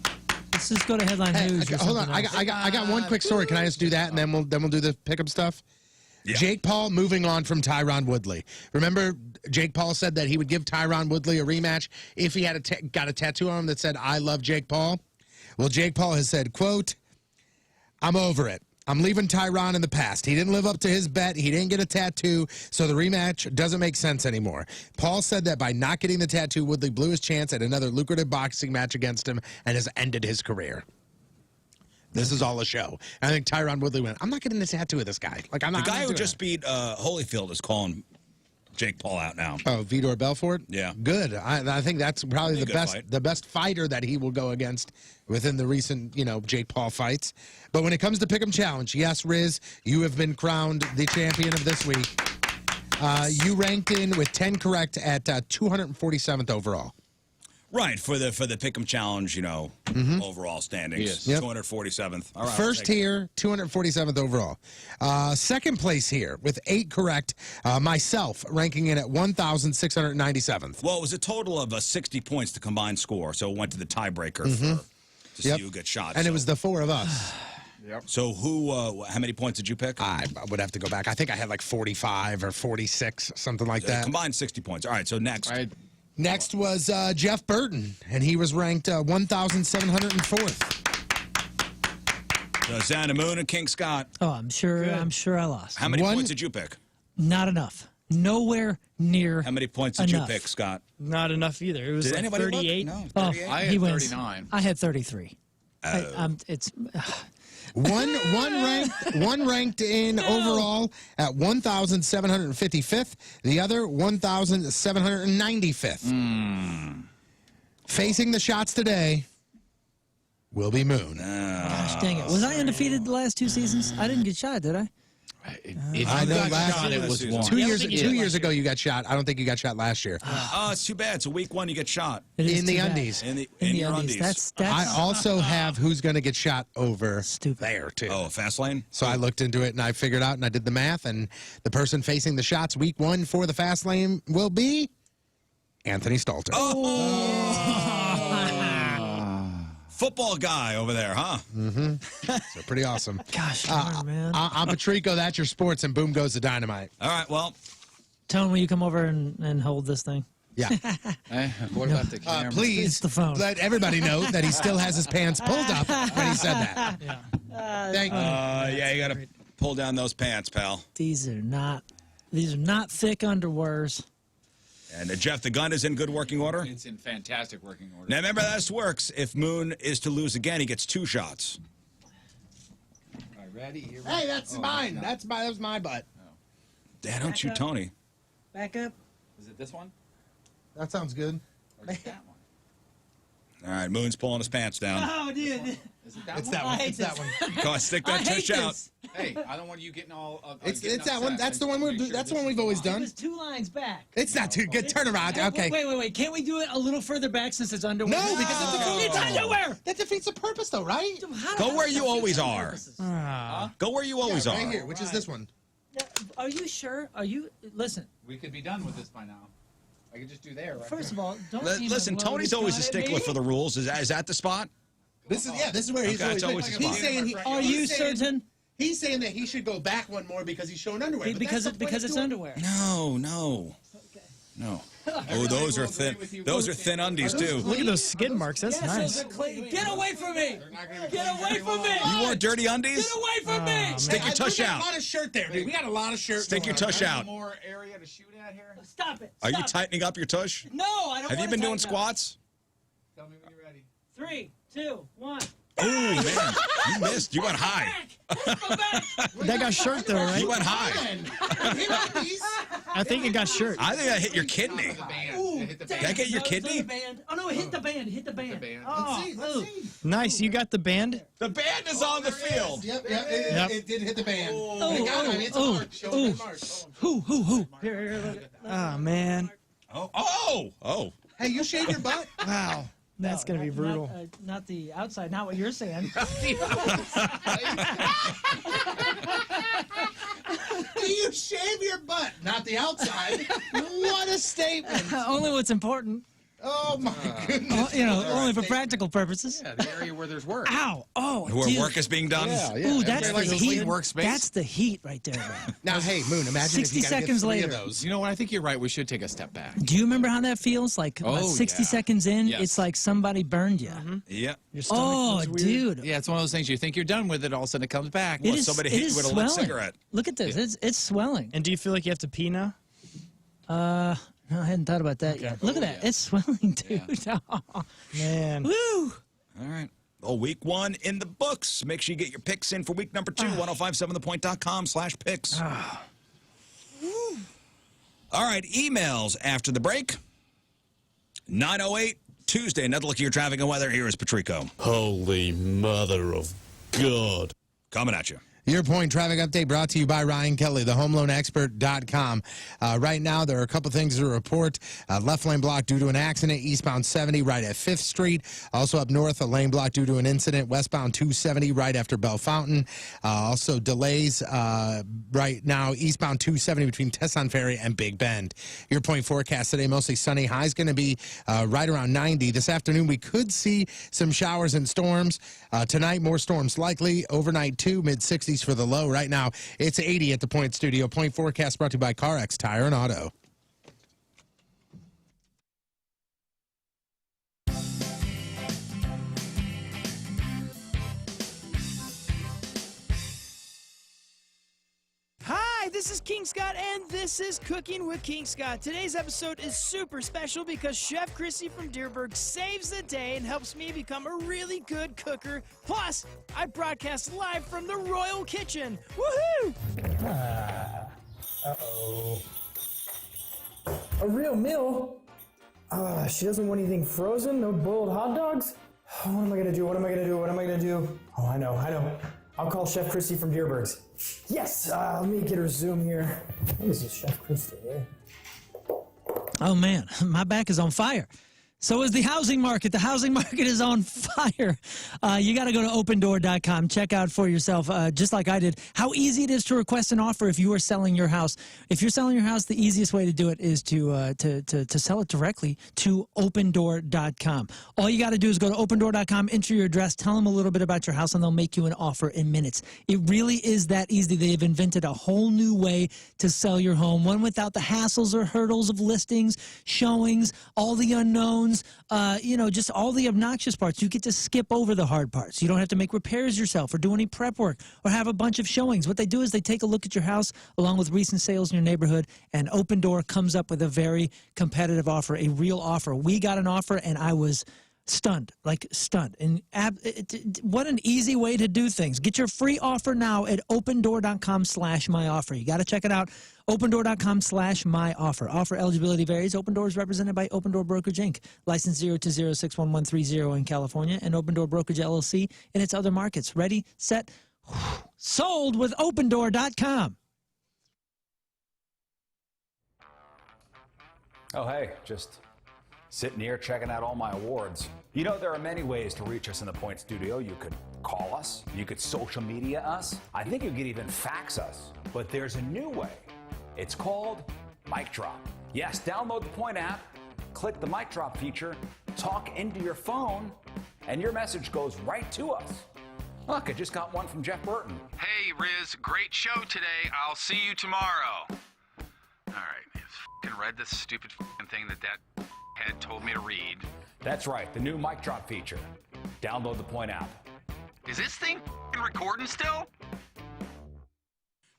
go to headline news. Okay, hold on. I got one quick story. Can I just do that and then we'll do the pick'em stuff? Yeah. Jake Paul moving on from Tyron Woodley. Remember, Jake Paul said that he would give Tyron Woodley a rematch if he had got a tattoo on him that said "I love Jake Paul." Well, Jake Paul has said, "Quote: I'm over it. I'm leaving Tyron in the past. He didn't live up to his bet. He didn't get a tattoo, so the rematch doesn't make sense anymore." Paul said that by not getting the tattoo, Woodley blew his chance at another lucrative boxing match against him and has ended his career. This is all a show. And I think Tyron Woodley went, I'm not getting the tattoo of this guy. Like, I'm not. The guy who just beat Holyfield is calling Jake Paul out now. Oh, Vitor Belfort? Yeah. Good. I think that's probably the best fighter that he will go against within the recent, Jake Paul fights. But when it comes to Pick'em Challenge, yes, Rizz, you have been crowned the champion of this week. You ranked in with 10 correct at 247th overall. Right, for the Pick'em Challenge, overall standings. Yes. 247th. All right, First tier, 247th overall. Second place here with 8 correct. Myself ranking in at 1,697th. Well, it was a total of 60 points to combined score, so it went to the tiebreaker to see who gets shot. And it was the 4 of us. Yep. So how many points did you pick? I would have to go back. I think I had like 45 or 46, something like that. Combined 60 points. All right, so next. Next was Jeff Burton, and he was ranked 1,704th. So Santa Moon and King Scott. Oh, I'm sure I lost. How many points did you pick? Not enough. Nowhere near. How many points did you pick, Scott? Not enough either. It was Did like anybody 38. Look? No, 38. I had 39. I had 33. It's One ranked in overall at 1,755th. The other 1,795th. Facing the shots today will be Moon. Gosh dang it! Was I undefeated the last 2 seasons? I didn't get shot, did I? If I you know got last shot, year it was two one. 2 Yeah, I years, don't think 2 you did years last ago you got shot. I don't think you got shot last year. Oh, it's too bad. So week 1 you get shot It is In the too bad. undies. in In the your undies. undies. That's I also have who's going to get shot over Stupid. there, too. Oh, fast lane. So I looked into it and I figured out and I did the math, and the person facing the shots week 1 for the fast lane will be Anthony Stalter. Football guy over there, huh? So pretty awesome. gosh, darn, man. I'm Patrico, that's your sports, and boom goes the dynamite. All right, well, Tone, will you come over and hold this thing? Yeah. What about the camera? Please It's the phone. let everybody know that he still has his pants pulled up when he said that. Thank you. yeah, you got to pull down those pants, pal. These are not thick underwears. And Jeff, the gun is in good working order. It's in fantastic working order. Now remember, this works. If Moon is to lose again, he gets 2 shots. All right, ready? Here we Hey, go. that's Oh, mine. not. That was my butt. Dad, don't shoot Tony. Back up. Is it this one? That sounds good. Or is it that one? All right, Moon's pulling his pants down. Oh, dude. Is it that It's one? that one. It's that one. Go on, stick that tush out. Hey, I don't want you getting all. It's getting that one. upset. That's the one we're. Make sure That's the this one we've is always mine. done. It's 2 lines back. It's not too good. Turn around. Okay. Wait. Can't we do it a little further back since it's underwear? No, because it's underwear. that defeats the purpose, though, right? Go where you always are. Ah. Go where you always Right are. here, which is this one. Are you sure? Listen, We could be done with this by now. I could just do there. Right first there. of all, don't Listen, Tony's always a stickler for the rules. Is that the spot? This is where he's Okay, it's always always. a He's spot. saying. Are you certain? He's saying that he should go back one more because he's showing underwear. but Because that's the point of it's doing- underwear. No. No. Oh, those are thin. Those are thin undies too. Look at those skid marks. That's nice. Get away from me! Get away from me! You wore dirty undies? Get away from me! Stick your tush We got out. a lot of shirt there, dude. We got a lot of shirt. Stick your going on. tush out. More area to shoot at here. Stop it! Are you Stop it. tightening up your tush? No, I don't. Have you wanna been doing tighten up. squats? Tell me when you're ready. 3, 2, 1. Oh man, you missed. You went high. That got shirt though, right? You went high. I think it got shirt. I think that hit your kidney. The band. It hit the Did band. that get your No, it's on kidney? the band. Oh no, it hit the band. Hit the band. Oh, Let's see. Nice. You got the band. The band is on the field. Yep. Yep. It did hit the band. It's a oh, mark. Show a good mark. Who? Here, look at that. Oh man. Oh. Hey, you shave your butt? Wow. That's gonna be brutal. Not the outside. Not what you're saying. Do you shave your butt? Not the outside. What a statement. Only what's important. Oh my goodness. Only for practical purposes. Yeah, the area where there's work. Ow! Oh, Where dude. work is being done. Ooh, that's the Everybody likes a heat. clean workspace. That's the heat right there, man. Now, hey, Moon, imagine 60 if you gotta seconds get 3 later. of those. You know what? I think you're right. We should take a step back. Do you remember how that feels? Like about Oh, 60 yeah. seconds in, Yes. it's like somebody burned you. Yeah. Your stomach Oh, feels weird. dude. Yeah, it's one of those things you think you're done with it, all of a sudden it comes back. It is, somebody it hit you is with a lit swelling. cigarette. Look at this. It's swelling. And do you feel like you have to pee now? No, I hadn't thought about that yet. Look at that. It's swelling, dude. Oh, Man. woo! All right. Well, week 1 in the books. Make sure you get your picks in for week number 2. 1057thepoint.com/picks. All right. Emails after the break. 9:08 Tuesday. Another look at your traffic and weather. Here is Patrico. Holy mother of God. Coming at you. Your Point traffic update brought to you by Ryan Kelly, thehomeloanexpert.com. Right now, there are a couple things to report. Left lane block due to an accident, eastbound 70 right at 5th Street. Also up north, a lane block due to an incident, westbound 270 right after Bell Fountain. Also delays right now, eastbound 270 between Tesson Ferry and Big Bend. Your Point forecast today, mostly sunny. High's going to be right around 90. This afternoon, we could see some showers and storms. Tonight, more storms likely. Overnight, too, mid-60s for the low. Right now, it's 80 at the Point Studio. Point forecast brought to you by CarX Tire and Auto. Hi, this is King Scott, and this is Cooking with King Scott. Today's episode is super special because Chef Chrissy from Deerberg saves the day and helps me become a really good cooker. Plus, I broadcast live from the Royal Kitchen. Woohoo! Uh-oh. A real meal? She doesn't want anything frozen? No boiled hot dogs? What am I gonna do? What am I gonna do? Oh, I know. I'll call Chef Christie from Deerbergs. Yes, let me get her Zoom here. What is this, Chef Christie here? Oh, man, my back is on fire. So is the housing market. The housing market is on fire. You got to go to opendoor.com. Check out for yourself, just like I did, how easy it is to request an offer if you are selling your house. If you're selling your house, the easiest way to do it is to sell it directly to opendoor.com. All you got to do is go to opendoor.com, enter your address, tell them a little bit about your house, and they'll make you an offer in minutes. It really is that easy. They've invented a whole new way to sell your home, one without the hassles or hurdles of listings, showings, all the unknowns. Just all the obnoxious parts. You get to skip over the hard parts. You don't have to make repairs yourself or do any prep work or have a bunch of showings. What they do is they take a look at your house along with recent sales in your neighborhood, and Open Door comes up with a very competitive offer, a real offer. We got an offer, and I was stunned. And what an easy way to do things. Get your free offer now at opendoor.com/myoffer. You got to check it out. opendoor.com/myoffer. Offer eligibility varies. Open Door is represented by Open Door Brokerage Inc., license 020611130 in California, and Open Door Brokerage LLC in its other markets. Ready, set, sold with opendoor.com. Oh, hey, just sitting here checking out all my awards. You know, there are many ways to reach us in the Point Studio. You could call us, you could social media us, I think you could even fax us. But there's a new way. It's called Mic Drop. Yes, download the Point app, click the Mic Drop feature, talk into your phone, and your message goes right to us. Look, I just got one from Jeff Burton. Hey, Rizz, great show today. I'll see you tomorrow. All right, I f***ing read this stupid f***ing thing that head told me to read. That's right, the new Mic Drop feature. Download the Point app. Is this thing f***ing recording still?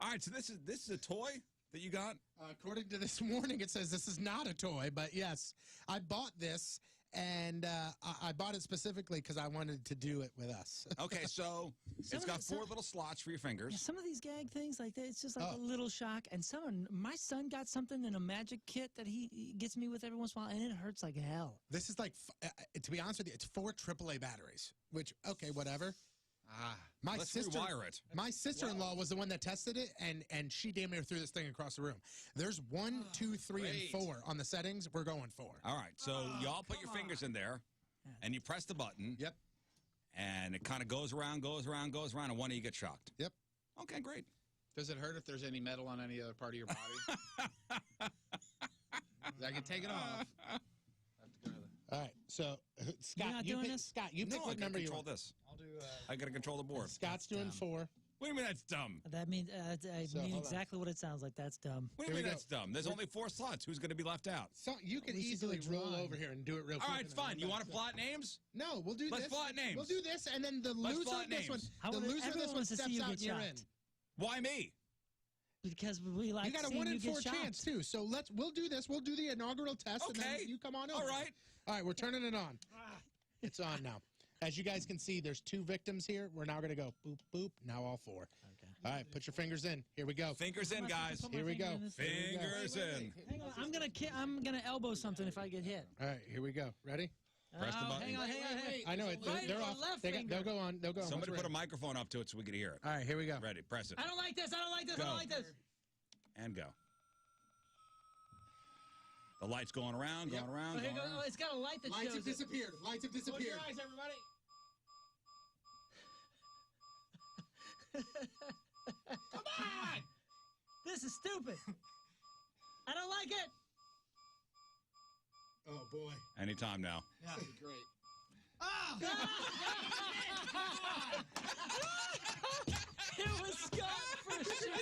All right, so this is a toy that you got? According to this morning, it says this is not a toy, but yes, I bought this, and I bought it specifically because I wanted to do it with us. Okay, so it's got 4 little slots for your fingers. Yeah, some of these gag things like that, it's just like a little shock. And my son got something in a magic kit that he gets me with every once in a while, and it hurts like hell. This is like, to be honest with you, it's 4 AAA batteries, which, okay, whatever. Let's rewire it. My sister-in-law was the one that tested it, and she damn near threw this thing across the room. There's 1, 2, 3, and 4 on the settings. We're going 4. All right, so y'all put your fingers in there, and you press the button. Yep. And it kind of goes around, and one of you gets shocked. Yep. Okay, great. Does it hurt if there's any metal on any other part of your body? I can take it off. All right, so Scott, you pick what number you want. This. I gotta control the board. Scott's doing 4. What do you mean that's dumb? That means I mean exactly what it sounds like. That's dumb. What do you mean that's dumb? There's only 4 slots. Who's gonna be left out? So you can easily roll over here and do it real quick. All right, fine. You want to plot names? No, we'll do this. Let's plot names. We'll do this, and then the loser of this one, steps out and you're in. Why me? Because we like. You got a 1 in 4 chance too. So we'll do this. We'll do the inaugural test, and then you come on over. All right. All right, we're turning it on. It's on now. As you guys can see, there's 2 victims here. We're now going to go boop, boop. Now all 4. Okay. All right, put your fingers in. Here we go. Fingers in, guys. Here we go. Fingers in. Hang on, I'm gonna elbow something if I get hit. All right, here we go. Ready? Press the button. Hang on. I know it. They're off. They'll go on. They'll go on. Somebody put a microphone up to it so we can hear it. All right, here we go. Ready? Press it. I don't like this. I don't like this. And go. The light's going around, going around. Oh, it's got a light that Lights shows have disappeared. Lights have disappeared. Close your eyes, everybody. Come on! This is stupid. I don't like it. Oh boy. Anytime now. Yeah, that'd be great. Oh! It was Scott for sure.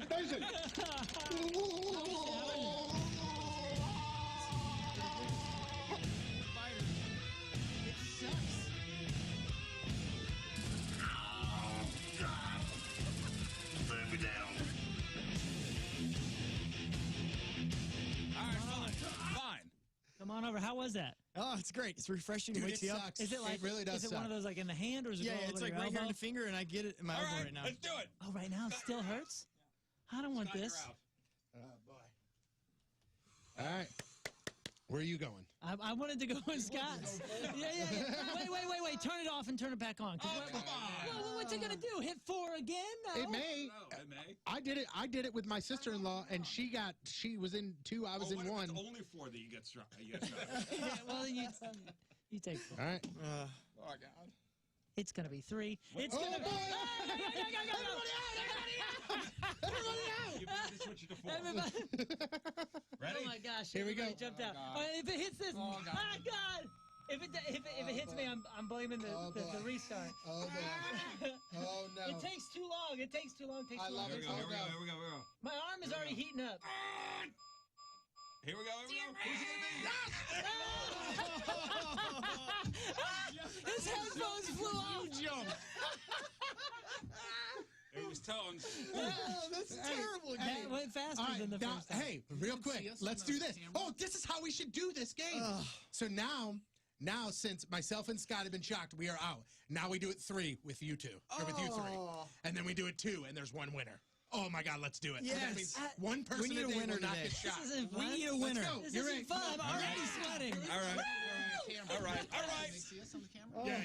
Face it. Come on over. How was that? Oh, it's great. It's refreshing. Dude, It wakes you up. sucks. Is it like? It really does Is it suck. one of those like in the hand, or is it? Yeah, all it's over like your right here in elbow? the finger, and I get it in my elbow right now. Let's do it. Oh, right now it still hurts. I don't want this. Oh boy. All right. Where are you going? I wanted to go with Scott's. Yeah. Wait. Turn it off and turn it back on. Well, what's it gonna do? Hit 4 again? No. It may. I did it. I did it with my sister-in-law, and she was in 2. I was in 1. It's only 4 that you get struck. Yeah, well, then you take 4. All right. Oh God. It's gonna be 3. It's gonna be. You better switch it to 4. Ready? Oh my gosh! Here we go. Jumped out. If it hits this, God! If it hits me, I'm blaming the restart. Oh boy. Oh no. It takes too long. It takes too long. I love it. Here we go. My arm is already heating up. Here we go. His headphones flew off. It was tones. Oh, that's terrible. That went faster than the first time. Hey, real quick, let's do this. Oh, this is how we should do this game. So now, since myself and Scott have been shocked, we are out. Now we do it 3 with you 2, or with you 3, and then we do it 2, and there's 1 winner. Oh my God, let's do it. Yes. That means one person need a today winner will not today. get shot. This isn't fun. We need a winner. Let's go. This You're isn't right. fun. I'm already sweating. All right. Yeah,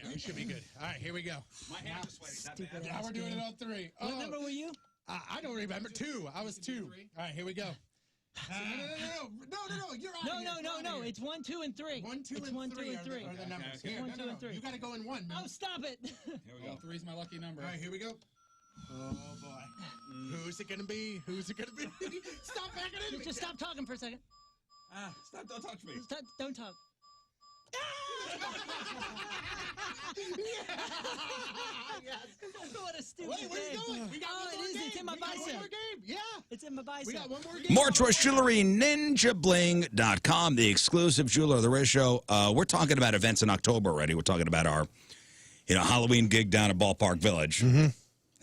it should be good. All right, here we go. My hands are sweaty. Not bad. Now we're doing it on 3. What number were you? I don't remember. 2. I was 2. All right, here we go. No. You're out. No. It's 1, 2, and 3. 1, 2, it's and 1, 2, 3 and 3. are the numbers. Okay. Here, 1, 2, and 3. You got to go in 1. Man. Oh, stop it! Here we go. 3's my lucky number. All right, here we go. Oh boy. Who's it gonna be? Stop backing into me. Just stop talking for a second. Stop! Don't touch me. Stop, don't talk. What a stupid Wait, what are you game. doing? We got one more it is. game. It's in my We got bicep. one more game. Yeah. It's in my bicep. We got one more game. More Choice Jewelry, NinjaBling.com, the exclusive jeweler of the Rizz Show. We're talking about events in October already. We're talking about our, Halloween gig down at Ballpark Village. Mm-hmm.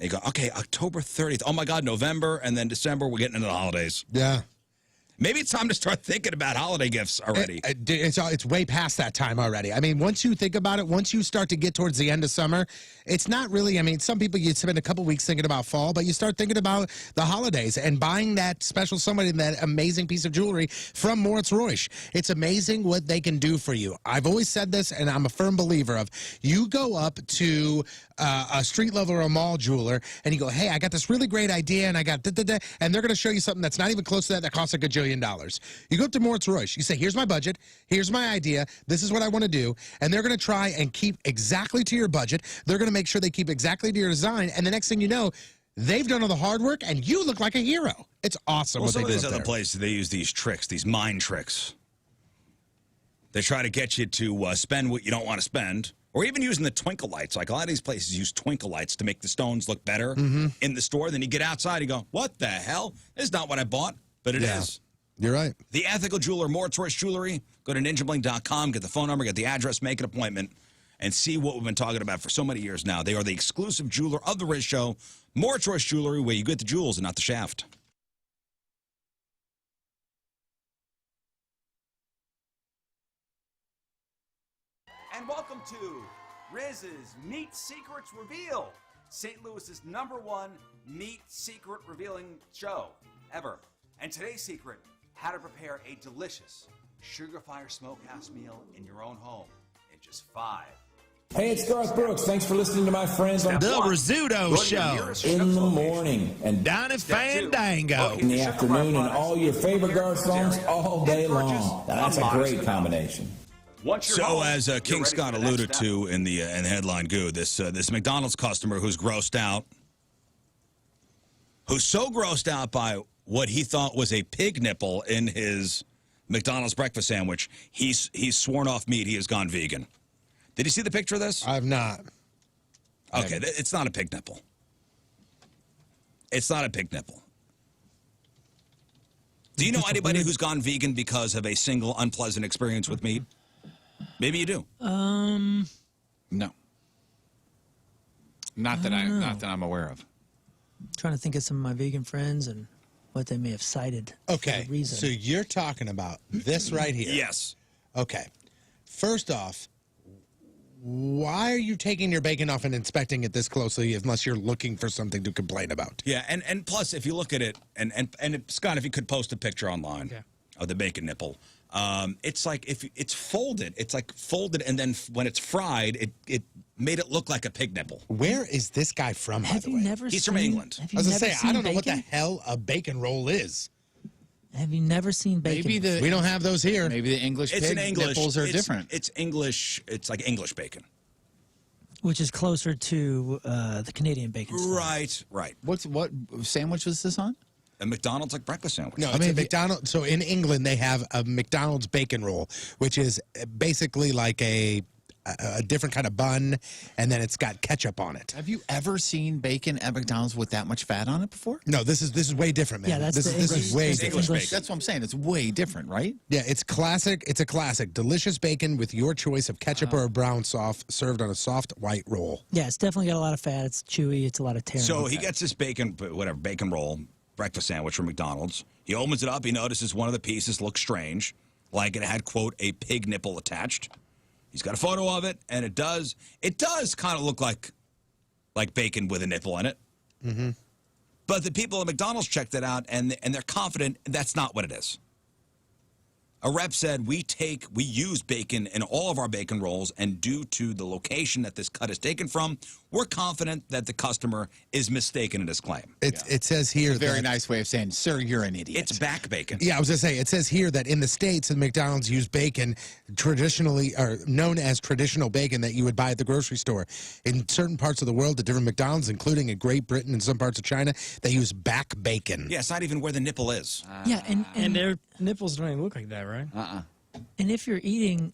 You go, okay, October 30th. Oh my God, November, and then December. We're getting into the holidays. Yeah. Maybe it's time to start thinking about holiday gifts already. It's way past that time already. I mean, once you think about it, once you start to get towards the end of summer, it's not really, I mean, some people, you spend a couple weeks thinking about fall, but you start thinking about the holidays and buying that special somebody, that amazing piece of jewelry from Moritz Royce. It's amazing what they can do for you. I've always said this, and I'm a firm believer of, you go up to a street level or a mall jeweler, and you go, hey, I got this really great idea, and I got and they're going to show you something that's not even close to that costs a gajillion dollars. You go up to Moritz Royce, you say, here's my budget, here's my idea, this is what I want to do, and they're going to try and keep exactly to your budget. They're going to make sure they keep exactly to your design, and the next thing you know, they've done all the hard work, and you look like a hero. It's awesome. Well, what some they of do these up other there. places, they use these tricks, these mind tricks. They try to get you to spend what you don't want to spend, or even using the twinkle lights. Like a lot of these places use twinkle lights to make the stones look better in the store. Then you get outside, you go, what the hell? This is not what I bought, but it is. You're right. The ethical jeweler, Moritz Royce Jewelry. Go to ninjabling.com, get the phone number, get the address, make an appointment, and see what we've been talking about for so many years now. They are the exclusive jeweler of the Rizz Show. Moritz Royce Jewelry, where you get the jewels and not the shaft. And welcome to Rizz's Meat Secrets Reveal, St. Louis's #1 meat secret revealing show ever. And today's secret, how to prepare a delicious Sugar Fire Smokehouse meal in your own home in just 5. Hey, it's Garth Brooks. Thanks for listening to my friends on The Rizzuto Show. in the morning and Down at Fandango. in the afternoon and all your favorite Garth songs all day long. Now, that's a great combination. So, as King Scott alluded to in the headline, Goo, this McDonald's customer who's grossed out, who's so grossed out by what he thought was a pig nipple in his McDonald's breakfast sandwich, he's sworn off meat. He has gone vegan. Did you see the picture of this? I've not. Okay, it's not a pig nipple. It's not a pig nipple. Do you know anybody who's gone vegan because of a single unpleasant experience with meat? Maybe you do. No. Not that I'm aware of. Trying to think of some of my vegan friends and what they may have cited. Okay, for the reason. so you're talking about this right here. Yes. Okay. First off, why are you taking your bacon off and inspecting it this closely unless you're looking for something to complain about? Yeah, and plus, if you look at it, and Scott, if you could post a picture online of the bacon nipple, It's like if it's folded. It's like folded, and then when it's fried, it made it look like a pig nipple. Where is this guy from, by the way? He's from England. I was going to say, I don't know what the hell a bacon roll is. Have you never seen bacon? Maybe we don't have those here. Maybe the English pig nipples are different. It's English. It's like English bacon. Which is closer to the Canadian bacon style. Right. What sandwich was this on? A McDonald's like breakfast sandwich. No, it's a McDonald's. So in England, they have a McDonald's bacon roll, which is basically like a different kind of bun, and then it's got ketchup on it. Have you ever seen bacon at McDonald's with that much fat on it before? No, this is way different, man. Yeah, that's this is way different. That's what I'm saying. It's way different, right? Yeah, it's classic. It's a classic. Delicious bacon with your choice of ketchup or a brown sauce, served on a soft white roll. Yeah, it's definitely got a lot of fat. It's chewy. It's a lot of tearing. So he gets this bacon roll, breakfast sandwich from McDonald's. He opens it up. He notices one of the pieces looks strange, like it had, quote, a pig nipple attached. He's got a photo of it, and it does kind of look like bacon with a nipple in it. Mm-hmm. But the people at McDonald's checked it out, and they're confident that's not what it is. A rep said, we use bacon in all of our bacon rolls, and due to the location that this cut is taken from, we're confident that the customer is mistaken in his claim. It says here a very nice way of saying, sir, you're an idiot. It's back bacon. Yeah, I was going to say, it says here that in the States, the McDonald's use bacon traditionally, or known as traditional bacon that you would buy at the grocery store. In certain parts of the world, at different McDonald's, including in Great Britain and some parts of China, they use back bacon. Yeah, it's not even where the nipple is. Yeah, And their nipples don't even look like that, right? And if you're eating,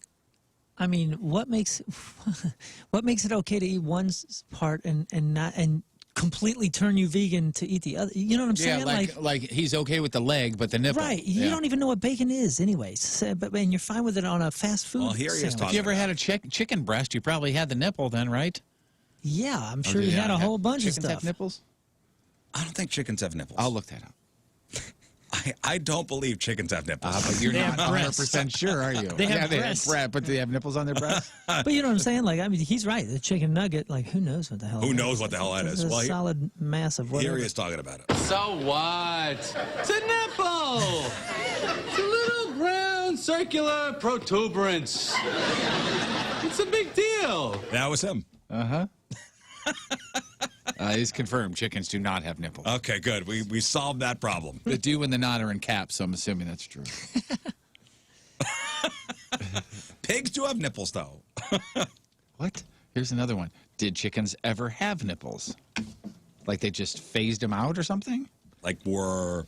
I mean, what makes it okay to eat one part and completely turn you vegan to eat the other? You know what I'm saying? Yeah, like he's okay with the leg, but the nipple. Right. You don't even know what bacon is, anyways. But you're fine with it on a fast food. Well, here he is sandwich. If you ever had a chicken breast, you probably had the nipple then, right? Yeah, I'm sure you had a whole bunch of Chickens stuff. have nipples? I don't think chickens have nipples. I'll look that up. I don't believe chickens have nipples. But you're They not have breasts. 100% sure, are you? They have breasts. But do they have nipples on their breasts? But you know what I'm saying? Like, I mean, he's right. The chicken nugget, like, who knows what the hell? Who that knows is. what the hell that It's is? a Well, solid mass of whatever. Here he is talking about it. So what? It's a nipple! It's a little brown circular protuberance. It's a big deal. That was him. Uh-huh. He's confirmed chickens do not have nipples. Okay, good. We solved that problem. The do and the not are in caps, so I'm assuming that's true. Pigs do have nipples, though. What? Here's another one. Did chickens ever have nipples? Like they just phased them out or something? Like were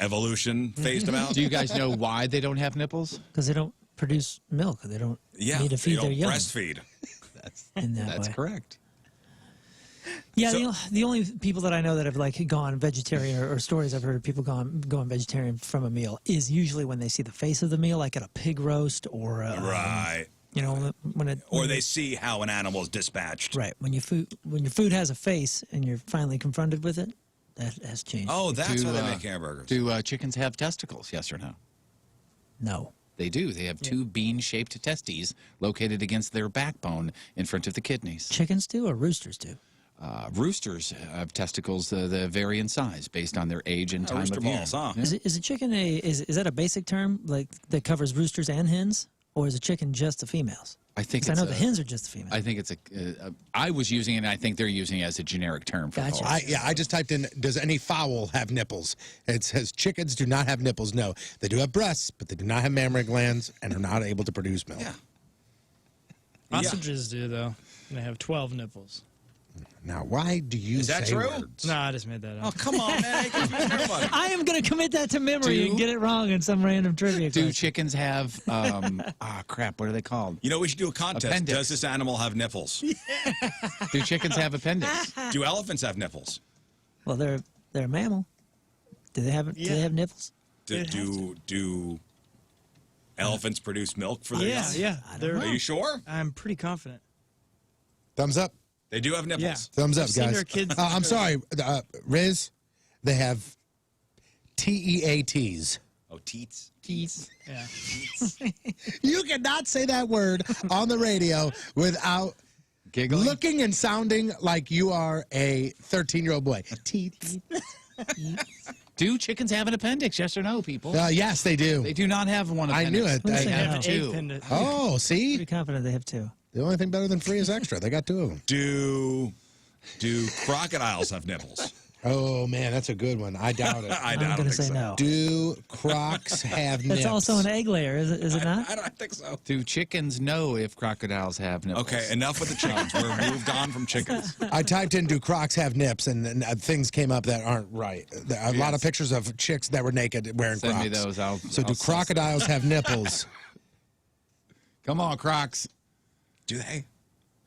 evolution phased them out? Do you guys know why they don't have nipples? Because they don't produce milk. They don't need to feed they their don't young. breastfeed. That's way. correct. Yeah, So- the only people that I know that have like gone vegetarian or stories I've heard of people going vegetarian from a meal is usually when they see the face of the meal, like at a pig roast or Right. you know, Or they see how an animal is dispatched. right when your food has a face and you're finally confronted with it, that has changed. Oh, that's Do, why they make hamburgers. Do chickens have testicles, yes or no? No. They do. They have two bean-shaped testes located against their backbone in front of the kidneys. Chickens do or roosters do? Roosters have testicles that vary in size based on their age and time rooster of year. balls, huh? Yeah. Is a chicken is that a basic term like that covers roosters and hens, or is a chicken just the females? I think 'Cause I it's know the hens are just the females. I think it's I was using it, and I think they're using it as a generic term for Gotcha. both. I just typed in, does any fowl have nipples? It says chickens do not have nipples. No, they do have breasts, but they do not have mammary glands and are not able to produce milk. Yeah. Ostriches do, though. They have 12 nipples. Now, why do you Is that say true? words? No, I just made that Oh, up. come on, man. I am going to commit that to memory Do- and get it wrong in some random trivia Do question. chickens have crap, what are they called? You know, we should do a contest. Appendix. Does this animal have nipples? Do chickens have appendix? Do elephants have nipples? Well, they're a mammal. Do they have nipples? Do elephants produce milk for their young? Yeah. Are you sure? I'm pretty confident. Thumbs up. They do have nipples. Yeah. Thumbs up, I've seen guys. their kids- I'm sorry, Rizz. They have TEATs. Oh, teats. Teeth. Yeah. You cannot say that word on the radio without Giggling? looking and sounding like you are a 13-year-old boy. Teeth. Do chickens have an appendix? Yes or no, people? Yes, they do. They do not have one I appendix. knew it. Who's They saying have no? two. Oh, see? Pretty confident they have 2. The only thing better than free is extra. They got 2 of them. Do crocodiles have nipples? Oh, man, that's a good one. I doubt it. I'm going to say no. Do crocs have nips? That's also an egg layer, is it not? I don't think so. Do chickens know if crocodiles have nipples? Okay, enough with the chickens. We're moved on from chickens. I typed in, do crocs have nips? And things came up that aren't right. A lot of pictures of chicks that were naked wearing Send crocs. me those. So do crocodiles have nipples? Come on, Crocs. Do they?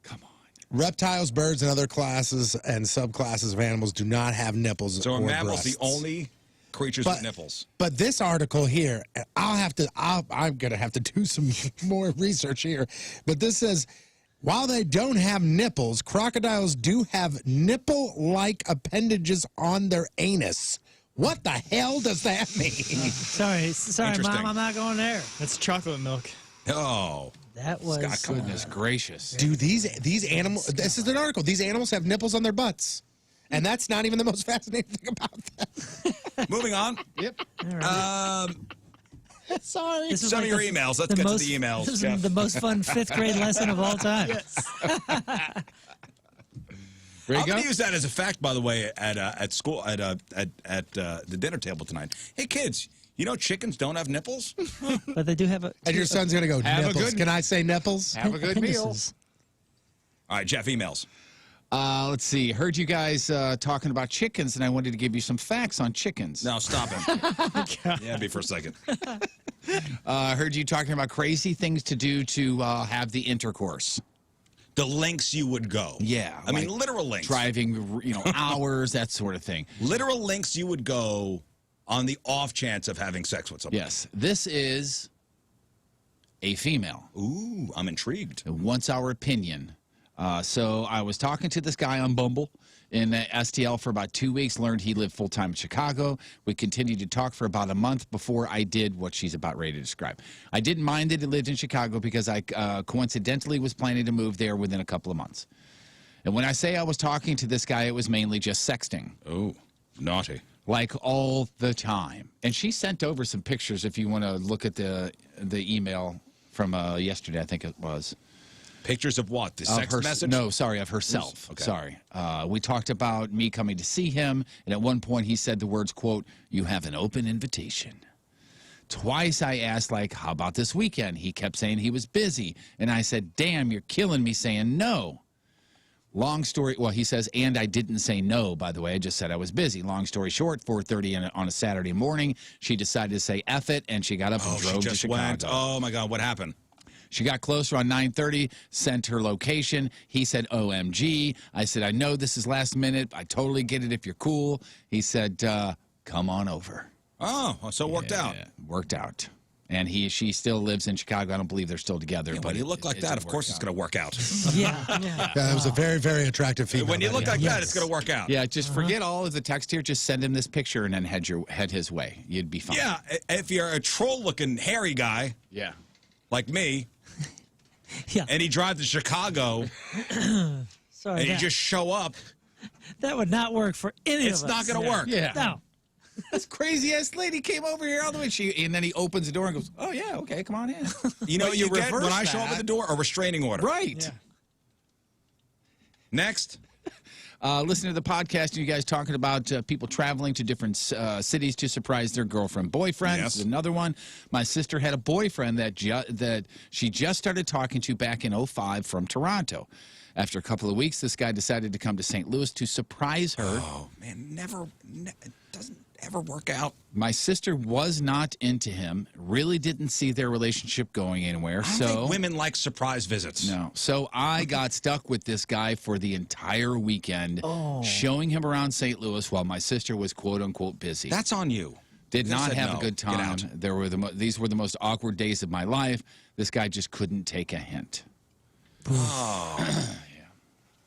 Come on. Reptiles, birds, and other classes and subclasses of animals do not have nipples So or are mammals breasts. the only creatures with nipples? But this article here, I'm going to have to do some more research here. But this says, while they don't have nipples, crocodiles do have nipple-like appendages on their anus. What the hell does that mean? Sorry, Mom, I'm not going there. That's chocolate milk. Oh. That was... Scott, Goodness gracious. Do these animals, this is an article, these animals have nipples on their butts. And that's not even the most fascinating thing about them. Moving on. Yep. Sorry. Some of your emails. Let's get to the emails. This is Jeff. the most fun 5th grade lesson of all time. I'm going to use that as a fact, by the way, at school, at the dinner table tonight. Hey, kids, you know chickens don't have nipples? But they do have a... And your son's going to go, Have a nipples. good- Can I say nipples? Have a good meal. Appendices. All right, Jeff, emails. Let's see. Heard you guys talking about chickens, and I wanted to give you some facts on chickens. No, stop him. Yeah, be for a second. Heard you talking about crazy things to do to have the intercourse. The lengths you would go. Yeah. I mean, literal lengths. Driving, hours, that sort of thing. Literal lengths you would go on the off chance of having sex with somebody. Yes. This is a female. Ooh, I'm intrigued. Wants our opinion. So I was talking to this guy on Bumble in STL for about 2 weeks, learned he lived full-time in Chicago. We continued to talk for about a month before I did what she's about ready to describe. I didn't mind that he lived in Chicago because I coincidentally was planning to move there within a couple of months. And when I say I was talking to this guy, it was mainly just sexting. Oh, naughty. Like all the time. And she sent over some pictures if you want to look at the email from yesterday, I think it was. Pictures of what? The sex message? No, sorry, of herself. Okay. Sorry. We talked about me coming to see him, and at one point he said the words, quote, "You have an open invitation." Twice I asked, like, how about this weekend? He kept saying he was busy, and I said, damn, you're killing me saying no. Long story, well, he says, and I didn't say no, by the way. I just said I was busy. Long story short, 4:30 on a Saturday morning, she decided to say F it, and she got up and drove to Chicago. Oh, my God, what happened? She got closer around 9:30, sent her location. He said, OMG. I said, I know this is last minute. I totally get it if you're cool. He said, come on over. Oh, so it worked out. Worked out. And she still lives in Chicago. I don't believe they're still together. Yeah, but when you look like that, of course it's going to work out. Yeah. That was a very, very attractive female. When you look like Yes. that, it's going to work out. Yeah, just forget all of the text here. Just send him this picture and then head his way. You'd be fine. Yeah, if you're a troll-looking, hairy guy Yeah. like me, Yeah. and he drives to Chicago, Sorry. and you that, just show up, that would not work for any it's of us. not going to work. Yeah. No. This crazy-ass lady came over here all the way. And then he opens the door and goes, oh, yeah, okay, come on in. You know But what you get when reverse I show up at the door? A restraining order. Right. Yeah. Next. Listening to the podcast, you guys talking about people traveling to different cities to surprise their girlfriend, boyfriend. Yes. This is another one. My sister had a boyfriend that she just started talking to back in 2005 from Toronto. After a couple of weeks, this guy decided to come to St. Louis to surprise her. Oh, man, it doesn't ever work out. My sister was not into him, really didn't see their relationship going anywhere. I don't think women like surprise visits. No. So I got stuck with this guy for the entire weekend, showing him around St. Louis while my sister was quote-unquote busy. That's on you. Did You not said have no. a good Get time. out. These were the most awkward days of my life. This guy just couldn't take a hint. Oh. Yeah.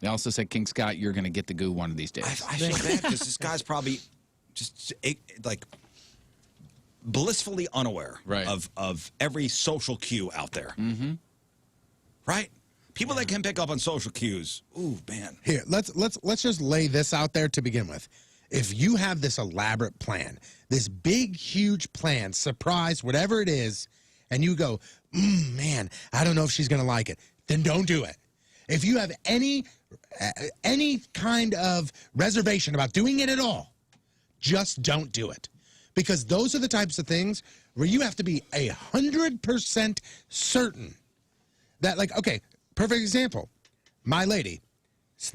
They also said, King Scott, you're going to get the goo one of these days. I feel bad because this guy's probably just like blissfully unaware of every social cue out there. Mm-hmm. Right? People that can pick up on social cues. Ooh, man. Here, let's just lay this out there to begin with. if you have this elaborate plan, this big, huge plan, surprise, whatever it is, and you go, man, I don't know if she's going to like it, then don't do it. If you have any kind of reservation about doing it at all, just don't do it. Because those are the types of things where you have to be 100% certain that, like, okay, perfect example. My lady,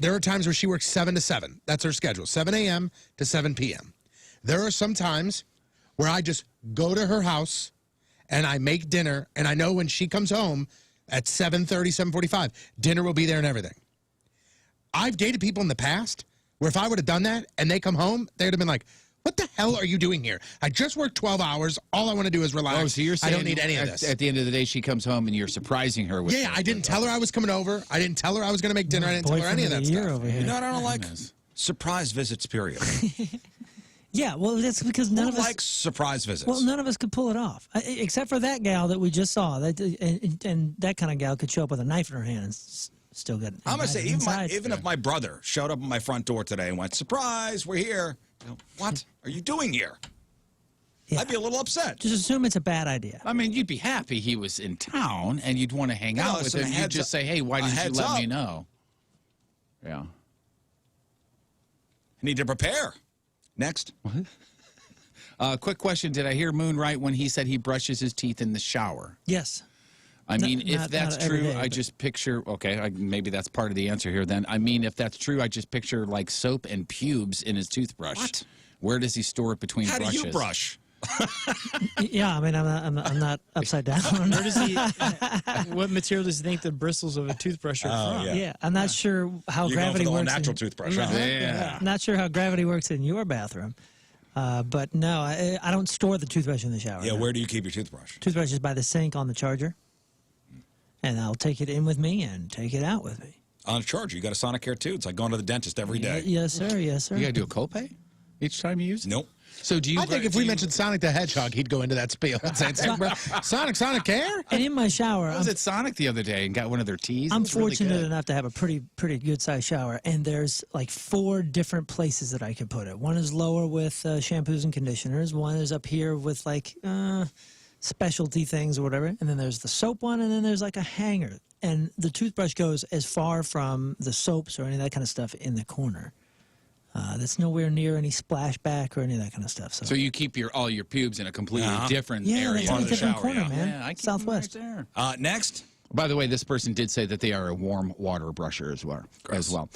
there are times where she works 7 to 7. That's her schedule, 7 a.m. to 7 p.m. There are some times where I just go to her house and I make dinner, and I know when she comes home at 7:30, 7:45, dinner will be there and everything. I've dated people in the past where if I would have done that and they come home, they would have been like, what the hell are you doing here? I just worked 12 hours. All I want to do is relax. Oh, so you're saying I don't need any of this. At the end of the day, she comes home and you're surprising her with. Yeah, I didn't tell her I was coming over. I didn't tell her I was going to make dinner. I didn't tell her any of that stuff. Over here. You know what I don't like? Surprise visits, period. Yeah, well, that's because none Who of us likes surprise visits? Well, none of us could pull it off, except for that gal that we just saw. And that kind of gal could show up with a knife in her hand and still get. I'm gonna say even if my brother showed up at my front door today and went, "Surprise, we're here." You know, what are you doing here? Yeah. I'd be a little upset. Just assume it's a bad idea. I mean, you'd be happy he was in town and you'd want to hang out with him. You'd just say, "Hey, why didn't you let me know?" Yeah. Need to prepare. Next. Quick question. Did I hear Moon right when he said he brushes his teeth in the shower? Yes. I mean, if not that's every true, day, I just picture, okay, maybe that's part of the answer here then. I mean, if that's true, I just picture like soap and pubes in his toothbrush. What? Where does he store it between brushes? How do you brush? Yeah, I mean, I'm not upside down. Where does he? What material does he think the bristles of a toothbrush are from? Yeah, I'm not sure how You gravity go for the works. natural toothbrush. Huh? Yeah. I'm not sure how gravity works in your bathroom. But no, I don't store the toothbrush in the shower. Yeah, no. where do you keep your toothbrush? Toothbrush is by the sink on the charger. And I'll take it in with me and take it out with me. On a charger. You got a Sonicare too. It's like going to the dentist every day. Yes, sir. Yes, sir. You got to do a copay each time you use it? Nope. So do you? I think if we mentioned Sonic the Hedgehog, he'd go into that spiel and say, Sonic Care? And in my shower, I was at Sonic the other day and got one of their teas. I'm It was really fortunate good. enough to have a pretty good sized shower, and there's like 4 different places that I could put it. One is lower with shampoos and conditioners. One is up here with like specialty things or whatever, and then there's the soap one, and then there's like a hanger. And the toothbrush goes as far from the soaps or any of that kind of stuff in the corner. That's nowhere near any splashback or any of that kind of stuff. So you keep all your pubes in a completely different area that's of in a the different shower. corner, man. Yeah, I keep Southwest. them right there. Next. By the way, this person did say that they are a warm water brusher as well.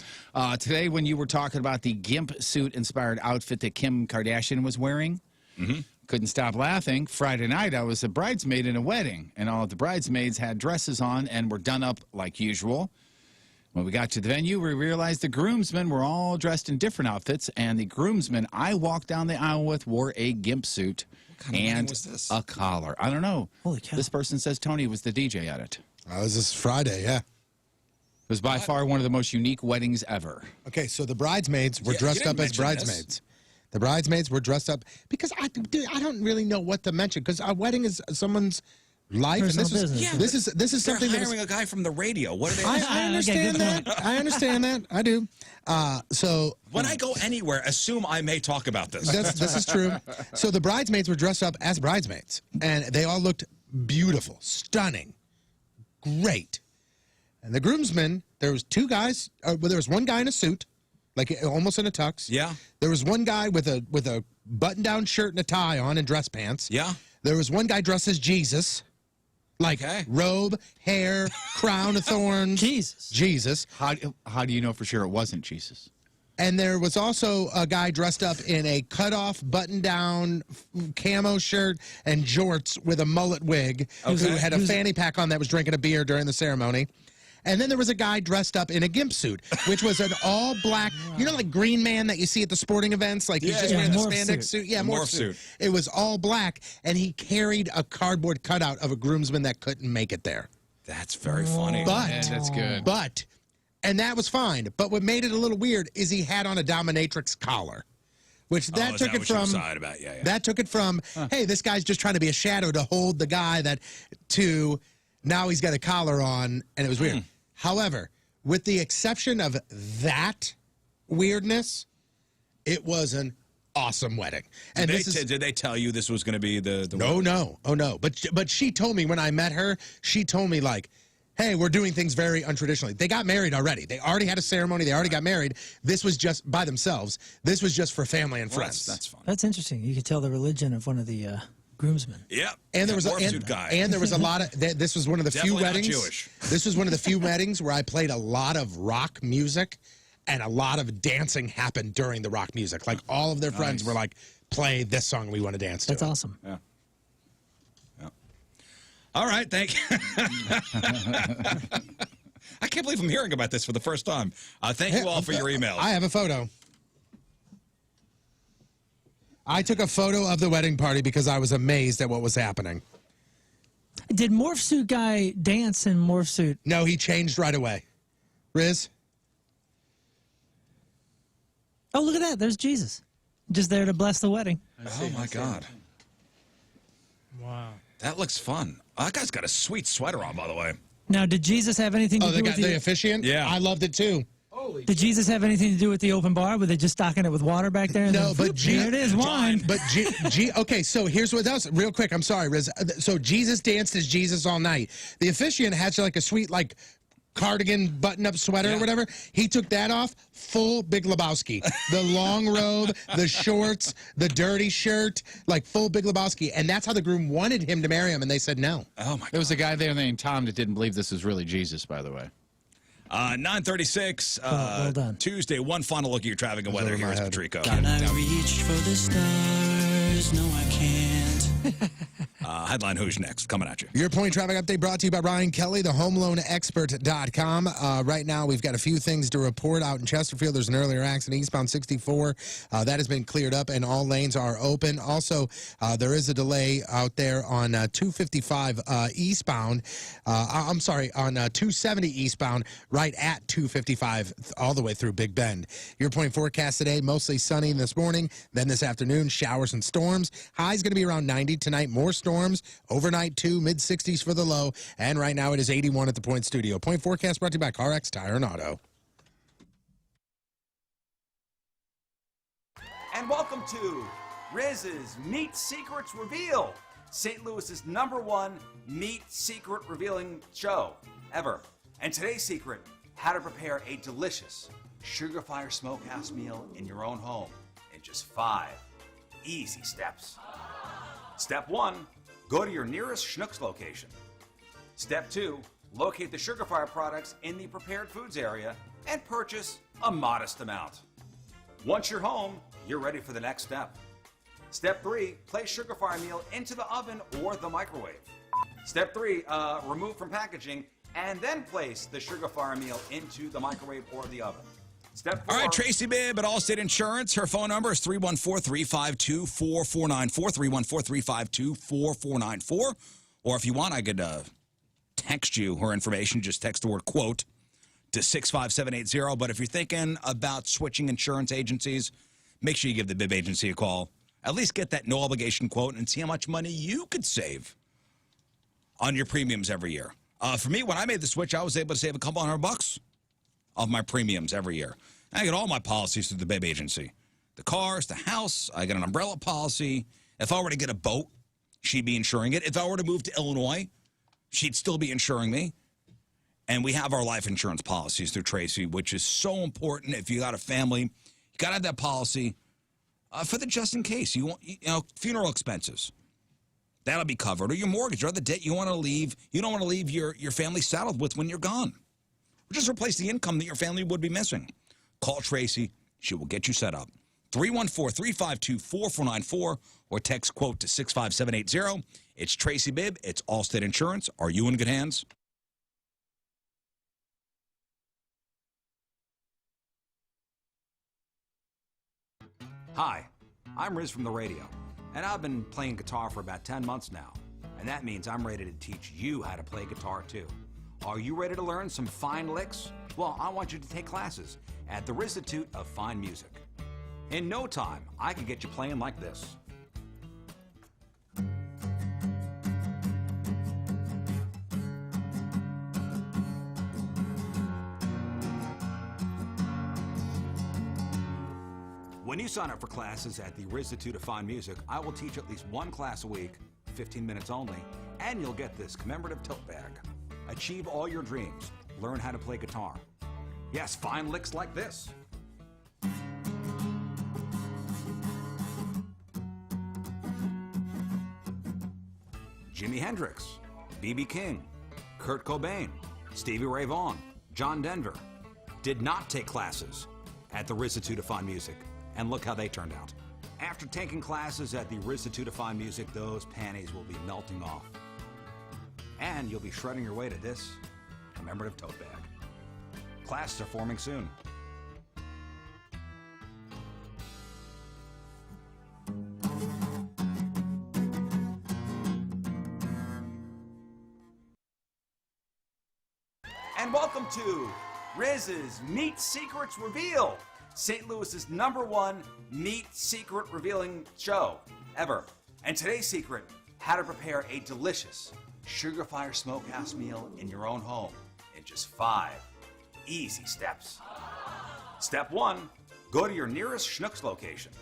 Today, when you were talking about the gimp suit-inspired outfit that Kim Kardashian was wearing, couldn't stop laughing. Friday night, I was a bridesmaid in a wedding, and all of the bridesmaids had dresses on and were done up like usual. When we got to the venue, we realized the groomsmen were all dressed in different outfits, and the groomsman I walked down the aisle with wore a gimp suit and a collar. I don't know. Holy cow. This person says Tony was the DJ at it. Oh, this is Friday, yeah. It was by far one of the most unique weddings ever. Okay, so the bridesmaids were dressed up as bridesmaids. The bridesmaids were dressed up because I don't really know what to mention because a wedding is someone's life, Personal and this is something They're that hiring a guy from the radio. What are they? I understand that. I understand that. I do. So when I go anywhere, assume I may talk about this. this is true. So the bridesmaids were dressed up as bridesmaids, and they all looked beautiful, stunning, great. And the groomsmen, there was 2 guys. There was one guy in a suit, like almost in a tux. Yeah. There was one guy with a button-down shirt and a tie on and dress pants. Yeah. There was one guy dressed as Jesus. Like robe, hair, crown of thorns. Jesus. How do you know for sure it wasn't Jesus? And there was also a guy dressed up in a cut-off, button-down camo shirt and jorts with a mullet wig who had a fanny pack on that was drinking a beer during the ceremony. And then there was a guy dressed up in a gimp suit, which was an all-black, you know, like Green Man that you see at the sporting events? Like he's just wearing the spandex suit. Yeah, morph suit. It was all black, and he carried a cardboard cutout of a groomsman that couldn't make it there. That's very funny. But, yeah, that's good. And that was fine. But what made it a little weird is he had on a dominatrix collar. Which that took it from. That took it from, hey, this guy's just trying to be a shadow to hold the guy to now he's got a collar on, and it was weird. However, with the exception of that weirdness, It was an awesome wedding. And Did they tell you this was going to be the No. Oh, no. But she told me when I met her, she told me, like, hey, we're doing things very untraditionally. They got married already. They already had a ceremony. They already got married. This was just by themselves. This was just for family and friends. That's fun. That's interesting. You could tell the religion of one of the groomsmen. Yep. And there was there was a lot of. This was one of the few Definitely not weddings. Jewish. This was one of the few weddings where I played a lot of rock music, and a lot of dancing happened during the rock music. Like all of their friends were like, "Play this song we want to dance to." That's awesome. Yeah. All right, thank you. I can't believe I'm hearing about this for the first time. Thank you all for your emails. I have a photo. I took a photo of the wedding party because I was amazed at what was happening. Did Morph Suit Guy dance in Morph Suit? No, he changed right away. Rizz? Oh, look at that. There's Jesus. Just there to bless the wedding. Oh, my God. Wow. That looks fun. That guy's got a sweet sweater on, by the way. Now, did Jesus have anything to do with the officiant? Yeah. I loved it, too. Did Jesus have anything to do with the open bar? Were they just stocking it with water back there? And No, then, but here it is, wine. But okay, so here's what else. Real quick, I'm sorry, Riz. So Jesus danced as Jesus all night. The officiant had like a sweet cardigan button-up sweater or whatever. He took that off, full Big Lebowski. The long robe, the shorts, the dirty shirt, like full Big Lebowski. And that's how the groom wanted him to marry him, and they said no. Oh, my God. There was a guy there named Tom that didn't believe this was really Jesus, by the way. 9:36, well done. Tuesday. One final look at your traffic and weather. Here's Patrico. Can I reach for the stars? No, I can't. Headline Hooshe next. Coming at you. Your point traffic update brought to you by Ryan Kelly, the homeloanexpert.com. Right now, we've got a few things to report out in Chesterfield. There's an earlier accident, eastbound 64. That has been cleared up, and all lanes are open. Also, there is a delay out there on 255 eastbound. I'm sorry, on 270 eastbound, right at 255, all the way through Big Bend. Your point forecast today, mostly sunny this morning. Then this afternoon, showers and storms. High's going to be around 90 tonight. More storms. Overnight, too. Mid-60s for the low. And right now, it is 81 at the Point Studio. Point forecast brought to you by CarX Tire and Auto. And welcome to Rizz's Meat Secrets Reveal, St. Louis's #1 meat secret revealing show ever. And today's secret, how to prepare a delicious Sugar Fire Smokehouse meal in your own home in just 5 easy steps. Step 1, go to your nearest Schnucks location. Step 2, locate the Sugar Fire products in the prepared foods area and purchase a modest amount. Once you're home, you're ready for the next step. Step 3, place Sugar Fire meal into the oven or the microwave. Step 3, remove from packaging and then place the Sugar Fire meal into the microwave or the oven. Step 4. All right, Tracy Bibb at Allstate Insurance. Her phone number is 314-352-4494, 314-352-4494. Or if you want, I could text you her information. Just text the word quote to 65780. But if you're thinking about switching insurance agencies, make sure you give the Bibb Agency a call. At least get that no-obligation quote and see how much money you could save on your premiums every year. For me, when I made the switch, I was able to save a couple $100 of my premiums every year. I get all my policies through the Bibb Agency. The cars, the house, I get an umbrella policy. If I were to get a boat, she'd be insuring it. If I were to move to Illinois, she'd still be insuring me. And we have our life insurance policies through Tracy, which is so important. If you got a family, you got to have that policy for the just in case. You want, funeral expenses. That'll be covered. Or your mortgage or other debt you want to leave. You don't want to leave your family saddled with when you're gone. Or just replace the income that your family would be missing. Call Tracy. She will get you set up. 314-352-4494 or text quote to 65780. It's Tracy Bibb. It's Allstate Insurance. Are you in good hands? Hi, I'm Rizz from the radio, and I've been playing guitar for about 10 months now, and that means I'm ready to teach you how to play guitar too. Are you ready to learn some fine licks? Well, I want you to take classes at the Rizzuto of Fine Music. In no time, I can get you playing like this. When you sign up for classes at the Rizzuto Fine Music, I will teach at least one class a week, 15 minutes only, and you'll get this commemorative tote bag. Achieve all your dreams. Learn how to play guitar. Yes, fine licks like this. Jimi Hendrix, B.B. King, Kurt Cobain, Stevie Ray Vaughan, John Denver did not take classes at the Rizzuto Fine Music, and look how they turned out. After taking classes at the Rizzuto Fine Music, those panties will be melting off. And you'll be shredding your way to this commemorative tote bag. Classes are forming soon. And welcome to Rizz's Meat Secrets Reveal, St. Louis's #1 meat secret revealing show ever. And today's secret, how to prepare a delicious Sugar Fire Smokehouse meal in your own home in just 5 easy steps. Step 1, go to your nearest Schnucks location.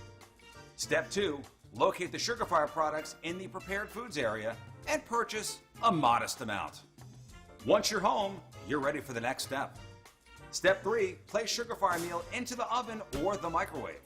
Step 2, locate the Sugar Fire products in the prepared foods area and purchase a modest amount. Once you're home, you're ready for the next step. Step 3, place Sugar Fire meal into the oven or the microwave.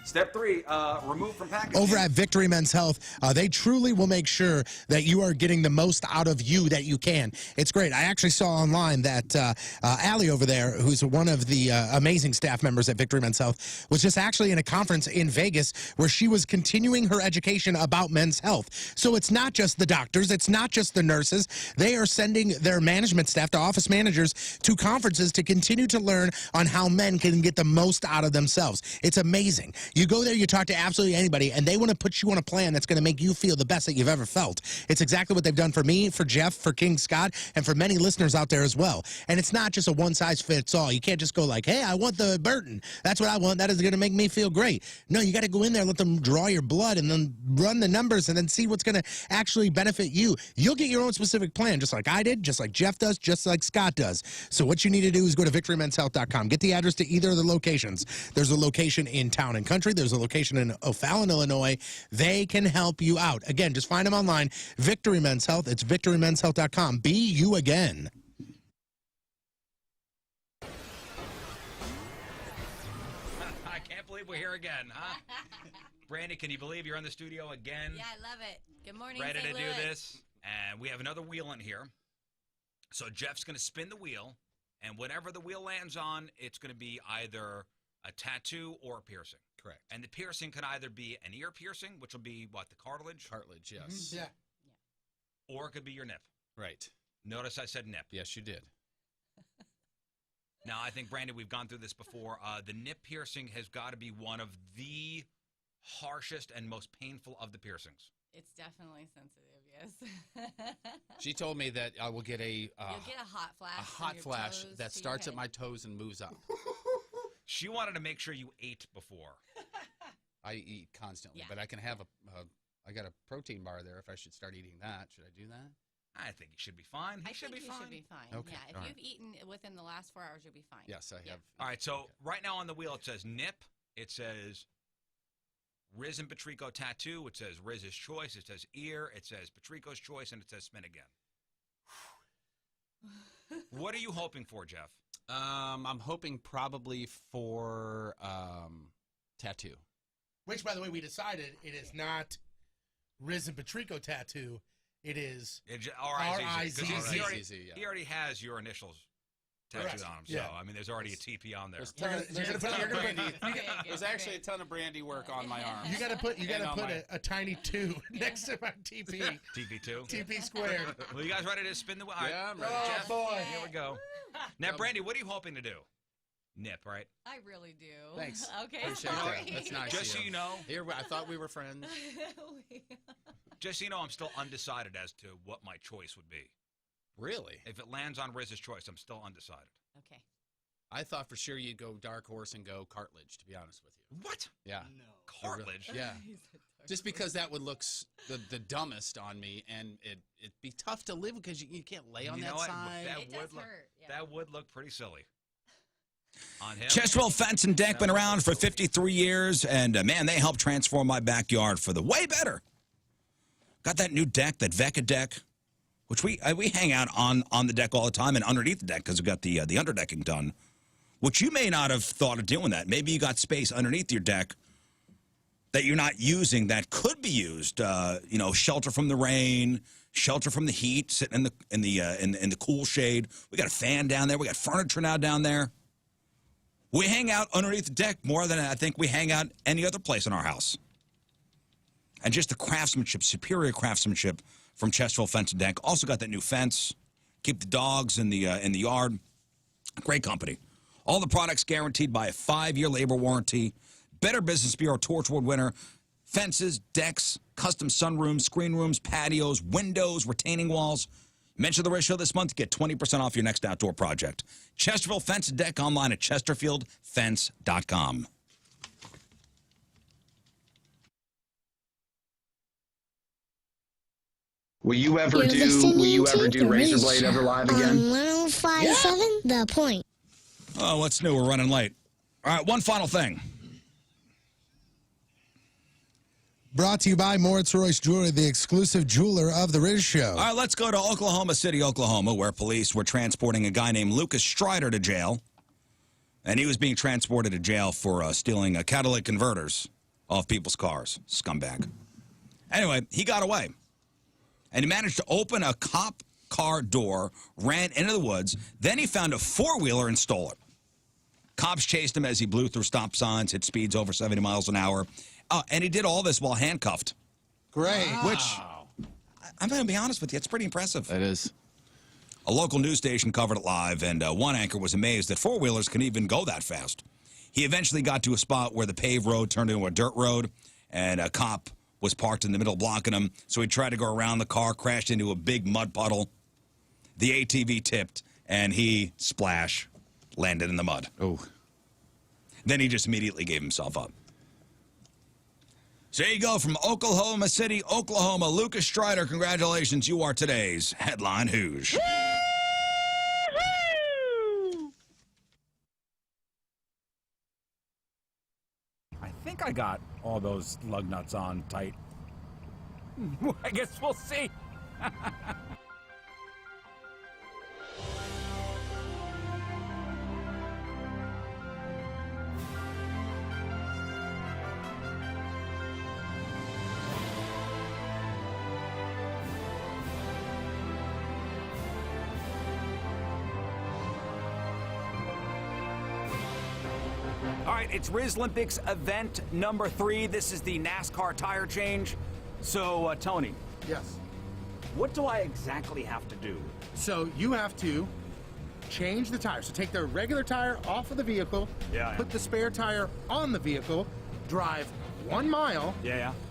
Step 3, remove from packaging. Over at Victory Men's Health, they truly will make sure that you are getting the most out of you that you can. It's great. I actually saw online that Allie over there, who's one of the amazing staff members at Victory Men's Health, was just actually in a conference in Vegas where she was continuing her education about men's health. So it's not just the doctors, it's not just the nurses. They are sending their management staff, to office managers, to conferences to continue to learn on how men can get the most out of themselves. It's amazing. You go there, you talk to absolutely anybody, and they want to put you on a plan that's going to make you feel the best that you've ever felt. It's exactly what they've done for me, for Jeff, for King Scott, and for many listeners out there as well. And it's not just a one-size-fits-all. You can't just go like, hey, I want the Burton. That's what I want. That is going to make me feel great. No, you got to go in there, let them draw your blood, and then run the numbers, and then see what's going to actually benefit you. You'll get your own specific plan, just like I did, just like Jeff does, just like Scott does. So what you need to do is go to victorymenshealth.com. Get the address to either of the locations. There's a location in Town and Country. There's a location in O'Fallon, Illinois. They can help you out. Again, just find them online. Victory Men's Health. It's victorymenshealth.com. Be you again. I can't believe we're here again, huh? Brandy, can you believe you're in the studio again? Yeah, I love it. Good morning, Ready St. to Louis. do this? And we have another wheel in here. So Jeff's going to spin the wheel, and whatever the wheel lands on, it's going to be either a tattoo or a piercing. Correct. And the piercing could either be an ear piercing, which will be, what, the cartilage? Cartilage, yes. Yeah. Or it could be your nip. Right. Notice I said nip. Yes, you did. Now, I think, Brandon, we've gone through this before. The nip piercing has got to be one of the harshest and most painful of the piercings. It's definitely sensitive, yes. She told me that I will get You'll get a hot flash. a from hot your flash toes that to your starts at head. my toes and moves up. She wanted to make sure you ate before. I eat constantly, Yeah. but I can have I got a protein bar there if I should start eating that. Should I do that? I think you should be fine. I He should think be you fine. should be fine. Okay, Yeah, if all you've right. eaten within the last 4 hours, you'll be fine. Yes, I Yeah. have. All right, so Okay. right now on the wheel it says nip. It says Rizz and Patrico tattoo. It says Rizz's choice. It says ear. It says Patrico's choice, and it says spin again. What are you hoping for, Jeff? I'm hoping probably for tattoo. Which, by the way, we decided it is not Rizz and Patrico tattoo. It is R-I-Z-Z. 'Cause R-I-Z-Z. R-I-Z-Z, yeah. He already has your initials tattooed Correct. on him. So, Yeah. I mean, there's already a TP on there. There's actually a ton of brandy work on my arm. You got to put And on my- a tiny 2 next to my TP. TP2. TP squared. Well, you guys ready to spin the wheel? All right. Yeah, I'm ready. Oh, Jeff, boy. here we go. Now, Brandy, what are you hoping to do? Nip, right? I really do. Thanks. Okay, Appreciate sorry. that. That's nice. Just so of you know, Here, I thought we were friends. just so you know, I'm still undecided as to what my choice would be. Really? If it lands on Rizz's choice, I'm still undecided. Okay. I thought for sure you'd go dark horse and go cartilage, to be honest with you. What? Yeah. Cartilage? Yeah. Just because that would look the dumbest on me, and it'd be tough to live because you can't lay on You that know what? side. That It would does look, hurt, yeah. That would look pretty silly. On him. Chesterfield Fence and Deck been around for 53 years, and man, they helped transform my backyard for the way better. Got that new deck, that Vecca deck, which we hang out on the deck all the time and underneath the deck because we got the underdecking done, which you may not have thought of doing that. Maybe you got space underneath your deck that you're not using that could be used. Shelter from the rain, shelter from the heat, sitting in the cool shade. We got a fan down there. We got furniture now down there. We hang out underneath the deck more than I think we hang out any other place in our house. And just the craftsmanship, superior craftsmanship from Chesterfield Fence and Deck. Also got that new fence. Keep the dogs in the yard. Great company. All the products guaranteed by a 5-year labor warranty. Better Business Bureau Torchwood winner. Fences, decks, custom sunrooms, screen rooms, patios, windows, retaining walls. Mention the Rizz Show this month to get 20% off your next outdoor project. Chesterfield Fence and Deck online at chesterfieldfence.com. Will you ever do Razor Blade ever live again? On 105.7 The Point. Oh, what's new? We're running late. All right, one final thing. Brought to you by Moritz Royce Jewelry, the exclusive jeweler of the Rizz Show. All right, let's go to Oklahoma City, Oklahoma, where police were transporting a guy named Lucas Strider to jail. And he was being transported to jail for stealing catalytic converters off people's cars. Scumbag. Anyway, he got away. And he managed to open a cop car door, ran into the woods. Then he found a four-wheeler and stole it. Cops chased him as he blew through stop signs, hit speeds over 70 miles an hour. And he did all this while handcuffed. Great. Wow. Which, I'm going to be honest with you, it's pretty impressive. It is. A local news station covered it live, and one anchor was amazed that four-wheelers can even go that fast. He eventually got to a spot where the paved road turned into a dirt road, and a cop was parked in the middle blocking him, so he tried to go around the car, crashed into a big mud puddle. The ATV tipped, and he, splash, landed in the mud. Oh. Then he just immediately gave himself up. So there you go, from Oklahoma City, Oklahoma, Lucas Strider, congratulations, you are today's Headline Hooshe. I think I got all those lug nuts on tight. I guess we'll see. All right, it's Rizz Olympics event number 3. This is the NASCAR tire change. So, Tony. Yes. What do I exactly have to do? So you have to change the tire. So take the regular tire off of the vehicle, put the spare tire on the vehicle, drive 1 mile,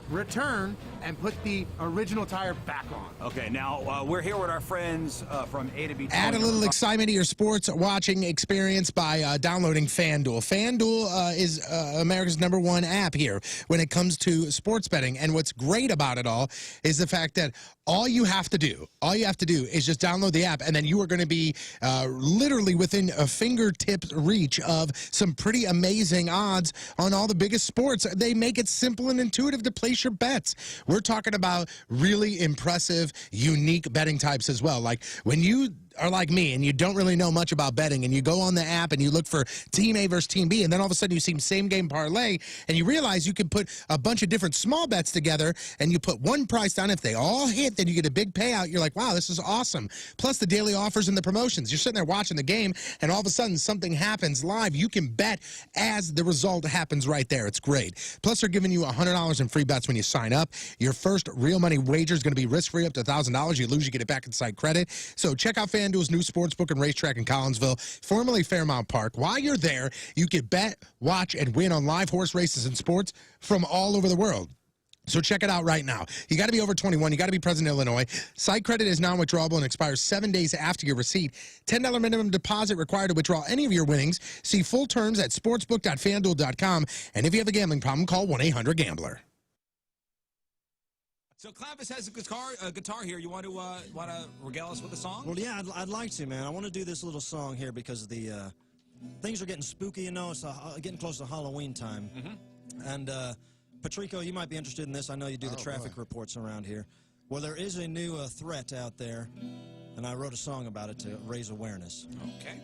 return, and put the original tire back on. Okay, now we're here with our friends from A to B. Add a little excitement to your sports watching experience by downloading FanDuel. FanDuel is America's #1 app here when it comes to sports betting. And what's great about it all is the fact that all you have to do is just download the app, and then you are going to be literally within a fingertip reach of some pretty amazing odds on all the biggest sports. They make it simple and intuitive to place your bets. We're talking about really impressive, unique betting types as well. Like when you are like me and you don't really know much about betting and you go on the app and you look for Team A versus Team B, and then all of a sudden you see same game parlay and you realize you can put a bunch of different small bets together and you put one price down. If they all hit, then you get a big payout. You're like, wow, this is awesome. Plus the daily offers and the promotions. You're sitting there watching the game and all of a sudden something happens live. You can bet as the result happens right there. It's great. Plus they're giving you $100 in free bets when you sign up. Your first real money wager is going to be risk-free up to $1,000. You lose, you get it back in site credit. So check out FanDuel's new sportsbook and racetrack in Collinsville, formerly Fairmount Park. While you're there, you can bet, watch, and win on live horse races and sports from all over the world. So check it out right now. You got to be over 21. You got to be present in Illinois. Site credit is non-withdrawable and expires 7 days after your receipt. $10 minimum deposit required to withdraw any of your winnings. See full terms at sportsbook.fanduel.com. And if you have a gambling problem, call 1-800-GAMBLER. So Clavis has a guitar here. You want to regale us with a song? Well, yeah, I'd like to, man. I want to do this little song here because of the things are getting spooky, you know. It's getting close to Halloween time. And Patrico, you might be interested in this. I know you do the traffic reports around here. Well, there is a new threat out there, and I wrote a song about it to raise awareness. Okay.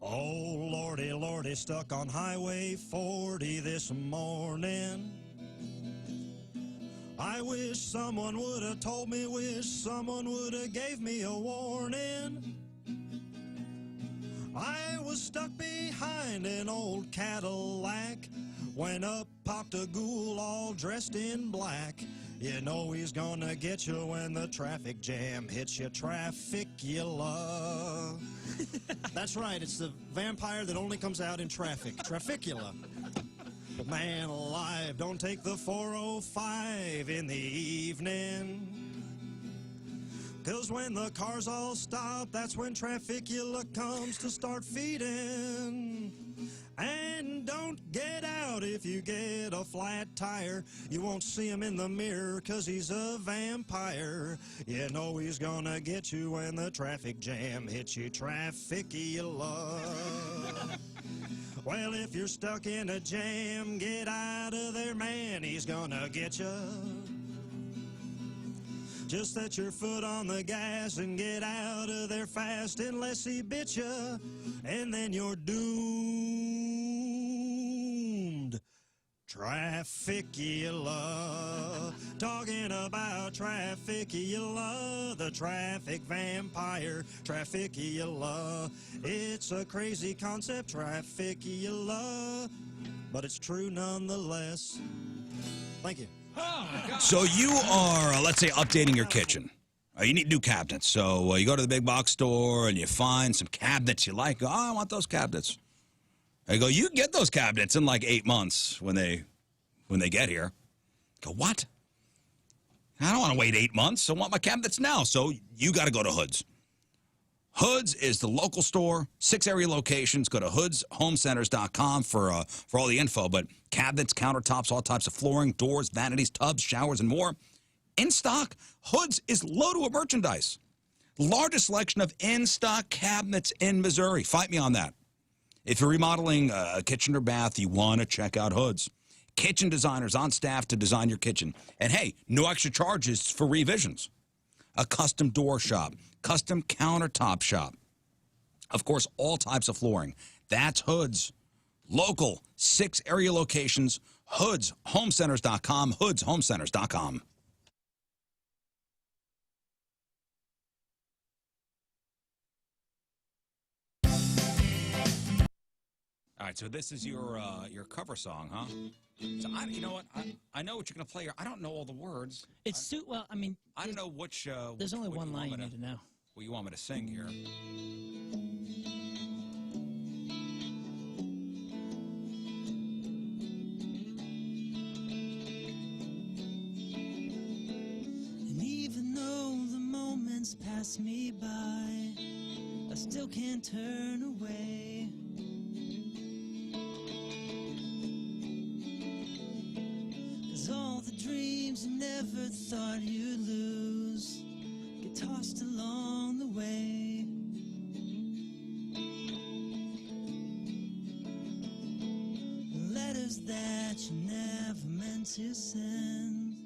Oh, Lordy, Lordy, stuck on Highway 40 this morning. I wish someone would have told me, wish someone would have gave me a warning. I was stuck behind an old Cadillac when up popped a ghoul all dressed in black. You know he's gonna get you when the traffic jam hits you, Trafficula. That's right, it's the vampire that only comes out in traffic, Trafficula. But man alive, don't take the 405 in the evening. 'Cause when the cars all stop, that's when Trafficula comes to start feeding. And don't get out if you get a flat tire. You won't see him in the mirror 'cause he's a vampire. You know he's gonna get you when the traffic jam hits you, Trafficula. Well, if you're stuck in a jam, get out of there, man, he's gonna get you. Just set your foot on the gas and get out of there fast unless he bit you, and then you're doomed. Trafficula. Talking about Trafficula, the traffic vampire, Trafficula. It's a crazy concept, Trafficula, but it's true nonetheless. Thank you. So you are, let's say, updating your kitchen. You need new cabinets. So you go to the big box store and you find some cabinets you like. Oh, I want those cabinets. I go, you get those cabinets in like 8 months when they get here. I go, what? I don't want to wait 8 months. I want my cabinets now. So you got to go to Hood's. Hood's is the local store, 6 area locations. Go to hoodshomecenters.com for all the info. But cabinets, countertops, all types of flooring, doors, vanities, tubs, showers, and more. In stock, Hood's is loaded with merchandise. Largest selection of in-stock cabinets in Missouri. Fight me on that. If you're remodeling a kitchen or bath, you want to check out Hood's. Kitchen designers on staff to design your kitchen. And hey, no extra charges for revisions. A custom door shop, custom countertop shop. Of course, all types of flooring. That's Hood's. Local, 6 area locations, hoodshomecenters.com, hoodshomecenters.com. All right, so this is your cover song, huh? So you know what? I know what you're gonna play here. I don't know all the words. It's well, I mean, I don't know which. There's only one line you need to know. What you want me to sing here? And even though the moments pass me by, I still can't turn away. 'Cause all the dreams you never thought you'd lose get tossed along the way. Letters that you never meant to send,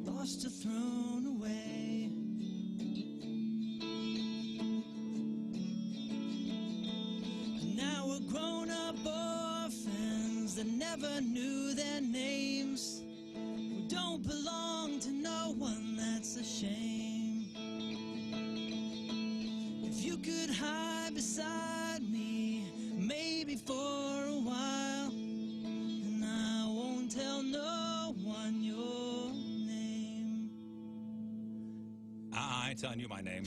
lost or thrown away. Now we're grown-up orphans that never knew their names. We don't belong to no one, that's a shame. If you could hide beside me, maybe for a while, and I won't tell no one your name. I ain't telling you my name.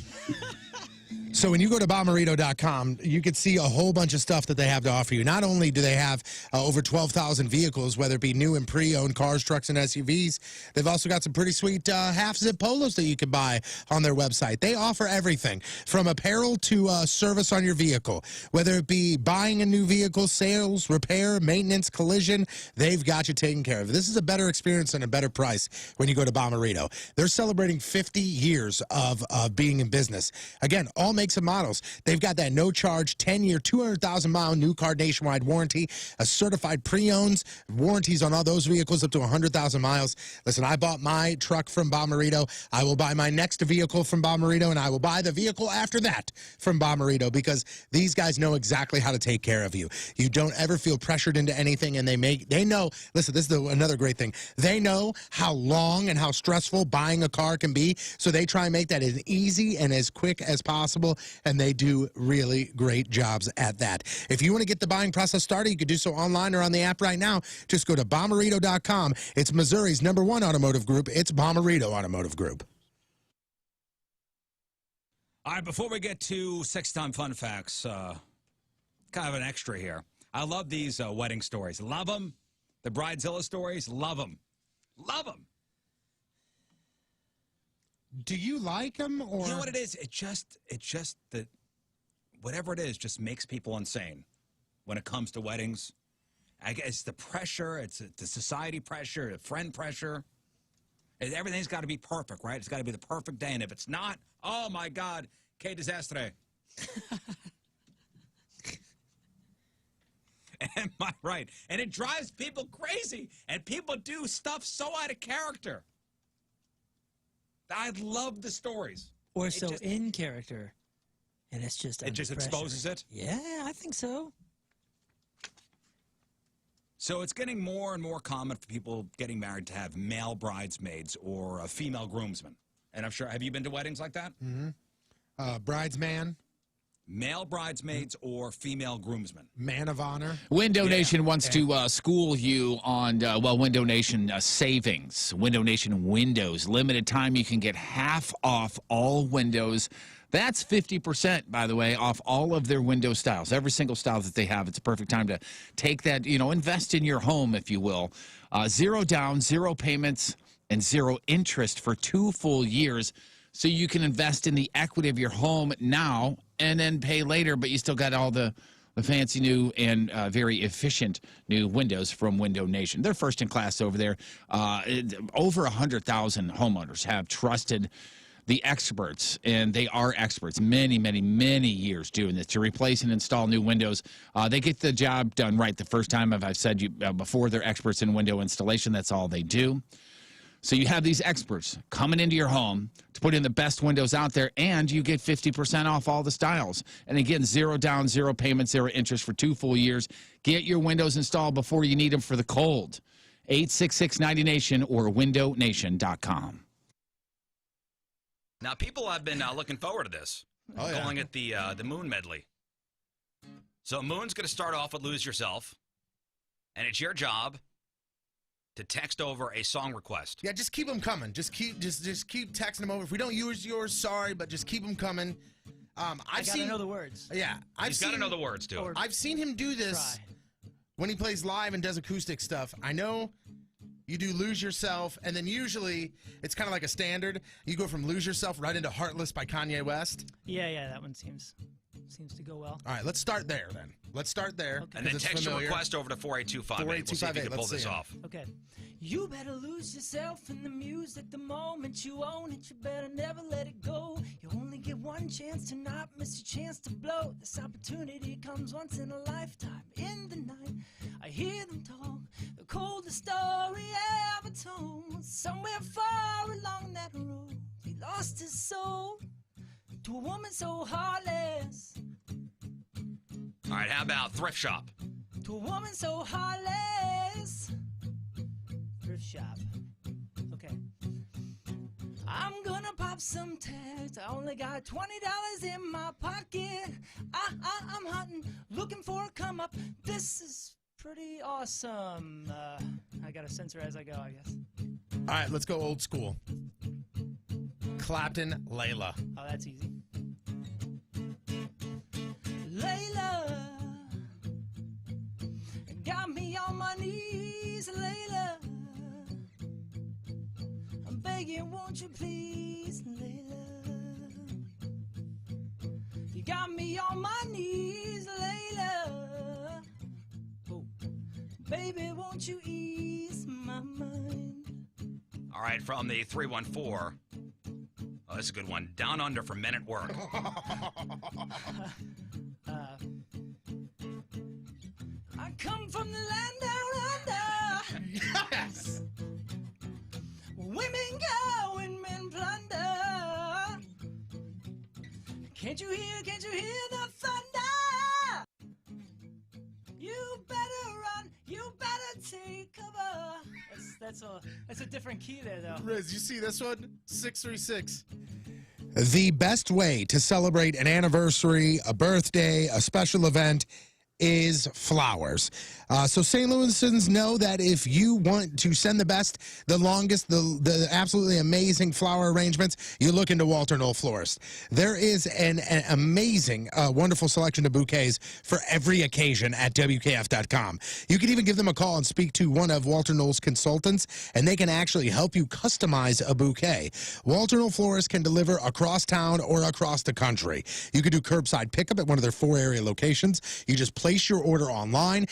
So when you go to Bommarito.com, you can see a whole bunch of stuff that they have to offer you. Not only do they have over 12,000 vehicles, whether it be new and pre-owned cars, trucks, and SUVs, they've also got some pretty sweet half-zip polos that you can buy on their website. They offer everything from apparel to service on your vehicle. Whether it be buying a new vehicle, sales, repair, maintenance, collision, they've got you taken care of. This is a better experience and a better price when you go to Bommarito. They're celebrating 50 years of being in business. Again, all makes and models. They've got that no-charge 10-year, 200,000-mile new car nationwide warranty, a certified pre-owns, warranties on all those vehicles up to 100,000 miles. Listen, I bought my truck from Bommarito. I will buy my next vehicle from Bommarito, and I will buy the vehicle after that from Bommarito because these guys know exactly how to take care of you. You don't ever feel pressured into anything, and they know, listen, this is another great thing. They know how long and how stressful buying a car can be, so they try and make that as easy and as quick as possible, and they do really great jobs at that. If you want to get the buying process started, you can do so online or on the app right now. Just go to Bommarito.com. It's Missouri's #1 automotive group. It's Bommarito Automotive Group. All right, before we get to 6-time fun facts, kind of an extra here. I love these wedding stories. Love them. The Bridezilla stories, love them. Love them. Do you like them, or you know what it is? It's just that whatever it is just makes people insane when it comes to weddings. I guess it's the pressure, it's the society pressure, the friend pressure. Everything's got to be perfect, right? It's got to be the perfect day, and if it's not, oh my God, que desastre. Am I right? And it drives people crazy, and people do stuff so out of character. I love the stories. Or so in character, and it's just it just exposes it? Yeah, I think so. So it's getting more and more common for people getting married to have male bridesmaids or a female groomsman. And I'm sure, have you been to weddings like that? Mm-hmm. Bridesman. Male bridesmaids or female groomsmen. Man of honor. Window Nation wants to school you on, Window Nation savings. Window Nation windows. Limited time, you can get half off all windows. That's 50%, by the way, off all of their window styles. Every single style that they have. It's a perfect time to take that, invest in your home, if you will. 0 down, 0 payments, and 0 interest for 2 full years. So you can invest in the equity of your home now and then pay later, but you still got all the fancy new and very efficient new windows from Window Nation. They're first in class over there. Over 100,000 homeowners have trusted the experts, and they are experts, many, many, many years doing this, to replace and install new windows. They get the job done right the first time. I've said you before, they're experts in window installation. That's all they do. So you have these experts coming into your home to put in the best windows out there, and you get 50% off all the styles. And again, 0 down, 0 payments, 0 interest for 2 full years. Get your windows installed before you need them for the cold. 866-90-NATION or windownation.com. Now, people have been looking forward to this. Calling it the Moon Medley. So Moon's going to start off with Lose Yourself, and it's your job to text over a song request. Yeah, just keep them coming. Just keep texting them over. If we don't use yours, sorry, but just keep them coming. I gotta know the words. Yeah, He's got to know the words to it. I've seen him do this when he plays live and does acoustic stuff. I know you do Lose Yourself, and then usually it's kind of like a standard. You go from Lose Yourself right into Heartless by Kanye West. Yeah, that one seems to go well. All right, let's start there then. Let's start there. Okay. And then text your request over to 48258. We'll see if you can pull this off. Okay. You better lose yourself in the music the moment you own it. You better never let it go. You only get one chance to not miss your chance to blow. This opportunity comes once in a lifetime. In the night, I hear them talk. The coldest story ever told. Somewhere far along that road, he lost his soul to a woman so heartless. All right, how about Thrift Shop? To a woman so heartless. Thrift Shop. Okay. I'm gonna pop some tags. I only got $20 in my pocket. I'm hunting, looking for a come up. This is pretty awesome. I gotta censor as I go, I guess. All right, let's go old school. Clapton, Layla. Oh, that's easy. Layla, got me on my knees, Layla. I'm begging, won't you please, Layla? You got me on my knees, Layla. Oh, baby, won't you ease my mind? All right, from the 314. Oh, that's a good one. Down Under for Men at Work. I come from the land down under. Yes. Women go and men plunder. Can't you hear the thunder? You better run, you better take cover. That's a different key there, though. Rizz, you see this one? 636. The best way to celebrate an anniversary, a birthday, a special event is flowers. So St. Louisans know that if you want to send the best, the longest, the absolutely amazing flower arrangements, you look into Walter Knoll Florist. There is an amazing, wonderful selection of bouquets for every occasion at WKF.com. You can even give them a call and speak to one of Walter Knoll's consultants, and they can actually help you customize a bouquet. Walter Knoll Florist can deliver across town or across the country. You can do curbside pickup at one of their 4 area locations. You just place your order online.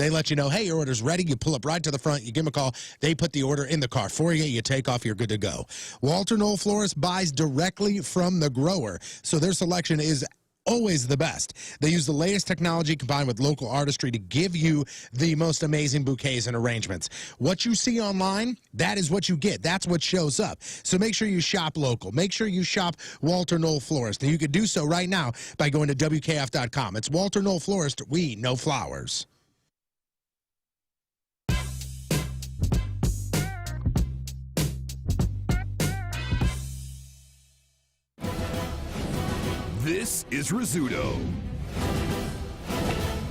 They let you know, hey, your order's ready. You pull up right to the front. You give them a call. They put the order in the car for you. You take off. You're good to go. Walter Knoll Florist buys directly from the grower, so their selection is always the best. They use the latest technology combined with local artistry to give you the most amazing bouquets and arrangements. What you see online, that is what you get. That's what shows up. So make sure you shop local. Make sure you shop Walter Knoll Florist. And you can do so right now by going to WKF.com. It's Walter Knoll Florist. We know flowers. This is Rizzuto.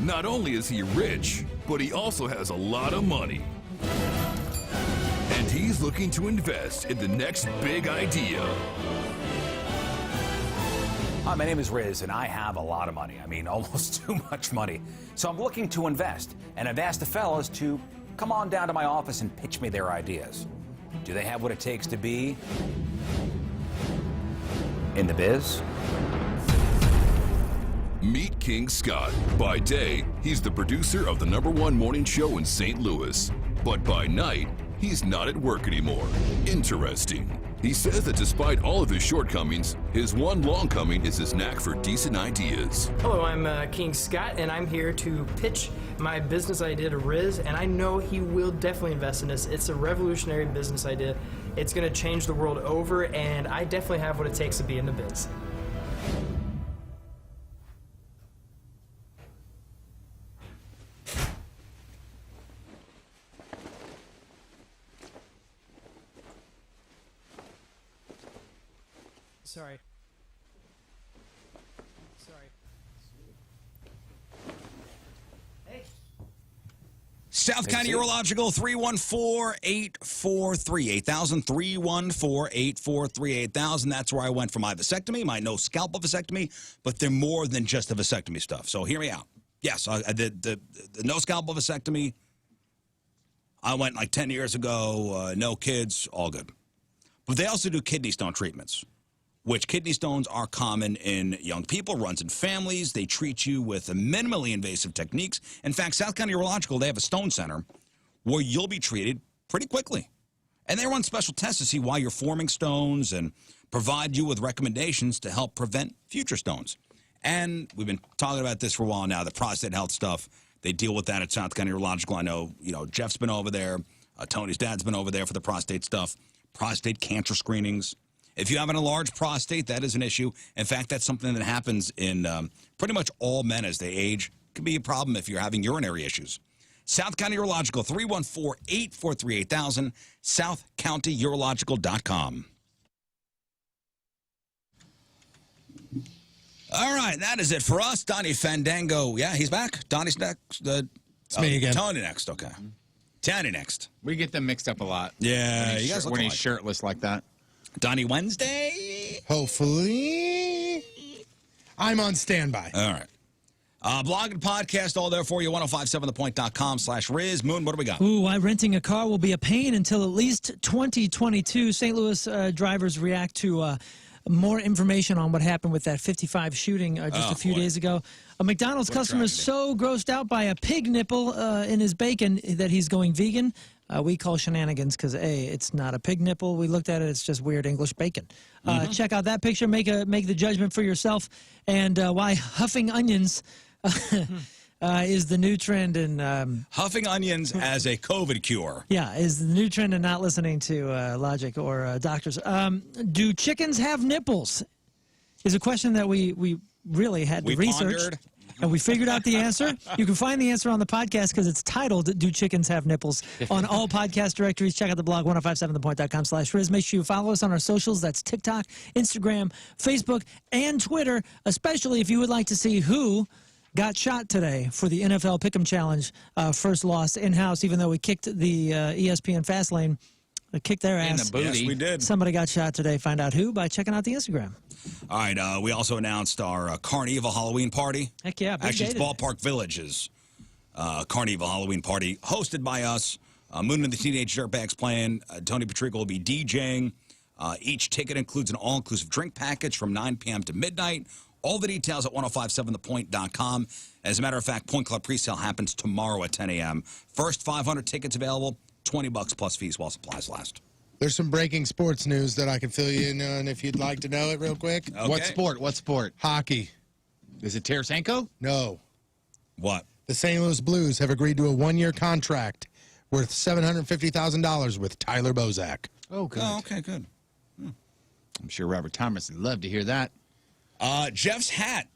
Not only is he rich, but he also has a lot of money. And he's looking to invest in the next big idea. Hi, my name is Rizz, and I have a lot of money. I mean, almost too much money. So I'm looking to invest, and I've asked the fellas to come on down to my office and pitch me their ideas. Do they have what it takes to be in the biz? Meet King Scott. By day, he's the producer of the #1 morning show in St. Louis. But by night, he's not at work anymore. Interesting. He says that despite all of his shortcomings, his one long coming is his knack for decent ideas. Hello, I'm King Scott, and I'm here to pitch my business idea to Rizz, and I know he will definitely invest in this. It's a revolutionary business idea. It's going to change the world over, and I definitely have what it takes to be in the biz. Sorry. Hey. South County Urological, 314-843-8000, 314-843-8000. That's where I went for my vasectomy, my no scalpel vasectomy, but they're more than just the vasectomy stuff. So hear me out. Yes, I did the no scalpel vasectomy. I went like 10 years ago, no kids, all good. But they also do kidney stone treatments, which kidney stones are common in young people, runs in families. They treat you with minimally invasive techniques. In fact, South County Urological, they have a stone center where you'll be treated pretty quickly. And they run special tests to see why you're forming stones and provide you with recommendations to help prevent future stones. And we've been talking about this for a while now, the prostate health stuff. They deal with that at South County Urological. I know, Jeff's been over there. Tony's dad's been over there for the prostate stuff, prostate cancer screenings. If you have an enlarged prostate, that is an issue. In fact, that's something that happens in pretty much all men as they age. It can be a problem if you're having urinary issues. South County Urological, 314-843-8000, southcountyurological.com. All right, that is it for us. Donnie Fandango, yeah, he's back. Donnie's next. It's me again. Tony next, okay. Tony next. We get them mixed up a lot. Yeah, you guys look when alike. he's shirtless like that. Donnie Wednesday. Hopefully. I'm on standby. All right. Blog and podcast, all there for you, 1057thepoint.com/Rizz. Moon, what do we got? Ooh, why renting a car will be a pain until at least 2022. St. Louis drivers react to more information on what happened with that 55 shooting just a few days ago. A McDonald's customer is so grossed out by a pig nipple in his bacon that he's going vegan. We call shenanigans because, A, it's not a pig nipple. We looked at it. It's just weird English bacon. Check out that picture. Make the judgment for yourself. And why huffing onions is the new trend in... Huffing onions as a COVID cure. Yeah, is the new trend in not listening to logic or doctors. Do chickens have nipples? Is a question that we really had to research. Pondered. And we figured out the answer. You can find the answer on the podcast because it's titled, Do Chickens Have Nipples? On all podcast directories. Check out the blog, 1057thepoint.com/Rizz. Make sure you follow us on our socials. That's TikTok, Instagram, Facebook, and Twitter, especially if you would like to see who got shot today for the NFL Pick'em Challenge. First loss in-house, even though we kicked the ESPN Fastlane. Kicked their ass. In the booty. Yes, we did. Somebody got shot today. Find out who by checking out the Instagram. All right, we also announced our Carnival Halloween party. Heck yeah. Actually, it's Ballpark Village's Carnival Halloween party, hosted by us. Moon and the Teenage Dirtbags playing. Tony Patrico will be DJing. Each ticket includes an all-inclusive drink package from 9 p.m. to midnight. All the details at 1057thepoint.com. As a matter of fact, Point Club presale happens tomorrow at 10 a.m. First 500 tickets available, $20 plus fees while supplies last. There's some breaking sports news that I can fill you in on if you'd like to know it real quick. Okay. What sport? What sport? Hockey. Is it Tarasenko? No. What? The St. Louis Blues have agreed to a one-year contract worth $750,000 with Tyler Bozak. Oh, good. Oh, okay, good. I'm sure Robert Thomas would love to hear that. Jeff's hat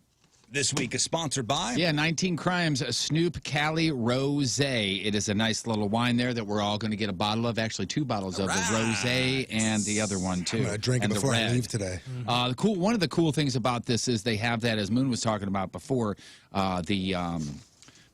this week is sponsored by... Yeah, 19 Crimes, Snoop Cali Rosé. It is a nice little wine there that we're all going to get a bottle of. Actually, 2 bottles of the rosé and the other one, too. I'm going to drink it and before I leave today. One of the cool things about this is they have that, as Moon was talking about before, the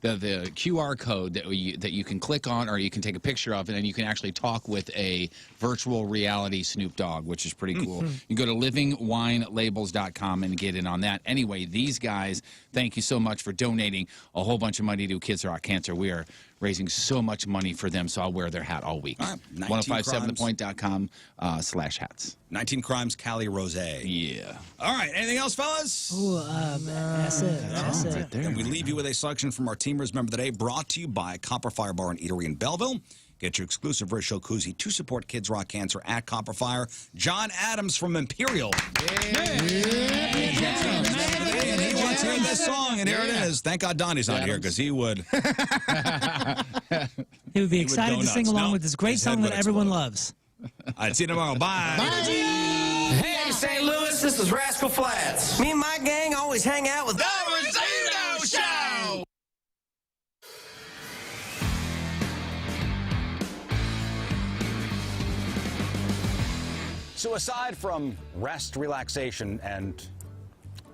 QR code that you can click on or you can take a picture of it, and you can actually talk with a virtual reality Snoop Dogg, which is pretty cool. You go to livingwinelabels.com and get in on that. Anyway, these guys, thank you so much for donating a whole bunch of money to Kids Rock Cancer. We are raising so much money for them, so I'll wear their hat all week. All right, 1057thepoint.com/hats. 19 Crimes, Cali Rosé. Yeah. All right, anything else, fellas? Ooh, that's it. That's it. Right there. And we leave you with a selection from our Teamers Member of the Day, brought to you by Copper Fire Bar and Eatery in Belleville. Get your exclusive Rizz Show koozie to support Kids Rock Cancer at Copper Fire. John Adams from Imperial. And he wants to hear this song, and here it is. Thank God Donnie's not here, because he would... He would be excited to sing along with this great song that everyone loves. All right, see you tomorrow. Bye. Hey, St. Louis, this is Rascal Flatts. Me and my gang always hang out with the Rizzuto Show! So aside from rest, relaxation, and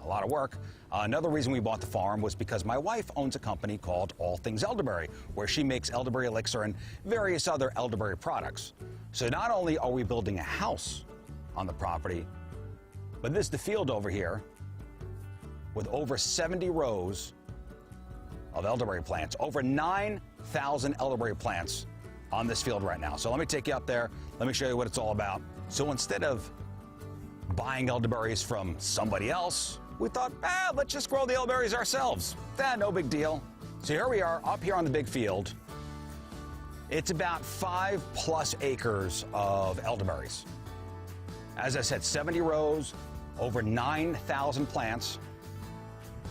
a lot of work, another reason we bought the farm was because my wife owns a company called All Things Elderberry, where she makes elderberry elixir and various other elderberry products. So not only are we building a house on the property, but this is the field over here with over 70 rows of elderberry plants, over 9,000 elderberry plants on this field right now. So let me take you up there. Let me show you what it's all about. So instead of buying elderberries from somebody else, we thought, let's just grow the elderberries ourselves. No big deal. So here we are up here on the big field. It's about 5+ acres of elderberries. As I said, 70 rows, over 9,000 plants.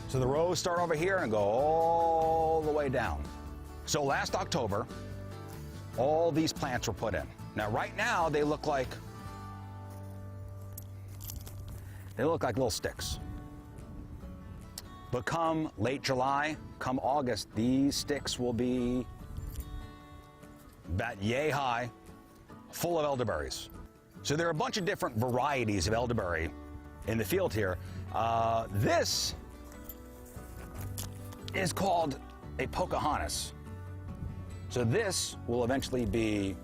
So the rows start over here and go all the way down. So last October, all these plants were put in. Now right now they look like little sticks. But come late July, come August, these sticks will be about yay high, full of elderberries. So there are a bunch of different varieties of elderberry in the field here. This is called a Pocahontas. So this will eventually be